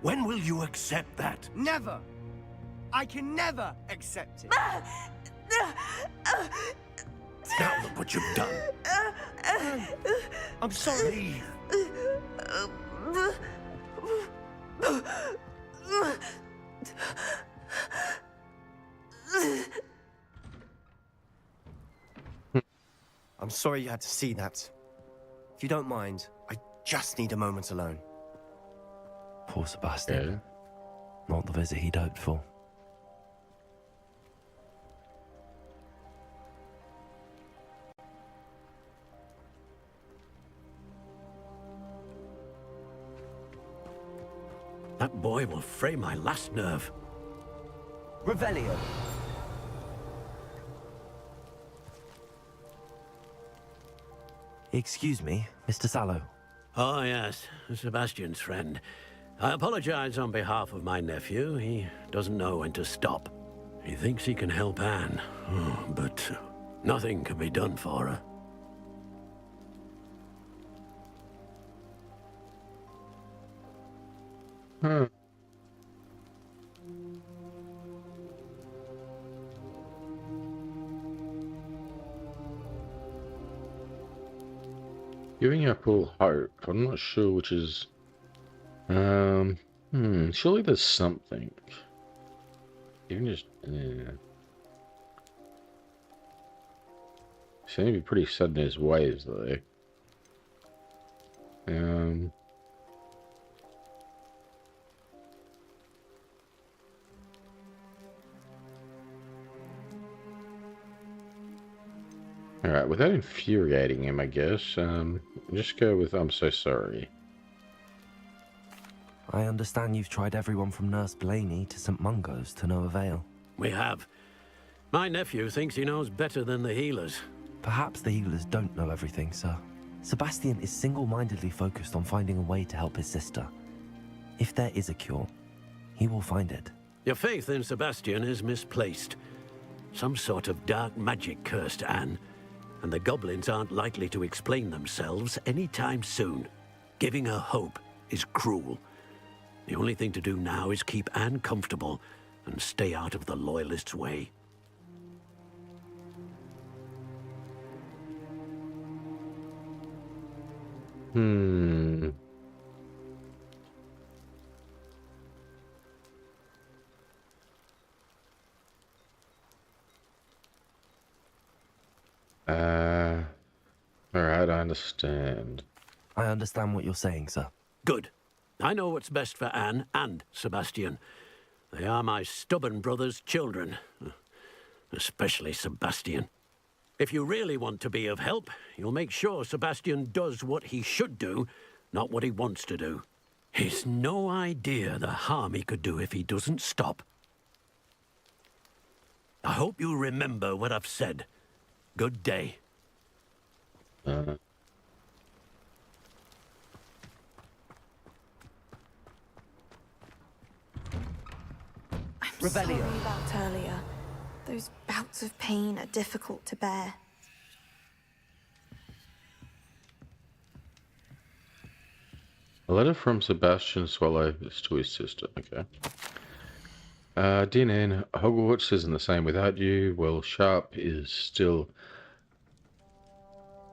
S15: When will you accept that?
S23: Never. I can never accept it.
S15: Now look what you've done.
S23: I'm sorry.
S13: I'm sorry you had to see that. If you don't mind, I just need a moment alone.
S2: Poor Sebastian. Not the visit he'd hoped for.
S15: That boy will fray my last nerve.
S2: Revelio. Excuse me, Mr. Sallow.
S15: Oh, yes, Sebastian's friend. I apologize on behalf of my nephew. He doesn't know when to stop. He thinks he can help Anne, but nothing can be done for her.
S1: Giving up all hope. I'm not sure which is... surely there's something. Even just... yeah. Seems to be pretty sudden in his ways, though. Alright, without infuriating him, I guess, just go with I'm so sorry.
S2: I understand you've tried everyone from Nurse Blaney to St. Mungo's to no avail.
S15: We have. My nephew thinks he knows better than the healers.
S2: Perhaps the healers don't know everything, sir. Sebastian is single-mindedly focused on finding a way to help his sister. If there is a cure, he will find it.
S15: Your faith in Sebastian is misplaced. Some sort of dark magic cursed Anne, and the goblins aren't likely to explain themselves anytime soon. Giving her hope is cruel. The only thing to do now is keep Anne comfortable and stay out of the Loyalists' way.
S1: Alright, I understand.
S2: I understand what you're saying, sir.
S15: Good. I know what's best for Anne and Sebastian. They are my stubborn brother's children. Especially Sebastian. If you really want to be of help, you'll make sure Sebastian does what he should do, not what he wants to do. He's no idea the harm he could do if he doesn't stop. I hope you remember what I've said. Good day.
S6: I'm sorry about earlier. Those bouts of pain are difficult to bear.
S1: A letter from Sebastian Swallow to his sister. Okay. Dear Nan, Hogwarts isn't the same without you. Well, Sharp is still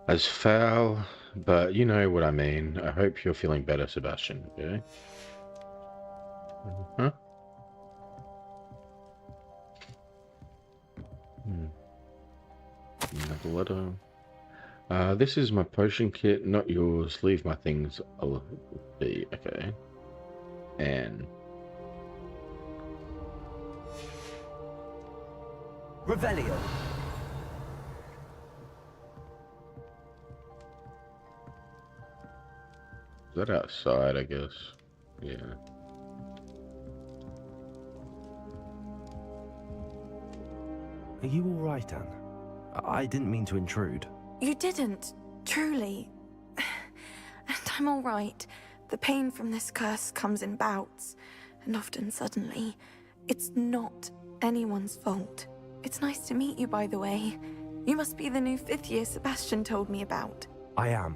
S1: as foul, but you know what I mean. I hope you're feeling better, Sebastian. Okay. Another letter. This is my potion kit, not yours. Leave my things be. Okay. And
S2: Revelio.
S1: Is that outside, I guess? Yeah.
S2: Are you all right, Anne? I didn't mean to intrude.
S6: You didn't, truly. And I'm all right. The pain from this curse comes in bouts, and often suddenly. It's not anyone's fault. It's nice to meet you, by the way. You must be the new 5th year Sebastian told me about.
S2: I am.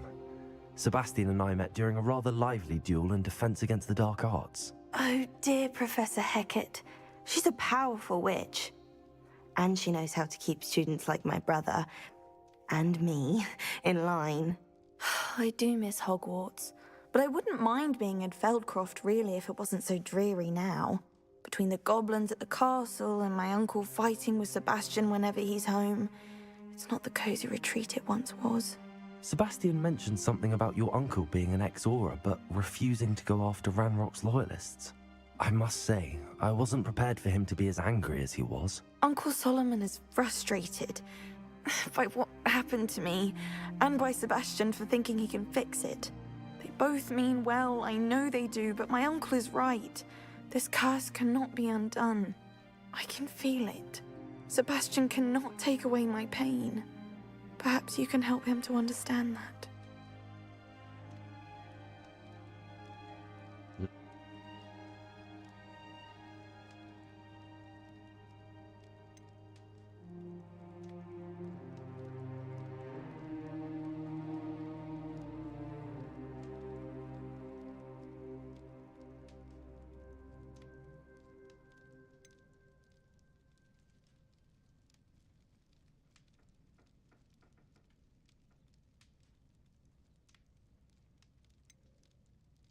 S2: Sebastian and I met during a rather lively duel in defense against the dark arts.
S6: Oh, dear Professor Hecat. She's a powerful witch. And she knows how to keep students like my brother, and me, in line. I do miss Hogwarts, but I wouldn't mind being in Feldcroft really if it wasn't so dreary now. Between the goblins at the castle and my uncle fighting with Sebastian whenever he's home, it's not the cozy retreat it once was.
S2: Sebastian mentioned something about your uncle being an ex-Auror, but refusing to go after Ranrock's loyalists. I must say, I wasn't prepared for him to be as angry as he was.
S6: Uncle Solomon is frustrated by what happened to me, and by Sebastian for thinking he can fix it. They both mean well, I know they do, but my uncle is right. This curse cannot be undone. I can feel it. Sebastian cannot take away my pain. Perhaps you can help him to understand that.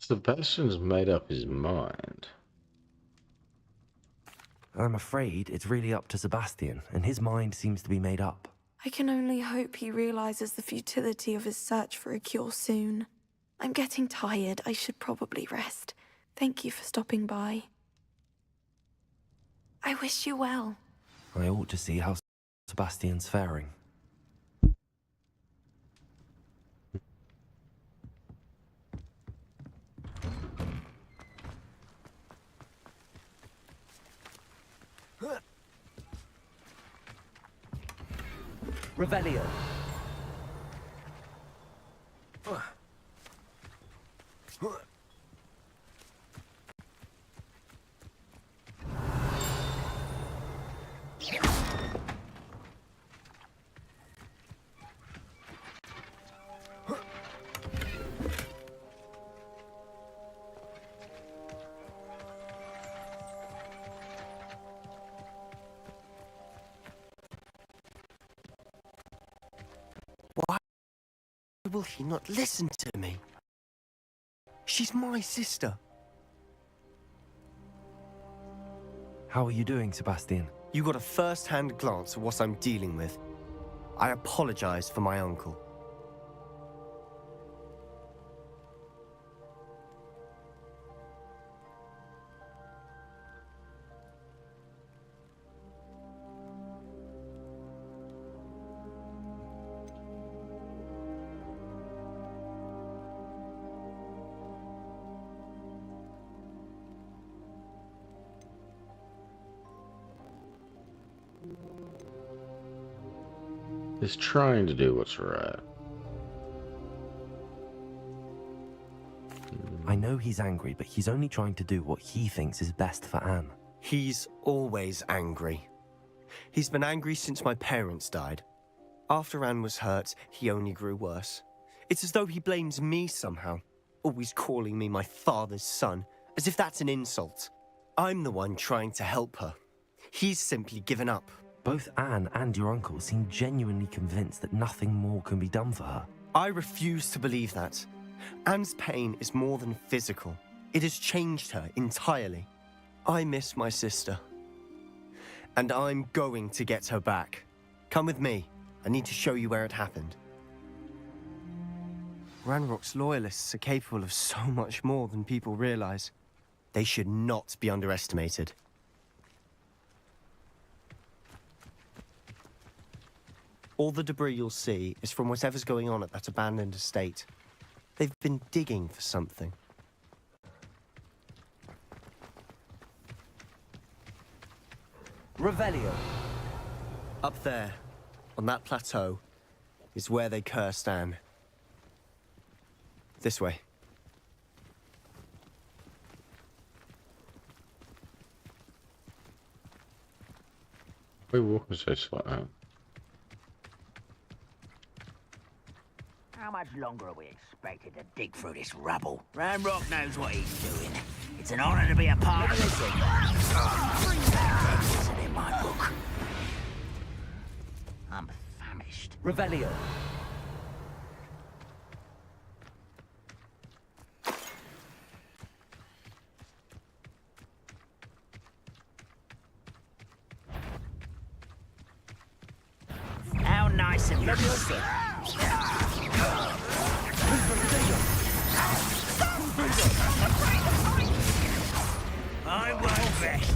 S1: Sebastian's made up his mind.
S2: I'm afraid it's really up to Sebastian, and his mind seems to be made up.
S6: I can only hope he realizes the futility of his search for a cure soon. I'm getting tired. I should probably rest. Thank you for stopping by. I wish you well.
S2: I ought to see how Sebastian's faring. Revelio.
S13: Why will he not listen to me? She's my sister.
S2: How are you doing, Sebastian?
S13: You got a first-hand glance at what I'm dealing with. I apologize for my uncle.
S1: He's trying to do what's right.
S2: I know he's angry, but he's only trying to do what he thinks is best for Anne.
S13: He's always angry. He's been angry since my parents died. After Anne was hurt, he only grew worse. It's as though he blames me somehow, always calling me my father's son, as if that's an insult. I'm the one trying to help her. He's simply given up.
S2: Both Anne and your uncle seem genuinely convinced that nothing more can be done for her.
S13: I refuse to believe that. Anne's pain is more than physical. It has changed her entirely. I miss my sister. And I'm going to get her back. Come with me. I need to show you where it happened. Ranrock's loyalists are capable of so much more than people realize. They should not be underestimated. All the debris you'll see is from whatever's going on at that abandoned estate. They've been digging for something.
S2: Revelio.
S13: Up there, on that plateau, is where they cursed Anne. This way.
S1: We walk so like that.
S14: How much longer are we expected to dig through this rubble? Ranrock knows what he's doing. It's an honor to be a part of this thing. Isn't in my book. I'm famished.
S2: Revelio.
S14: How nice of you. I won't rest.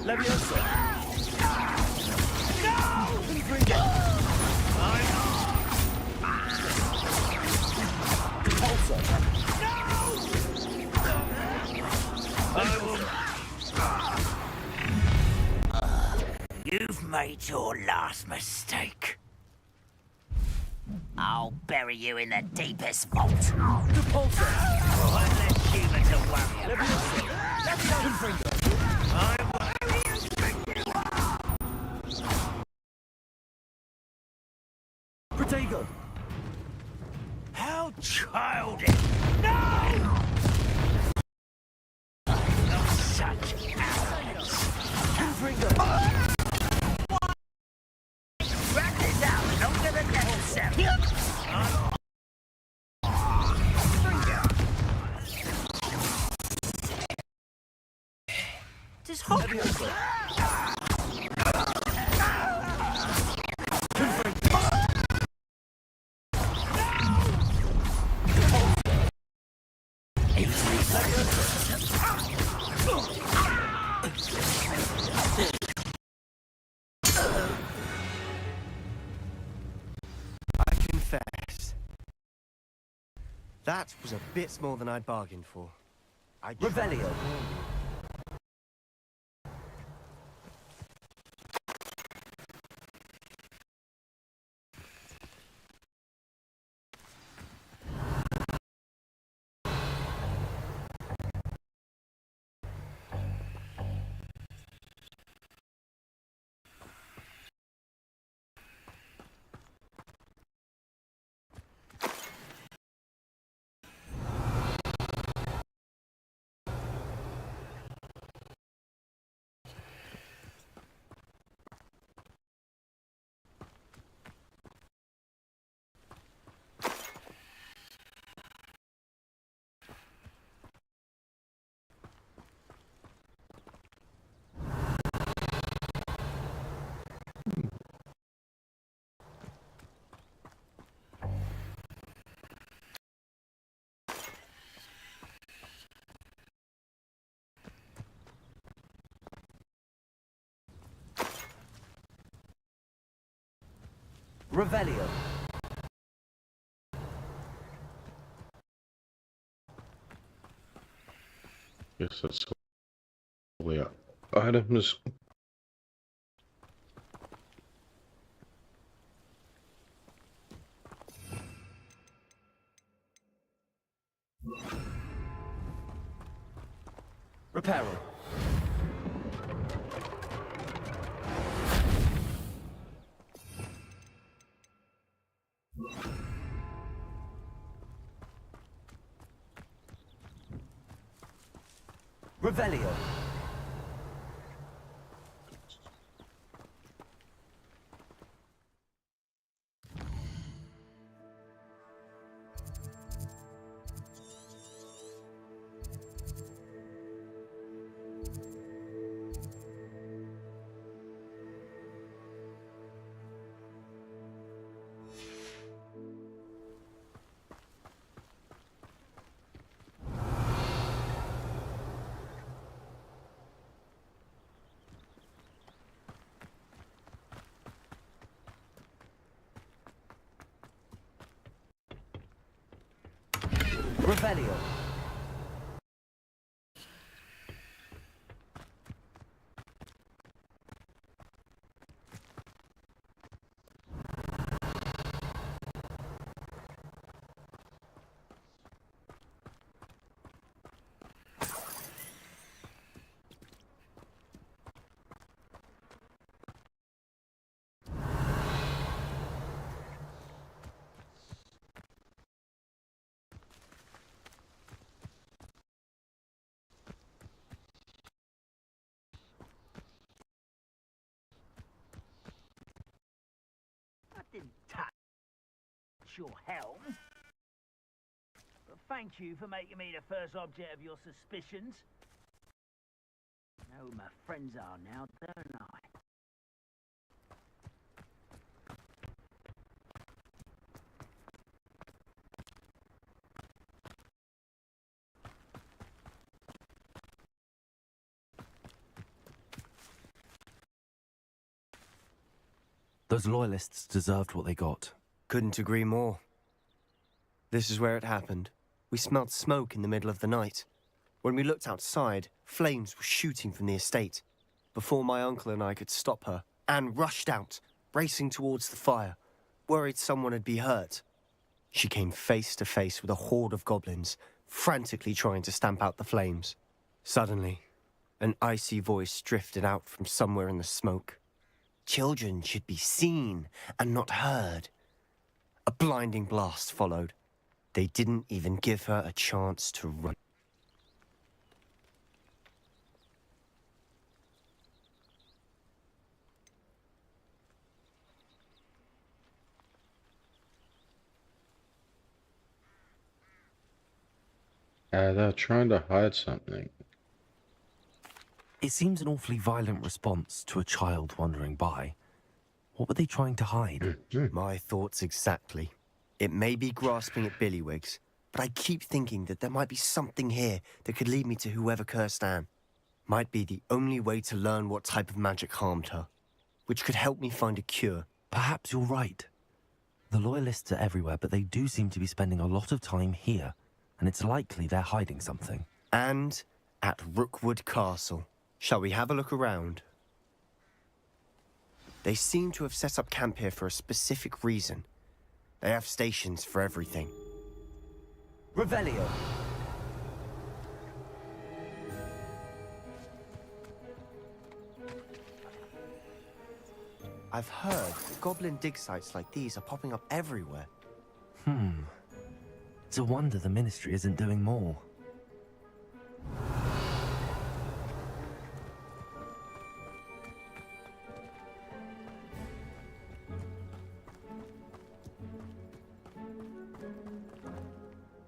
S2: Leviosa.
S14: You've made your last mistake. I'll bury you in the deepest vault.
S9: Repulsor!
S14: One less human to worry about.
S9: Protego!
S14: How childish! No! Not such arrogance. Wrap this out longer than necessary.
S9: This hot.
S13: I confess. That was a bit more than I'd bargained for.
S2: Revelio. Revelio.
S1: Yes, that's all the items.
S2: Reparo. Revelio. Revelio.
S14: I didn't touch your helm. But thank you for making me the first object of your suspicions. I know who my friends are now, don't I?
S2: Those loyalists deserved what they got.
S13: Couldn't agree more. This is where it happened. We smelt smoke in the middle of the night. When we looked outside, flames were shooting from the estate. Before my uncle and I could stop her, Anne rushed out, racing towards the fire, worried someone had been hurt. She came face to face with a horde of goblins, frantically trying to stamp out the flames. Suddenly, an icy voice drifted out from somewhere in the smoke. Children should be seen and not heard. A blinding blast followed. They didn't even give her a chance to run.
S1: They're trying to hide something.
S2: It seems an awfully violent response to a child wandering by. What were they trying to hide?
S13: My thoughts exactly. It may be grasping at Billywigs, but I keep thinking that there might be something here that could lead me to whoever cursed Anne. Might be the only way to learn what type of magic harmed her, which could help me find a cure.
S2: Perhaps you're right. The Loyalists are everywhere, but they do seem to be spending a lot of time here, and it's likely they're hiding something.
S13: And at Rookwood Castle. Shall we have a look around? They seem to have set up camp here for a specific reason. They have stations for everything.
S9: Revelio.
S13: I've heard that goblin dig sites like these are popping up everywhere.
S2: It's a wonder the Ministry isn't doing more.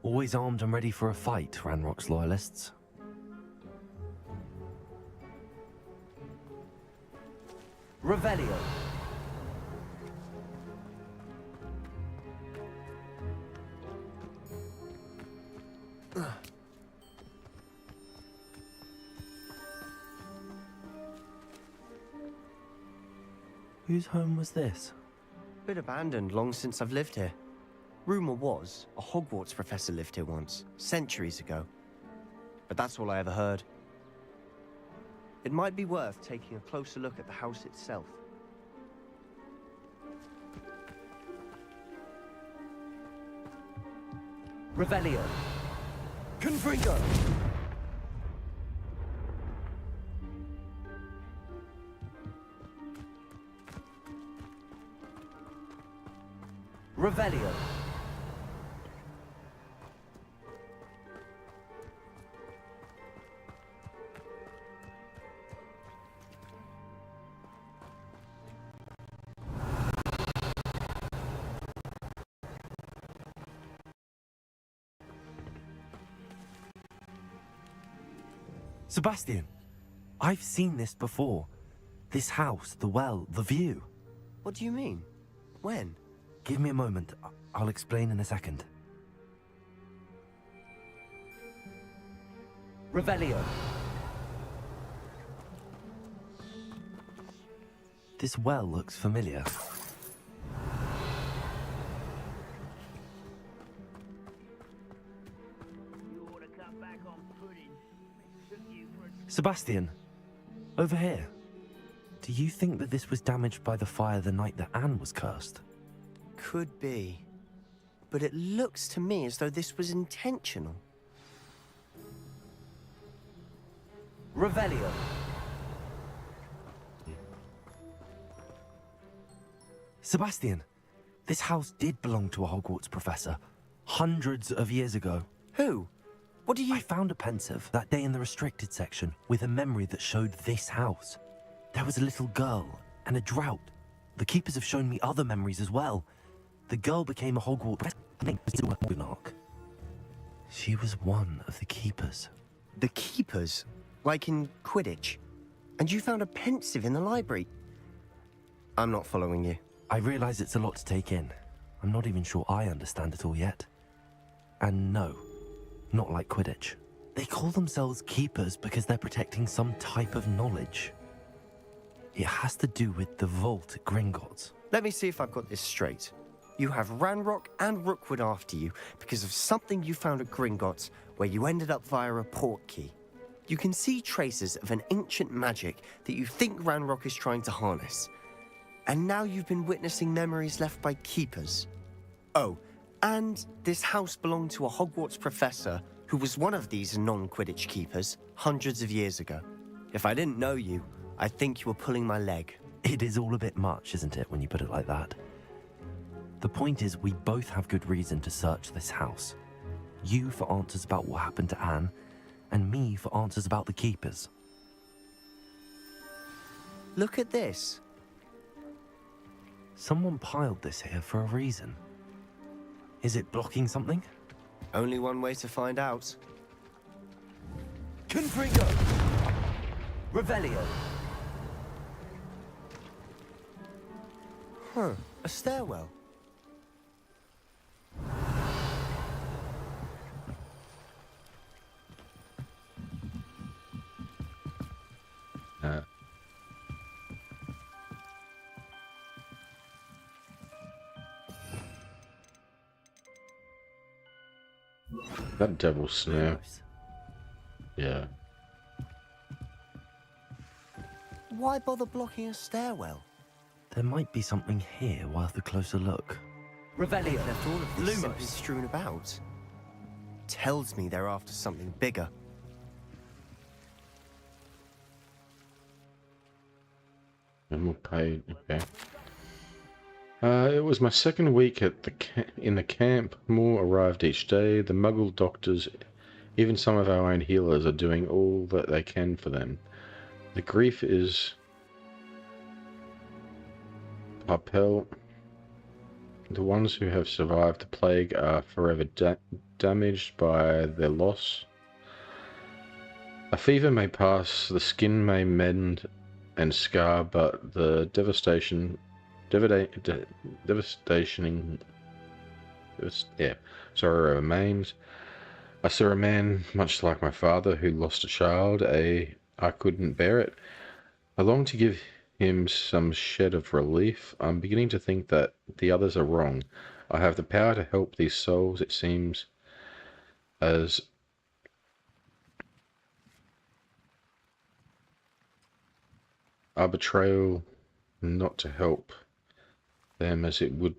S2: Always armed and ready for a fight, Ranrock's Loyalists.
S9: Revelio.
S2: Whose home was this?
S13: Bit abandoned long since I've lived here. Rumour was, a Hogwarts professor lived here once, centuries ago. But that's all I ever heard. It might be worth taking a closer look at the house itself.
S9: Revelio. Confringo. Revelio.
S2: Sebastian, I've seen this before. This house, the well, the view.
S13: What do you mean? When?
S2: Give me a moment. I'll explain in a second.
S9: Revelio.
S2: This well looks familiar. Sebastian, over here. Do you think that this was damaged by the fire the night that Anne was cursed?
S13: Could be. But it looks to me as though this was intentional.
S9: Revelio.
S2: Sebastian, this house did belong to a Hogwarts professor, hundreds of years ago.
S13: Who? What do you...
S2: I found a pensive that day in the restricted section with a memory that showed this house. There was a little girl and a drought. The keepers have shown me other memories as well. The girl became a Hogwarts monarch. She was one of the keepers.
S13: The keepers? Like in Quidditch? And you found a pensive in the library? I'm not following you.
S2: I realize it's a lot to take in. I'm not even sure I understand it all yet. And no, not like Quidditch. They call themselves keepers because they're protecting some type of knowledge. It has to do with the vault at Gringotts.
S13: Let me see if I've got this straight. You have Ranrock and Rookwood after you because of something you found at Gringotts where you ended up via a port key. You can see traces of an ancient magic that you think Ranrock is trying to harness. And now you've been witnessing memories left by keepers. Oh, and this house belonged to a Hogwarts professor who was one of these non-Quidditch keepers hundreds of years ago. If I didn't know you, I'd think you were pulling my leg.
S2: It is all a bit much, isn't it, when you put it like that? The point is, we both have good reason to search this house. You for answers about what happened to Anne, and me for answers about the keepers.
S13: Look at this.
S2: Someone piled this here for a reason. Is it blocking something?
S13: Only one way to find out.
S9: Confringo! Revelio!
S13: Huh, a stairwell.
S1: That devil snare. Yeah.
S13: Why bother blocking a stairwell?
S2: There might be something here worth a closer look.
S9: Revelio.
S13: Left all of this simply strewn about. Tells me they're after something bigger.
S1: And we'll pay. Okay. It was my second week at in the camp. More arrived each day. The Muggle doctors, even some of our own healers, are doing all that they can for them. The grief is upheld. The ones who have survived the plague are forever damaged by their loss. A fever may pass, the skin may mend and scar, but the devastating sorrow remains. I saw a man, much like my father, who lost a child. I couldn't bear it. I longed to give him some shed of relief. I'm beginning to think that the others are wrong. I have the power to help these souls. It seems as our betrayal not to help them as it would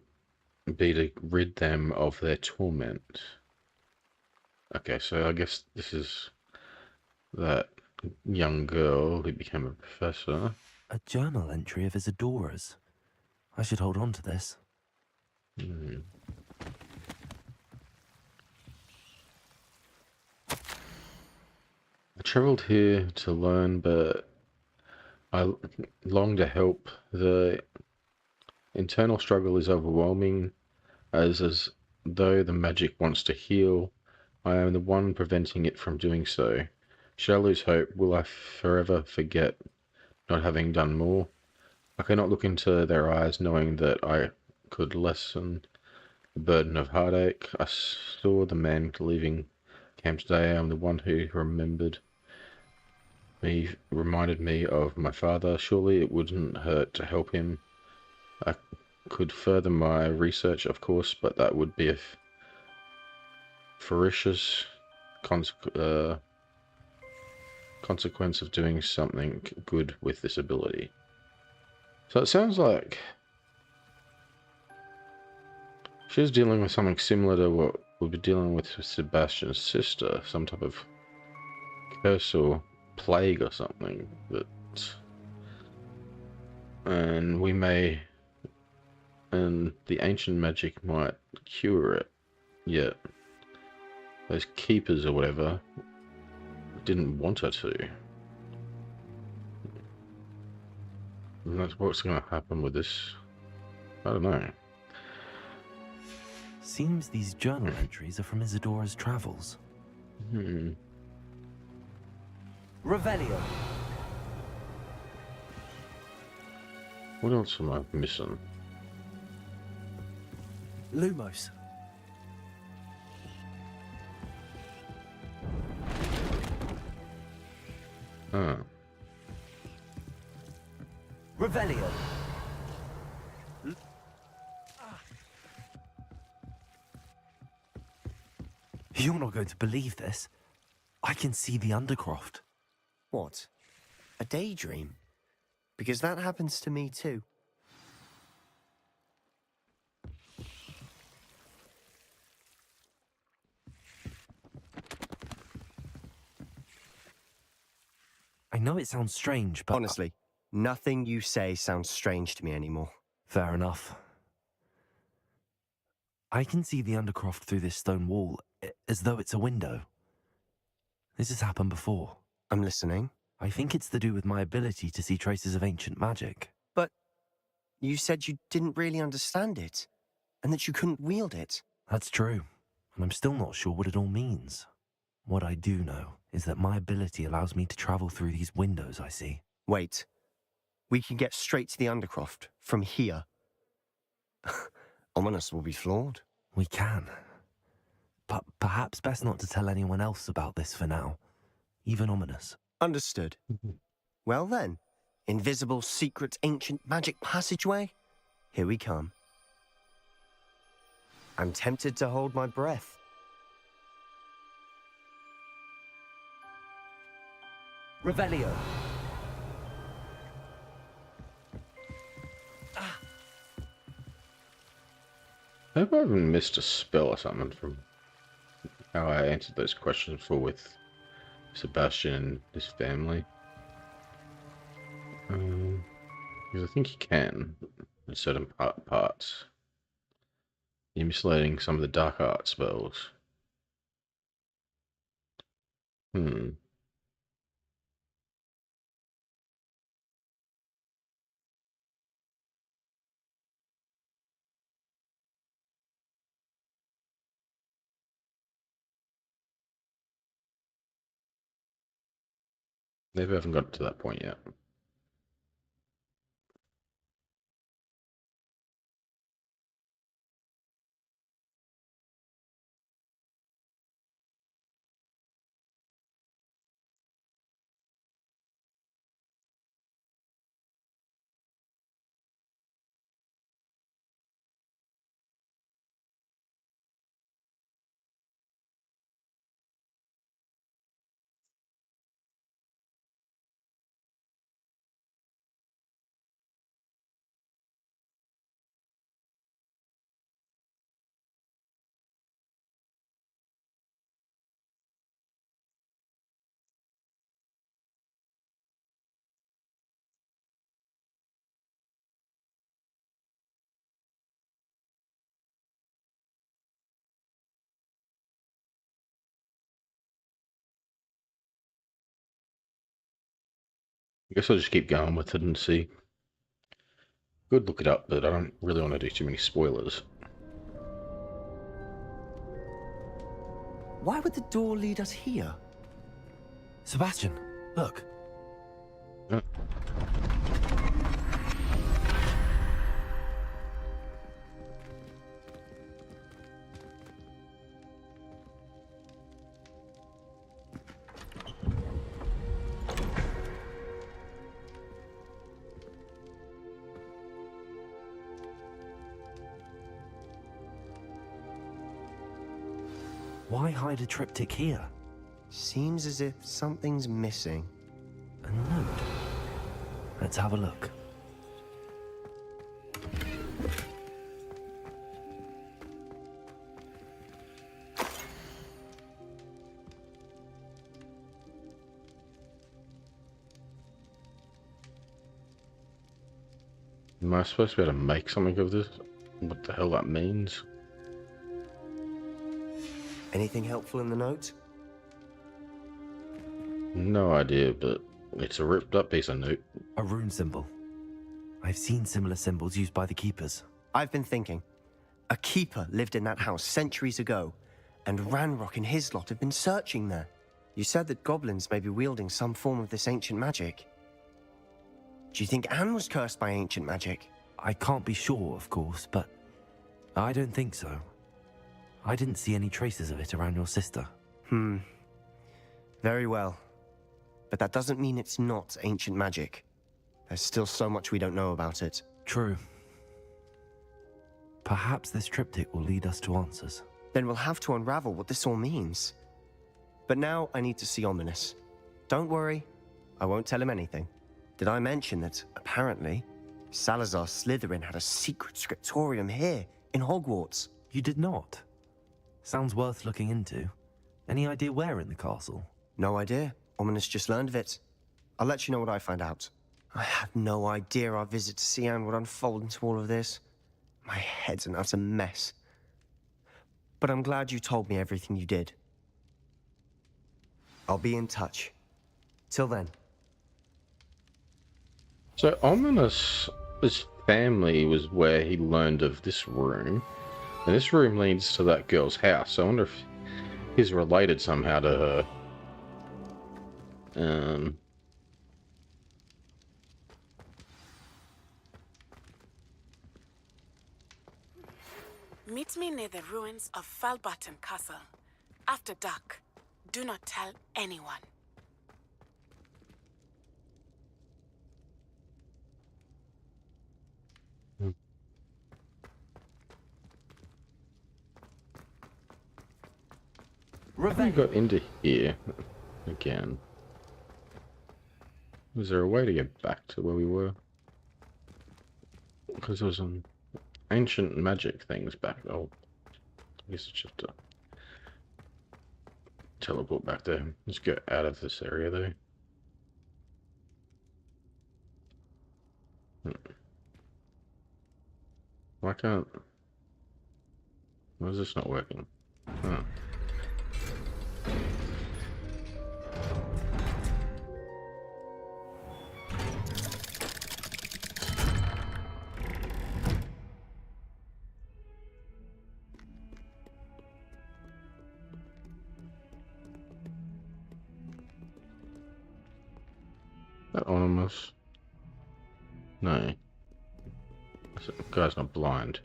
S1: be to rid them of their torment. Okay, so I guess this is that young girl who became a professor.
S2: A journal entry of Isadora's. I should hold on to this.
S1: I travelled here to learn, but I long to help. The internal struggle is overwhelming, as though the magic wants to heal. I am the one preventing it from doing so. Should I lose hope? Will I forever forget not having done more? I cannot look into their eyes knowing that I could lessen the burden of heartache. I saw the man leaving camp today. I'm the one who reminded me of my father. Surely it wouldn't hurt to help him. I could further my research, of course, but that would be a ferocious consequence of doing something good with this ability. So it sounds like she's dealing with something similar to what we'll be dealing with Sebastian's sister, some type of curse or plague or something, and the ancient magic might cure it, yet those keepers or whatever didn't want her to. And that's what's going to happen with this. I don't know.
S2: Seems these journal entries are from Isadora's travels.
S9: Revelio.
S1: What else am I missing?
S9: Lumos. Revelio.
S2: You're not going to believe this. I can see the Undercroft.
S13: What? A daydream? Because that happens to me too.
S2: I know it sounds strange, but...
S13: Honestly, nothing you say sounds strange to me anymore.
S2: Fair enough. I can see the Undercroft through this stone wall, as though it's a window. This has happened before.
S13: I'm listening.
S2: I think it's to do with my ability to see traces of ancient magic.
S13: But you said you didn't really understand it, and that you couldn't wield it.
S2: That's true, and I'm still not sure what it all means. What I do know is that my ability allows me to travel through these windows I see.
S13: Wait. We can get straight to the Undercroft from here. Ominous will be flawed.
S2: We can. But perhaps best not to tell anyone else about this for now. Even Ominous.
S13: Understood. Well then, invisible, secret, ancient magic passageway? Here we come. I'm tempted to hold my breath.
S2: Revelio.
S1: I hope I haven't missed a spell or something from how I answered those questions before with Sebastian and his family. Because I think you can in certain parts. You're misleading some of the dark art spells. Maybe I haven't got to that point yet. I guess I'll just keep going with it and see. Good, look it up, but I don't really want to do too many spoilers.
S13: Why would the door lead us here?
S2: Sebastian, look. Why hide a triptych here?
S13: Seems as if something's missing.
S2: A note? Let's have a look.
S1: Am I supposed to be able to make something of this? What the hell that means?
S13: Anything helpful in the note?
S1: No idea, but it's a ripped up piece of note.
S2: A rune symbol. I've seen similar symbols used by the keepers.
S13: I've been thinking. A keeper lived in that house centuries ago, and Ranrock and his lot have been searching there. You said that goblins may be wielding some form of this ancient magic. Do you think Anne was cursed by ancient magic?
S2: I can't be sure, of course, but I don't think so. I didn't see any traces of it around your sister.
S13: Very well. But that doesn't mean it's not ancient magic. There's still so much we don't know about it.
S2: True. Perhaps this triptych will lead us to answers.
S13: then we'll have to unravel what this all means. But now I need to see Ominous. Don't worry, I won't tell him anything. Did I mention that, apparently, Salazar Slytherin had a secret scriptorium here, in Hogwarts?
S2: You did not? Sounds worth looking into. Any idea where in the castle?
S13: No idea. Ominous just learned of it. I'll let you know what I find out. I had no idea our visit to Cian would unfold into all of this. My head's an utter mess. But I'm glad you told me everything you did. I'll be in touch. Till then.
S1: So Ominous, his family was where he learned of this room. And this room leads to that girl's house. I wonder if he's related somehow to her.
S3: Meet me near the ruins of Falbaton Castle. After dark. Do not tell anyone.
S1: We got into here again. Was there a way to get back to where we were? Because there was some ancient magic things back. Oh, I guess it's just a teleport back there. Let's get out of this area though. Why can't... Why is this not working? Huh. That almost... No. This guy's not blind.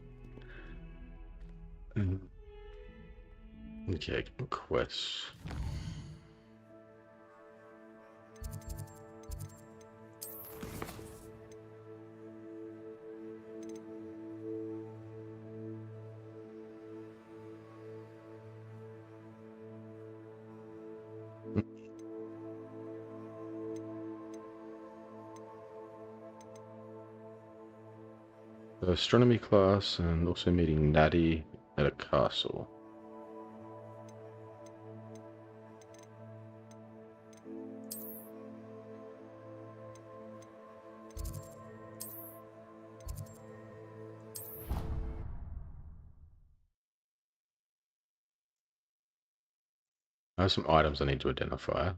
S1: Okay, quests. The astronomy class and also meeting Natty at a castle. I have some items I need to identify.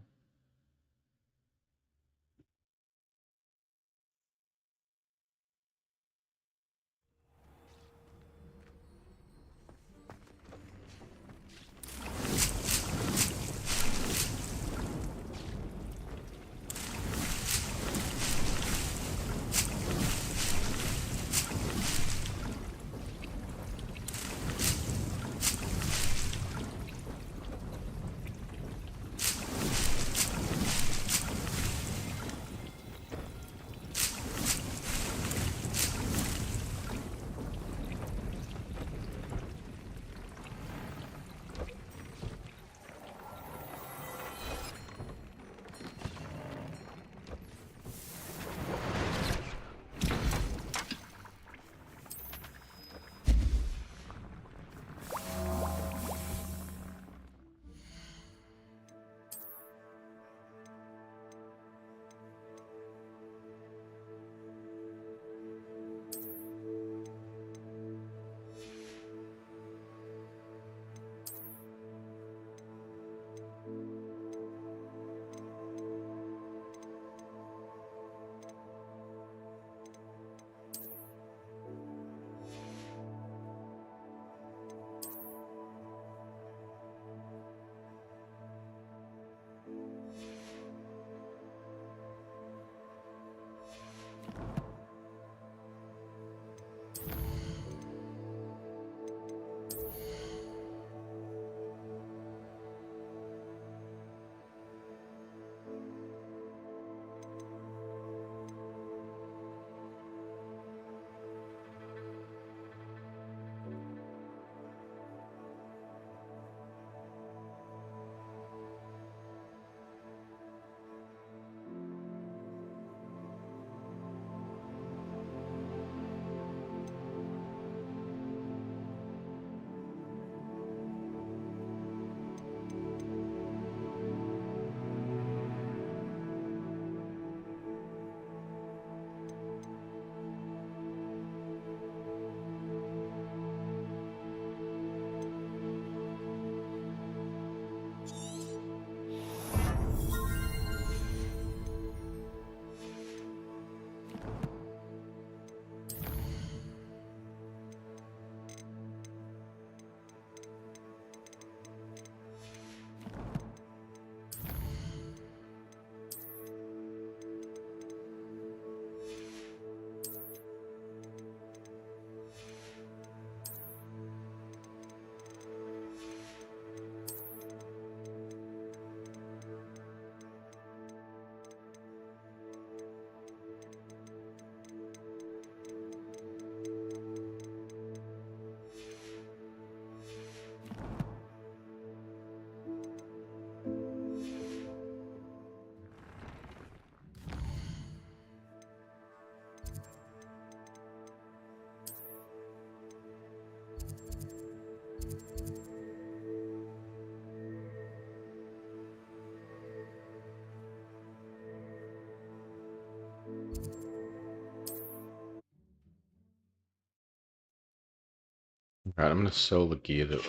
S1: Right, I'm going to sell the gear that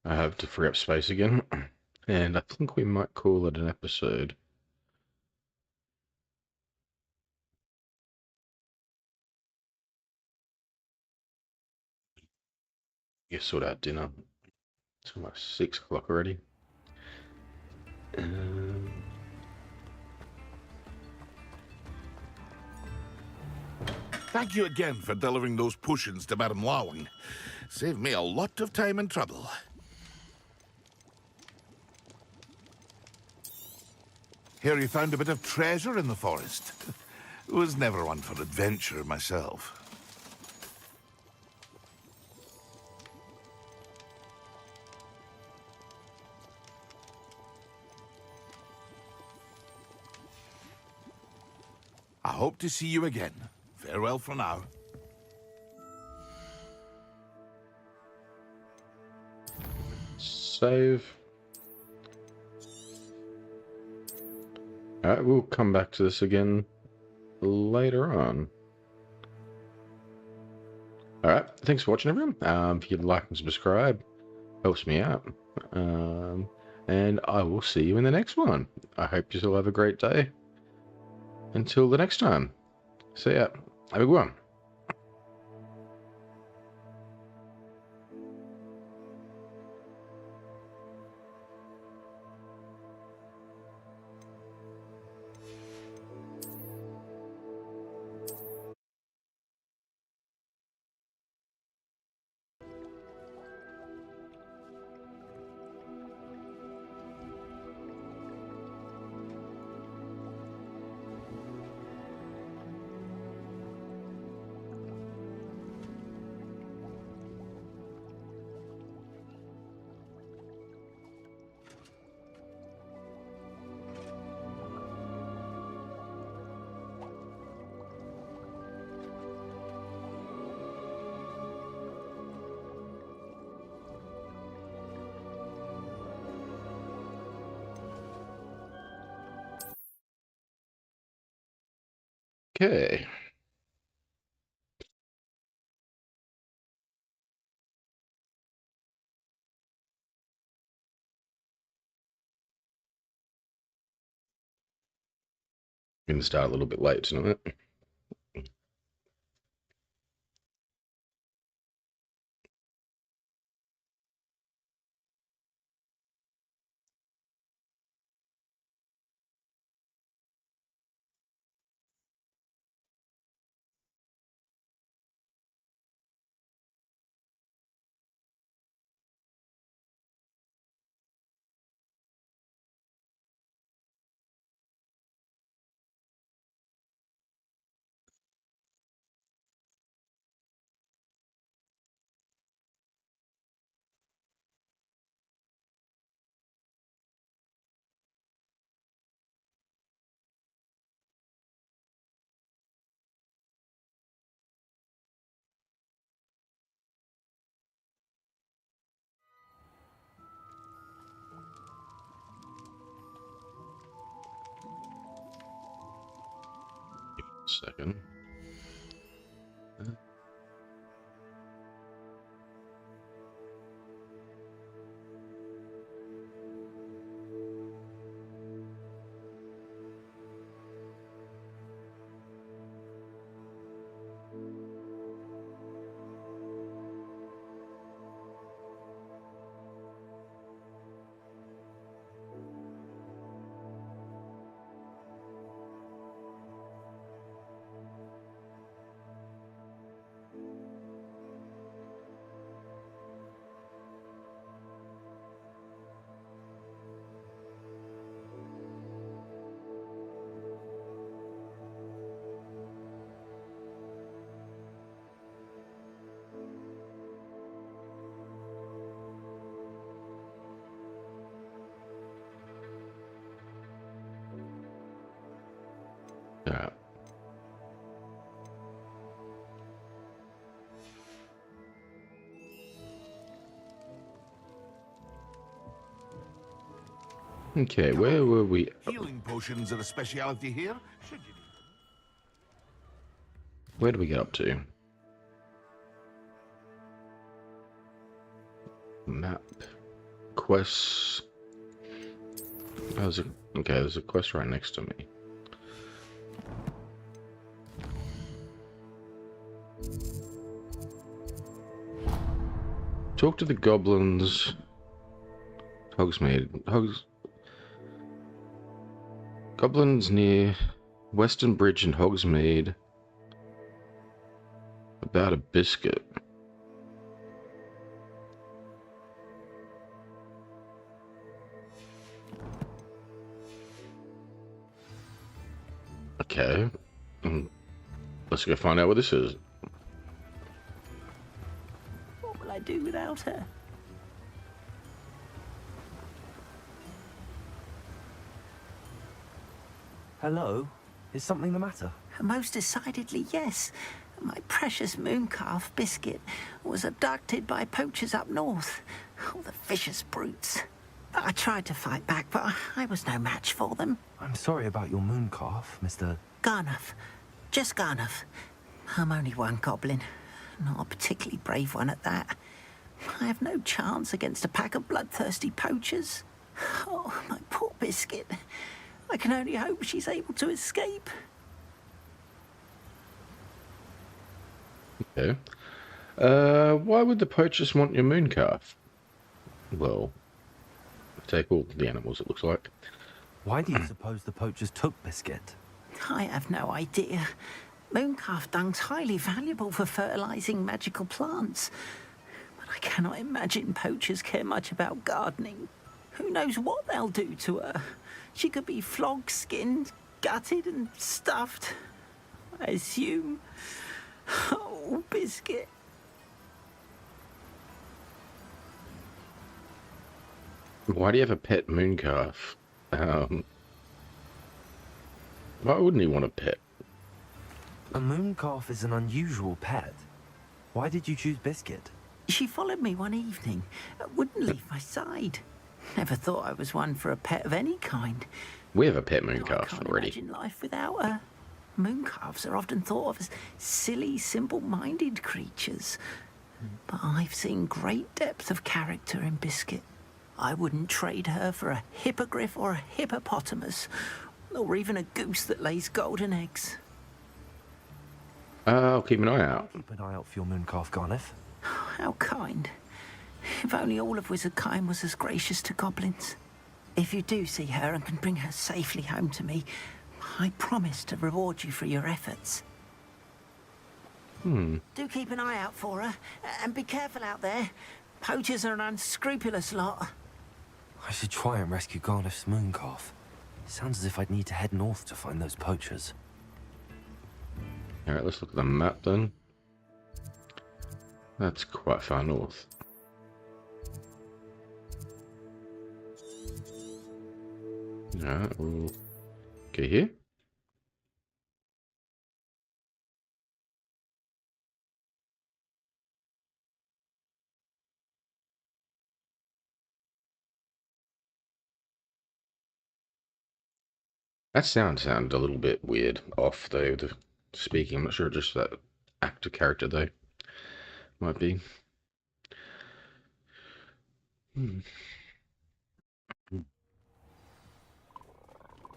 S1: I have to free up space again. And I think we might call it an episode. Yeah, sort out dinner. It's almost 6 o'clock already.
S20: Thank you again for delivering those potions to Madame Lawing. Saved me a lot of time and trouble. Hear you found a bit of treasure in the forest. Was never one for adventure myself. I hope to see you again. Farewell for now.
S1: Save. Alright, we'll come back to this again later on. Alright, thanks for watching, everyone. If you'd like and subscribe, helps me out. And I will see you in the next one. I hope you all have a great day. Until the next time. See ya. Have a good one. Okay. Going to start a little bit late tonight. Second. Yeah. Okay, where were we?
S20: Healing potions are a speciality here. Should you?
S1: Where do we get up to? Map. Quests. Oh, there's a quest right next to me. Talk to the goblins. Hogsmeade. Goblins near Western Bridge and Hogsmeade. About a biscuit. Okay. Let's go find out what this is.
S9: What will I do without her?
S2: Hello? Is something the matter?
S9: Most decidedly, yes. My precious mooncalf Biscuit was abducted by poachers up north. Oh, the vicious brutes. I tried to fight back, but I was no match for them.
S2: I'm sorry about your mooncalf, Mr.
S9: Garnuff. Just Garnuff. I'm only one goblin. Not a particularly brave one at that. I have no chance against a pack of bloodthirsty poachers. Oh, my poor Biscuit. I can only hope she's able to escape.
S1: Okay. Why would the poachers want your mooncalf? Well, take all the animals, it looks like.
S2: Why do you suppose the poachers took Biscuit?
S9: I have no idea. Mooncalf dung's highly valuable for fertilizing magical plants. But I cannot imagine poachers care much about gardening. Who knows what they'll do to her? She could be flogged, skinned, gutted and stuffed. I assume. Oh, Biscuit.
S1: Why do you have a pet mooncalf? Why wouldn't he want a pet?
S2: A mooncalf is an unusual pet. Why did you choose Biscuit?
S9: She followed me one evening. Wouldn't leave my side. Never thought I was one for a pet of any kind.
S1: We have a pet mooncalf
S9: I can't
S1: already.
S9: imagine life without her. Mooncalves are often thought of as silly, simple-minded creatures. But I've seen great depth of character in Biscuit. I wouldn't trade her for a hippogriff or a hippopotamus, or even a goose that lays golden eggs.
S1: I'll keep an eye out.
S2: Keep an eye out for your mooncalf, Garnuff.
S9: How kind. If only all of Wizardkind was as gracious to goblins. If you do see her and can bring her safely home to me, I promise to reward you for your efforts. Do keep an eye out for her, and be careful out there. Poachers are an unscrupulous lot.
S2: I should try and rescue Garnuff's mooncalf. Sounds as if I'd need to head north to find those poachers.
S1: Alright, let's look at the map then. That's quite far north. Alright, we'll go here. That sounded a little bit weird off though, the speaking. I'm not sure, just that actor character though. Might be. I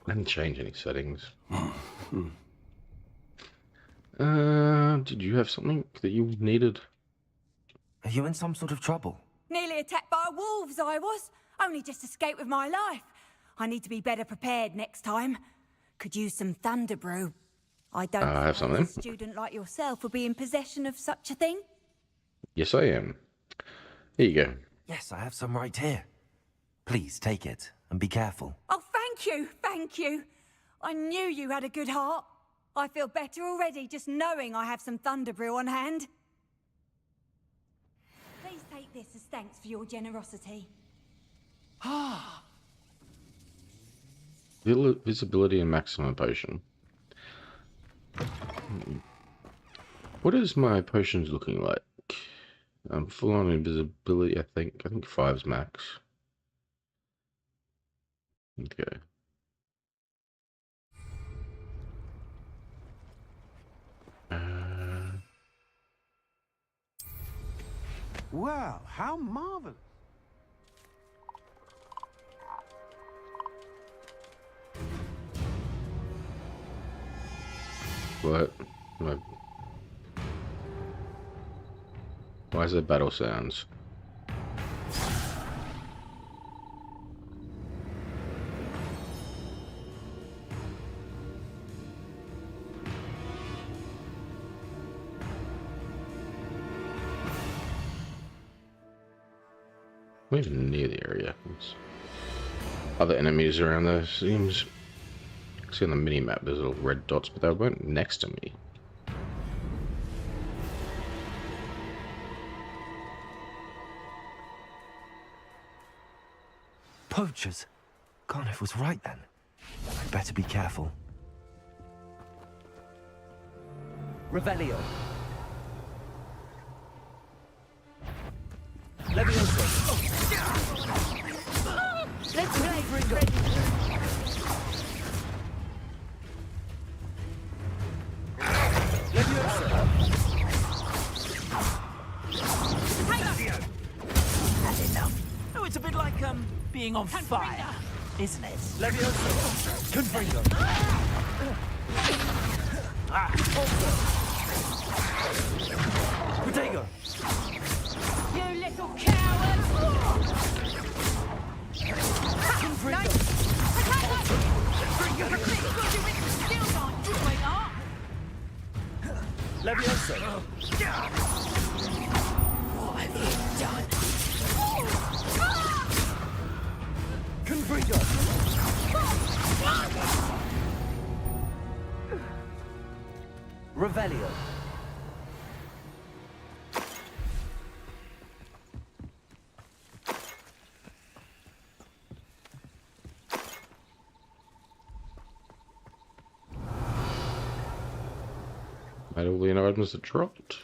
S1: didn't change any settings. Did you have something that you needed?
S2: Are you in some sort of trouble?
S12: Nearly attacked by wolves, I was. Only just escaped with my life. I need to be better prepared next time. Could use some thunder brew. I don't
S1: have something.
S12: a student like yourself would be in possession of such a thing.
S1: Yes, I am. Here you go.
S2: Yes, I have some right here. Please take it and be careful.
S12: Oh, thank you, thank you. I knew you had a good heart. I feel better already just knowing I have some thunder brew on hand. Please take this as thanks for your generosity.
S1: Ah. Visibility and maximum potion. What is my potions looking like? I'm full on invisibility, I think. I think 5's max. Okay.
S7: Well, how marvelous.
S1: What? Why is there battle sounds? I'm not even near the area. There's other enemies around there. Seems. See on the mini map, there's little red dots, but they weren't next to me.
S2: Poachers? Garniff was right then. I'd better be careful. Revelio. Levioso.
S12: Let's play, Gringo.
S2: Levioso.
S9: That's enough. Oh, it's a bit like, being on fire, isn't it?
S2: Levioso. Confringo. Protego.
S12: You little coward!
S2: Levioso.
S12: What have you done?
S2: Confringo. Revelio.
S1: Made all the items that dropped.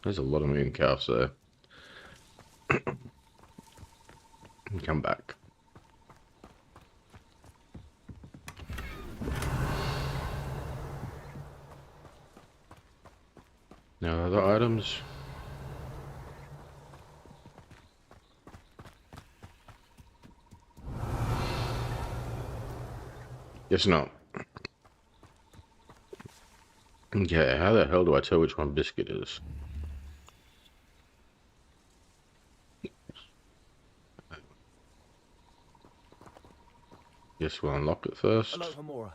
S1: There's a lot of moon calves there. Come back. Now other items. Guess not. Okay, how the hell do I tell which one biscuit is? Guess we'll unlock it first.
S2: Hello, Hamura.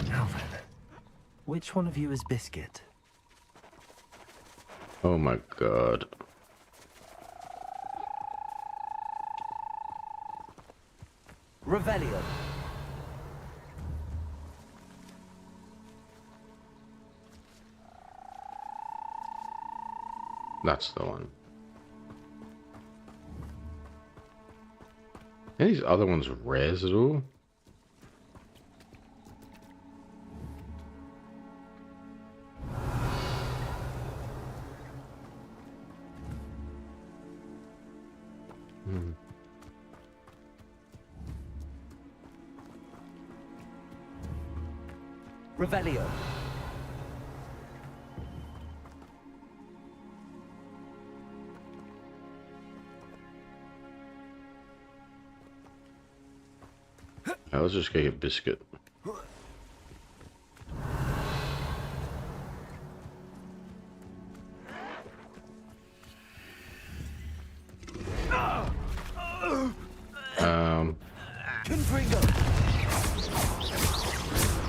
S2: Now then, which one of you is Biscuit?
S1: Oh my god.
S2: Revelio.
S1: That's the one. Are these other ones rares at all?
S2: Revelio.
S1: Let's just go get Biscuit.
S2: Confringo.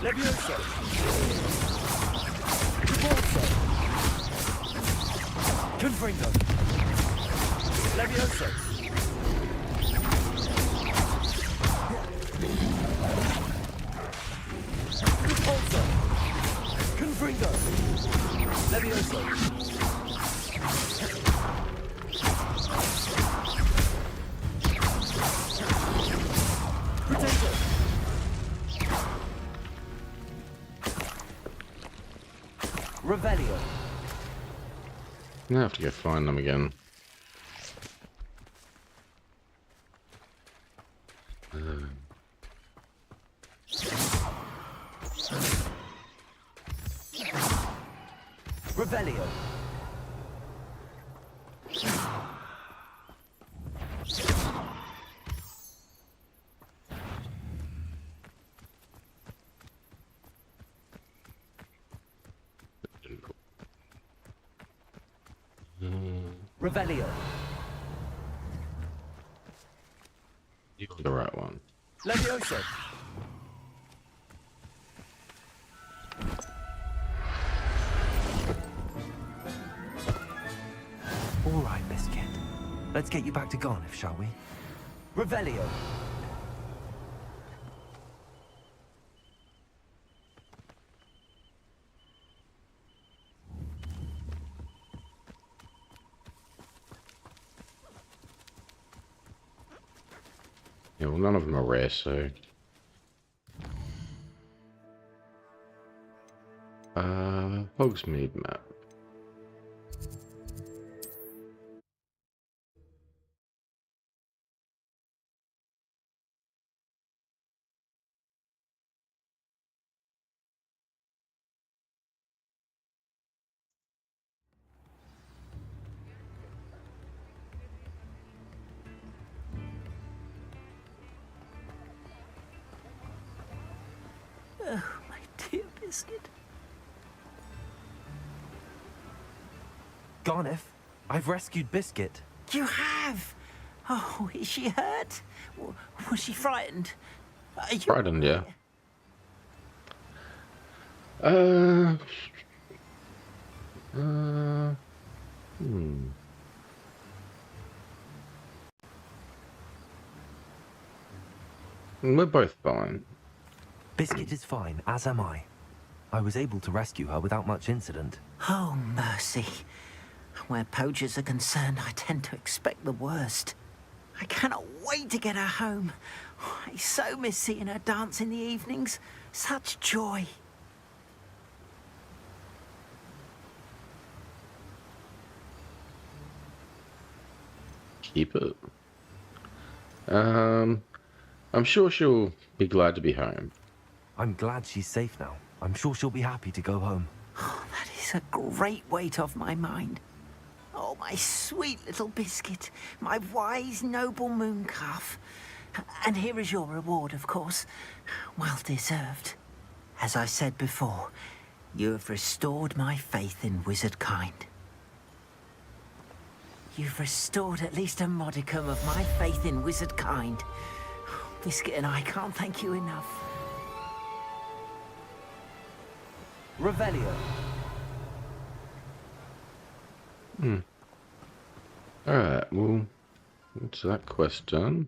S2: Levioso. Caborso. Confringo. Levioso. Caborso. Confringo. Levioso. Potato. Revelio.
S1: I have to go find them again.
S2: Revelio. Revelio.
S1: You got the right one.
S2: Levioso. All right, Biscuit. Let's get you back to Garniff, shall we? Revelio.
S1: Yeah, well, none of them are rare, so... Hogsmeade map.
S9: Oh, my dear Biscuit.
S2: Garniff, I've rescued Biscuit.
S9: You have? Oh, is she hurt? Was she frightened? Are you...
S1: Frightened, yeah. We're both fine.
S2: Biscuit is fine, as am I. I was able to rescue her without much incident.
S9: Oh, mercy. Where poachers are concerned, I tend to expect the worst. I cannot wait to get her home. I so miss seeing her dance in the evenings. Such joy.
S1: Keep it. I'm sure she'll be glad to be home.
S2: I'm glad she's safe now. I'm sure she'll be happy to go home.
S9: Oh, that is a great weight off my mind. Oh, my sweet little Biscuit, my wise, noble moon calf. And here is your reward, of course. Well deserved. As I said before, you have restored my faith in wizard kind. You've restored at least a modicum of my faith in wizard kind. Biscuit and I can't thank you enough.
S2: Revelio.
S1: Alright, well, that's that quest done.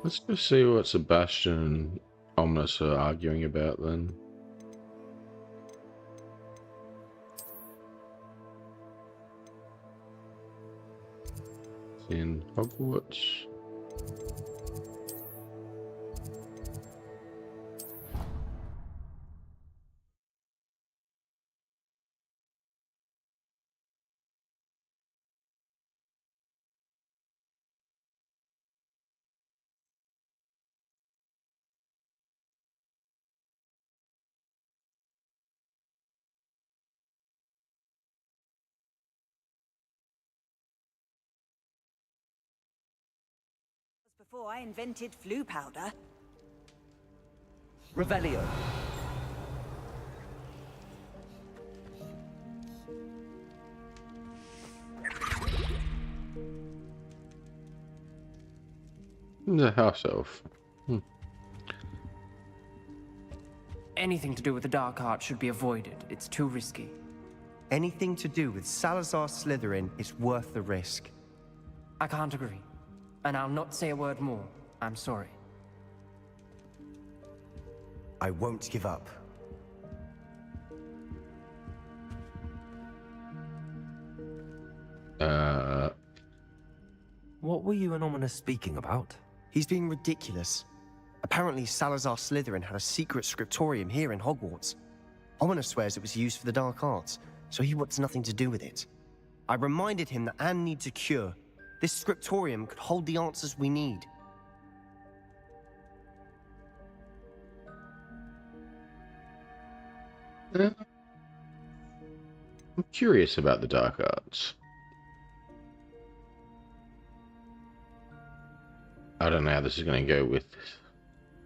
S1: Let's just see what Sebastian and Ominous are arguing about then. In Hogwarts.
S12: Before I invented flu powder.
S2: Revelio.
S1: The house elf.
S10: Anything to do with the dark art should be avoided. It's too risky.
S13: Anything to do with Salazar Slytherin is worth the risk.
S10: I can't agree. And I'll not say a word more. I'm sorry.
S13: I won't give up.
S2: What were you and Ominous speaking about?
S13: He's being ridiculous. Apparently, Salazar Slytherin had a secret scriptorium here in Hogwarts. Ominous swears it was used for the dark arts, so he wants nothing to do with it. I reminded him that Anne needs a cure. This scriptorium could hold the answers we need.
S1: I'm curious about the dark arts. I don't know how this is going to go with...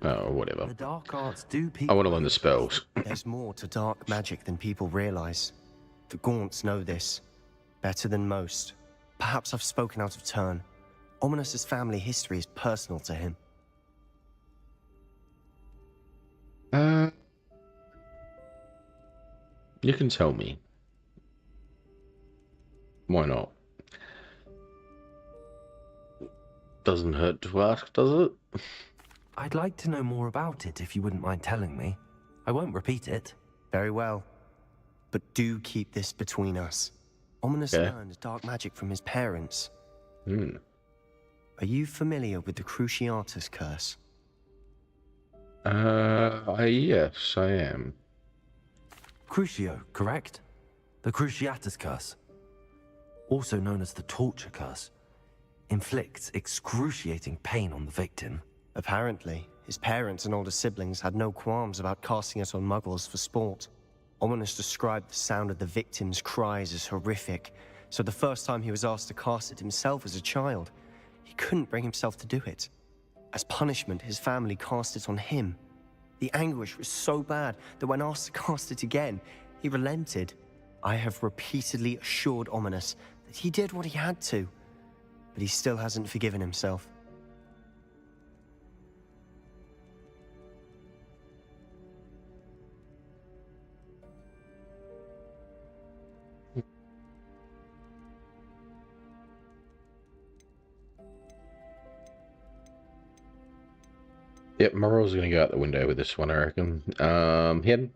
S1: Oh, whatever.
S2: The dark arts do
S1: I want to learn the spells.
S13: There's more to dark magic than people realize. The Gaunts know this. Better than most. Perhaps I've spoken out of turn. Ominous's family history is personal to him.
S1: You can tell me. Why not? Doesn't hurt to ask, does it?
S2: I'd like to know more about it if you wouldn't mind telling me. I won't repeat it.
S13: Very well. But do keep this between us. Ominous learned dark magic from his parents. Are you familiar with the Cruciatus curse?
S1: Yes, I am.
S2: Crucio, correct? The Cruciatus curse, also known as the torture curse, inflicts excruciating pain on the victim.
S13: Apparently, his parents and older siblings had no qualms about casting it on muggles for sport. Ominous described the sound of the victim's cries as horrific, so the first time he was asked to cast it himself as a child, he couldn't bring himself to do it. As punishment, his family cast it on him. The anguish was so bad that when asked to cast it again, he relented. I have repeatedly assured Ominous that he did what he had to, but he still hasn't forgiven himself.
S1: Yep, morals are going to go out the window with this one, I reckon. He had...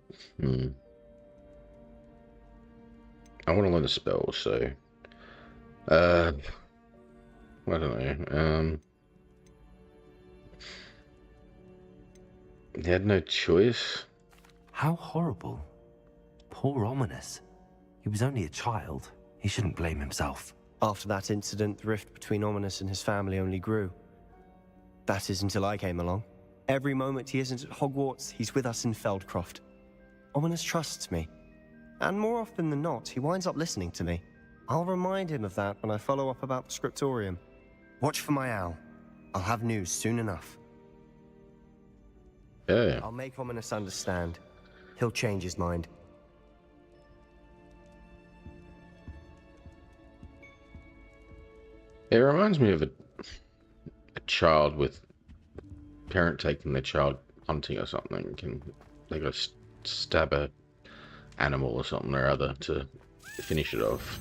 S1: I want to learn the spell, so... I don't know. He had no choice.
S2: How horrible. Poor Ominous. He was only a child. He shouldn't blame himself.
S13: After that incident, the rift between Ominous and his family only grew. That is until I came along. Every moment he isn't at Hogwarts, he's with us in Feldcroft. Ominous trusts me. And more often than not, he winds up listening to me. I'll remind him of that when I follow up about the scriptorium. Watch for my owl. I'll have news soon enough.
S1: Yeah.
S13: I'll make Ominous understand. He'll change his mind.
S1: It reminds me of a child with parent taking their child hunting or something, and they go stab a animal or something or other to finish it off.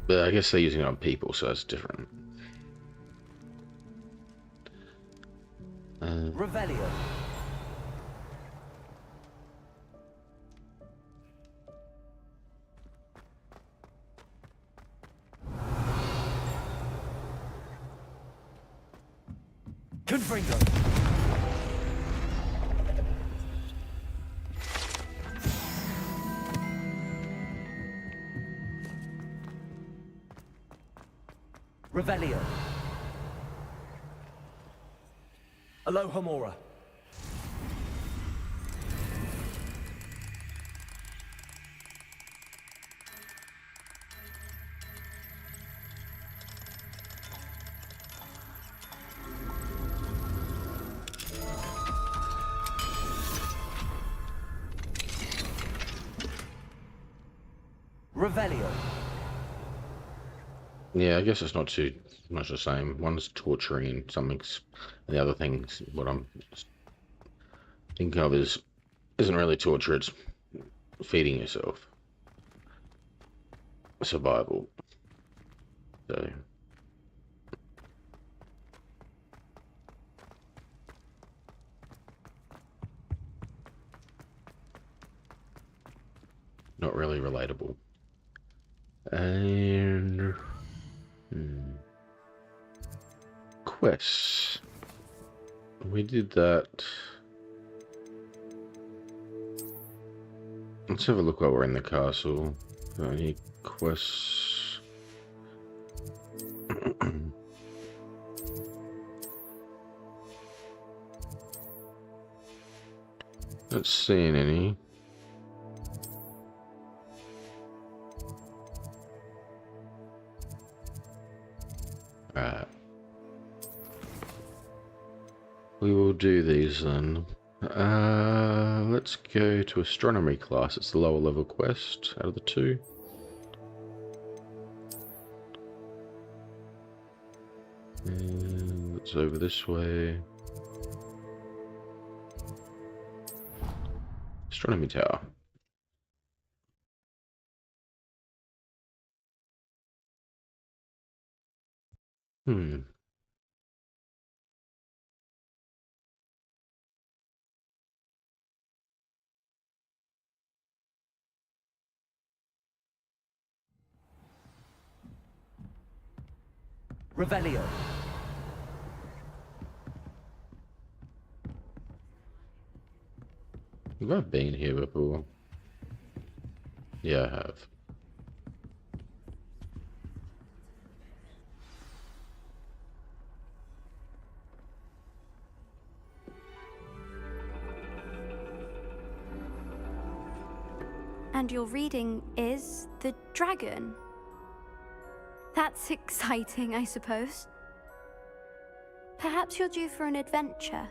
S1: But I guess they're using it on people, so it's different.
S9: Revelio. Confringo. Revelio. Alohomora. Revelio.
S1: Yeah, I guess it's not too much the same. One's torturing something's, and the other thing's what I'm thinking of isn't really torture. It's feeding yourself, survival. So. Not really relatable. And quests. We did that. Let's have a look while we're in the castle. Any quests? Not seeing any. Right. We will do these then. Let's go to astronomy class. It's the lower level quest out of the two. And it's over this way. Astronomy tower.
S2: Revelio.
S1: Have I been here before? Yeah, I have.
S5: And your reading is the dragon. That's exciting, I suppose. Perhaps you're due for an adventure.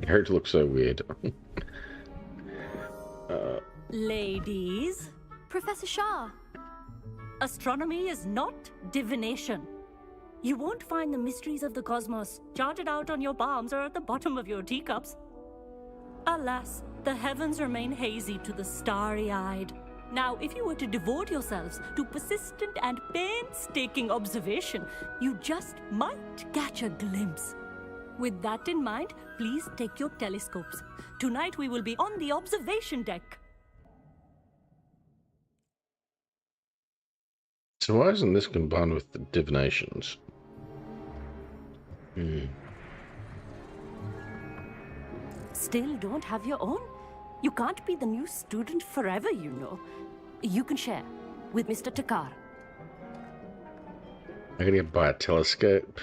S1: Her to look so weird.
S21: Ladies.
S5: Professor Shah.
S21: Astronomy is not divination. You won't find the mysteries of the cosmos charted out on your palms or at the bottom of your teacups. Alas, the heavens remain hazy to the starry-eyed. Now, if you were to devote yourselves to persistent and painstaking observation, you just might catch a glimpse. With that in mind, please take your telescopes. Tonight we will be on the observation deck.
S1: So why isn't this combined with the divinations?
S21: Still don't have your own? You can't be the new student forever, you know. You can share with Mr. Takar.
S1: I'm gonna buy a telescope.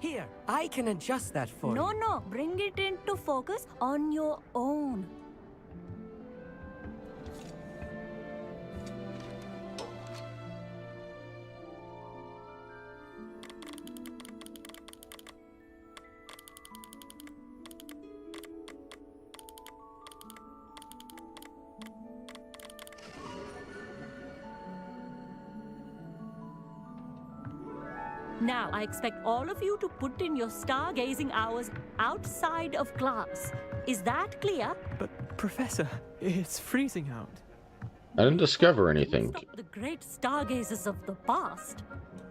S16: Here, I can adjust that for you.
S21: No, bring it into focus on your own. Now, I expect all of you to put in your stargazing hours outside of class. Is that clear?
S10: But, Professor, it's freezing out.
S1: I didn't discover anything.
S21: Stop the great stargazers of the past.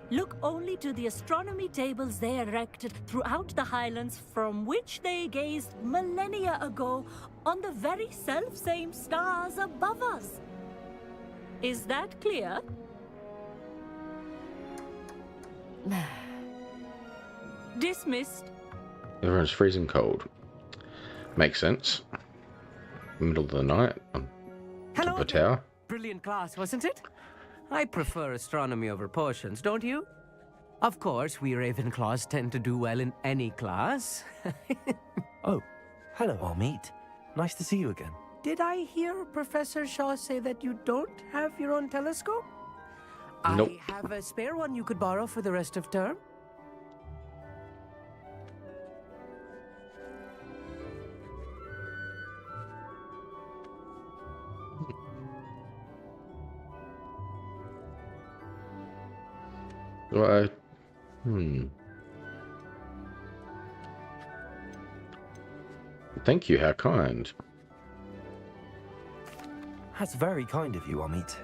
S21: Look only to the astronomy tables they erected throughout the highlands from which they gazed millennia ago on the very self-same stars above us. Is that clear? Dismissed.
S1: Everyone's freezing cold. Makes sense. Middle of the night on top of a tower.
S16: Brilliant class, wasn't it? I prefer astronomy over potions, don't you? Of course, we Ravenclaws tend to do well in any class.
S2: Oh, hello, Amit. Nice to see you again.
S16: Did I hear Professor Shaw say that you don't have your own telescope?
S1: Nope.
S16: I have a spare one you could borrow for the rest of term.
S1: Well, Thank you, how kind.
S2: That's very kind of you, Amit.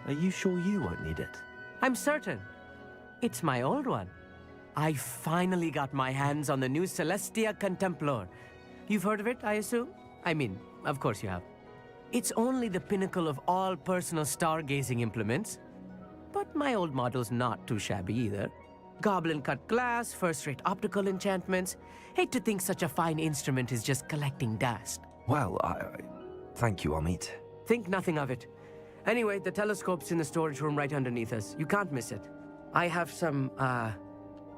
S2: Are you sure you won't need it?
S16: I'm certain. It's my old one. I finally got my hands on the new Celestia Contemplar. You've heard of it, I assume? I mean, of course you have. It's only the pinnacle of all personal stargazing implements. But my old model's not too shabby either. Goblin-cut glass, first-rate optical enchantments. Hate to think such a fine instrument is just collecting dust.
S2: Well, thank you, Amit.
S16: Think nothing of it. Anyway, the telescope's in the storage room right underneath us. You can't miss it. I have some,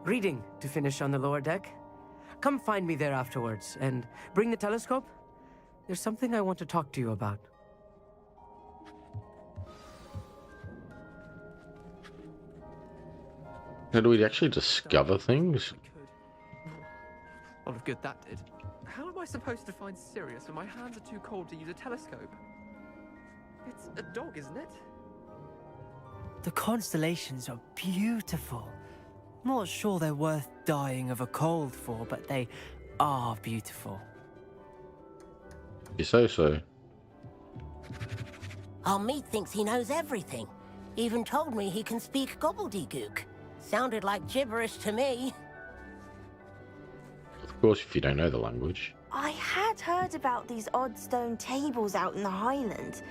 S16: reading to finish on the lower deck. Come find me there afterwards, and bring the telescope. There's something I want to talk to you about.
S1: How do we actually discover things?
S4: Lot of good that did. How am I supposed to find Sirius when my hands are too cold to use a telescope? It's a dog, isn't it?
S18: The constellations are beautiful. Not sure they're worth dying of a cold for, but they are beautiful.
S1: You say so.
S22: Amit thinks he knows everything. Even told me he can speak gobbledygook. Sounded like gibberish to me.
S1: Of course, if you don't know the language.
S6: I had heard about these odd stone tables out in the Highlands.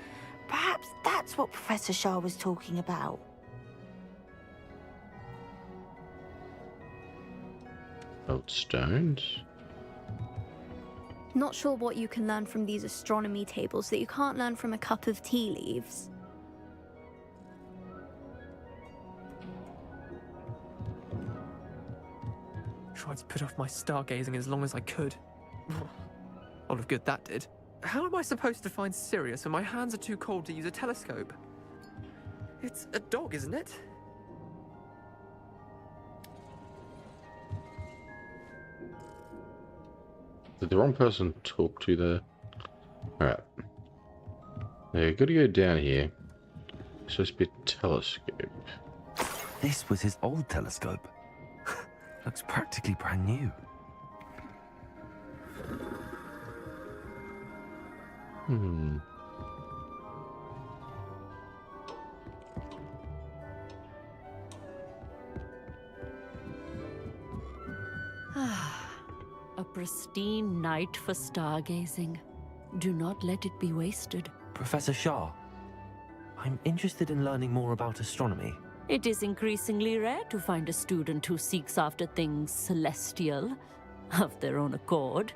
S6: Perhaps that's what Professor Shah was talking about.
S1: Old stones?
S5: Not sure what you can learn from these astronomy tables that you can't learn from a cup of tea leaves.
S4: Tried to put off my stargazing as long as I could. Lot of good that did. How am I supposed to find Sirius when my hands are too cold to use a telescope? It's a dog, isn't it?
S1: Did the wrong person talk to there? Alright. Now you've got to go down here. It's supposed to be a telescope.
S2: This was his old telescope. Looks practically brand new.
S21: A pristine night for stargazing. Do not let it be wasted.
S2: Professor Shah, I'm interested in learning more about astronomy.
S21: It is increasingly rare to find a student who seeks after things celestial, of their own accord.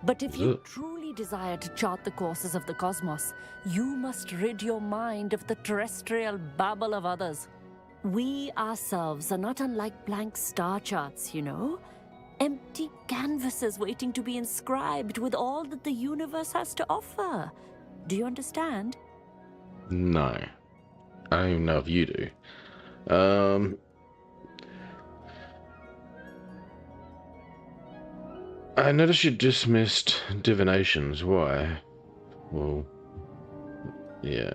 S21: But if you truly desire to chart the courses of the cosmos, you must rid your mind of the terrestrial babble of others. We ourselves are not unlike blank star charts, you know? Empty canvases waiting to be inscribed with all that the universe has to offer. Do you understand?
S1: No. I don't even know if you do. I noticed you dismissed divinations. Why? Well, yeah.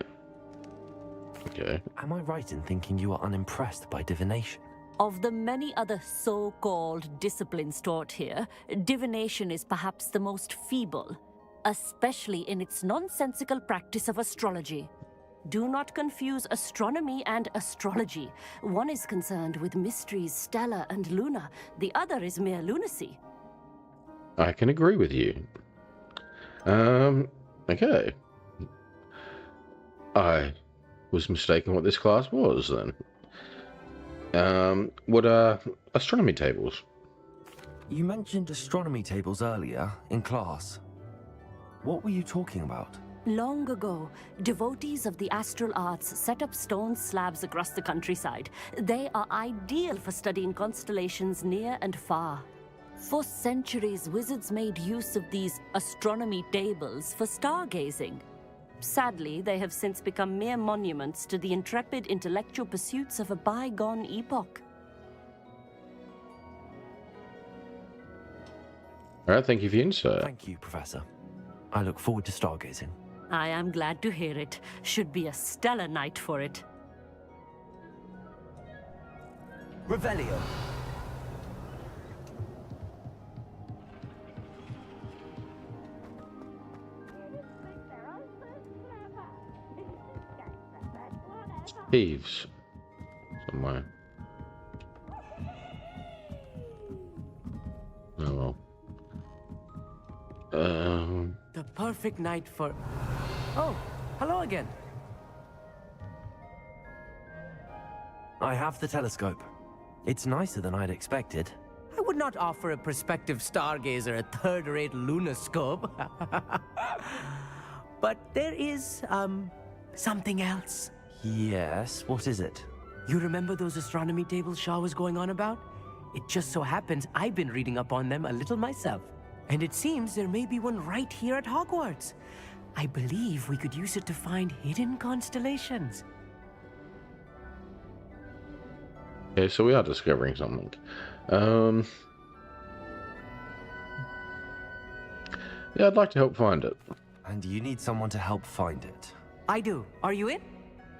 S1: Okay.
S2: Am I right in thinking you are unimpressed by divination?
S21: Of the many other so-called disciplines taught here, divination is perhaps the most feeble, especially in its nonsensical practice of astrology. Do not confuse astronomy and astrology. One is concerned with mysteries stellar and lunar. The other is mere lunacy.
S1: I can agree with you. Okay. I was mistaken what this class was then. What are astronomy tables?
S2: You mentioned astronomy tables earlier in class. What were you talking about?
S21: Long ago, devotees of the astral arts set up stone slabs across the countryside. They are ideal for studying constellations near and far. For centuries, wizards made use of these astronomy tables for stargazing. Sadly, they have since become mere monuments to the intrepid intellectual pursuits of a bygone epoch.
S1: Alright, thank you for your insight.
S2: Thank you, Professor. I look forward to stargazing.
S21: I am glad to hear it. Should be a stellar night for it.
S9: Revelio.
S1: Thieves. Somewhere. Oh well.
S16: perfect night for... Oh, hello again.
S2: I have the telescope. It's nicer than I'd expected.
S16: I would not offer a prospective stargazer a third-rate lunoscope. But there is, something else.
S2: Yes, what is it?
S16: You remember those astronomy tables Shaw was going on about? It just so happens I've been reading up on them a little myself. And it seems there may be one right here at Hogwarts. I believe we could use it to find hidden constellations.
S1: Okay, so we are discovering something. Yeah, I'd like to help find it.
S2: And you need someone to help find it.
S16: I do. Are you in?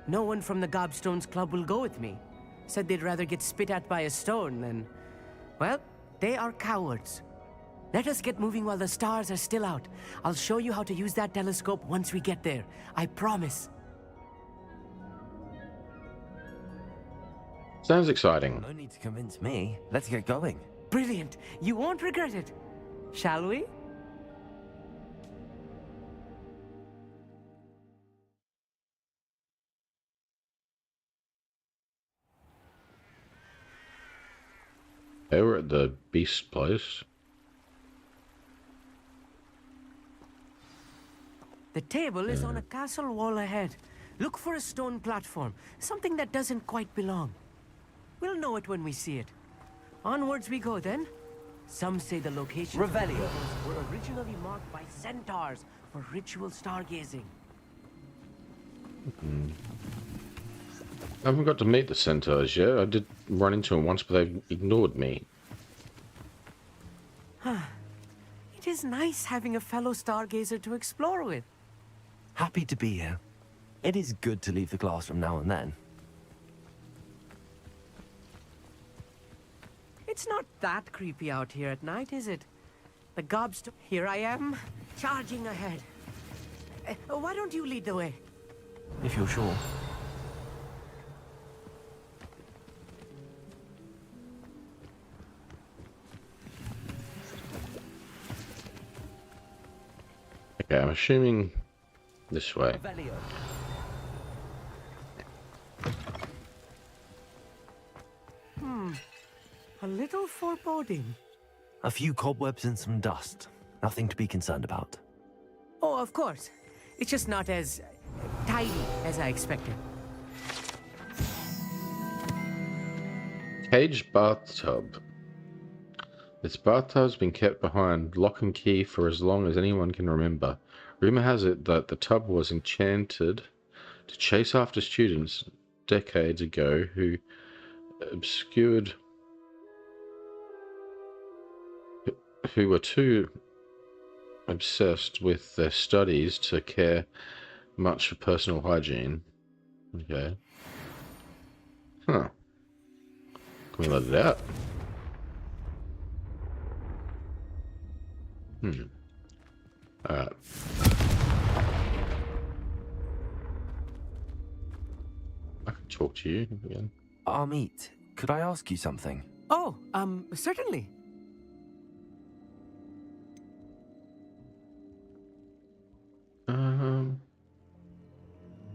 S16: No one from the Gobstones Club will go with me. Said they'd rather get spit at by a stone than... Well, they are cowards. Let us get moving while the stars are still out. I'll show you how to use that telescope once we get there. I promise.
S1: Sounds exciting.
S2: No need to convince me. Let's get going.
S16: Brilliant. You won't regret it. Shall we?
S1: They were at the Beast place.
S16: The table is on a castle wall ahead. Look for a stone platform, something that doesn't quite belong. We'll know it when we see it. Onwards we go then. Some say the locations of the tables were originally marked by centaurs for ritual stargazing.
S1: I haven't got to meet the centaurs yet. I did run into them once, but they ignored me.
S16: It is nice having a fellow stargazer to explore with.
S2: Happy to be here. It is good to leave the classroom now and then.
S16: It's not that creepy out here at night, is it? The Gobstone... Here I am, charging ahead. Why don't you lead the way?
S2: If you're sure.
S1: Okay, I'm assuming this way.
S16: A little foreboding.
S2: A few cobwebs and some dust. Nothing to be concerned about.
S16: Oh, of course. It's just not as tidy as I expected.
S1: Caged bathtub. This bathtub's been kept behind lock and key for as long as anyone can remember. Rumor has it that the tub was enchanted to chase after students decades ago who were too obsessed with their studies to care much for personal hygiene. Okay. Huh. Can we let it out? Alright. I can talk to you again.
S2: Amit, could I ask you something?
S16: Oh, certainly.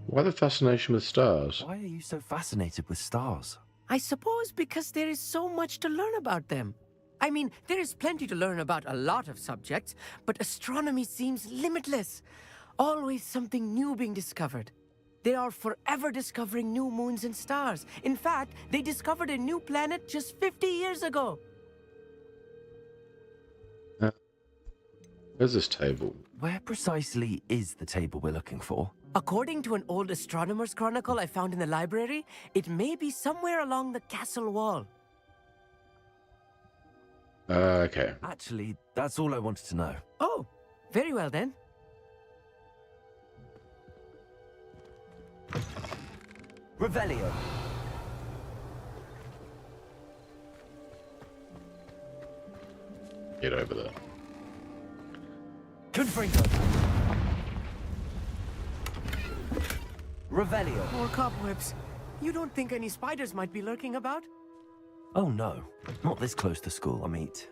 S1: Why the fascination with stars?
S2: Why are you so fascinated with stars?
S16: I suppose because there is so much to learn about them. I mean, there is plenty to learn about a lot of subjects, but astronomy seems limitless. Always something new being discovered. They are forever discovering new moons and stars. In fact, they discovered a new planet just 50 years ago.
S1: Where's this table?
S2: Where precisely is the table we're looking for?
S16: According to an old astronomer's chronicle I found in the library, it may be somewhere along the castle wall.
S1: Okay.
S2: Actually, that's all I wanted to know.
S16: Oh, very well then.
S2: Revelio.
S1: Get over there.
S2: Confringo. Revelio.
S16: More cobwebs. You don't think any spiders might be lurking about?
S2: Oh no, not this close to school, Amit.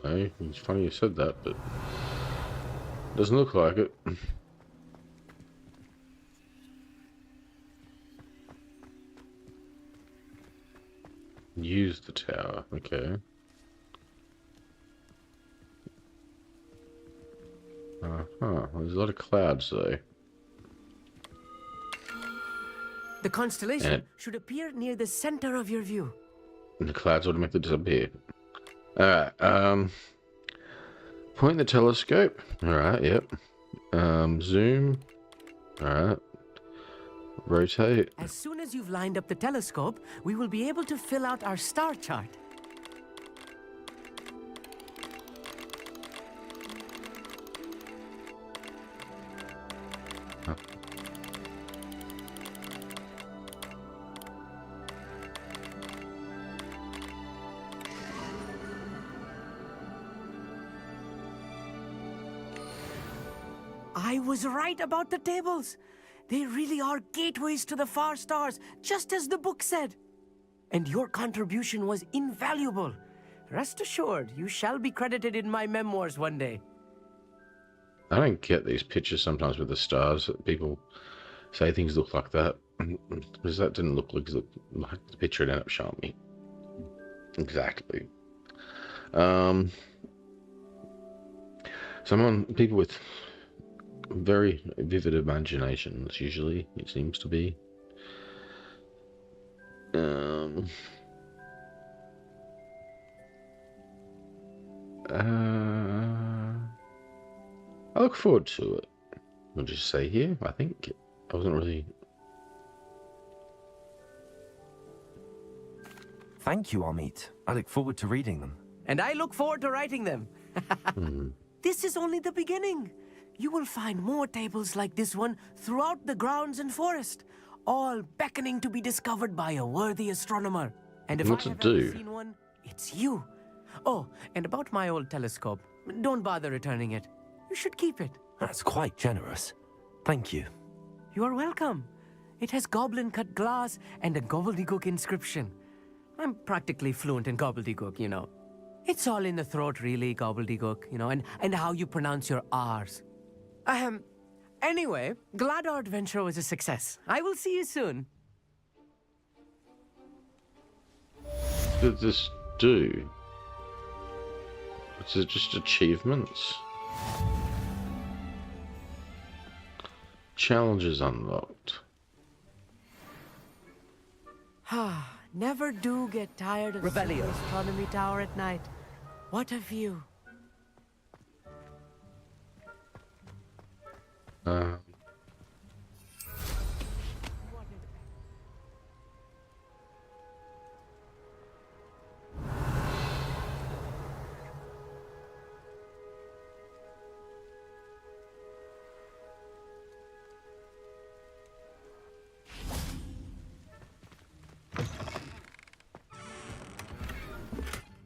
S1: No, it's funny you said that, but doesn't look like it. Use the tower, okay. There's a lot of clouds though.
S16: The constellation should appear near the center of your view.
S1: And the clouds automatically disappear. Alright, point the telescope. Alright, yep. Zoom. Alright. Rotate.
S16: As soon as you've lined up the telescope, we will be able to fill out our star chart. I was right about the tables. They really are gateways to the far stars, just as the book said. And your contribution was invaluable. Rest assured, you shall be credited in my memoirs one day.
S1: I don't get these pictures sometimes with the stars. People say things look like that. Because that didn't look like the picture it ended up showing me. Exactly. People with very vivid imaginations, usually, it seems to be. I look forward to it. I'll just say here, I think I wasn't really...
S2: Thank you, Amit. I look forward to reading them.
S16: And I look forward to writing them. This is only the beginning. You will find more tables like this one throughout the grounds and forest, all beckoning to be discovered by a worthy astronomer. And if I have ever seen one, it's you. Oh, and about my old telescope, don't bother returning it. You should keep it.
S2: That's quite generous. Thank you.
S16: You are welcome. It has goblin-cut glass and a gobbledygook inscription. I'm practically fluent in gobbledygook, you know. It's all in the throat, really, gobbledygook, you know, and how you pronounce your R's. Anyway, glad our adventure was a success. I will see you soon.
S1: What did this do? Is it just achievements? Challenges unlocked.
S16: Never do get tired of seeing the astronomy tower at night. What a view.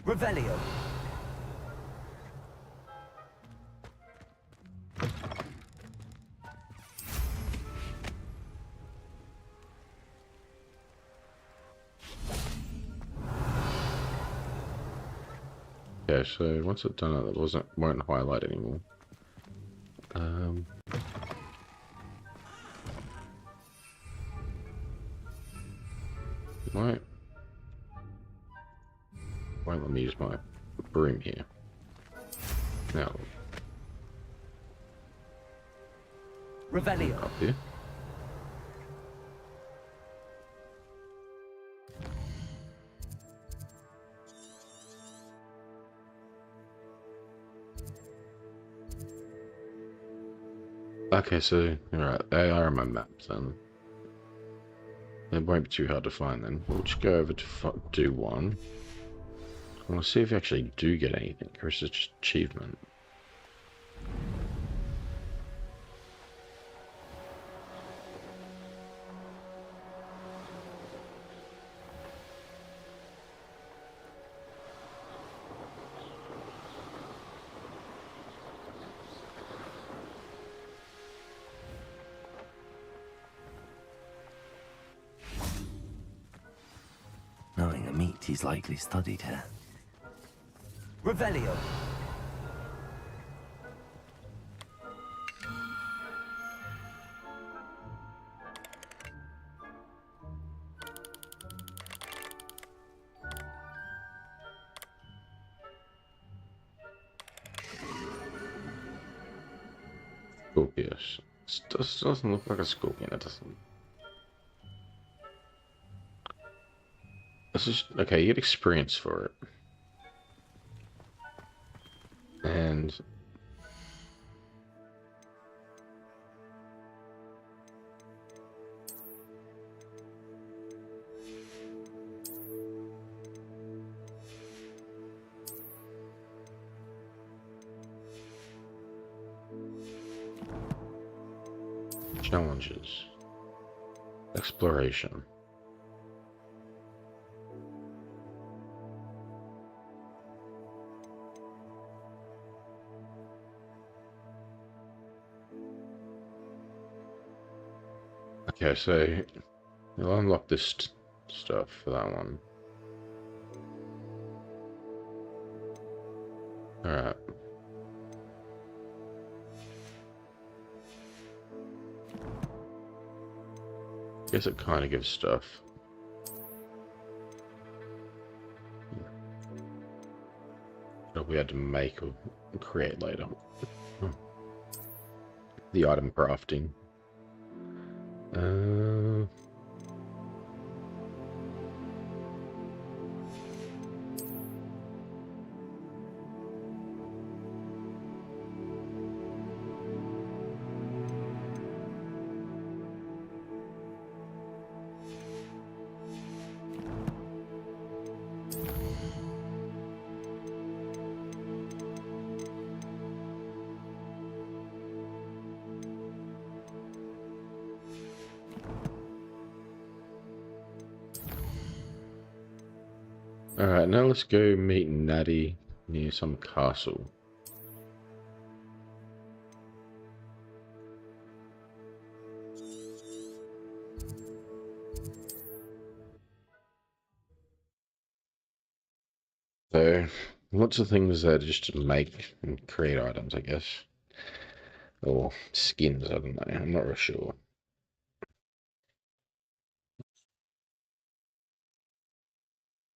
S2: Revelio.
S1: Okay, so once it's done, it won't highlight anymore. Won't let me use my broom here. Now,
S2: Revelio.
S1: Up here. Okay, so, alright, they are on my map then. It won't be too hard to find then. We'll just go over to do one. I want to see if you actually do get anything, or is it just achievement?
S2: Knowing Amit, he's likely studied here. Revelio.
S1: Scorpius. This doesn't look like a scorpion, it doesn't. This is okay, you get experience for it. And challenges. Exploration. Okay, so you'll unlock this stuff for that one. Alright. Guess it kind of gives stuff. That we had to make or create later. The item crafting. Alright, now let's go meet Natty near some castle. So, lots of things there just to make and create items, I guess. Or skins, I don't know, I'm not real sure.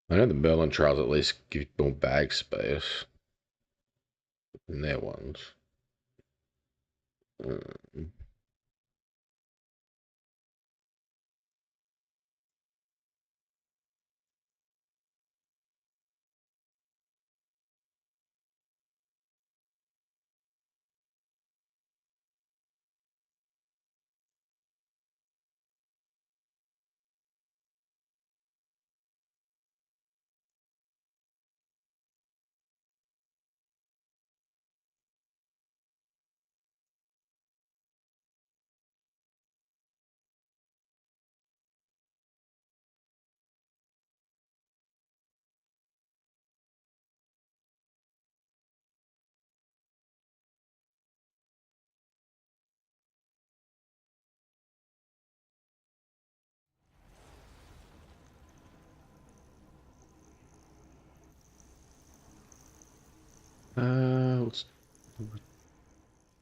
S1: I know the Merlin trials at least give more bag space than their ones.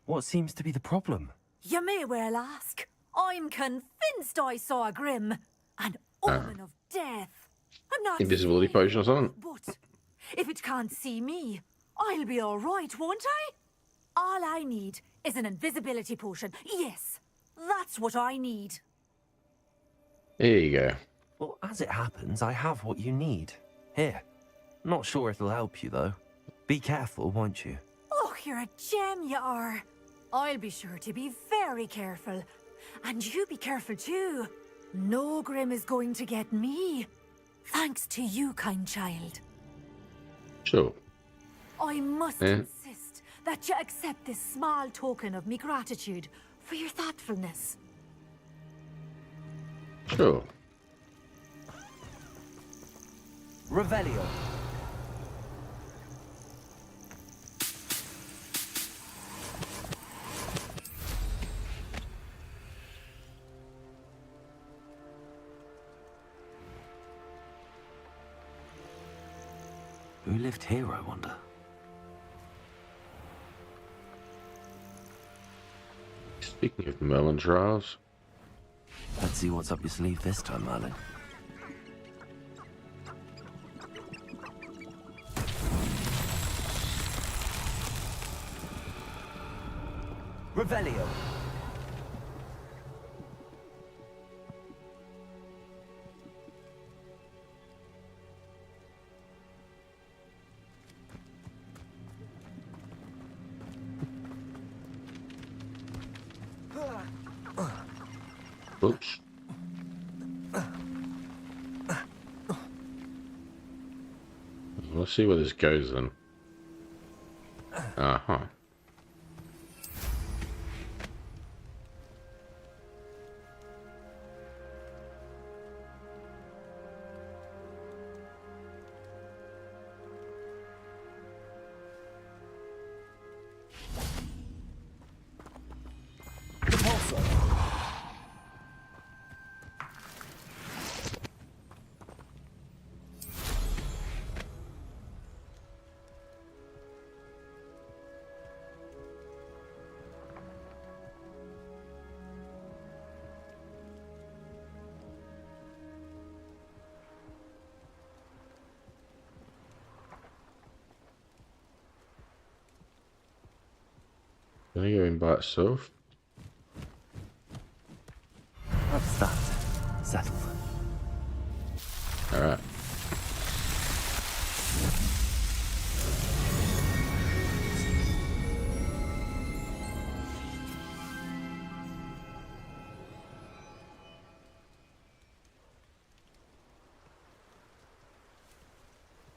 S2: What seems to be the problem?
S8: You may well ask. I'm convinced I saw a Grim, an omen of death. I'm not
S1: Invisibility potion or something?
S8: but if it can't see me, I'll be all right, won't I? All I need is an invisibility potion. Yes, that's what I need.
S1: There you go.
S2: Well, as it happens, I have what you need. Here. Not sure it'll help you, though. Be careful, won't you?
S8: Oh, you're a gem, you are. I'll be sure to be very careful. And you be careful too. No Grim is going to get me. Thanks to you, kind child.
S1: Sure.
S8: I must insist that you accept this small token of me gratitude for your thoughtfulness.
S1: Sure.
S2: Revelio. Who lived here, I wonder?
S1: Speaking of Merlin trials,
S2: let's see what's up your sleeve this time, Merlin.
S16: Revelio.
S1: Oops. Let's see where this goes then. Uh-huh. Can I go in by itself?
S2: What's that? Settled.
S1: Alright.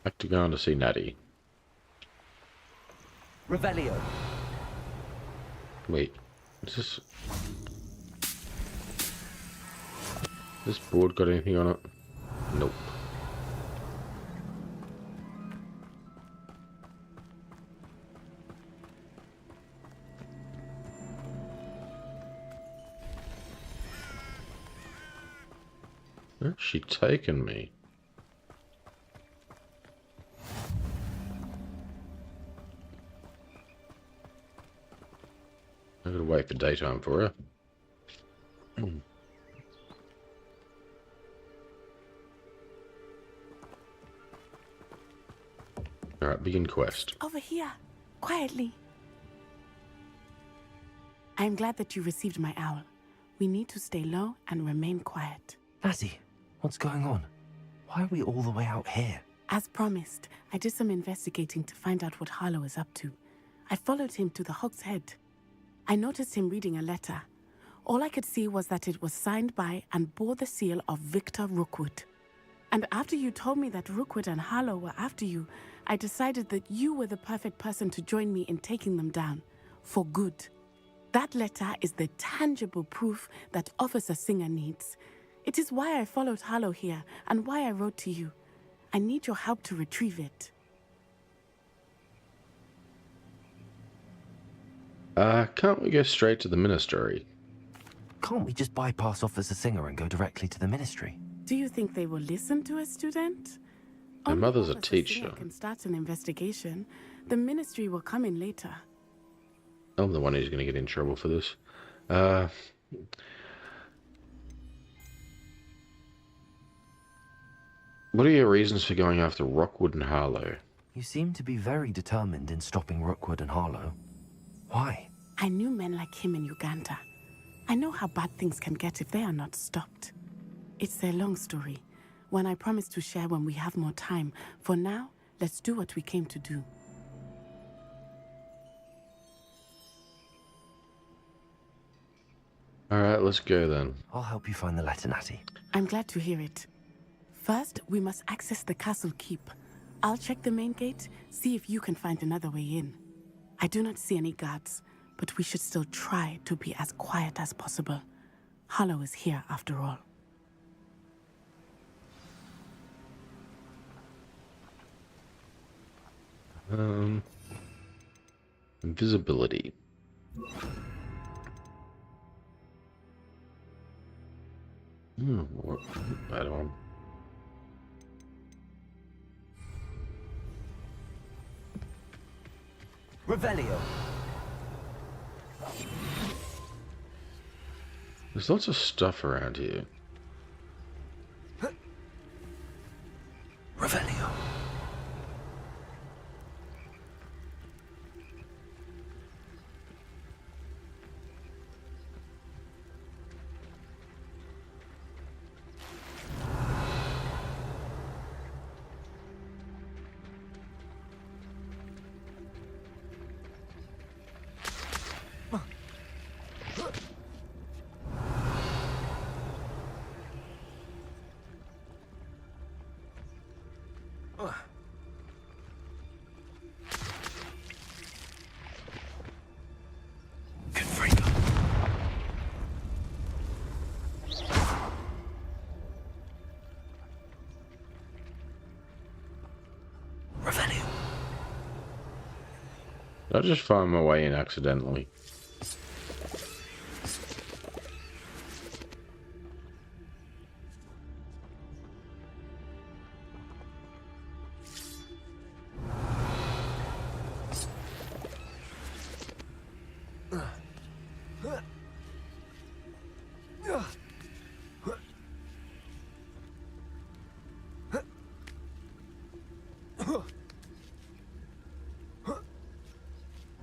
S1: Back to going to see Natty.
S16: Revelio.
S1: Wait, is this board got anything on it? Nope. Where's she taken me? I gotta wait for daytime for her. Alright, begin quest.
S3: Over here, quietly. I am glad that you received my owl. We need to stay low and remain quiet.
S2: Lassie, what's going on? Why are we all the way out here?
S3: As promised, I did some investigating to find out what Harlow is up to. I followed him to the Hog's Head. I noticed him reading a letter. All I could see was that it was signed by and bore the seal of Victor Rookwood. And after you told me that Rookwood and Harlow were after you, I decided that you were the perfect person to join me in taking them down. For good. That letter is the tangible proof that Officer Singer needs. It is why I followed Harlow here and why I wrote to you. I need your help to retrieve it.
S1: Can't we go straight to the ministry?
S2: Can't we just bypass Officer Singer and go directly to the ministry?
S3: Do you think they will listen to a student?
S1: My mother's a
S3: Officer
S1: teacher.
S3: Singer can start an investigation. The ministry will come in later.
S1: I'm the one who's going to get in trouble for this. What are your reasons for going after Rookwood and Harlow?
S2: You seem to be very determined in stopping Rookwood and Harlow. Why?
S3: I knew men like him in Uganda. I know how bad things can get if they are not stopped. It's a long story, one I promise to share when we have more time. For now, let's do what we came to do.
S1: Alright, let's go then.
S2: I'll help you find the letter, Natty.
S3: I'm glad to hear it. First, we must access the castle keep. I'll check the main gate, see if you can find another way in. I do not see any guards, but we should still try to be as quiet as possible. Harlow is here after all.
S1: Invisibility. I don't.
S16: Revelio.
S1: There's lots of stuff around here.
S2: Revelio.
S1: I just find my way in accidentally.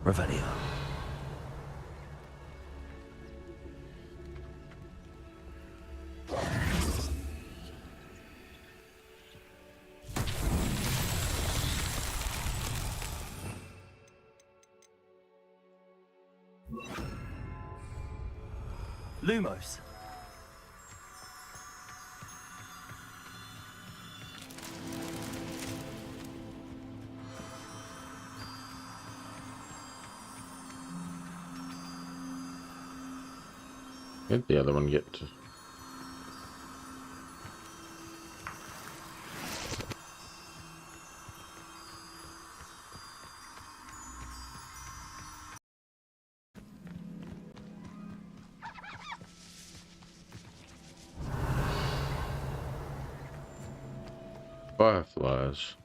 S2: Revelio.
S11: Lumos.
S1: Where'd the other one get to? Fireflies.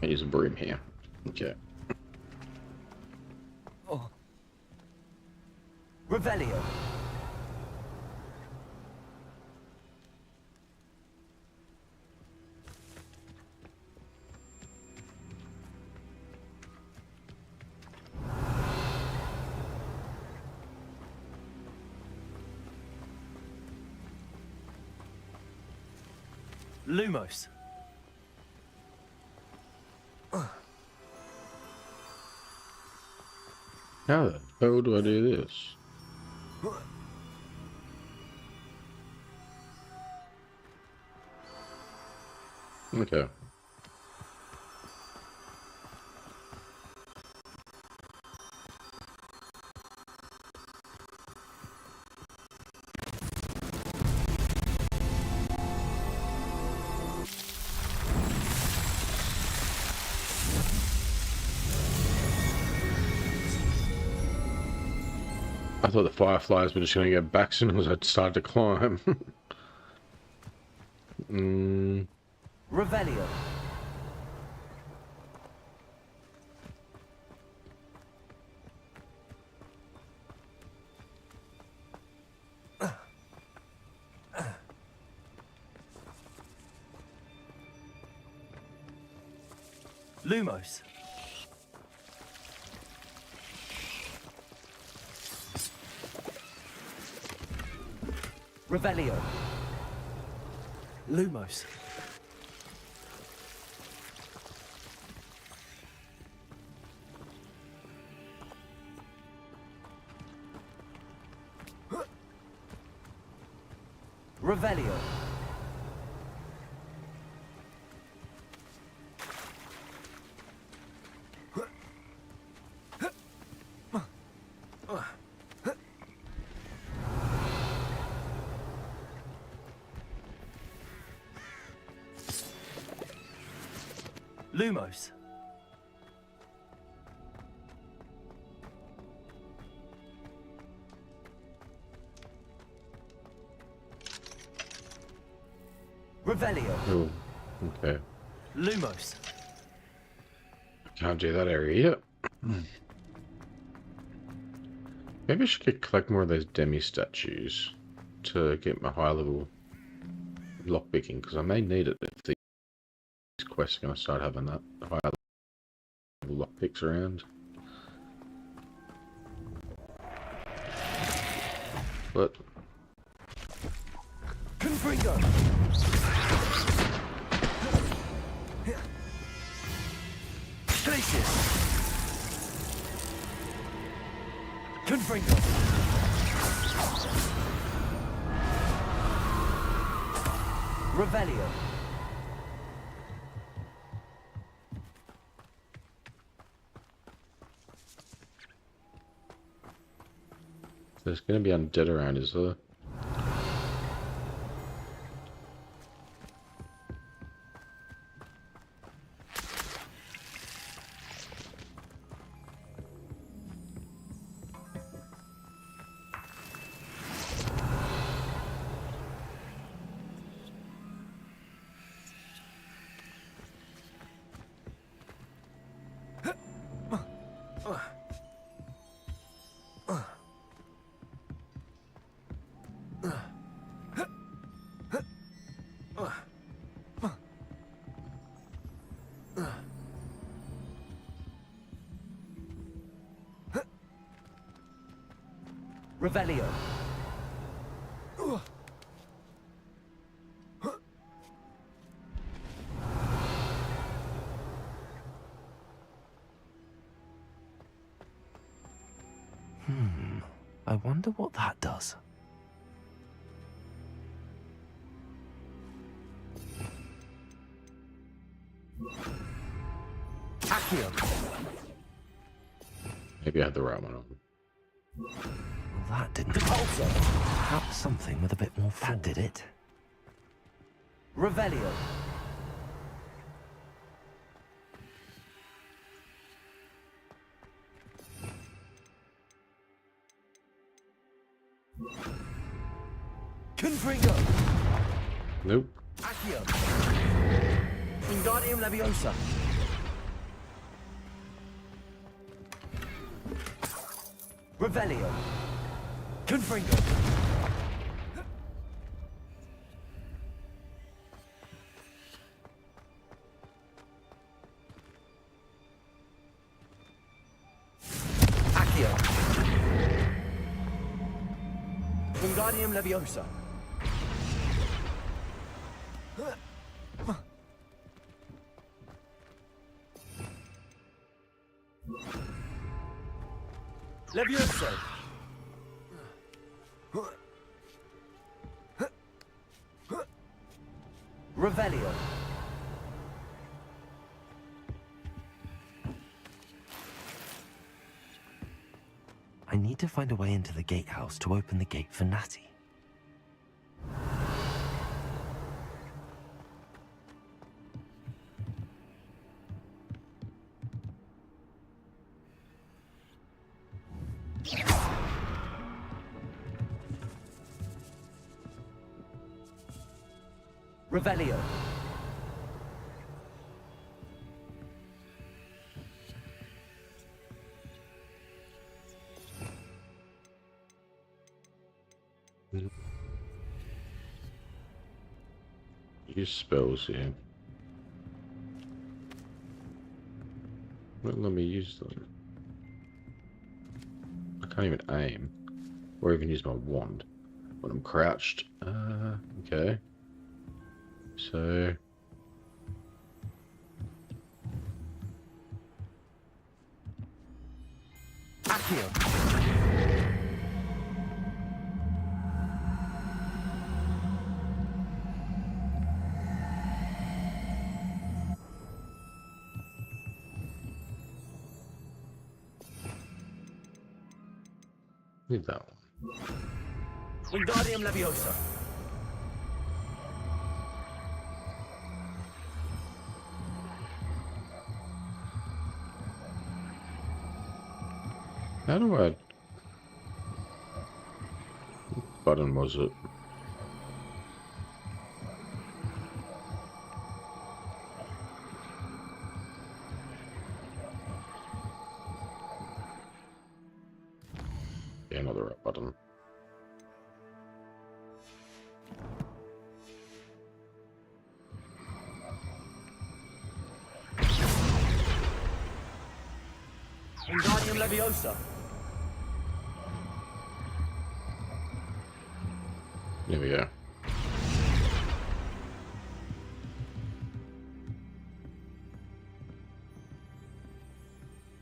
S1: Use a broom here. Okay.
S11: Oh. Revelio. Lumos.
S1: How the hell do I do this? Okay. I thought the fireflies were just going to go back as soon as I started to climb.
S11: Revelio. Lumos. Revelio. Lumos. Revelio. Lumos.
S2: Revelio.
S1: Oh, okay.
S11: Lumos.
S1: Can't do that area yet. Maybe I should collect more of those demi statues to get my high level lockpicking, because I may need it if these quests are going to start having that high level lockpicks around. But
S2: Confringo. Glacius. Confringo. Revelio.
S1: there's going to be undead around, is there?
S2: Revelio. I wonder what that does. Accio.
S1: Maybe I had the right one on.
S2: Well, that didn't. Perhaps something with a bit more force. That did it. Revelio. Confringo.
S1: Nope.
S2: Accio. Wingardium Leviosa. Revelio. Confringo. Accio. Wingardium Leviosa. Levioso. Revelio. I need to find a way into the gatehouse to open the gate for Natty. Revelio.
S1: Use spells here. Won't let me use them. I can't even aim or even use my wand when I'm crouched. Okay. So
S2: Accio.
S1: need that one.
S2: Wingardium Leviosa.
S1: How do I... What button was it?
S11: Wingardium Leviosa.
S1: There we go.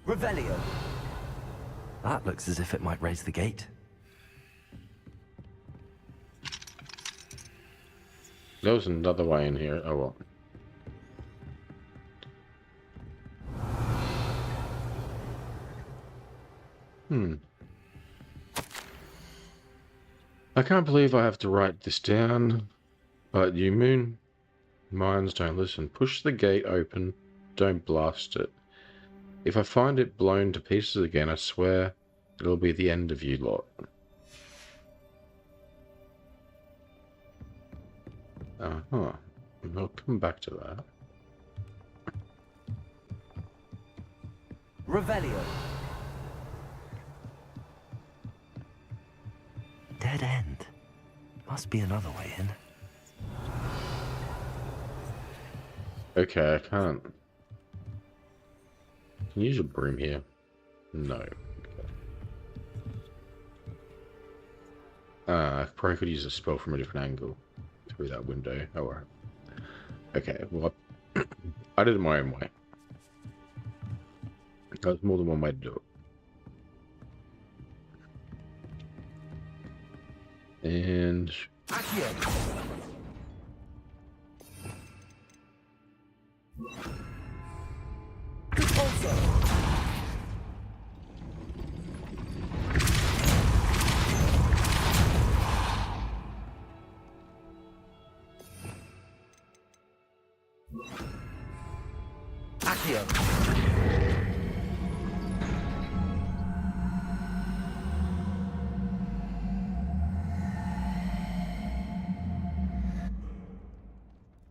S2: Revelio. That looks as if it might raise the gate.
S1: There was another way in here. Oh well. I can't believe I have to write this down. But you moon minds don't listen. Push the gate open. Don't blast it. If I find it blown to pieces again, I swear it'll be the end of you lot. Uh-huh. We'll come back to that.
S2: Revelio. Dead end. Must be another way in.
S1: Okay, I can't. Can you use a broom here? No. Okay. I probably could use a spell from a different angle through that window. Oh, alright. Okay, well, I did it my own way. There's more than one way to do it. And... I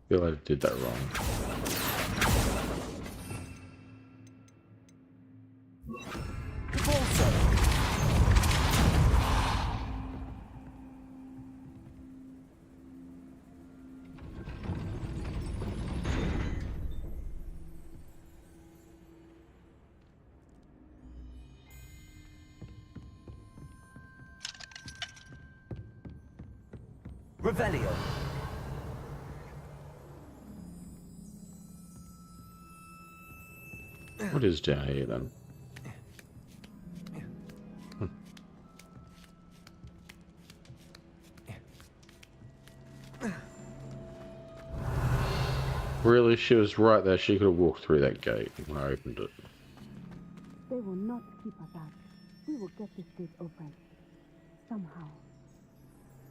S1: feel like I did that wrong.
S2: Revelio.
S1: What is down here then? Really? She was right there. She could have walked through that gate when I opened it.
S3: They will not keep us out. We will get this gate open. Somehow.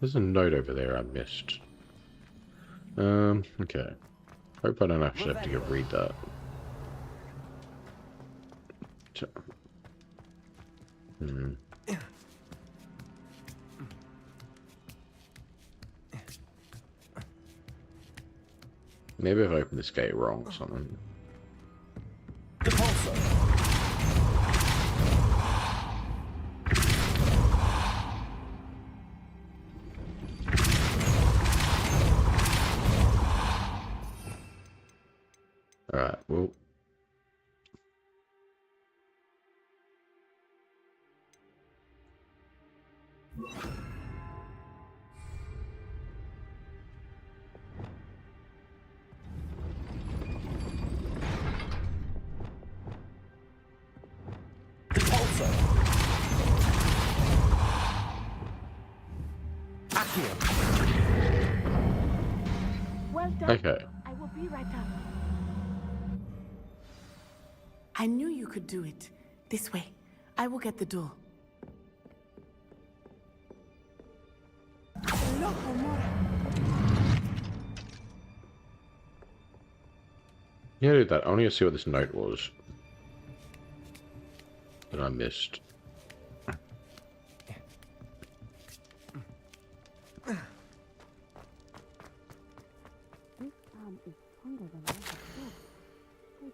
S1: There's a note over there I missed. Okay. Hope I don't actually have to go read that. Maybe I've opened this gate wrong or something. Alright, well.
S3: Well done.
S1: Okay.
S3: I will be right up. I knew you could do it. This way. I will get the door.
S1: Yeah, I did that. I want to see what this note was that I missed.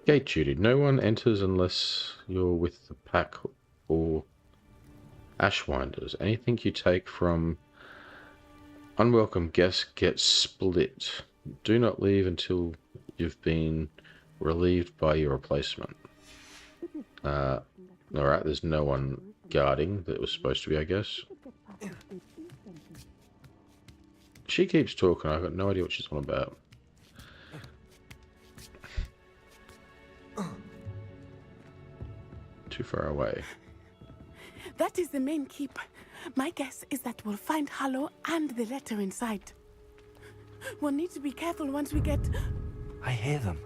S1: Gate duty. No one enters unless you're with the pack or ashwinders. Anything you take from unwelcome guests gets split. Do not leave until you've been relieved by your replacement. Alright, there's no one guarding that was supposed to be, I guess. She keeps talking, I've got no idea what she's on about. Too far away.
S3: That is the main keep. My guess is that we'll find Harlow and the letter inside. We'll need to be careful once we get...
S2: I hear them.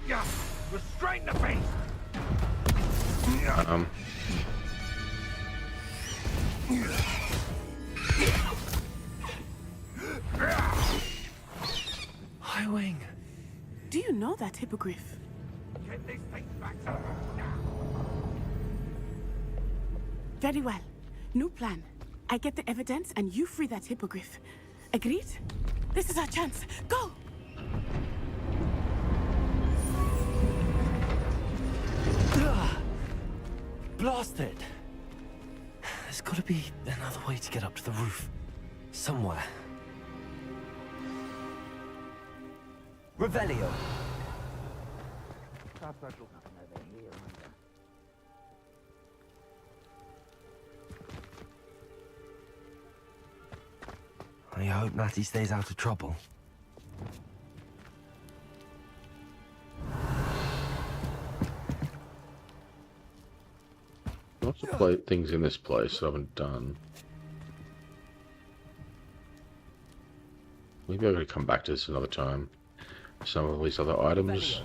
S14: Yeah, restrain the beast!
S2: Highwing.
S3: Do you know that hippogriff?
S14: Get this thing back to her now.
S3: Very well. New plan. I get the evidence and you free that hippogriff. Agreed? This is our chance. Go!
S2: Blasted! There's gotta be another way to get up to the roof. Somewhere. Revelio. I hope Natty stays out of trouble.
S1: Lots of things in this place that I haven't done. Maybe I'm going to come back to this another time. Some of these other items.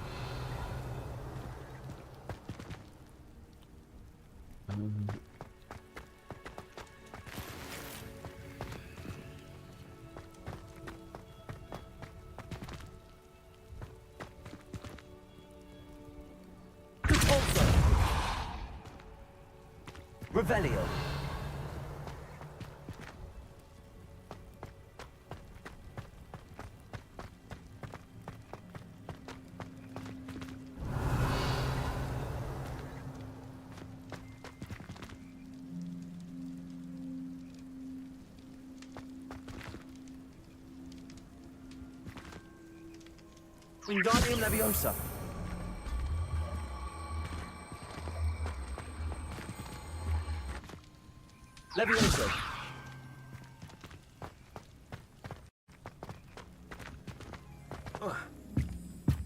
S2: Revelio. Wingardium Leviosa. Leviosa.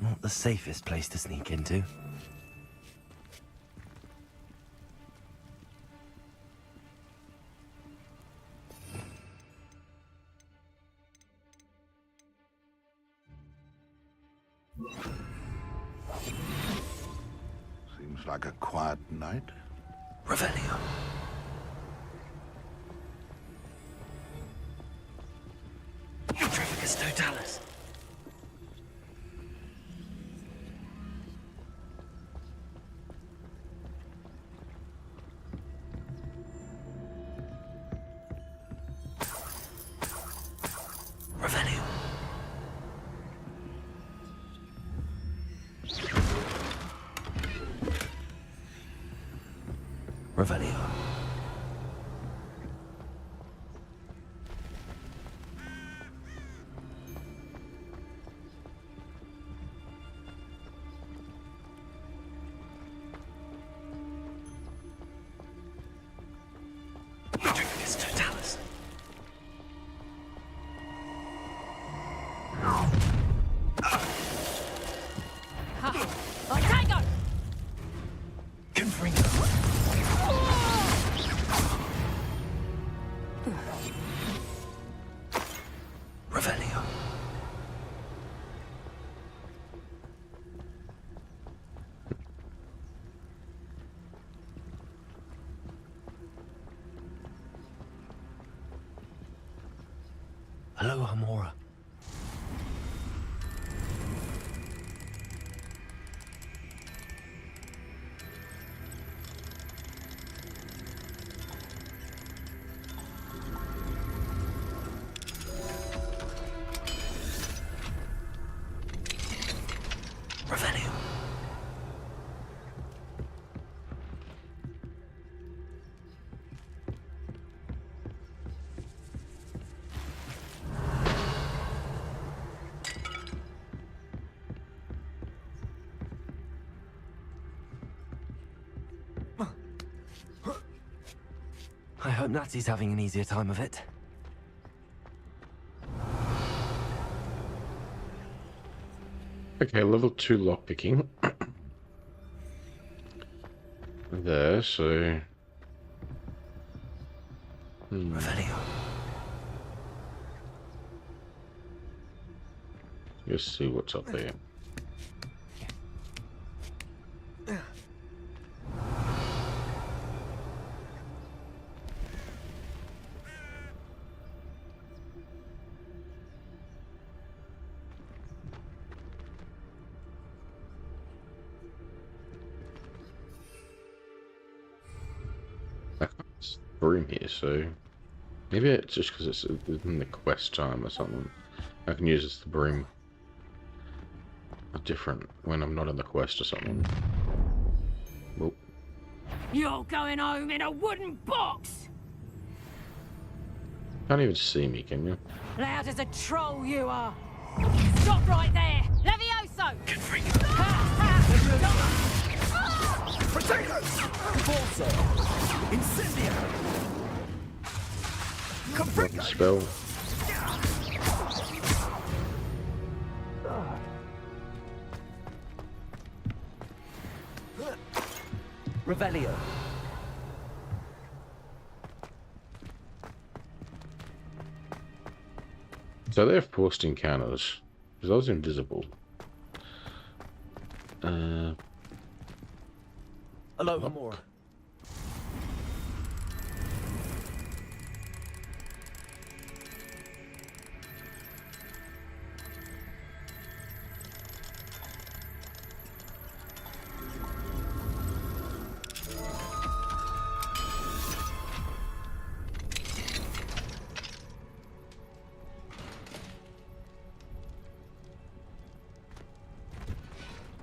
S2: Not the safest place to sneak into.
S20: Seems like a quiet night.
S2: Revelio. Utrificus totalis. Revelio. Revelio. Utrificus totalis.
S21: Tiger!
S2: Confringo. Revelio. Hello, Hamora. Revelio. I hope Natty's having an easier time of it.
S1: Okay, level 2 lockpicking. There, so...
S2: Revelio.
S1: Let's see what's up there. Broom here, so maybe it's just because it's in the quest time or something. I can use the broom different when I'm not in the quest or something. Whoa.
S21: You're going home in a wooden box!
S1: Can't even see me, can you?
S21: Loud as a troll you are! Stop right there! Levioso!
S9: Potatoes! Cabalso! Incendio!
S1: One spell.
S11: Revelio.
S1: So they have forced encounters, because I was invisible.
S11: Aloha more.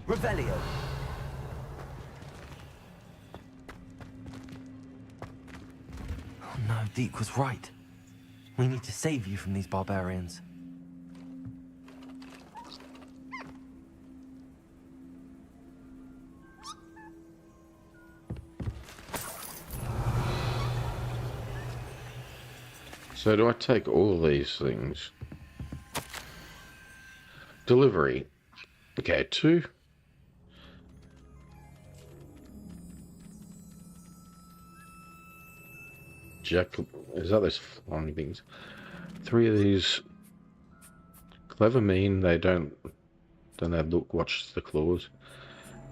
S11: Revelio.
S2: Oh no, Deke was right. We need to save you from these barbarians.
S1: So do I take all these things? Delivery. Okay, 2. Jack, is that those flying things? 3 of these. Clever mean, they don't they look, watch the claws.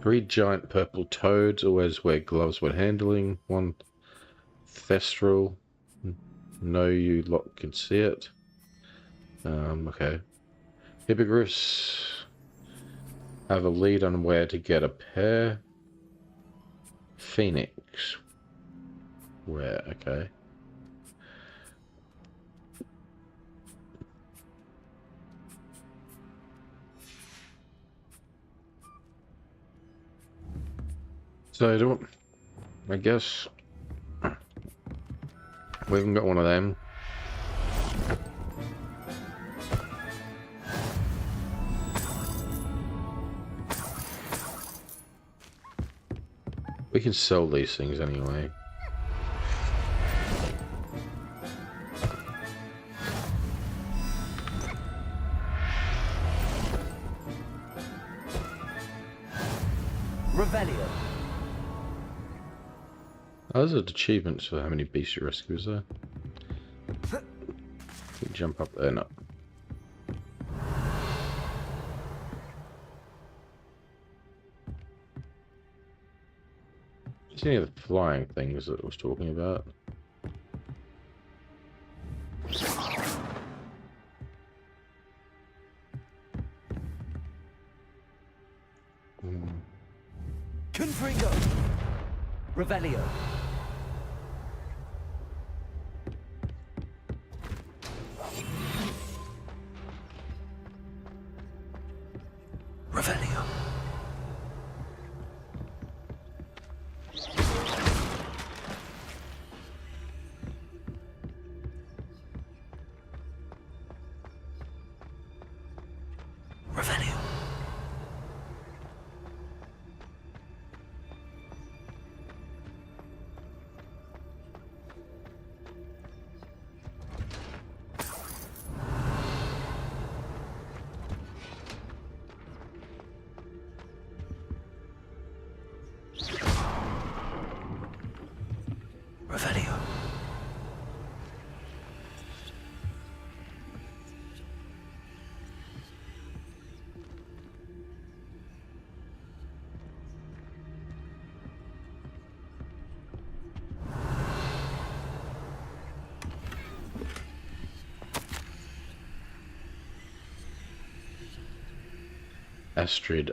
S1: 3 giant purple toads, always wear gloves when handling. 1 thestral. No, you lot can see it. Okay. Hippogriffs have a lead on where to get a pair. Phoenix. Where? Okay. So, I guess we haven't got one of them. We can sell these things anyway.
S11: Revelio.
S1: Oh, there's achievements for how many beasts you rescue, is there? You jump up there, no. See any of the flying things that I was talking about?
S11: Confringo. Revelio.
S2: Revelio. Revelio.
S1: Astrid,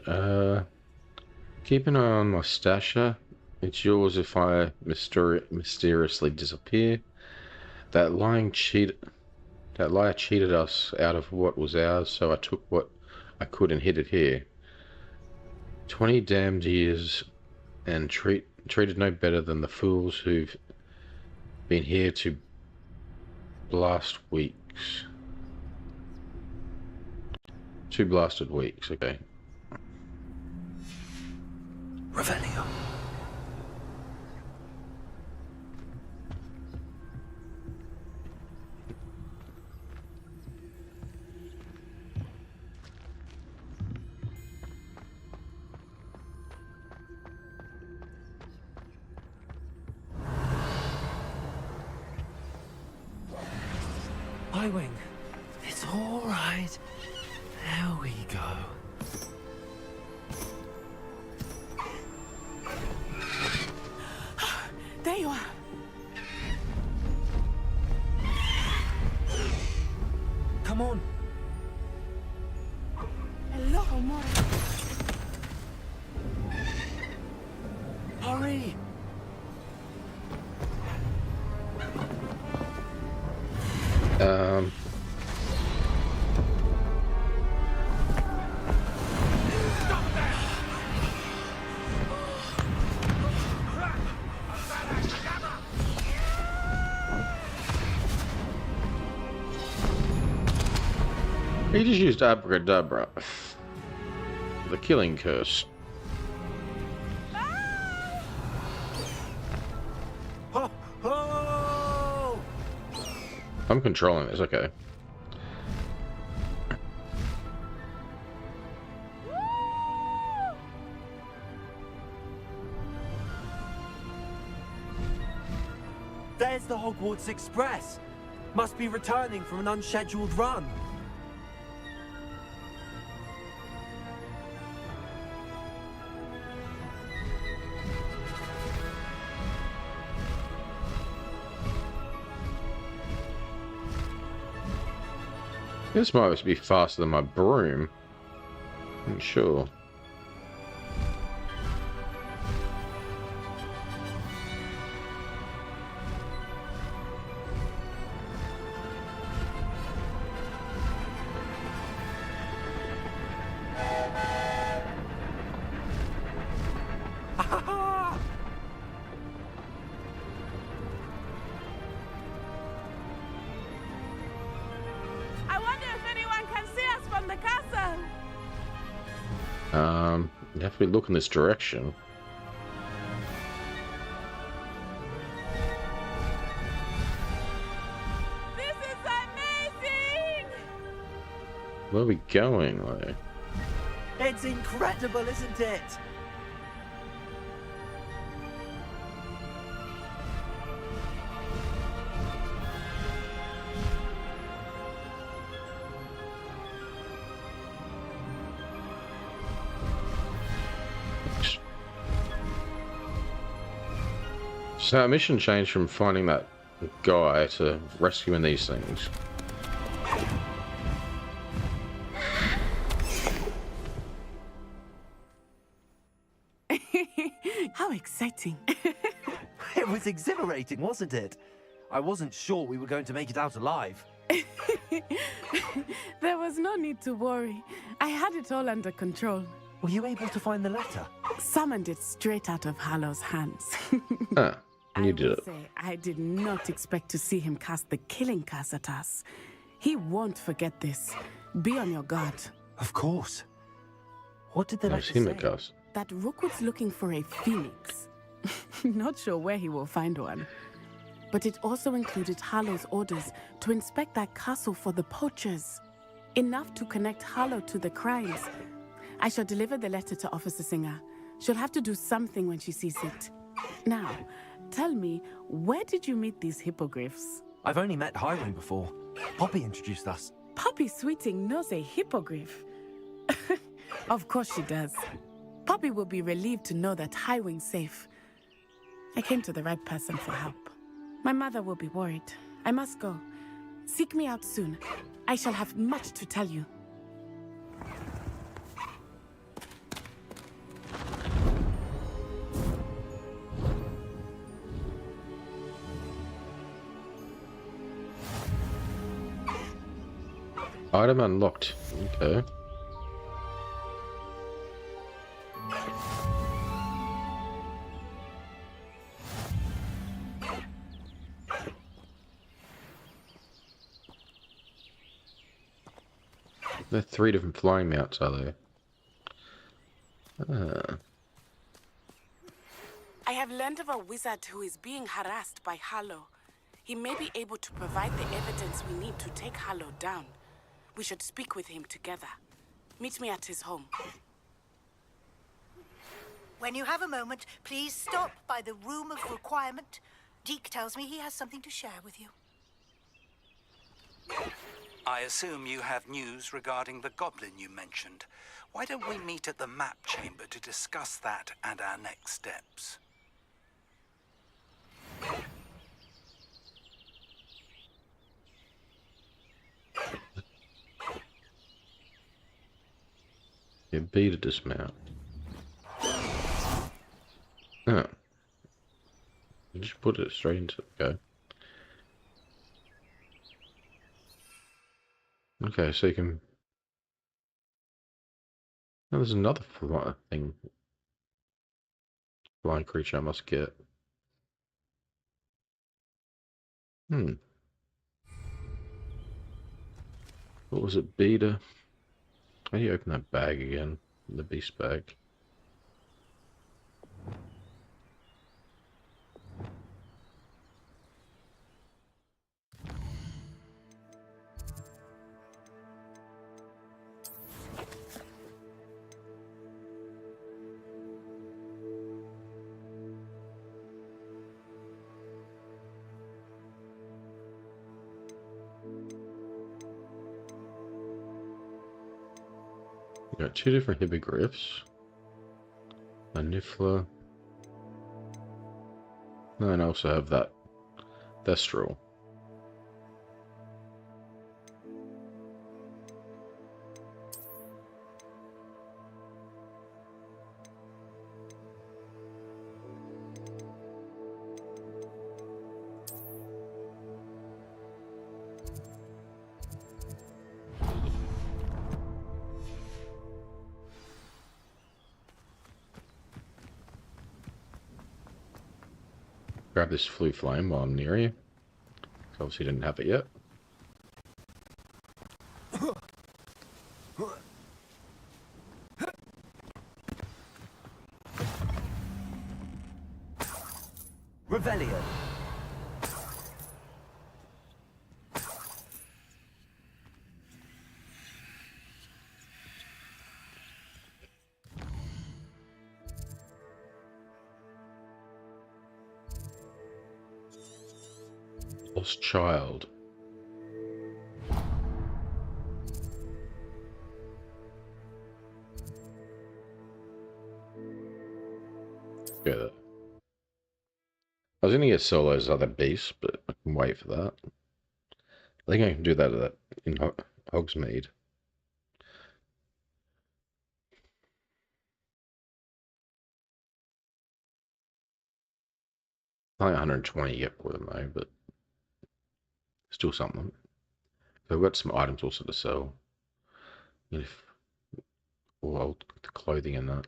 S1: keep an eye on my stasher. It's yours if I mysteriously disappear. That liar cheated us out of what was ours, so I took what I could and hid it here. 20 damned years, and treated no better than the fools who've been here to blast weeks. 2 blasted weeks, okay.
S2: Revelio.
S16: Highwing, it's all right. There we go.
S3: There you are.
S16: Come on.
S3: Hello, Mora.
S16: Hurry.
S1: He just used abracadabra. The killing curse. I'm controlling this, okay.
S16: There's the Hogwarts Express. Must be returning from an unscheduled run.
S1: This might be faster than my broom. I'm sure. Definitely look in this direction.
S3: This is amazing!
S1: Where are we going, like?
S16: It's incredible, isn't it?
S1: So our mission changed from finding that guy to rescuing these things.
S3: How exciting.
S16: It was exhilarating, wasn't it? I wasn't sure we were going to make it out alive.
S3: There was no need to worry. I had it all under control.
S16: Were you able to find the letter?
S3: Summoned it straight out of Hallow's hands.
S1: Ah, you did it.
S3: I did not expect to see him cast the killing curse at us. He won't forget this. Be on your guard.
S16: Of course. What did the letter say?
S3: That Rookwood's looking for a phoenix. Not sure where he will find one. But it also included Hallow's orders to inspect that castle for the poachers. Enough to connect Hallow to the crimes. I shall deliver the letter to Officer Singer. She'll have to do something when she sees it. Now, tell me, where did you meet these hippogriffs?
S16: I've only met Highwing before. Poppy introduced us.
S3: Poppy Sweeting knows a hippogriff. Of course she does. Poppy will be relieved to know that Highwing's safe. I came to the right person for help. My mother will be worried. I must go. Seek me out soon. I shall have much to tell you.
S1: Item unlocked. Okay. There are 3 different flying mounts, are there? Ah.
S3: I have learned of a wizard who is being harassed by Harlow. He may be able to provide the evidence we need to take Harlow down. We should speak with him together. Meet me at his home.
S17: When you have a moment, please stop by the Room of Requirement. Deke tells me he has something to share with you.
S19: I assume you have news regarding the goblin you mentioned. Why don't we meet at the map chamber to discuss that and our next steps?
S1: Yeah, B to dismount. Oh. You just put it straight into it. Go. Okay, so you can... Oh, there's another thing. Flying creature I must get. Hmm. What was it? Beta? How do you open that bag again? The beast bag. You got 2 different hippogriffs. A Niffler. And I also have that Thestral. Grab this Flue Flame while I'm near you. Obviously didn't have it yet.
S11: Revelio.
S1: Lost Child. Yeah. I was gonna get Solo's other beast, but I can wait for that. I think I can do that in Hogsmeade. I think 120 you get for them though, but still something. So I've got some items also to sell. If well, the clothing and that.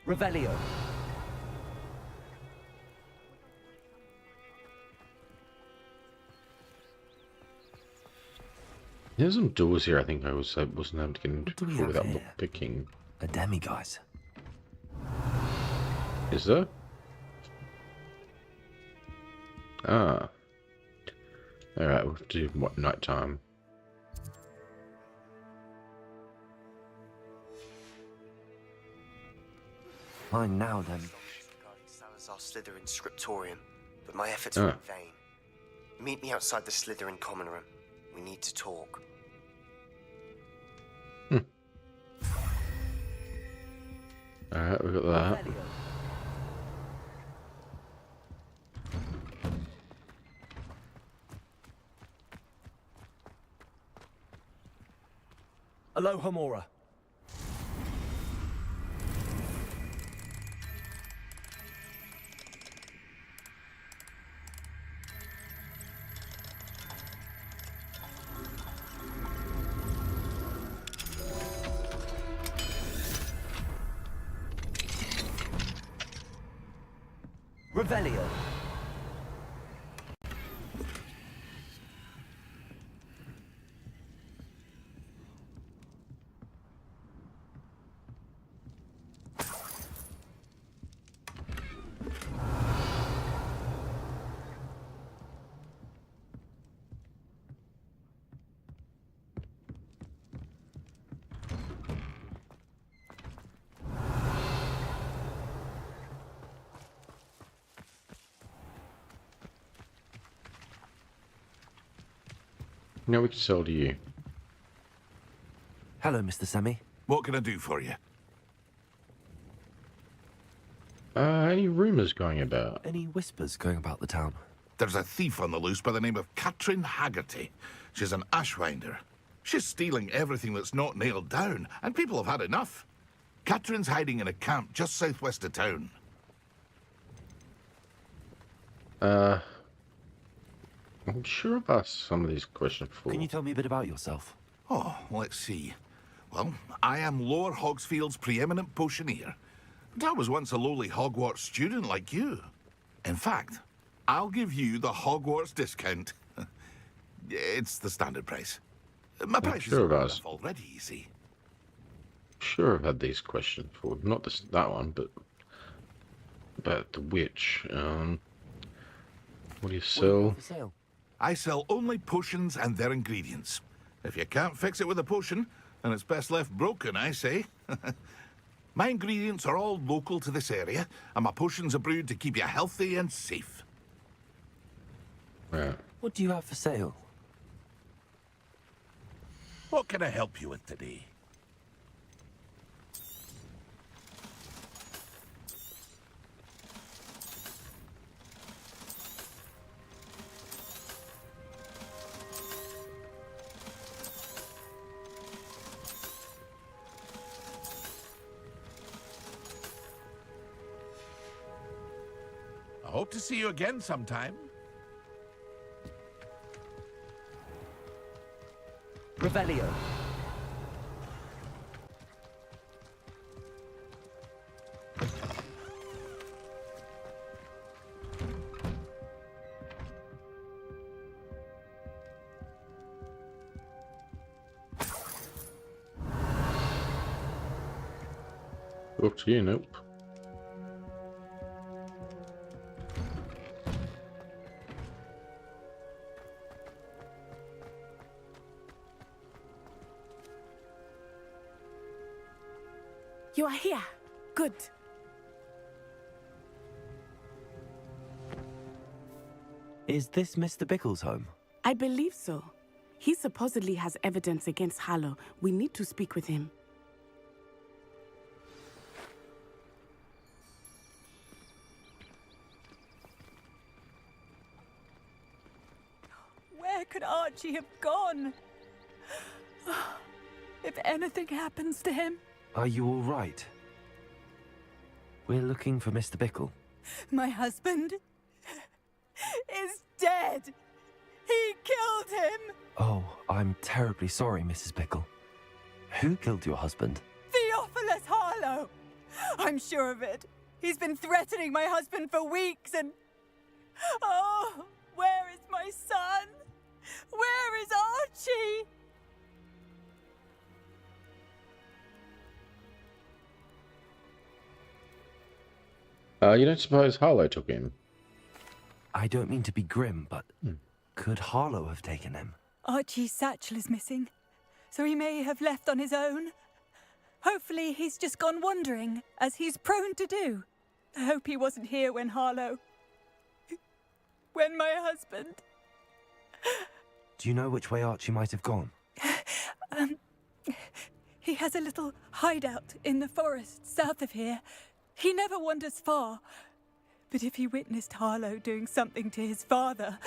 S11: Revelio.
S1: There's some doors here I think I wasn't able to get into
S2: do we
S1: before
S2: have
S1: without
S2: here?
S1: picking.
S2: A demiguise.
S1: Is there? Ah. Alright, we'll have to do what, nighttime.
S2: Fine now then.
S13: Regarding Salazar Slytherin's scriptorium, but my efforts were in vain. Meet me outside the Slytherin common room. We need to talk.
S1: Alright, we got that.
S11: Alohomora. Revelio.
S1: Now we can sell to you.
S2: Hello, Mr. Semi.
S20: What can I do for you?
S1: Any rumours going about?
S2: Any whispers going about the town?
S20: There's a thief on the loose by the name of Katrin Haggerty. She's an ashwinder. She's stealing everything that's not nailed down, and people have had enough. Katrin's hiding in a camp just southwest of town.
S1: I'm sure I've asked some of these questions before.
S2: Can you tell me a bit about yourself?
S20: Oh, let's see. Well, I am Lower Hogsfield's preeminent potioneer. And I was once a lowly Hogwarts student like you. In fact, I'll give you the Hogwarts discount. It's the standard price. My price is enough already, you see.
S1: Sure, I've had these questions before. Not this, that one, but about the witch. What do you sell?
S20: I sell only potions and their ingredients. If you can't fix it with a potion, then it's best left broken, I say. My ingredients are all local to this area, and my potions are brewed to keep you healthy and safe.
S1: Yeah.
S2: What do you have for sale?
S20: What can I help you with today? I hope to see you again sometime.
S11: Revelio.
S1: Up to you, nope.
S3: You are here. Good.
S2: Is this Mr. Bickle's home?
S3: I believe so. He supposedly has evidence against Harlow. We need to speak with him.
S7: Where could Archie have gone? If anything happens to him...
S2: Are you all right? We're looking for Mr. Bickle.
S7: My husband is dead. He killed him.
S2: Oh, I'm terribly sorry, Mrs. Bickle. Who killed your husband?
S7: Theophilus Harlow. I'm sure of it. He's been threatening my husband for weeks and... Oh, where is my son? Where is Archie?
S1: You don't suppose Harlow took him?
S2: I don't mean to be grim, but could Harlow have taken him?
S7: Archie's satchel is missing, so he may have left on his own. Hopefully he's just gone wandering, as he's prone to do. I hope he wasn't here when Harlow... when my husband...
S2: Do you know which way Archie might have gone?
S7: He has a little hideout in the forest south of here. He never wanders far. But if he witnessed Harlow doing something to his father,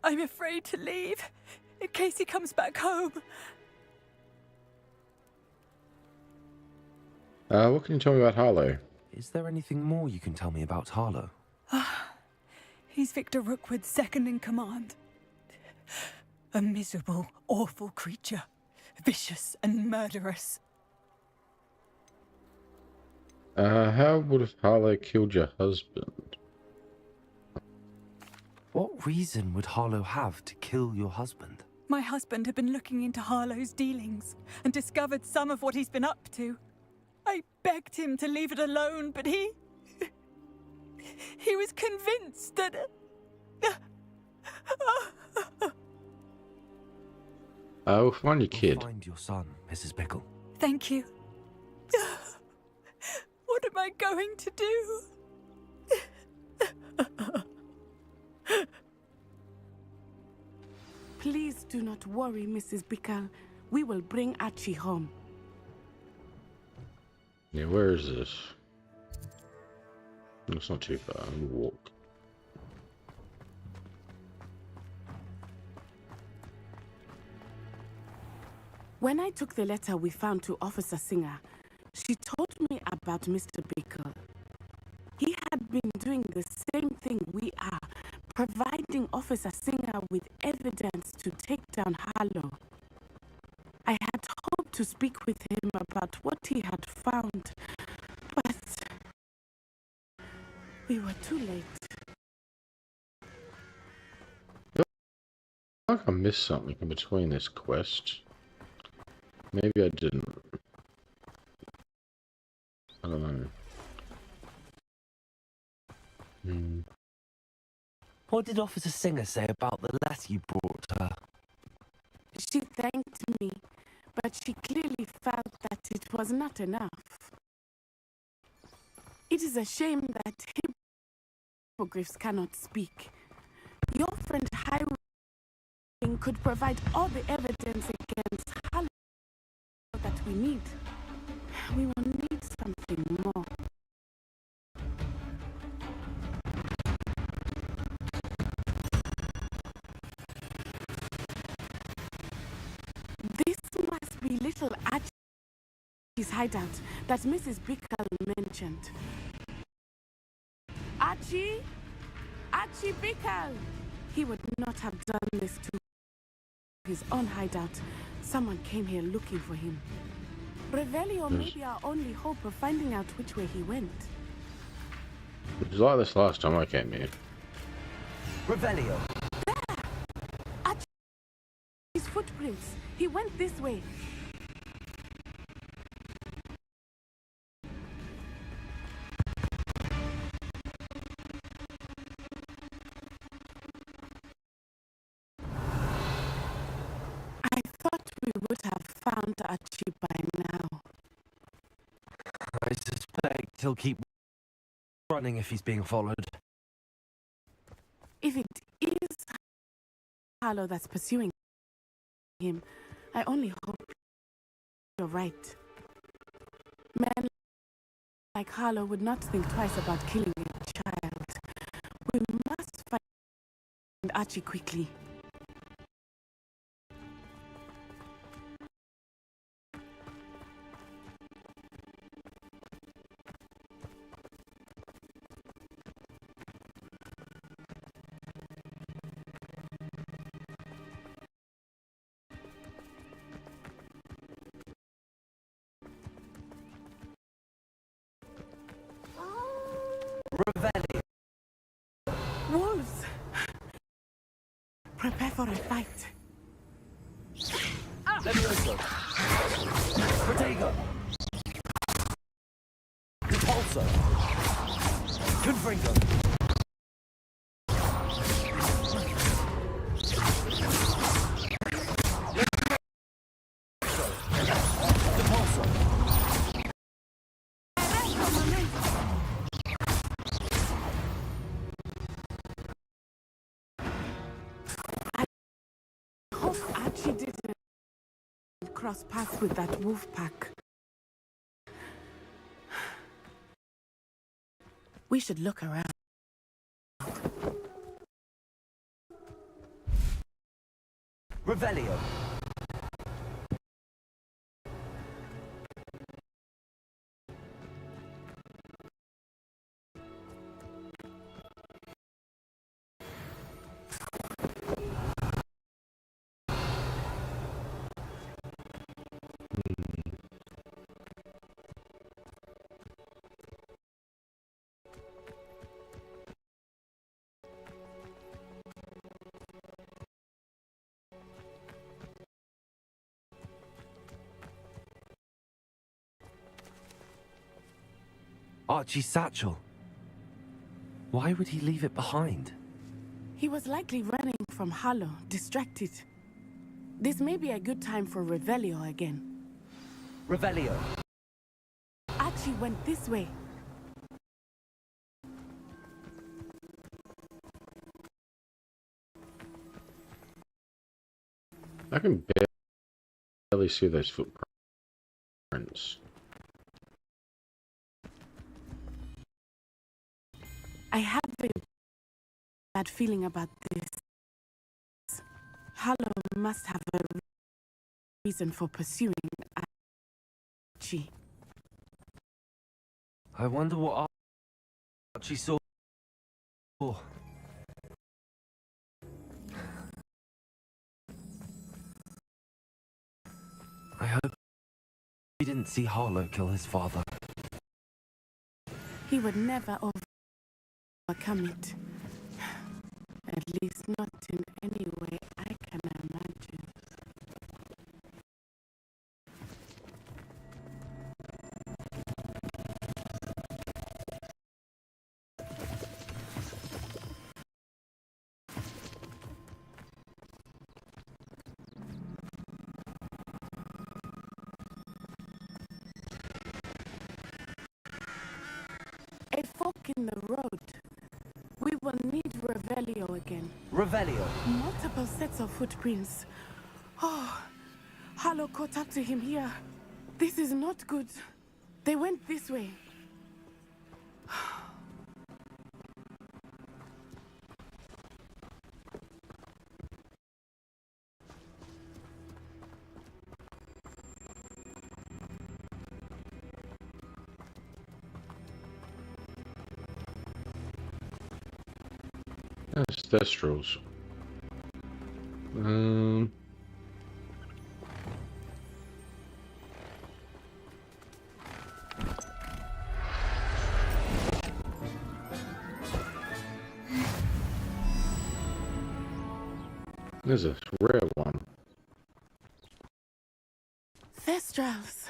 S7: I'm afraid to leave in case he comes back home.
S1: What can you tell me about Harlow?
S2: Is there anything more you can tell me about Harlow?
S7: He's Victor Rookwood's second in command. A miserable, awful creature. Vicious and murderous.
S1: How would have Harlow killed your husband?
S2: What reason would Harlow have to kill your husband?
S7: My husband had been looking into Harlow's dealings and discovered some of what he's been up to. I begged him to leave it alone, but he was convinced that...
S1: We'll find your kid.
S2: We'll find your son, Mrs. Pickle.
S7: Thank you. What am I going to do?
S3: Please do not worry, Mrs. Pickle. We will bring Archie home.
S1: Yeah, where is this? It's not too far. We'll walk.
S3: When I took the letter we found to Officer Singer, she told me about Mr. Pickle. He had been doing the same thing we are, providing Officer Singer with evidence to take down Harlow. I had hoped to speak with him about what he had found, but we were too late.
S1: I feel like I missed something in between this quest. Maybe I didn't. I don't know.
S2: What did Officer Singer say about the letter you brought her?
S3: She thanked me, but she clearly felt that it was not enough. It is a shame that hippogriffs cannot speak. Your friend Hiram could provide all the evidence against Harlow that we need. We will need something more. This must be little Archie's hideout that Mrs. Pickle mentioned. Archie? Archie Pickle! He would not have done this to his own hideout. Someone came here looking for him. Revelio may be our only hope of finding out which way he went.
S1: It was like this last time I came here.
S11: Revelio.
S3: There! Archie's footprints. He went this way. I thought we would have found Archie by now.
S2: I suspect he'll keep running if he's being followed.
S3: If it is Harlow that's pursuing him, I only hope you're right. Men like Harlow would not think twice about killing a child. We must find Archie quickly.
S11: Revelio.
S3: Wolves! Prepare for a fight.
S11: Levioso. Protego. Repulso. Confringo.
S3: cross paths with that wolf pack. We should look around.
S11: Revelio.
S2: Archie's satchel. Why would he leave it behind?
S3: He was likely running from Harlow, distracted. This may be a good time for Revelio again.
S11: Revelio.
S3: Archie went this way.
S1: I can barely see those footprints.
S3: I have a bad feeling about this. Harlow must have a reason for pursuing Archie.
S2: I wonder what Archie saw. I hope he didn't see Harlow kill his father.
S3: He would never overcome it. At least not in any way I can imagine. A fork in the road. We will need Revelio again.
S11: Revelio.
S3: Multiple sets of footprints. Oh, Harlow caught up to him here. This is not good. They went this way.
S1: That's Thestrals. There's a rare one.
S3: Thestrals.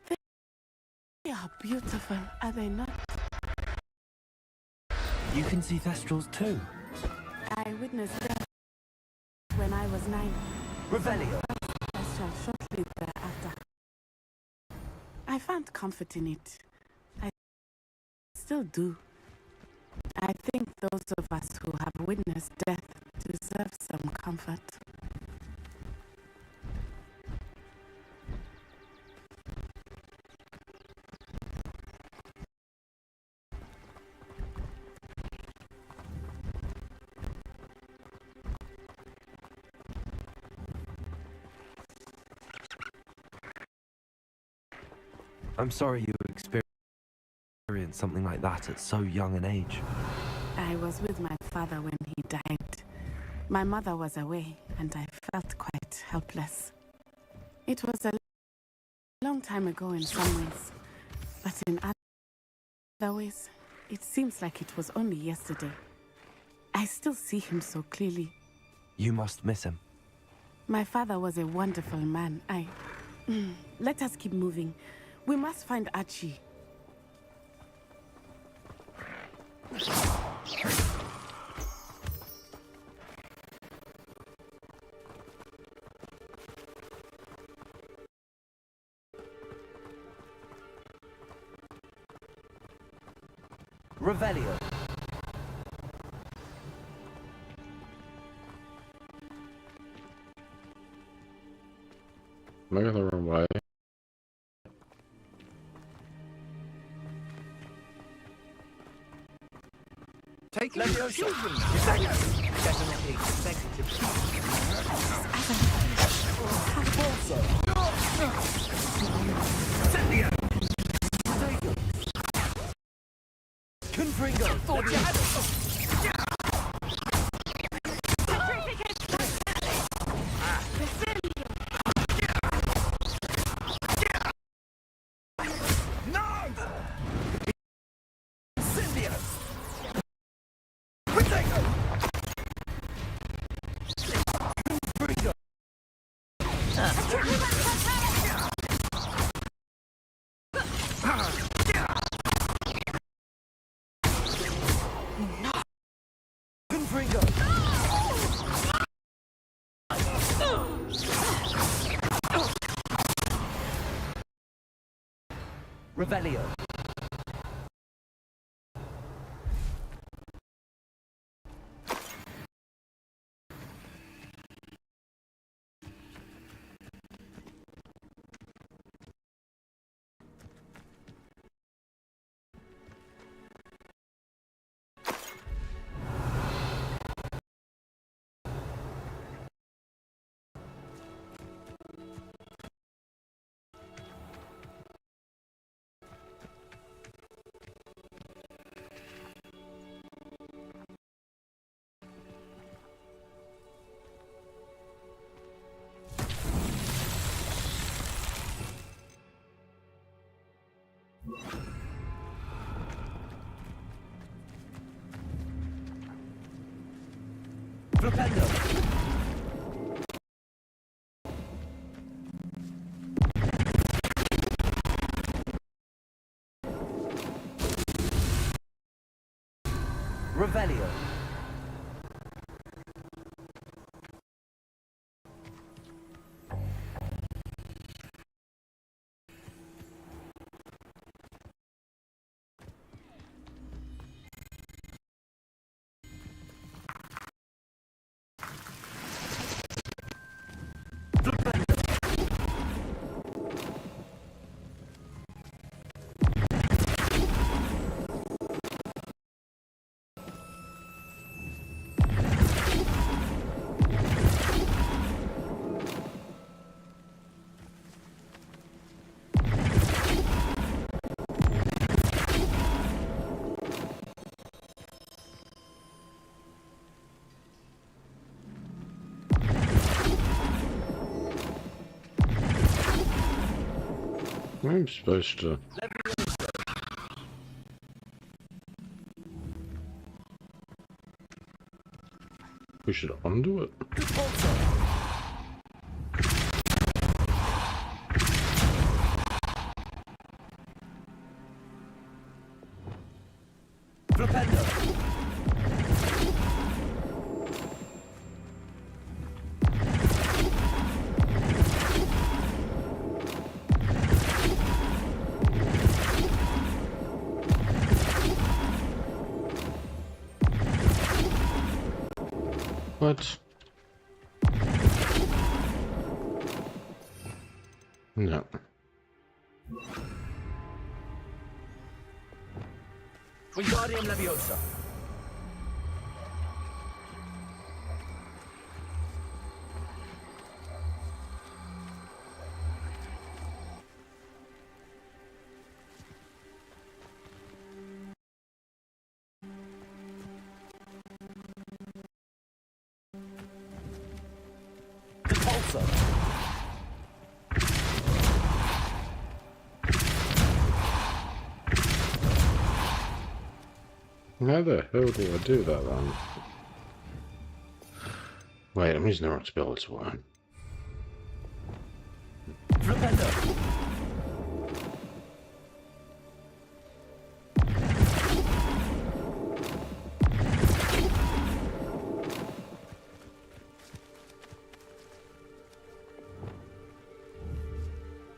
S3: They are beautiful, are they not?
S2: You can see Thestrals too.
S3: I witnessed them when I was 9.
S11: Revelio.
S3: Thestral shortly thereafter. I found comfort in it. I still do. I think those of us who have witnessed death deserve some comfort.
S2: I'm sorry you experienced something like that at so young an age.
S3: I was with my father when he died. My mother was away, and I felt quite helpless. It was a long time ago in some ways, but in other ways, it seems like it was only yesterday. I still see him so clearly.
S2: You must miss him.
S3: My father was a wonderful man. Let us keep moving. We must find Archie.
S11: Revelio.
S1: Am I going the wrong way?
S11: Take Leviosa. Definitely expected to Incendio. Confringo. Thought you had Revelio. Flipendo. Revelio.
S1: I'm supposed to push it onto it. What? No.
S11: Wingardium Leviosa.
S1: How the hell do I do that then? Wait, I'm using the wrong spell, that's why.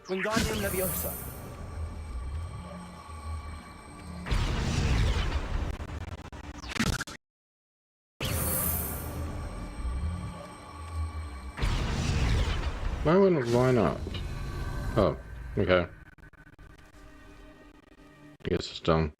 S11: Wingardium Leviosa.
S1: Why wouldn't it line up? Oh, okay. I guess it's done.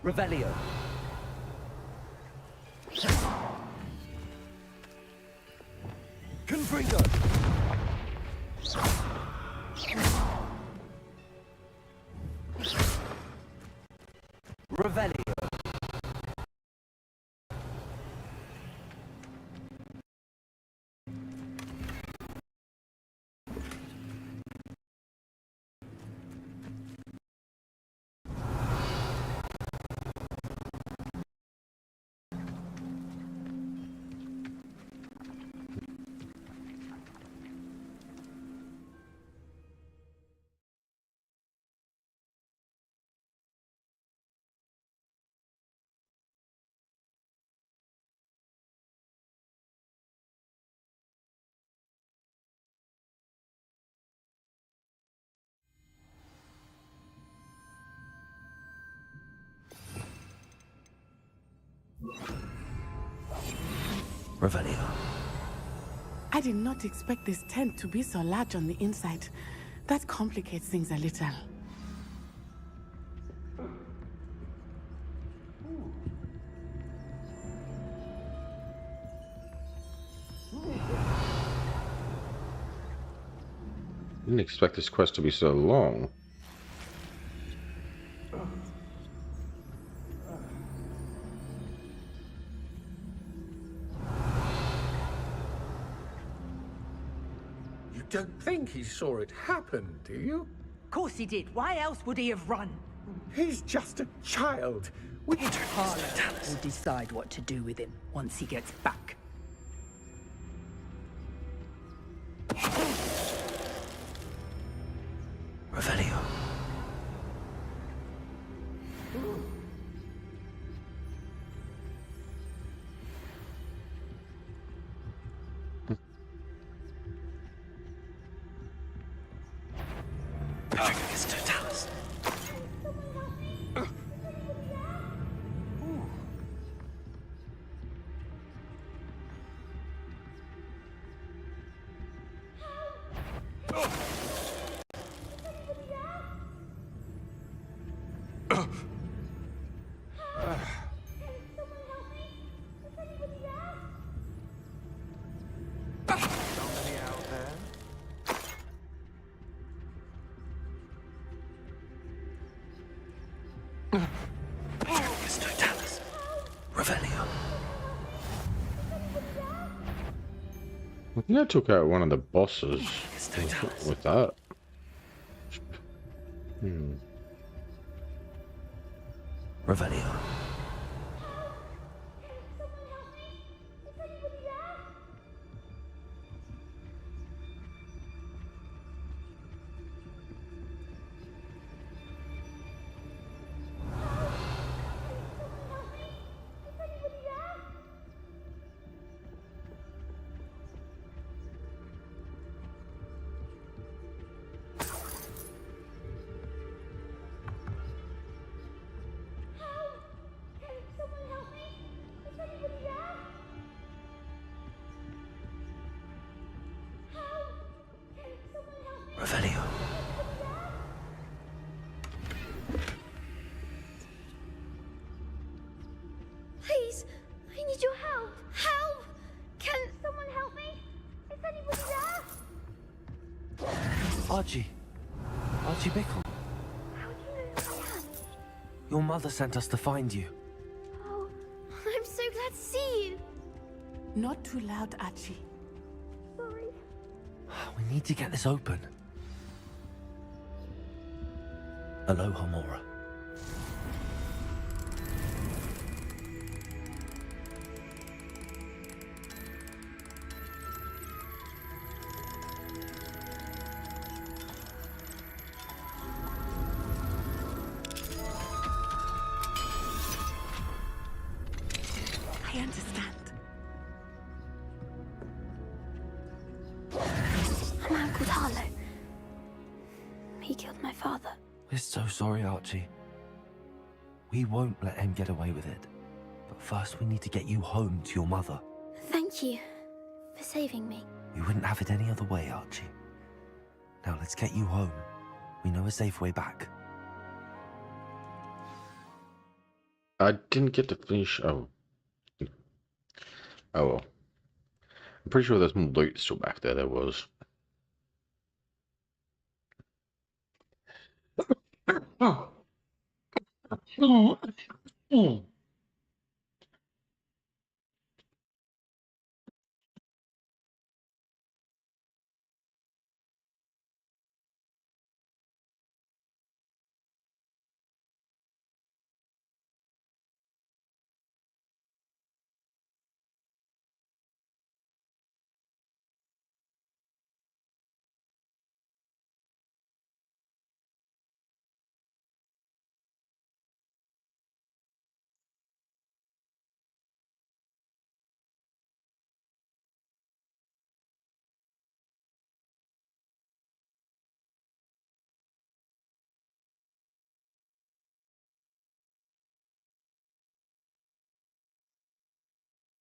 S11: Revelio. Confringo. Revelio.
S2: Revelio.
S3: I did not expect this tent to be so large on the inside. That complicates things a little.
S1: Didn't expect this quest to be so long.
S12: You don't think he saw it happen, do you?
S15: Of course he did. Why else would he have run?
S12: He's just a child.
S15: Harlow will decide what to do with him once he gets back.
S2: Revelio. Petrificus totalis. Petrificus totalis. Revelio.
S1: I think I took out one of the bosses with that.
S2: Revelio. Revelio.
S5: Please, I need your help. Help! Can someone help me? Is anybody there?
S2: Archie. Archie Bickle.
S5: How do you know who I am?
S2: Your mother sent us to find you.
S5: Oh, I'm so glad to see you.
S3: Not too loud, Archie.
S5: Sorry.
S2: We need to get this open. Aloha, Mora.
S3: I understand.
S5: A man called Harlow. He killed my father.
S2: We're so sorry, Archie. We won't let him get away with it. But first we need to get you home to your mother.
S5: Thank you for saving me.
S2: We wouldn't have it any other way, Archie. Now let's get you home. We know a safe way back.
S1: I didn't get to finish. Oh. Oh well. I'm pretty sure there's more loot still back there. There was. Oh.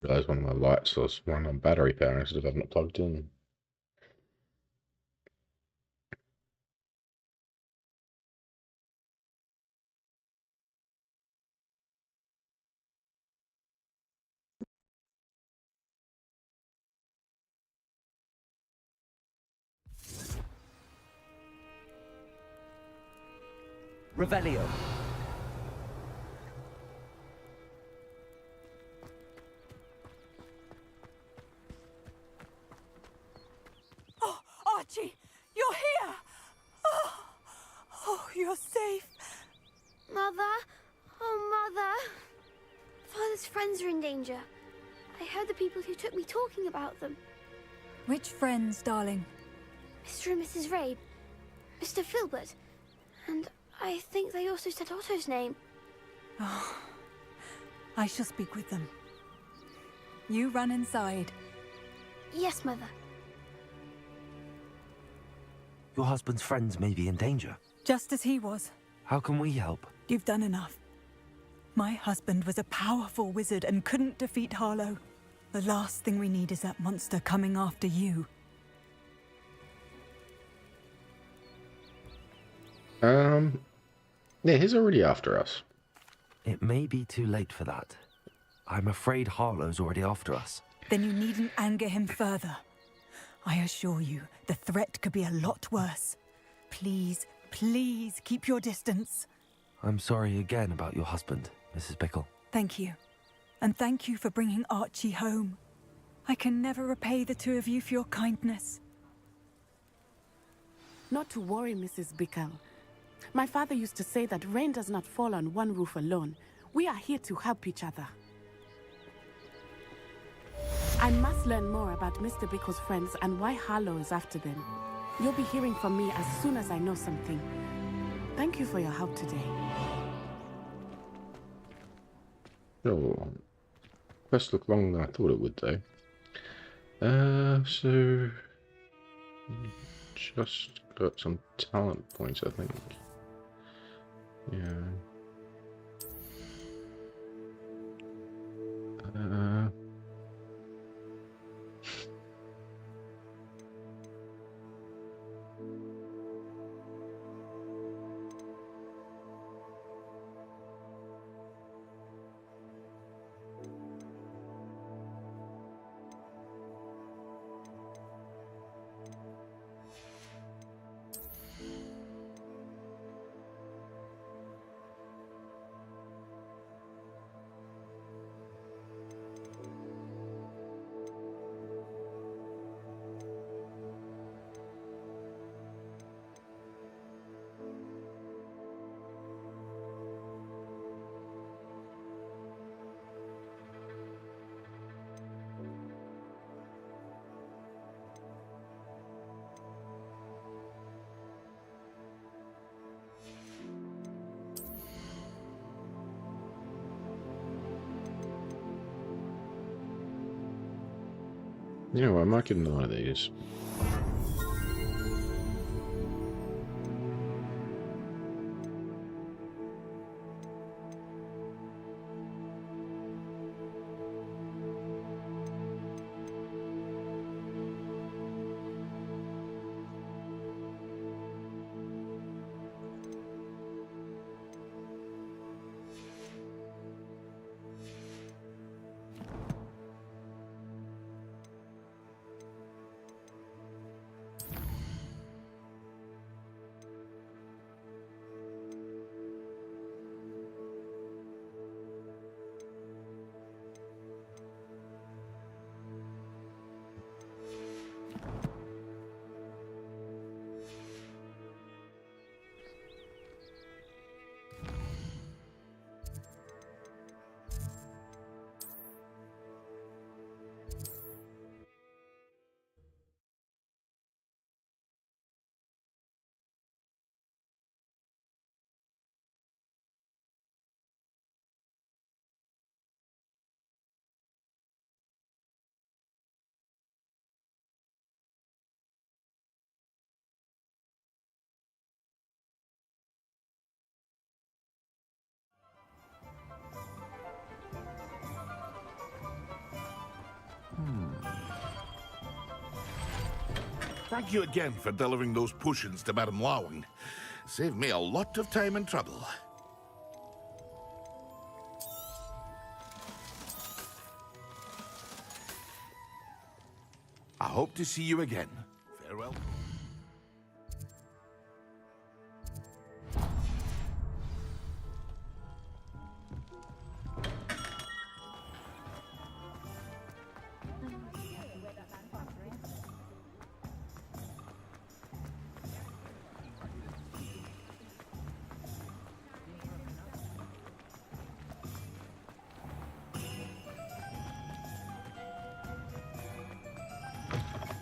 S1: Realised one of my lights was running on battery power instead of having it plugged in.
S11: Revelio.
S7: Oh, Archie, you're here! Oh, you're safe.
S5: Mother? Oh, Mother. Father's friends are in danger. I heard the people who took me talking about them.
S8: Which friends, darling?
S5: Mr. and Mrs. Rabe, Mr. Filbert, and I think they also said Otto's name.
S8: Oh, I shall speak with them. You run inside.
S5: Yes, Mother.
S2: Your husband's friends may be in danger.
S8: Just as he was.
S2: How can we help?
S8: You've done enough. My husband was a powerful wizard and couldn't defeat Harlow. The last thing we need is that monster coming after you.
S1: Yeah, he's already after us.
S2: It may be too late for that. I'm afraid Harlow's already after us.
S8: Then you needn't anger him further. I assure you, the threat could be a lot worse. Please, please keep your distance.
S2: I'm sorry again about your husband, Mrs. Bickle.
S8: Thank you. And thank you for bringing Archie home. I can never repay the two of you for your kindness.
S3: Not to worry, Mrs. Bickle. My father used to say that rain does not fall on one roof alone. We are here to help each other. I must learn more about Mr. Bickle's friends and why Harlow is after them. You'll be hearing from me as soon as I know something. Thank you for your help today.
S1: Oh, quest looked longer than I thought it would, though. So just got some talent points, I think. Yeah. You know what, I might get another one of these.
S20: Thank you again for delivering those potions to Madame Lawing. Saved me a lot of time and trouble. I hope to see you again. Farewell.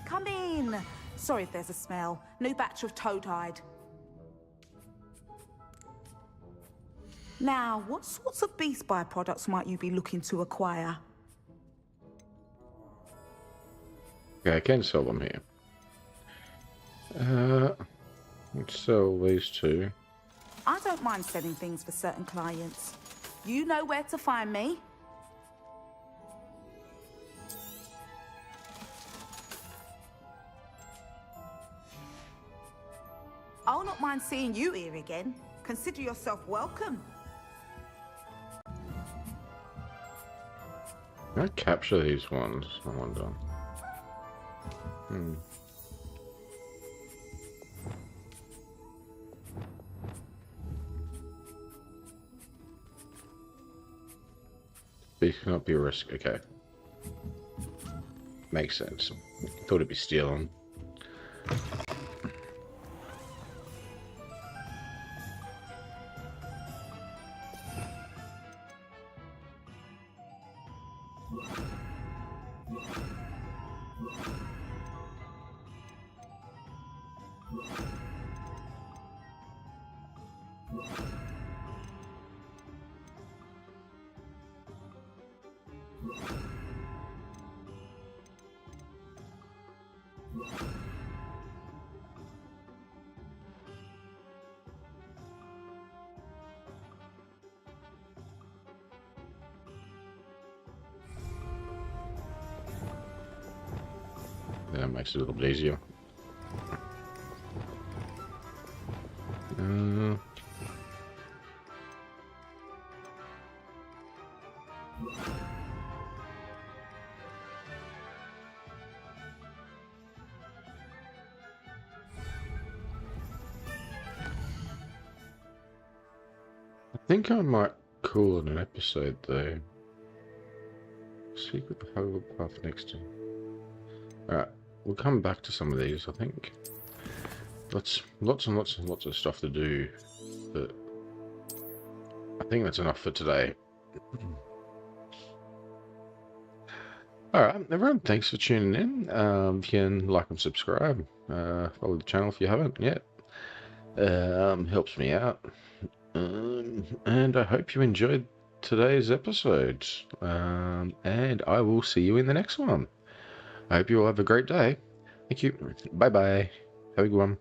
S10: Come in. Sorry if there's a smell. New batch of toad-hide. Now, what sorts of beast byproducts might you be looking to acquire?
S1: Okay, I can sell them here. Let's sell these two.
S10: I don't mind selling things for certain clients. You know where to find me. I'll not mind seeing you here again. Consider yourself welcome.
S1: Can I capture these ones? I wonder. These cannot be a risk. Okay. Makes sense. Thought it'd be stealing. That makes it a little bit easier. I think I might call it an episode though. Secret the Hogwarts path next to. Alright, we'll come back to some of these, I think. Lots and lots of stuff to do, but I think that's enough for today. Alright, everyone, thanks for tuning in. You can like and subscribe. Follow the channel if you haven't yet. Helps me out. And I hope you enjoyed today's episode. And I will see you in the next one. I hope you all have a great day. Thank you. Bye-bye. Have a good one.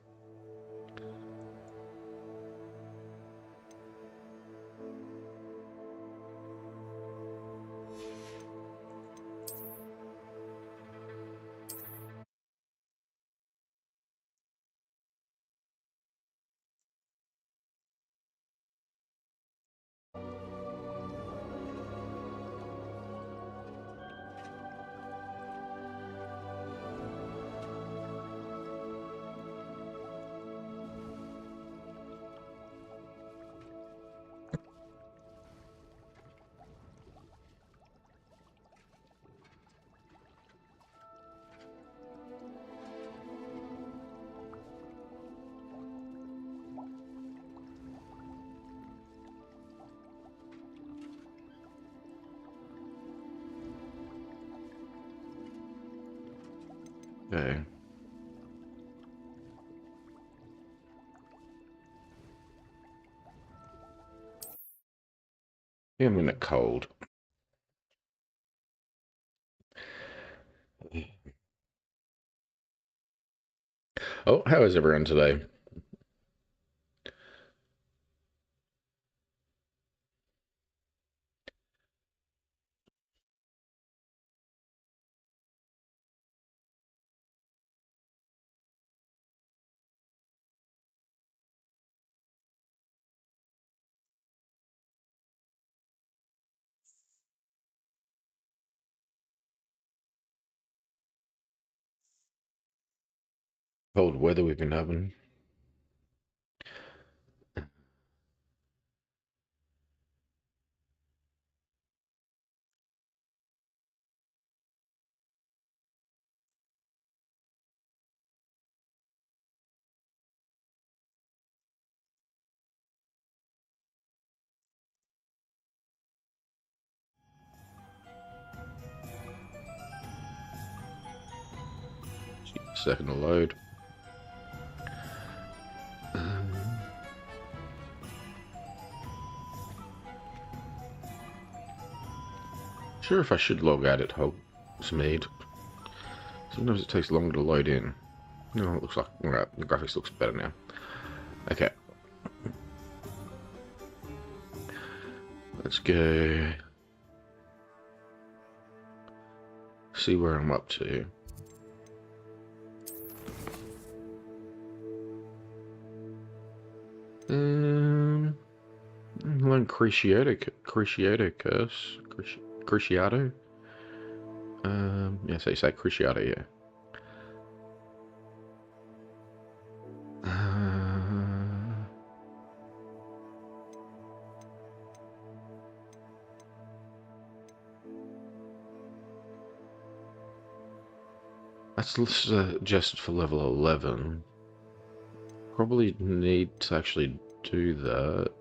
S1: Okay. Yeah, I'm in a cold. Oh, how is everyone today? Cold weather we've been having. Second to load. Sure if I should log out at Hogsmeade. Sometimes it takes longer to load in. No, it looks like right, the graphics looks better now. Okay. Let's go see where I'm up to. Learn Cruciato Curse. Cruciato? Yeah, so you say Cruciato, yeah. That's just for level 11. Probably need to actually do that.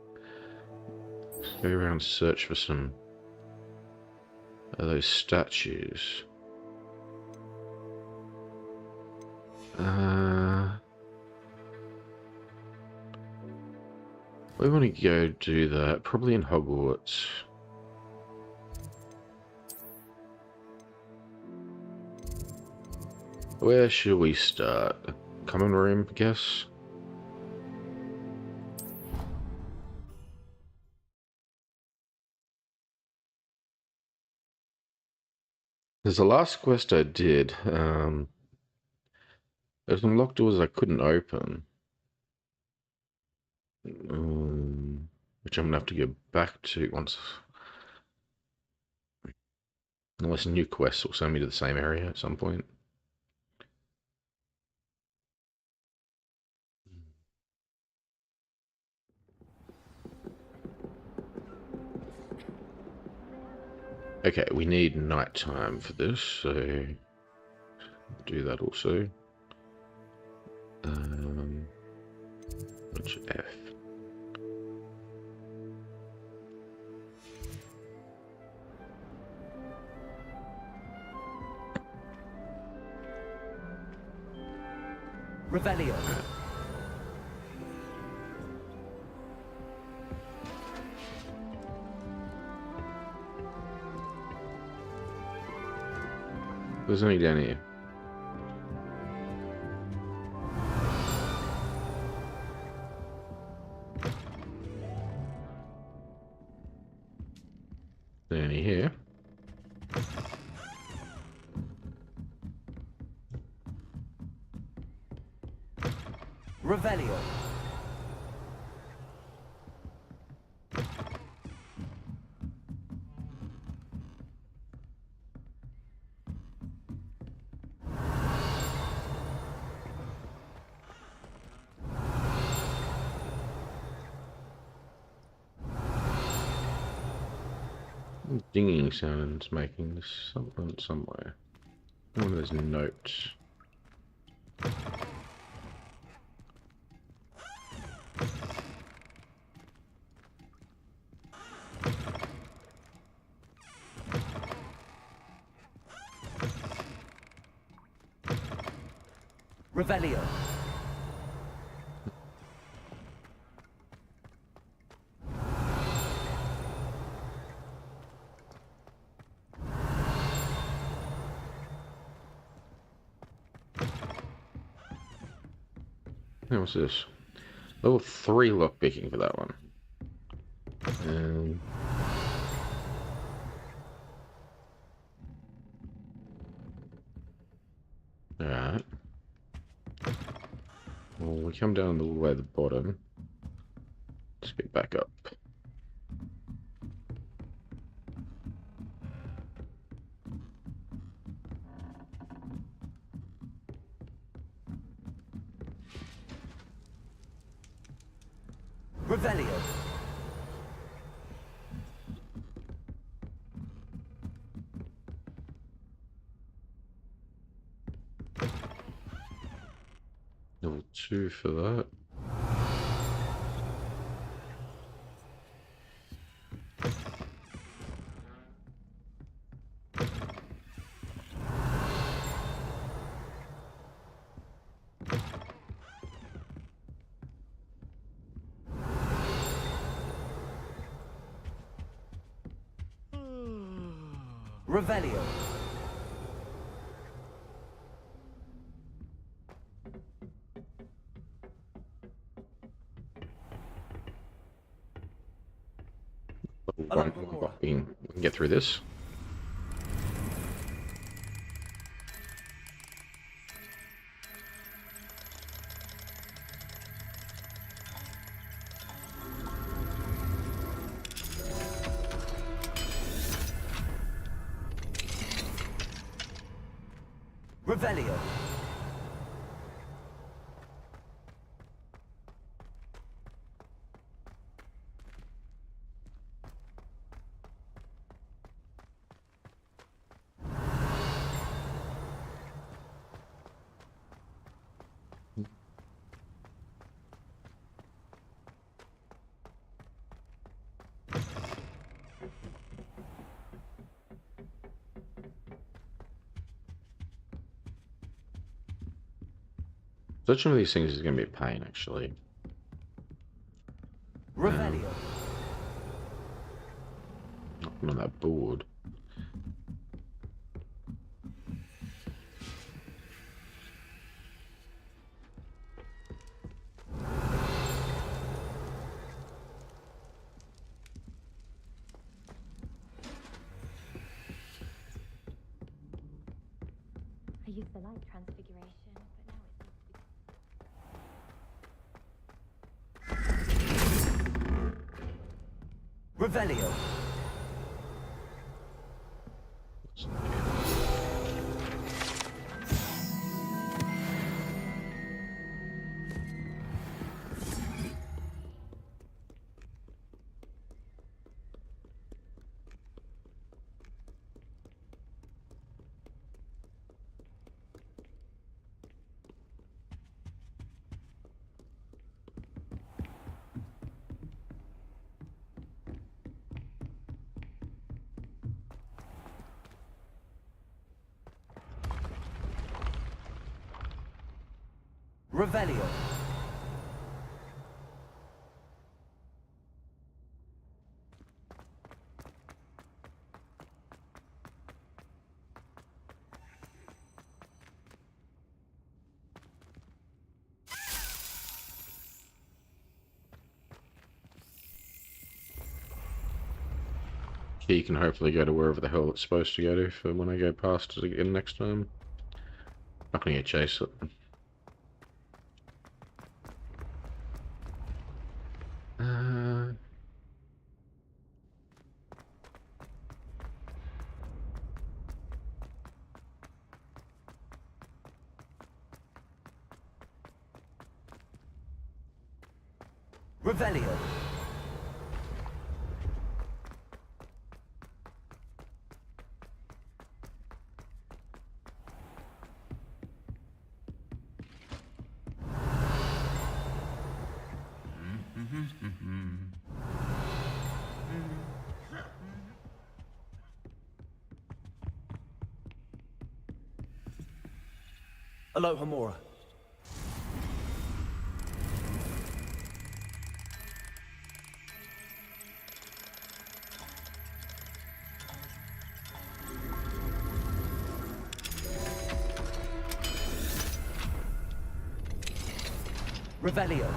S1: Go around, search for some of those statues. We want to go do that, probably in Hogwarts. Where should we start? Common room, I guess? There's the last quest I did. There's some locked doors I couldn't open. Which I'm going to have to go back to once. Unless new quests will send me to the same area at some point. Okay, we need nighttime for this, so do that also. Which F?
S11: Revelio.
S1: There's only down here.
S11: Revelio.
S1: Dinging sounds making something somewhere. One of those notes.
S11: Revelio.
S1: Hey, what's this? Level 3 lockpicking for that one. Alright. Well, we come down all the way to the bottom. Let's get back up.
S11: Revelio.
S1: Level 2 for that.
S11: Revelio.
S1: Level 1 lockpicking. We can get through this.
S11: Revelio.
S1: Searching for these things is going to be a pain, actually.
S11: Revelio.
S1: I'm on that board.
S5: I used the light transfiguration, but now it
S11: Revelio. Revelio.
S1: key can hopefully go to wherever the hell it's supposed to go to for when I go past it again next time. Not gonna get chased.
S11: Revelio.
S18: Aloha Mora.
S11: Revelio.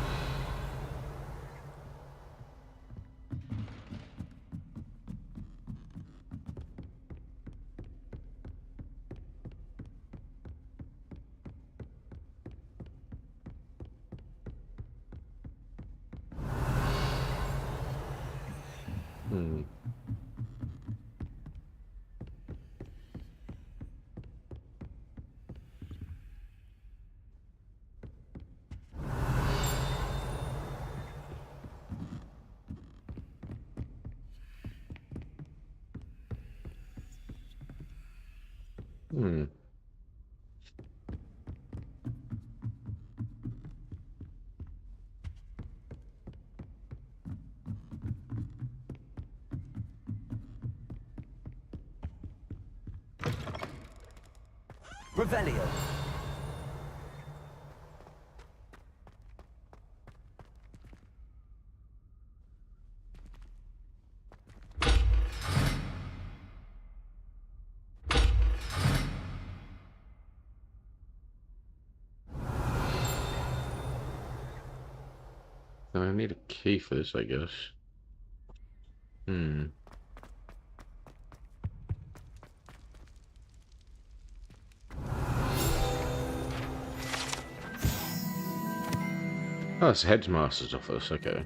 S11: Revelio.
S1: I need a key for this, I guess. Oh, it's Headmaster's office, okay.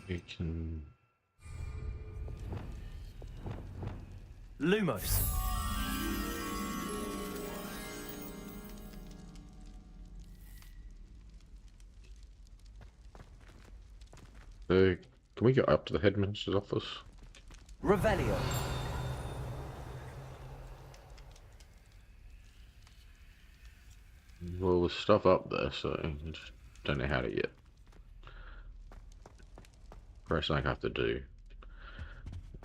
S1: We can...
S18: Lumos.
S1: Can we go up to the Headmaster's office?
S11: Revelio.
S1: Well, there's stuff up there, so I just don't know how to yet. Probably something I have to do.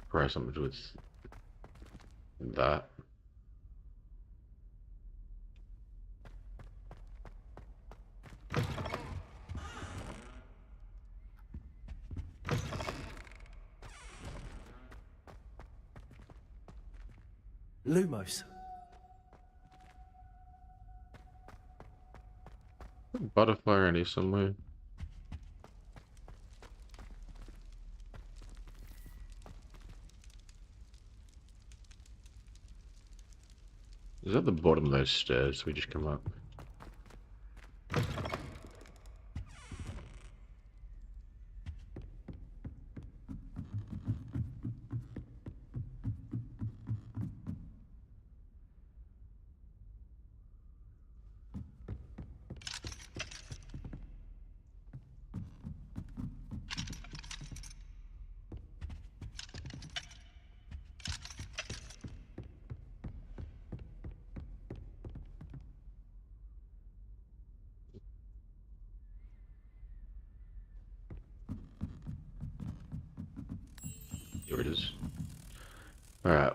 S1: Probably something with that.
S18: Lumos.
S1: Butterfly around here somewhere. Is that the bottom of those stairs we just come up? Here it is. Alright,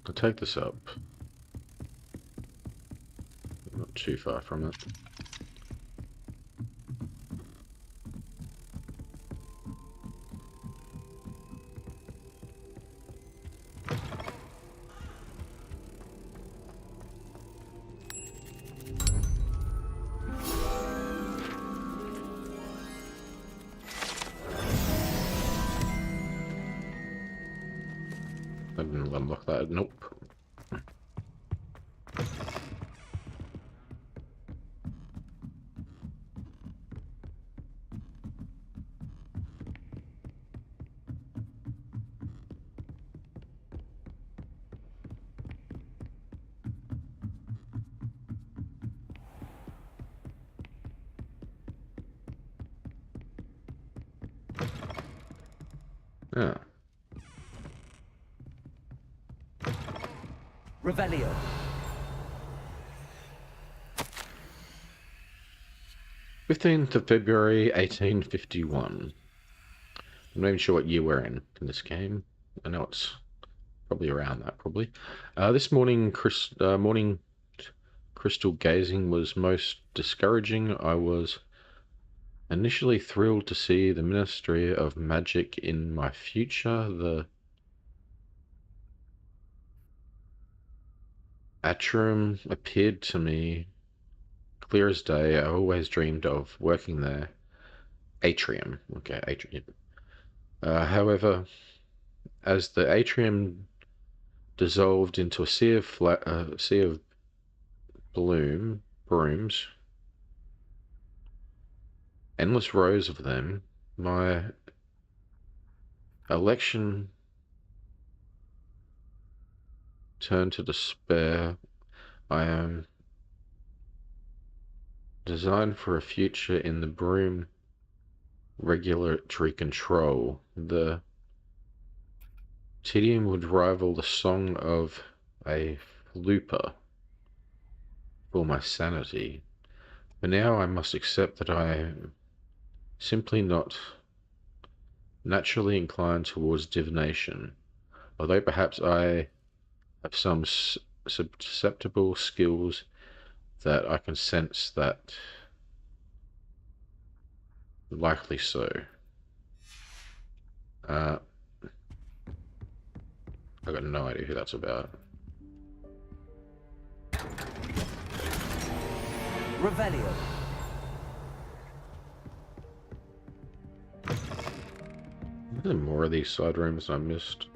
S1: I'll take this up. Not too far from it. didn't unlock that. Nope. Yeah.
S11: Revelio.
S1: "15th of February, 1851. I'm not even sure what year we're in this game. I know it's probably around that, probably. This morning, morning crystal gazing was most discouraging. I was initially thrilled to see the Ministry of Magic in my future. The atrium appeared to me clear as day. I always dreamed of working there. Atrium. Okay, atrium. However, as the atrium dissolved into a sea of brooms, endless rows of them, my election turned to despair. I am designed for a future in the broom regulatory control. The tedium would rival the song of a flooper for my sanity. But now I must accept that I am simply not naturally inclined towards divination, although perhaps I have some susceptible skills that I can sense that likely so. I've got no idea who that's about.
S11: Revelio.
S1: Are there more of these side rooms I missed?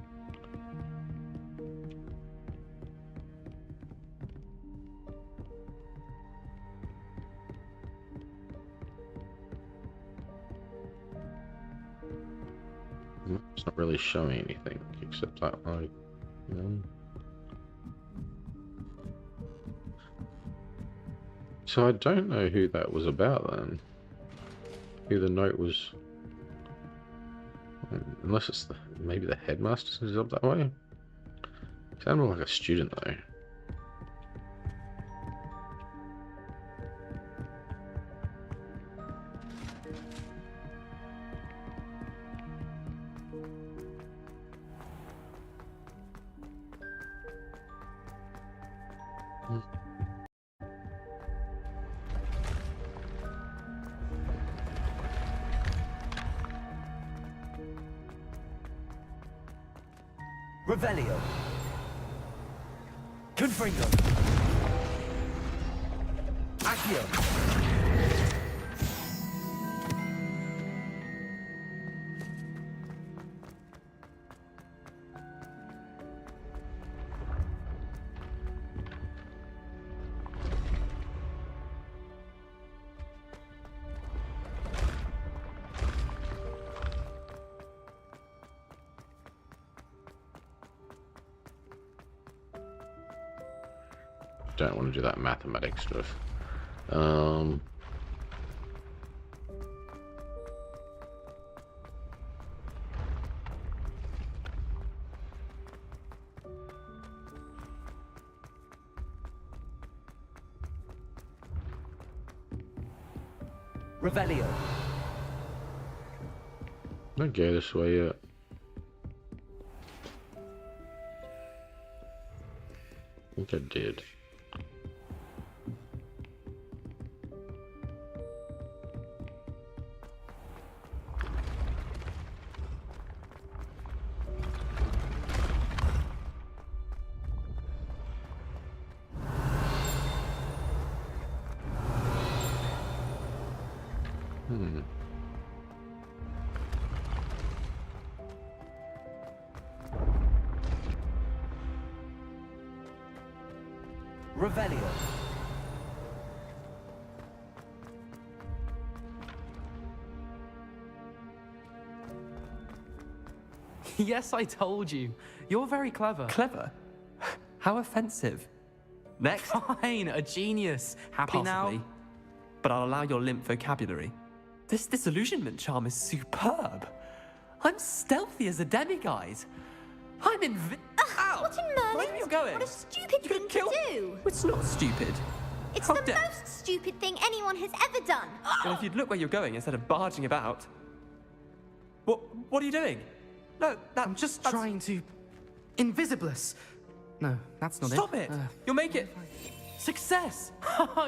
S1: It's not really showing anything except that, like, you know. So I don't know who that was about then. Who the note was. Unless it's maybe the headmaster is up that way. Sounded like a student though.
S11: Revelio. Confringo. Accio.
S1: Don't want to do that mathematics stuff.
S11: Revelio.
S1: Don't go this way yet. I think I did.
S11: Revelio.
S4: Yes, I told you. You're very clever. Clever? How offensive. Next. Fine, a genius. Happy now? But I'll allow your limp vocabulary. This disillusionment charm is superb. I'm stealthy as a demiguise. I'm Ow!
S5: What in Merlin?
S4: Where are you going?
S5: What a stupid thing to do!
S4: It's not stupid.
S5: It's
S4: How
S5: the
S4: dare-
S5: most stupid thing anyone has ever done.
S4: Well, if you'd look where you're going instead of barging about. What are you doing? No, I'm just
S6: trying to... Invisibless. No, that's not
S4: Stop it! You'll make it. Success!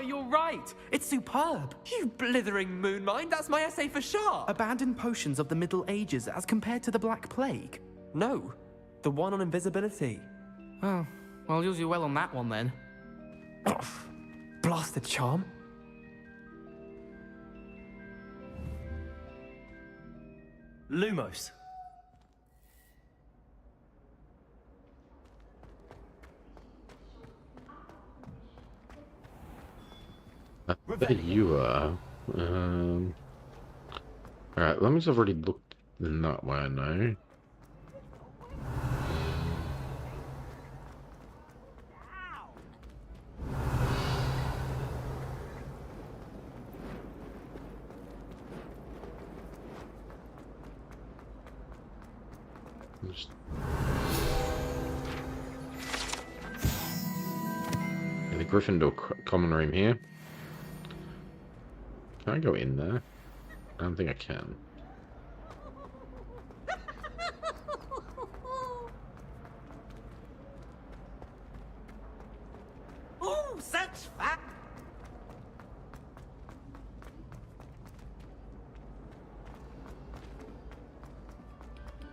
S4: You're right. It's superb. You blithering moon mind. That's my essay for sure.
S6: Abandoned potions of the Middle Ages as compared to the Black Plague.
S4: No, the one on invisibility.
S6: Oh, well, I'll use you well on that one then.
S4: Blasted charm.
S11: Lumos.
S1: There you are. Alright, let me just have already looked in that way, I know. Just... Yeah, the Gryffindor common room here. Can I go in there? I don't think I can.
S9: Oh, such fun!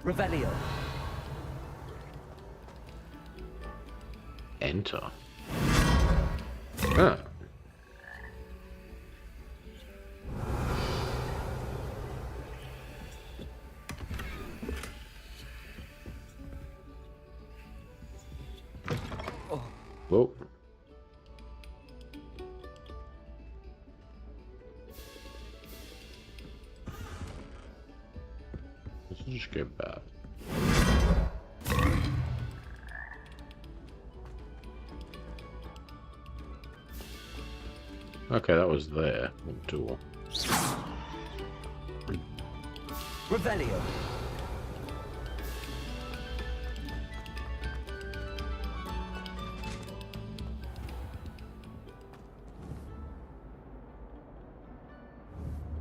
S11: Revelio.
S1: Enter. Ah. Whoa. Let's just go back. Okay, that was there. The door.
S11: Revelio.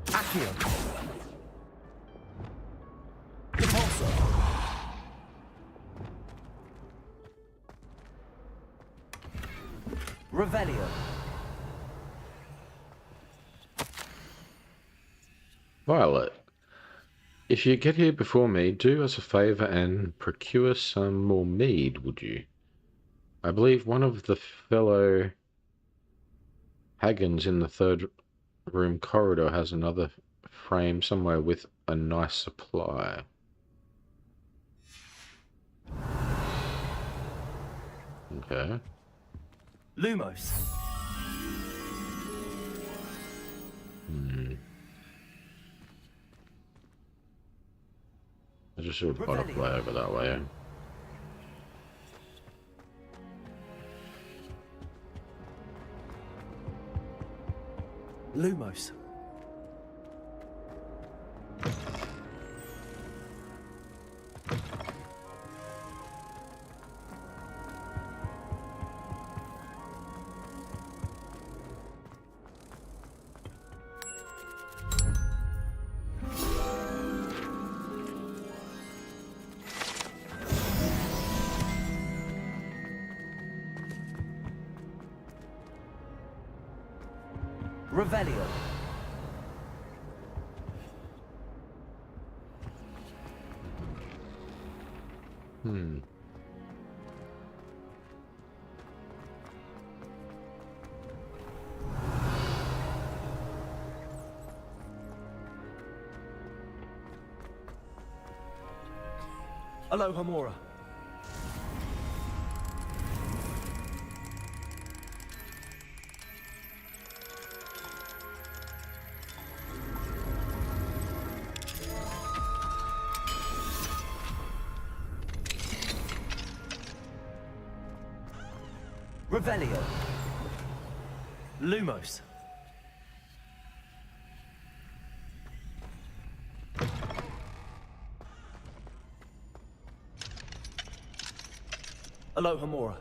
S11: Accio. Repulsor. Revelio.
S1: Violet, if you get here before me, do us a favour and procure some more mead, would you? I believe one of the fellow Haggans in the third room corridor has another frame somewhere with a nice supply. Okay.
S11: Lumos.
S1: I just saw a butterfly over that way.
S11: Lumos. Revelio. Alohomora. Revelio. Lumos. Alohomora.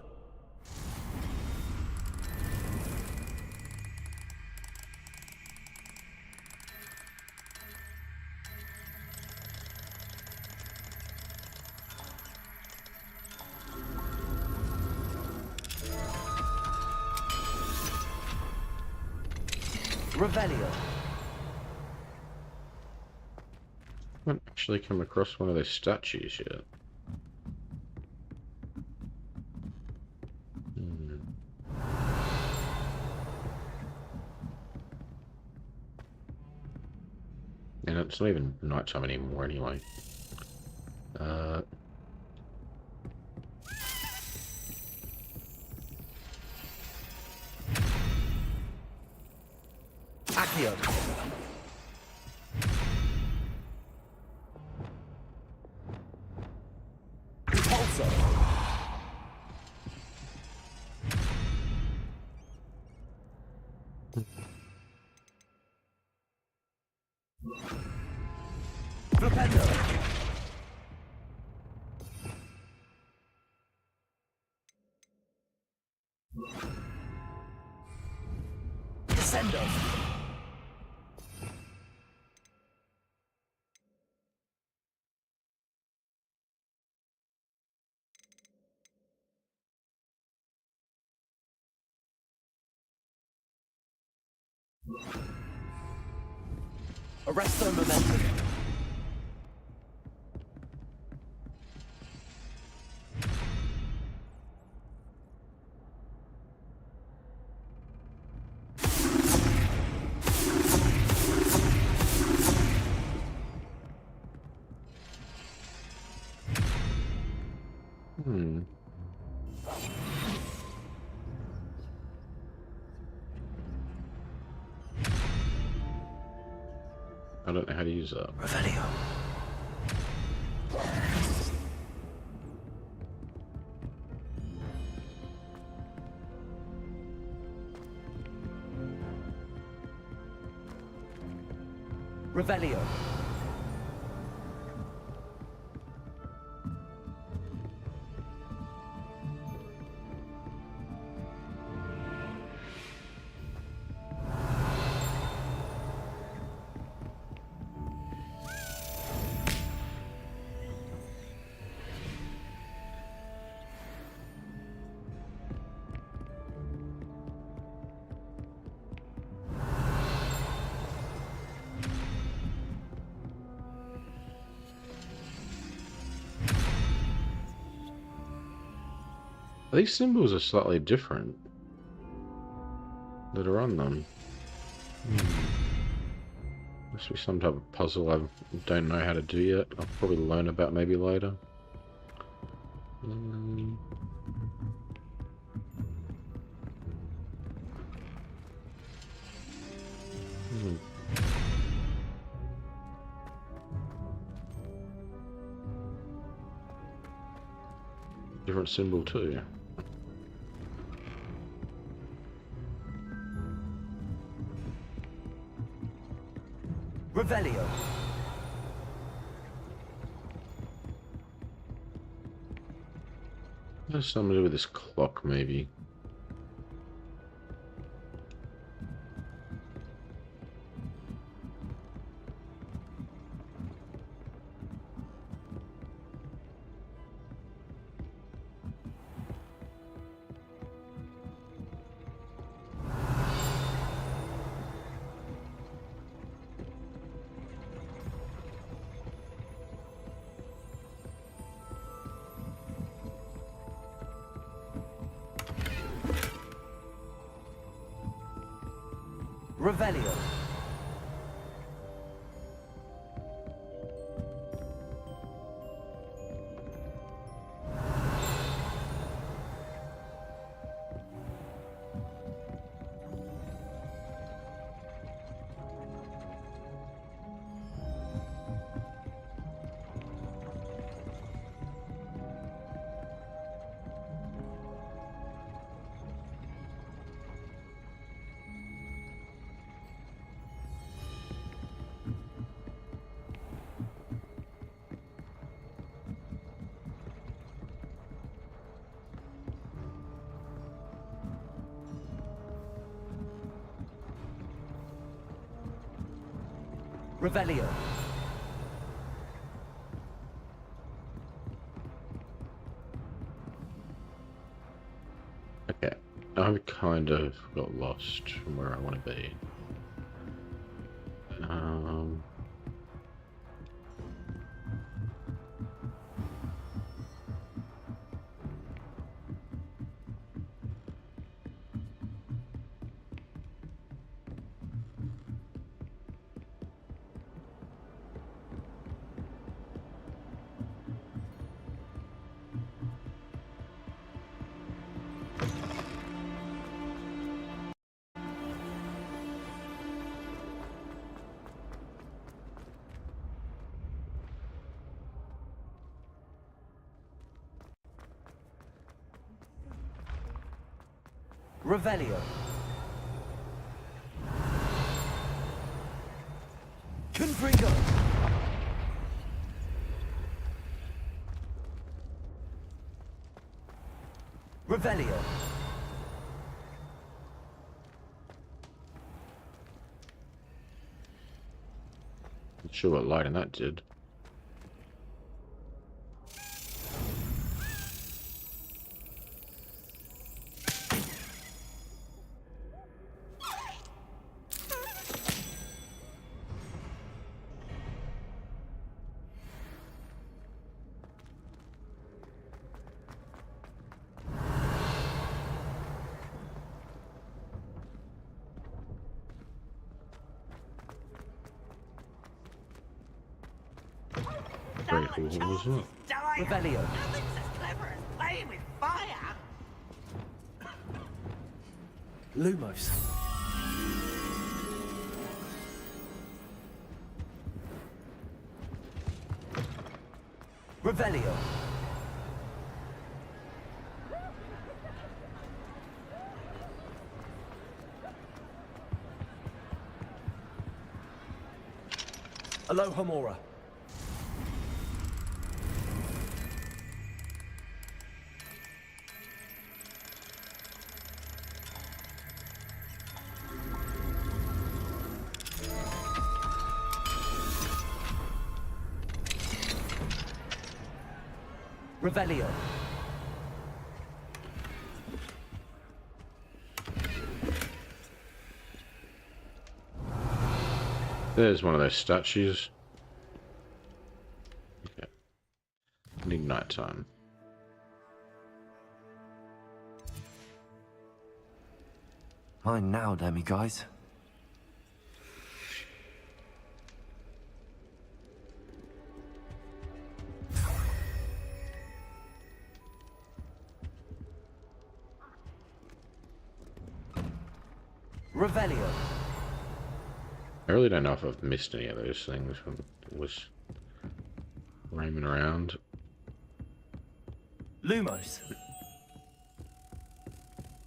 S11: Revelio.
S1: I haven't actually come across one of those statues yet. And it's not even nighttime anymore anyway.
S11: Accio. Repulsor. Flipendo. Descendo. Arresto momentum.
S1: I don't know how to use that.
S11: Revelio. Revelio.
S1: These symbols are slightly different that are on them. Must be some type of puzzle I don't know how to do yet. I'll probably learn about maybe later. Different symbol too.
S11: Revelio.
S1: There's something to do with this clock, maybe.
S11: Revelio. Revelio.
S1: Okay, I've kind of got lost from where I want to be.
S11: Revelio. Confringo. Revelio.
S1: Not sure what lighting that did. Very cool. What was that?
S11: Revelio.
S9: Nothing's as clever as playing with fire.
S18: Lumos.
S11: Revelio.
S18: Alohomora.
S11: Revelio.
S1: There's one of those statues. Okay. Need nighttime.
S2: Mine now, Demi guys.
S11: Revelio.
S1: I really don't know if I've missed any of those things when it was roaming around.
S11: Lumos.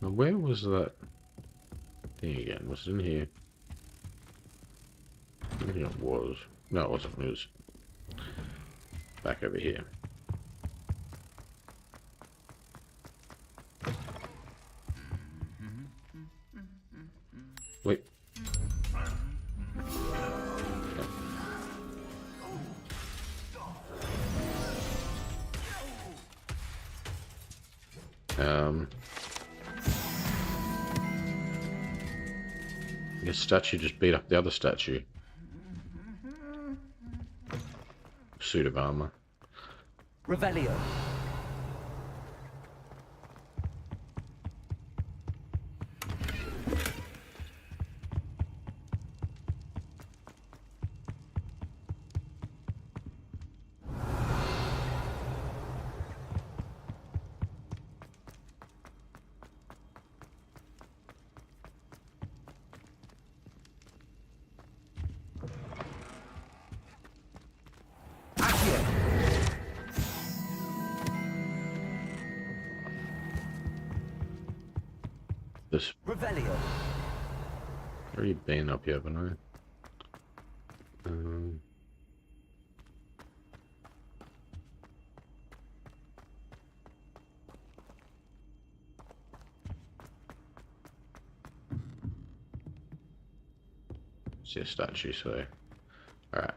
S1: Now, where was that thing again? Was it in here? I think it was. No, it wasn't. It was back over here. Wait. This statue just beat up the other statue. Suit of armor.
S11: Revelio.
S1: This.
S11: Revelio.
S1: Where you been up here, haven't I? See a statue, so Alright.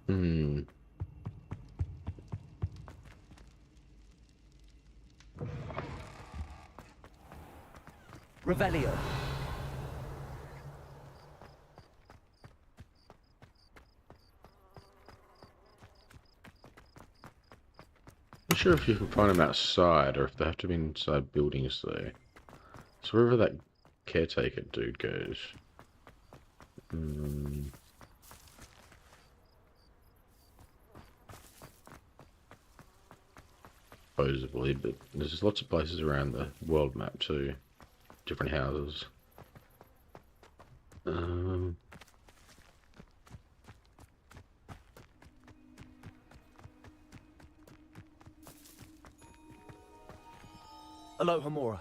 S1: Hmm.
S11: Revelio.
S1: Not sure if you can find them outside or if they have to be inside buildings though. So wherever that caretaker dude goes. Supposedly, but there's lots of places around the world map too. Different houses.
S18: Alohomora.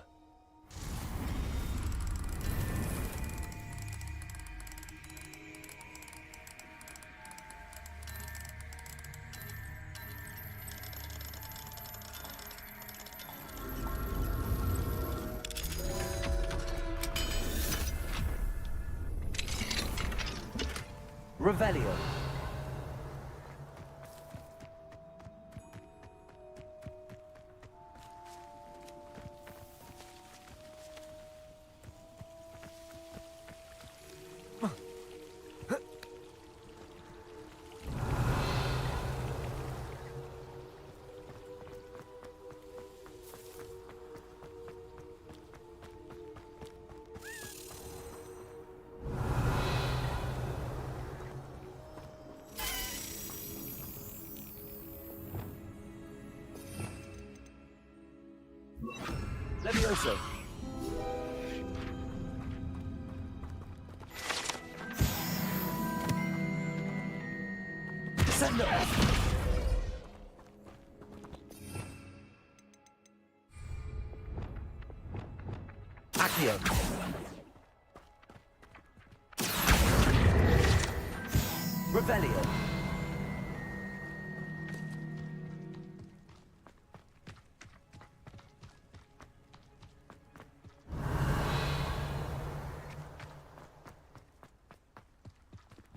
S11: Revelio. Levioso. Descendo. Accio. Revelio.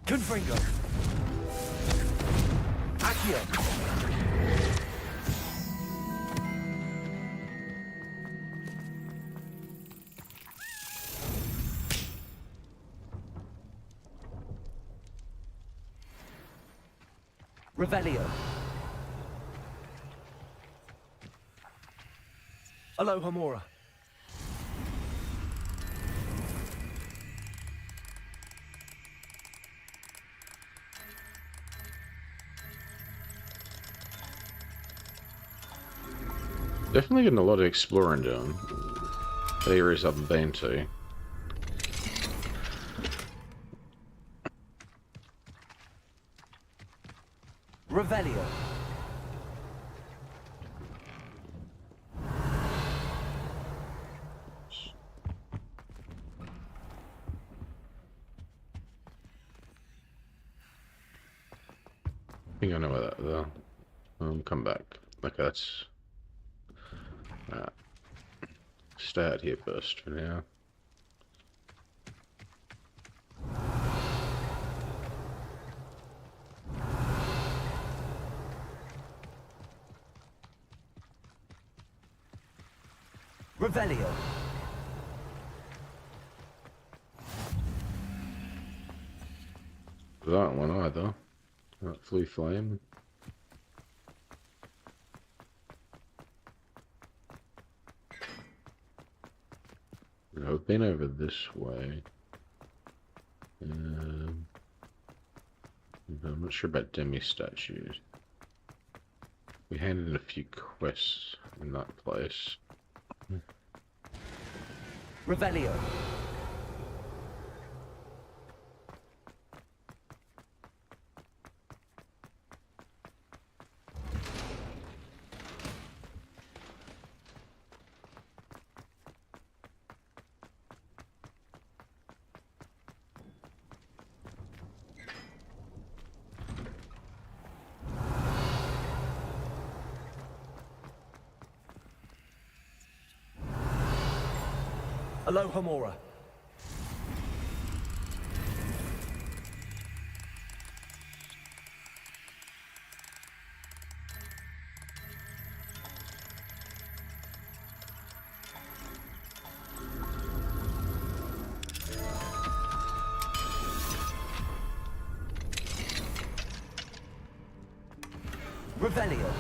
S11: Confringo. Accio. Revelio.
S18: Alohomora.
S1: Definitely getting a lot of exploring done. Areas I haven't been to.
S11: Revelio.
S1: I think I know where that though. Come back. Okay, that's stay out here first for now.
S11: Revelio.
S1: That one either. That Flue Flame. I've been over this way. I'm not sure about demi statues. We handed in a few quests in that place.
S11: Revelio.
S18: Alohomora.
S11: Revelio.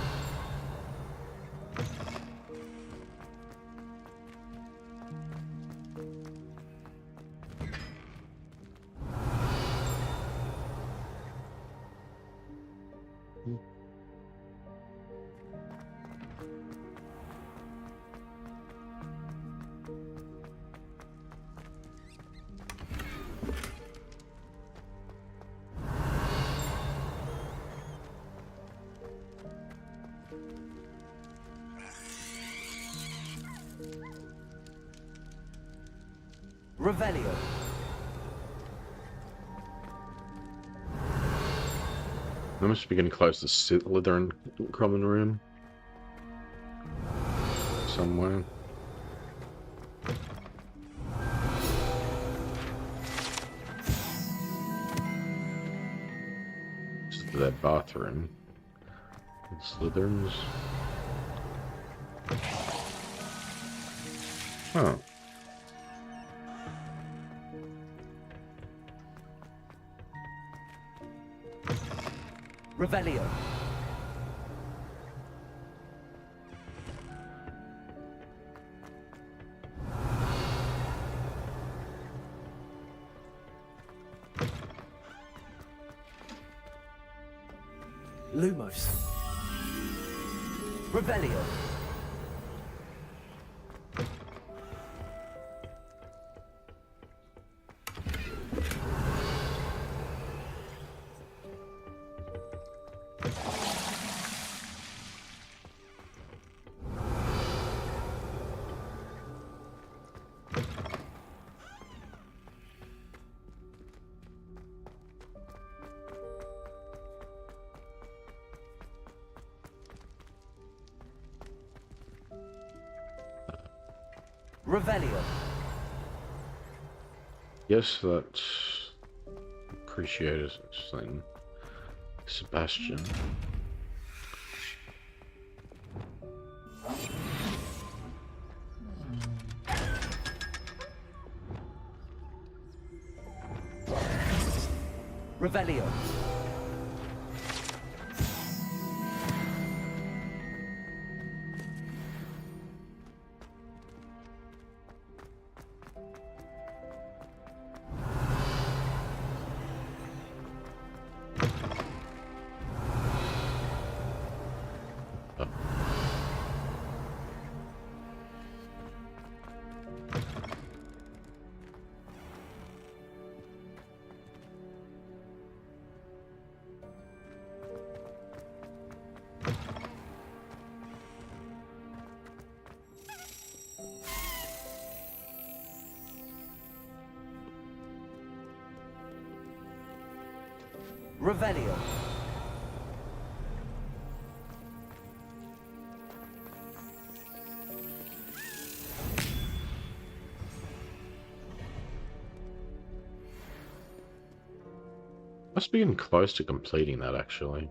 S11: Revelio.
S1: I must be getting close to Slytherin common room. Somewhere. Just their bathroom. Slytherins. Oh.
S11: Revelio.
S18: Lumos.
S11: Revelio. Revelio.
S1: Yes, that's appreciated thing. Sebastian.
S11: Revelio. Revelio.
S1: Must be getting close to completing that, actually.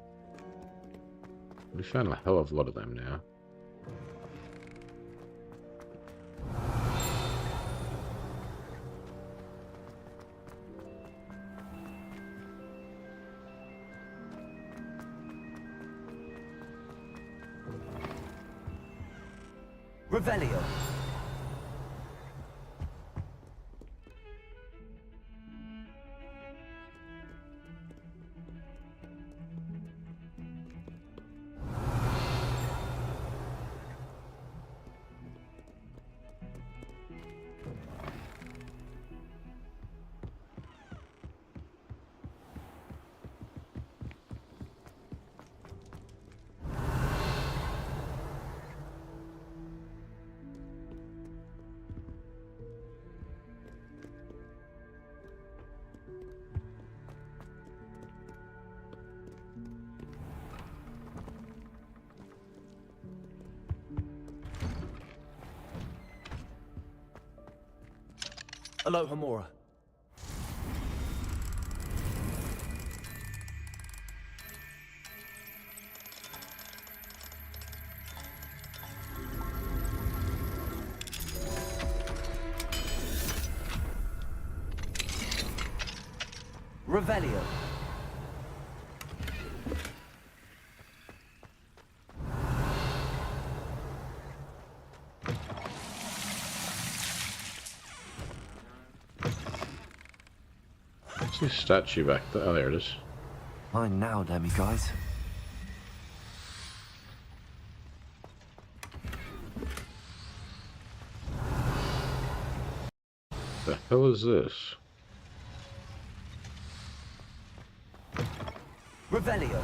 S1: We found a hell of a lot of them now.
S11: Revelio.
S18: Alohomora.
S11: Revelio.
S1: Your statue back there. Oh, there it is.
S2: Mine now, demiguise.
S1: The hell is this?
S11: Revelio.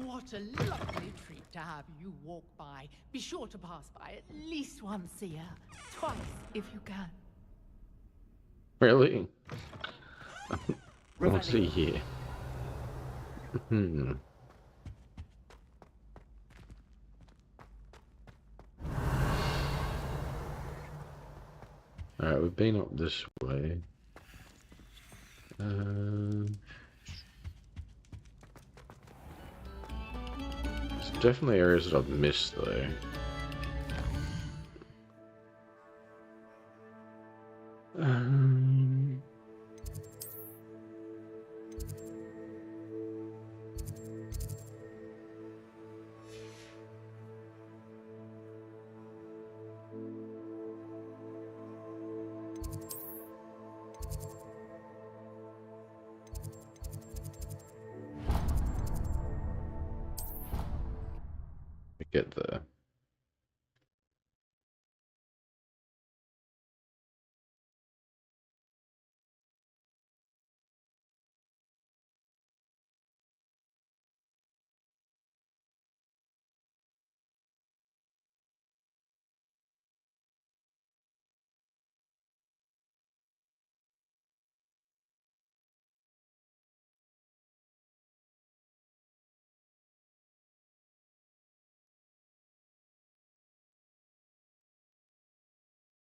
S14: What a lovely treat to have you walk by. Be sure to pass by at least once a year. Twice, if you can.
S1: Really? Let's see here. Alright, we've been up this way. There's definitely areas that I've missed though. Get there.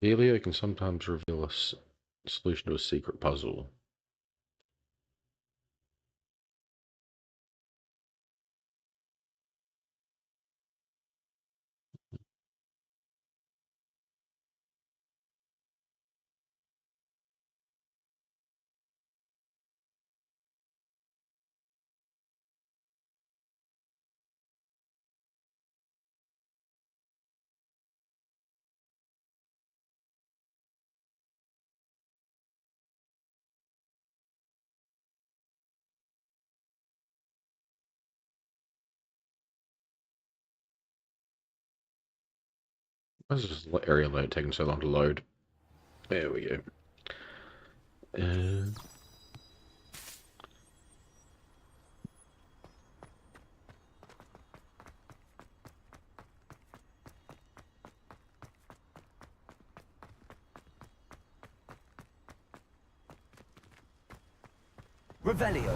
S1: Helio can sometimes reveal a solution to a secret puzzle. Why is this area load taking so long to load? There we go.
S11: Revelio.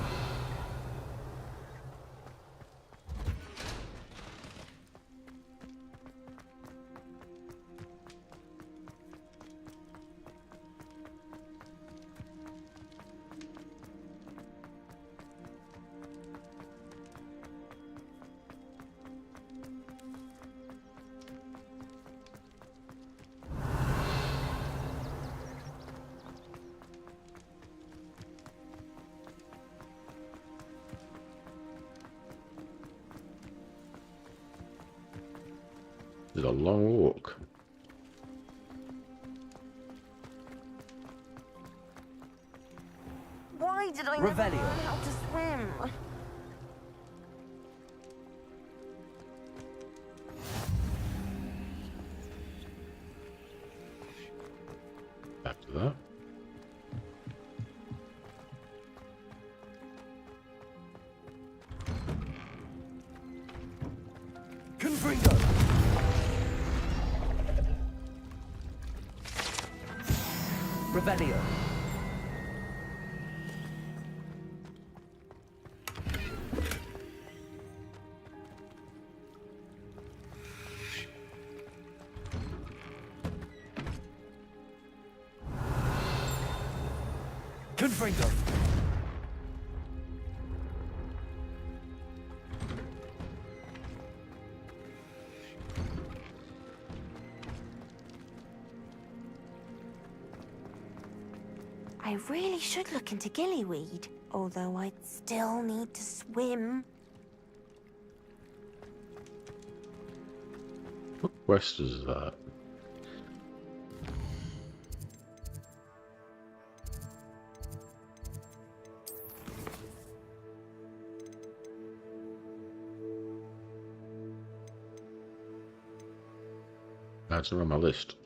S1: It's a long walk.
S5: Why did I never learn how to swim?
S1: After that.
S11: Confringo. Revelio. Confringo.
S5: I really should look into gillyweed, although I'd still need to swim.
S1: What quest is that? That's not on my list.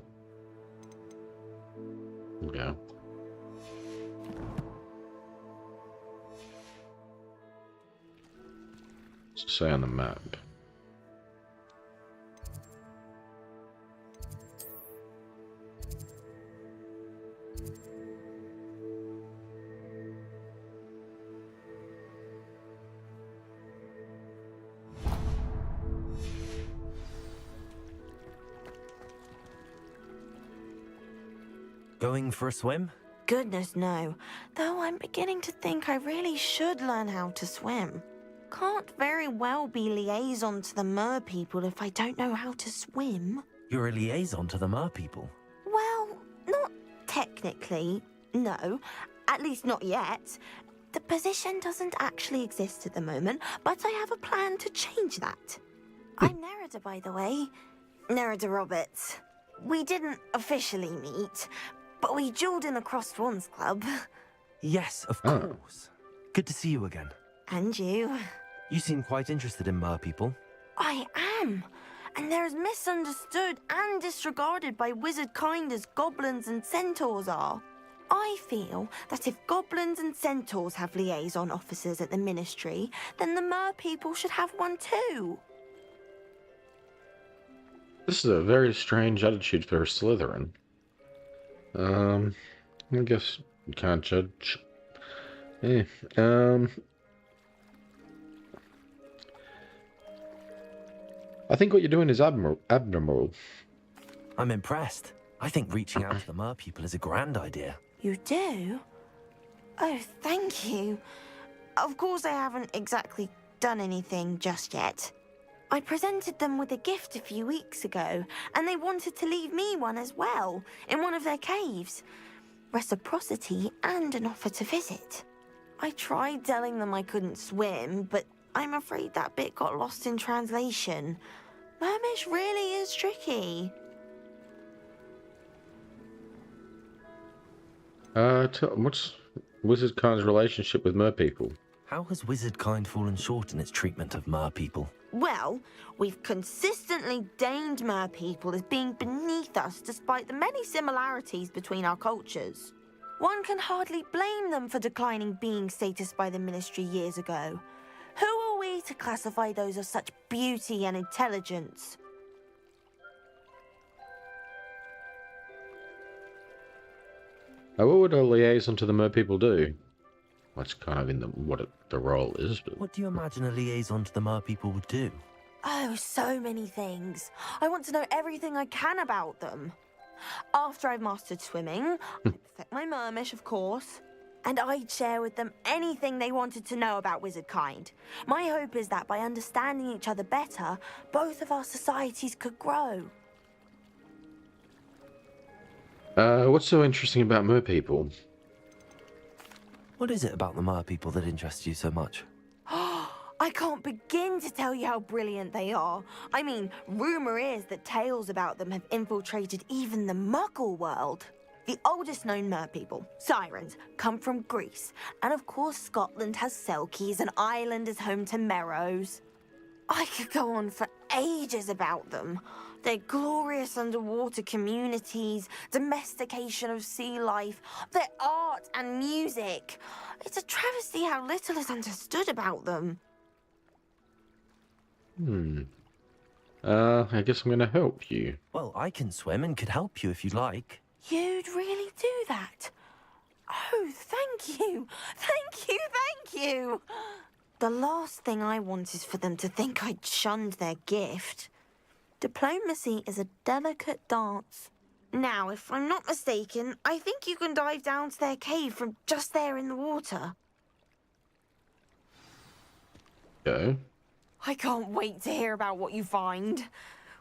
S1: Yeah. What's it say on the map?
S2: Going for a swim?
S5: Goodness, no. Though I'm beginning to think I really should learn how to swim. Can't very well be liaison to the mer people if I don't know how to swim.
S2: You're a liaison to the mer people.
S5: Well, not technically, no. At least not yet. The position doesn't actually exist at the moment, but I have a plan to change that. I'm Nerida, by the way. Nerida Roberts. We didn't officially meet, but we dueled in the Crossed Wands Club.
S2: Yes, of course. Good to see you again.
S5: And you.
S2: You seem quite interested in mer people.
S5: I am. And they're as misunderstood and disregarded by wizard kind as goblins and centaurs are. I feel that if goblins and centaurs have liaison officers at the ministry, then the mer people should have one too.
S1: This is a very strange attitude for a Slytherin. I guess you can't judge. Yeah. I think what you're doing is abnormal.
S2: I'm impressed. I think reaching out to the mer people is a grand idea.
S5: You do? Oh, thank you. Of course I haven't exactly done anything just yet. I presented them with a gift a few weeks ago, and they wanted to leave me one as well, in one of their caves. Reciprocity and an offer to visit. I tried telling them I couldn't swim, but I'm afraid that bit got lost in translation. Mermish really is tricky.
S1: What's Wizard Kind's relationship with mer people?
S2: How has wizard kind fallen short in its treatment of mer people?
S5: Well, we've consistently deemed mer people as being beneath us despite the many similarities between our cultures. One can hardly blame them for declining being status by the ministry years ago. Who are we to classify those of such beauty and intelligence?
S1: What would a liaison to the mer people do? That's kind of in the role is. But...
S2: What do you imagine a liaison to the mer people would do?
S5: Oh, so many things. I want to know everything I can about them. After I've mastered swimming, I'd perfect my mermish, of course, and I'd share with them anything they wanted to know about wizard kind. My hope is that by understanding each other better, both of our societies could grow.
S1: What's so interesting about mer people?
S2: What is it about the mer people that interests you so much?
S5: I can't begin to tell you how brilliant they are. I mean, rumor is that tales about them have infiltrated even the Muggle world. The oldest known mer people, sirens, come from Greece. And of course, Scotland has Selkies and Ireland is home to Merrows. I could go on for ages about them. Their glorious underwater communities, domestication of sea life, their art and music. It's a travesty how little is understood about them.
S1: I guess I'm going to help you.
S2: Well, I can swim and could help you if you'd like.
S5: You'd really do that? Oh, thank you. Thank you, thank you. The last thing I want is for them to think I'd shunned their gift. Diplomacy is a delicate dance. Now, if I'm not mistaken, I think you can dive down to their cave from just there in the water.
S1: Go.
S5: I can't wait to hear about what you find.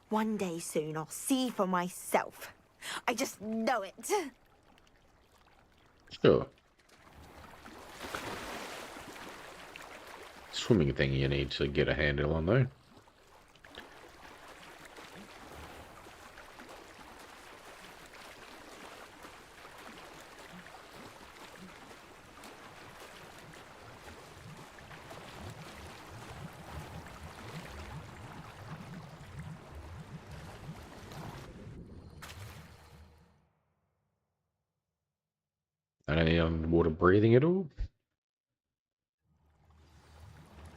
S5: One day soon, I'll see for myself. I just know it.
S1: Sure. Swimming thing you need to get a handle on, though. Any underwater breathing at all?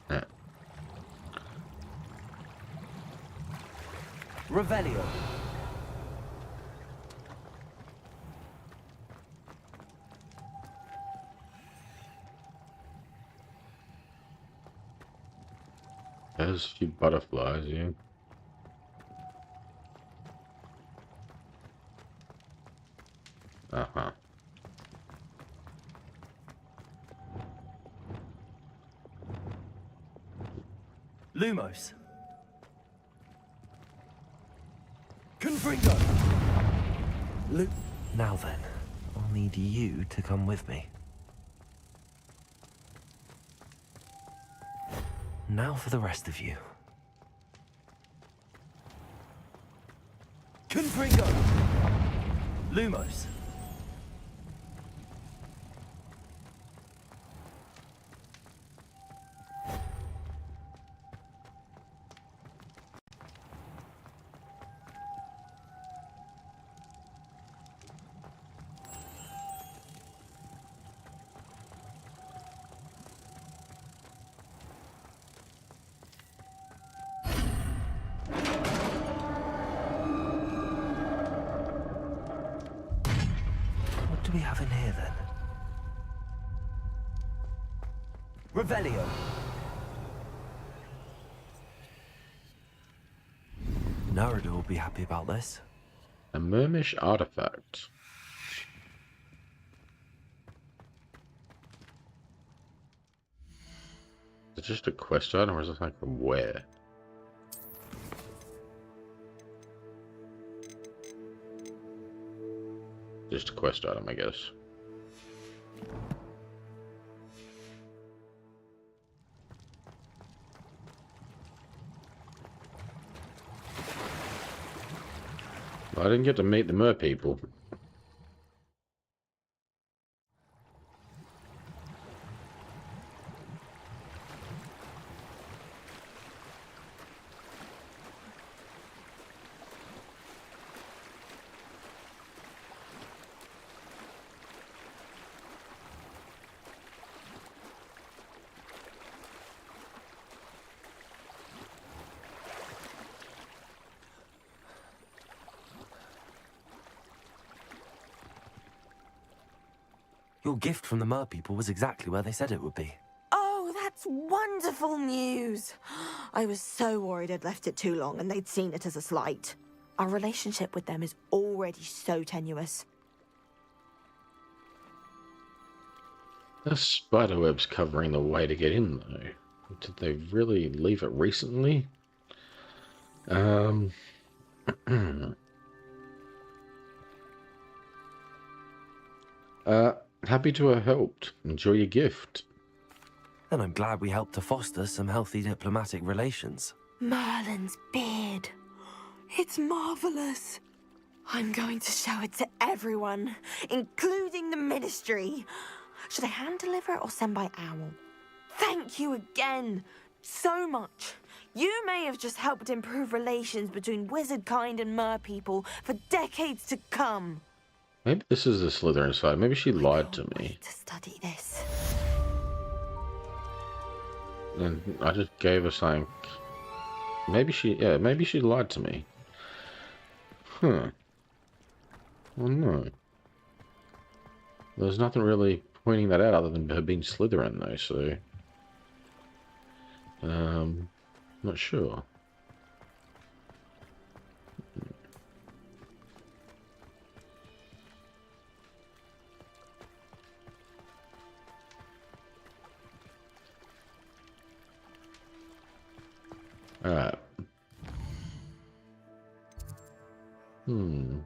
S1: No.
S11: Revelio.
S1: There's a few butterflies, yeah. Uh-huh.
S11: Lumos. Confringo.
S2: Now then, I'll need you to come with me. Now for the rest of you.
S11: Confringo. Lumos.
S2: What do we have in here then?
S11: Revelio.
S2: Narada will be happy about this.
S1: A Mermish artifact. Is it just a quest item or is it like from where? Just a quest item, I guess. I didn't get to meet the mer people.
S2: Your gift from the mer people was exactly where they said it would be.
S5: Oh, that's wonderful news. I was so worried I'd left it too long and they'd seen it as a slight. Our relationship with them is already so tenuous.
S1: The spiderweb's covering the way to get in, though. Did they really leave it recently? Happy to have helped. Enjoy your gift.
S2: And I'm glad we helped to foster some healthy diplomatic relations.
S5: Merlin's beard. It's marvelous. I'm going to show it to everyone, including the Ministry. Should I hand deliver it or send by owl? Thank you again so much. You may have just helped improve relations between wizard kind and mer people for decades to come.
S1: Maybe this is the Slytherin side. Maybe she lied to me.
S5: To study this.
S1: And I just gave her something. Maybe she lied to me. Huh. Well, no. There's nothing really pointing that out other than her being Slytherin, though, so... not sure. Hmm.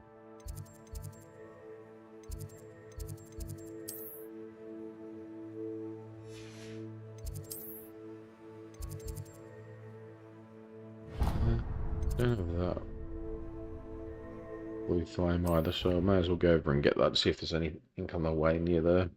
S1: Don't have that blue flame either, so I may as well go over and get that, see if there's anything on the way near there.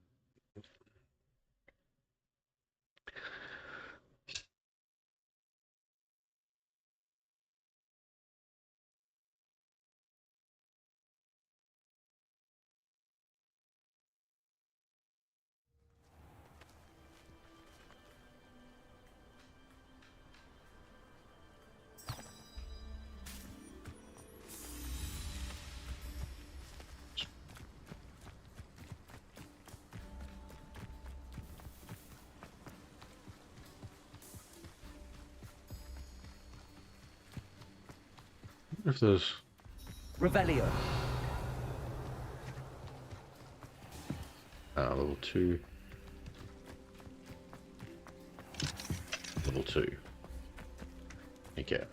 S1: If there's
S11: Revelio.
S1: level 2. Level 2. Okay.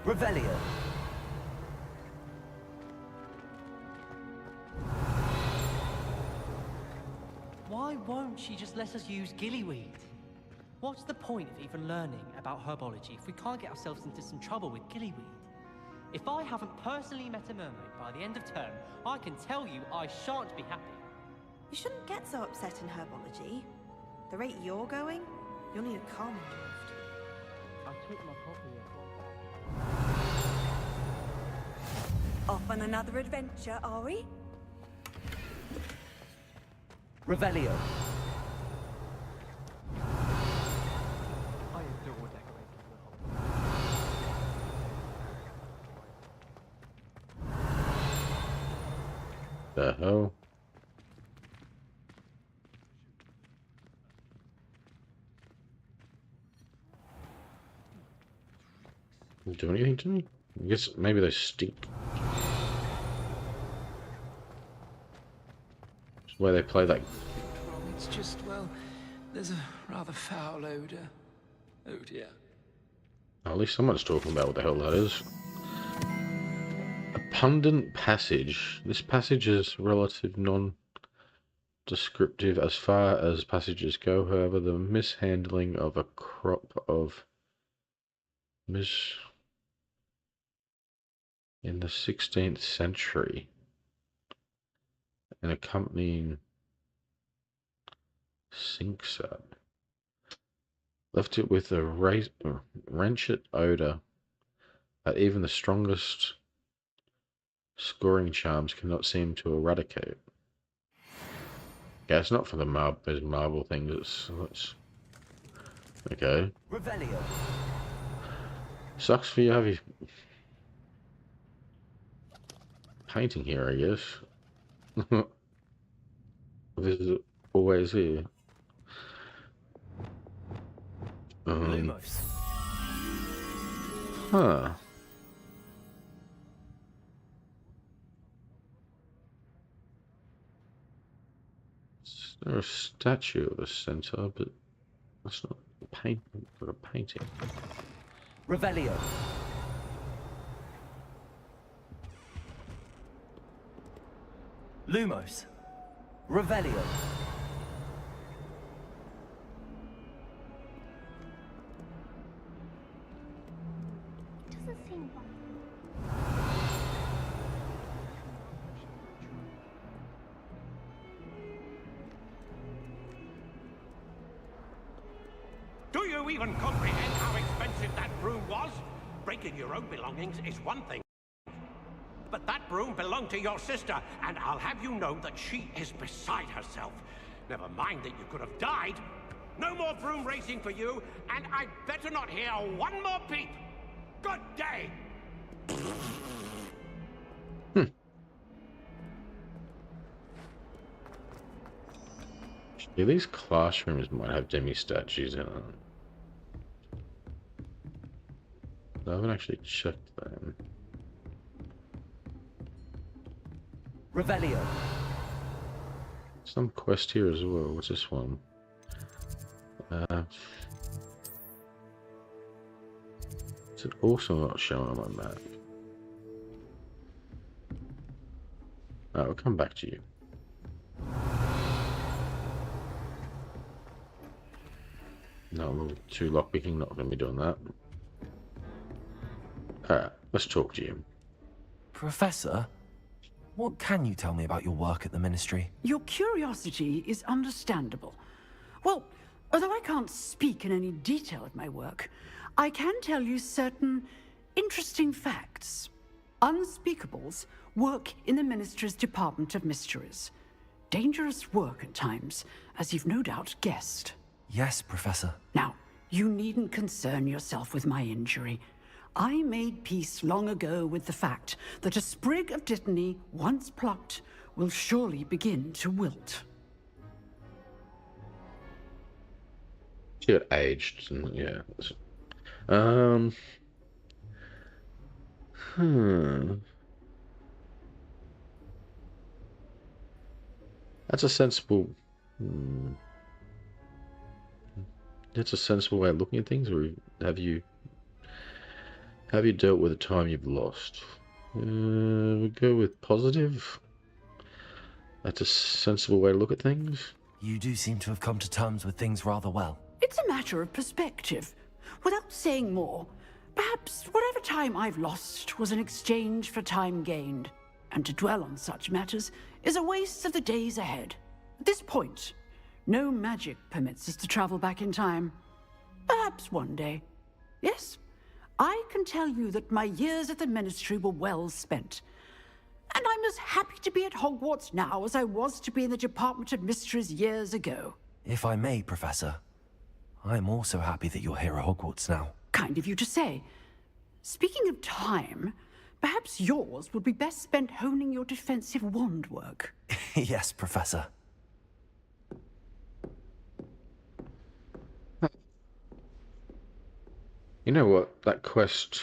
S11: Revelio.
S21: Why won't she just let us use gillyweed? What's the point of even learning about herbology if we can't get ourselves into some trouble with gillyweed? If I haven't personally met a mermaid by the end of term, I can tell you I shan't be happy.
S5: You shouldn't get so upset in herbology. The rate you're going, you'll need a calming draft.
S21: I took my copy of.
S17: Off on another adventure, are we?
S11: Revelio.
S21: I adore decorating.
S1: The hell? Do anything to me? I guess maybe they stink. It's where they play that.
S22: It's just, well, there's a rather foul odor. Oh dear.
S1: At least someone's talking about what the hell that is. A pundant passage. This passage is relative non-descriptive as far as passages go. However, the mishandling of a crop of in the 16th century and accompanying sinksat left it with a rancid odor that even the strongest scoring charms cannot seem to eradicate. Yeah, it's not for the marble things. It's okay.
S11: Revelio.
S1: Sucks for you, have you? Painting here, I guess. This is always here. Huh. There's a statue of a centaur, but that's not a painting.
S11: Revelio. Lumos. Revelio.
S23: Doesn't seem right.
S24: Do you even comprehend how expensive that broom was? Breaking your own belongings is one thing. But that broom belonged to your sister, and I'll have you know that she is beside herself. Never mind that you could have died. No more broom racing for you, and I'd better not hear one more peep. Good day!
S1: Yeah, these classrooms might have demi-statues in them. I haven't actually checked them.
S11: Revelio.
S1: Some quest here as well. What's this one? Is it also not shown on my map? We'll come back to you. No, level 2 lockpicking, not going to be doing that. Let's talk to you.
S2: Professor, what can you tell me about your work at the Ministry?
S12: Your curiosity is understandable. Well, although I can't speak in any detail of my work, I can tell you certain interesting facts. Unspeakables work in the Ministry's Department of Mysteries. Dangerous work at times, as you've no doubt guessed.
S2: Yes, Professor.
S12: Now, you needn't concern yourself with my injury. I made peace long ago with the fact that a sprig of dittany, once plucked, will surely begin to wilt.
S1: She got aged, and yeah. That's a sensible. That's a sensible way of looking at things, or have you dealt with the time you've lost? We'll go with positive. That's a sensible way to look at things.
S2: You do seem to have come to terms with things rather well.
S12: It's a matter of perspective. Without saying more, perhaps whatever time I've lost was an exchange for time gained. And to dwell on such matters is a waste of the days ahead. At this point, no magic permits us to travel back in time. Perhaps one day. Yes, I can tell you that my years at the Ministry were well spent. And I'm as happy to be at Hogwarts now as I was to be in the Department of Mysteries years ago.
S2: If I may, Professor, I'm also happy that you're here at Hogwarts now.
S12: Kind of you to say. Speaking of time, perhaps yours would be best spent honing your defensive wand work.
S2: Yes, Professor.
S1: You know what? That quest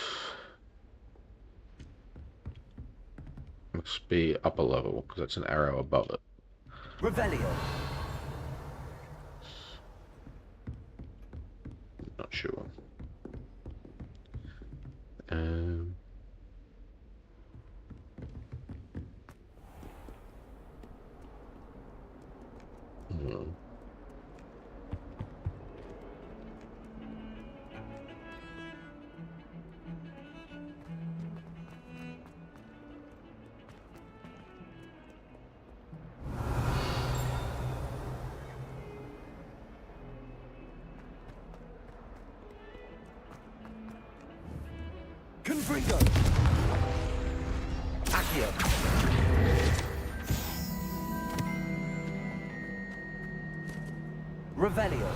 S1: must be upper level, because that's an arrow above it.
S11: Revelio.
S1: Not sure.
S11: Confringo. Accio. Revelio.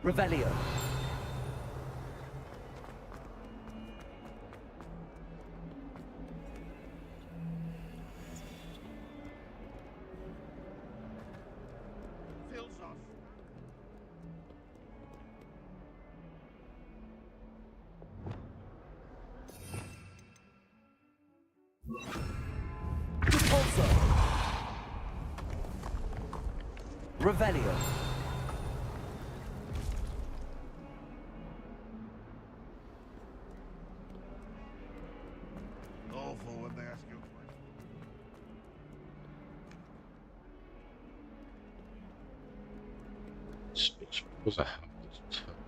S11: Revelio. Repulso. Revelio.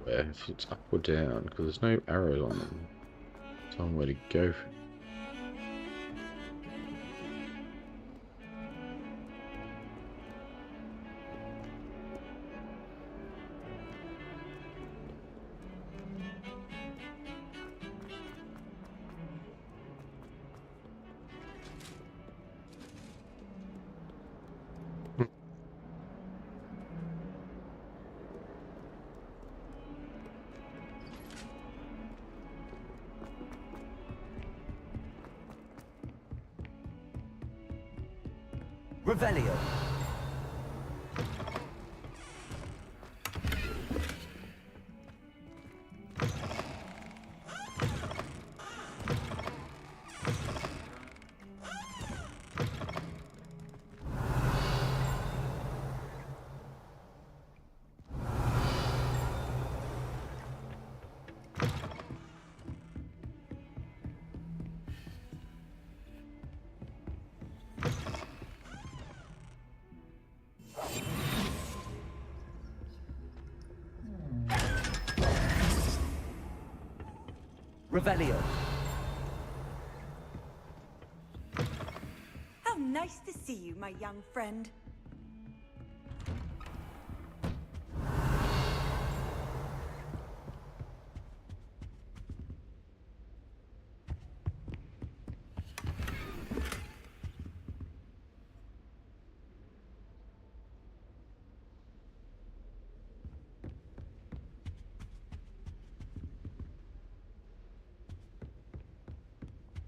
S1: Where if it's up or down, because there's no arrows on them. Tell them where to go.
S11: Revelio. Revelio.
S7: How nice to see you, my young friend.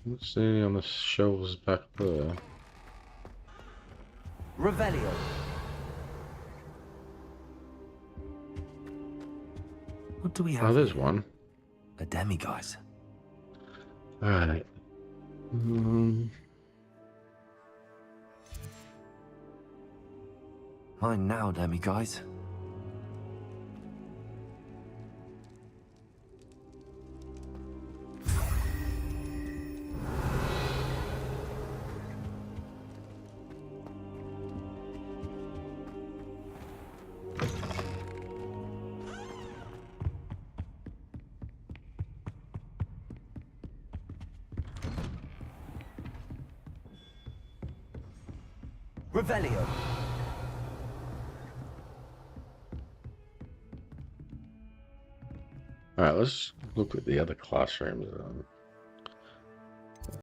S1: What's anything on the shelves back there?
S11: Revelio.
S2: What do we have?
S1: Oh, there's
S2: here?
S1: one.
S2: A demiguise.
S1: Alright.
S2: Mine now, demiguise.
S11: Revelio.
S1: Alright, let's look at the other classrooms.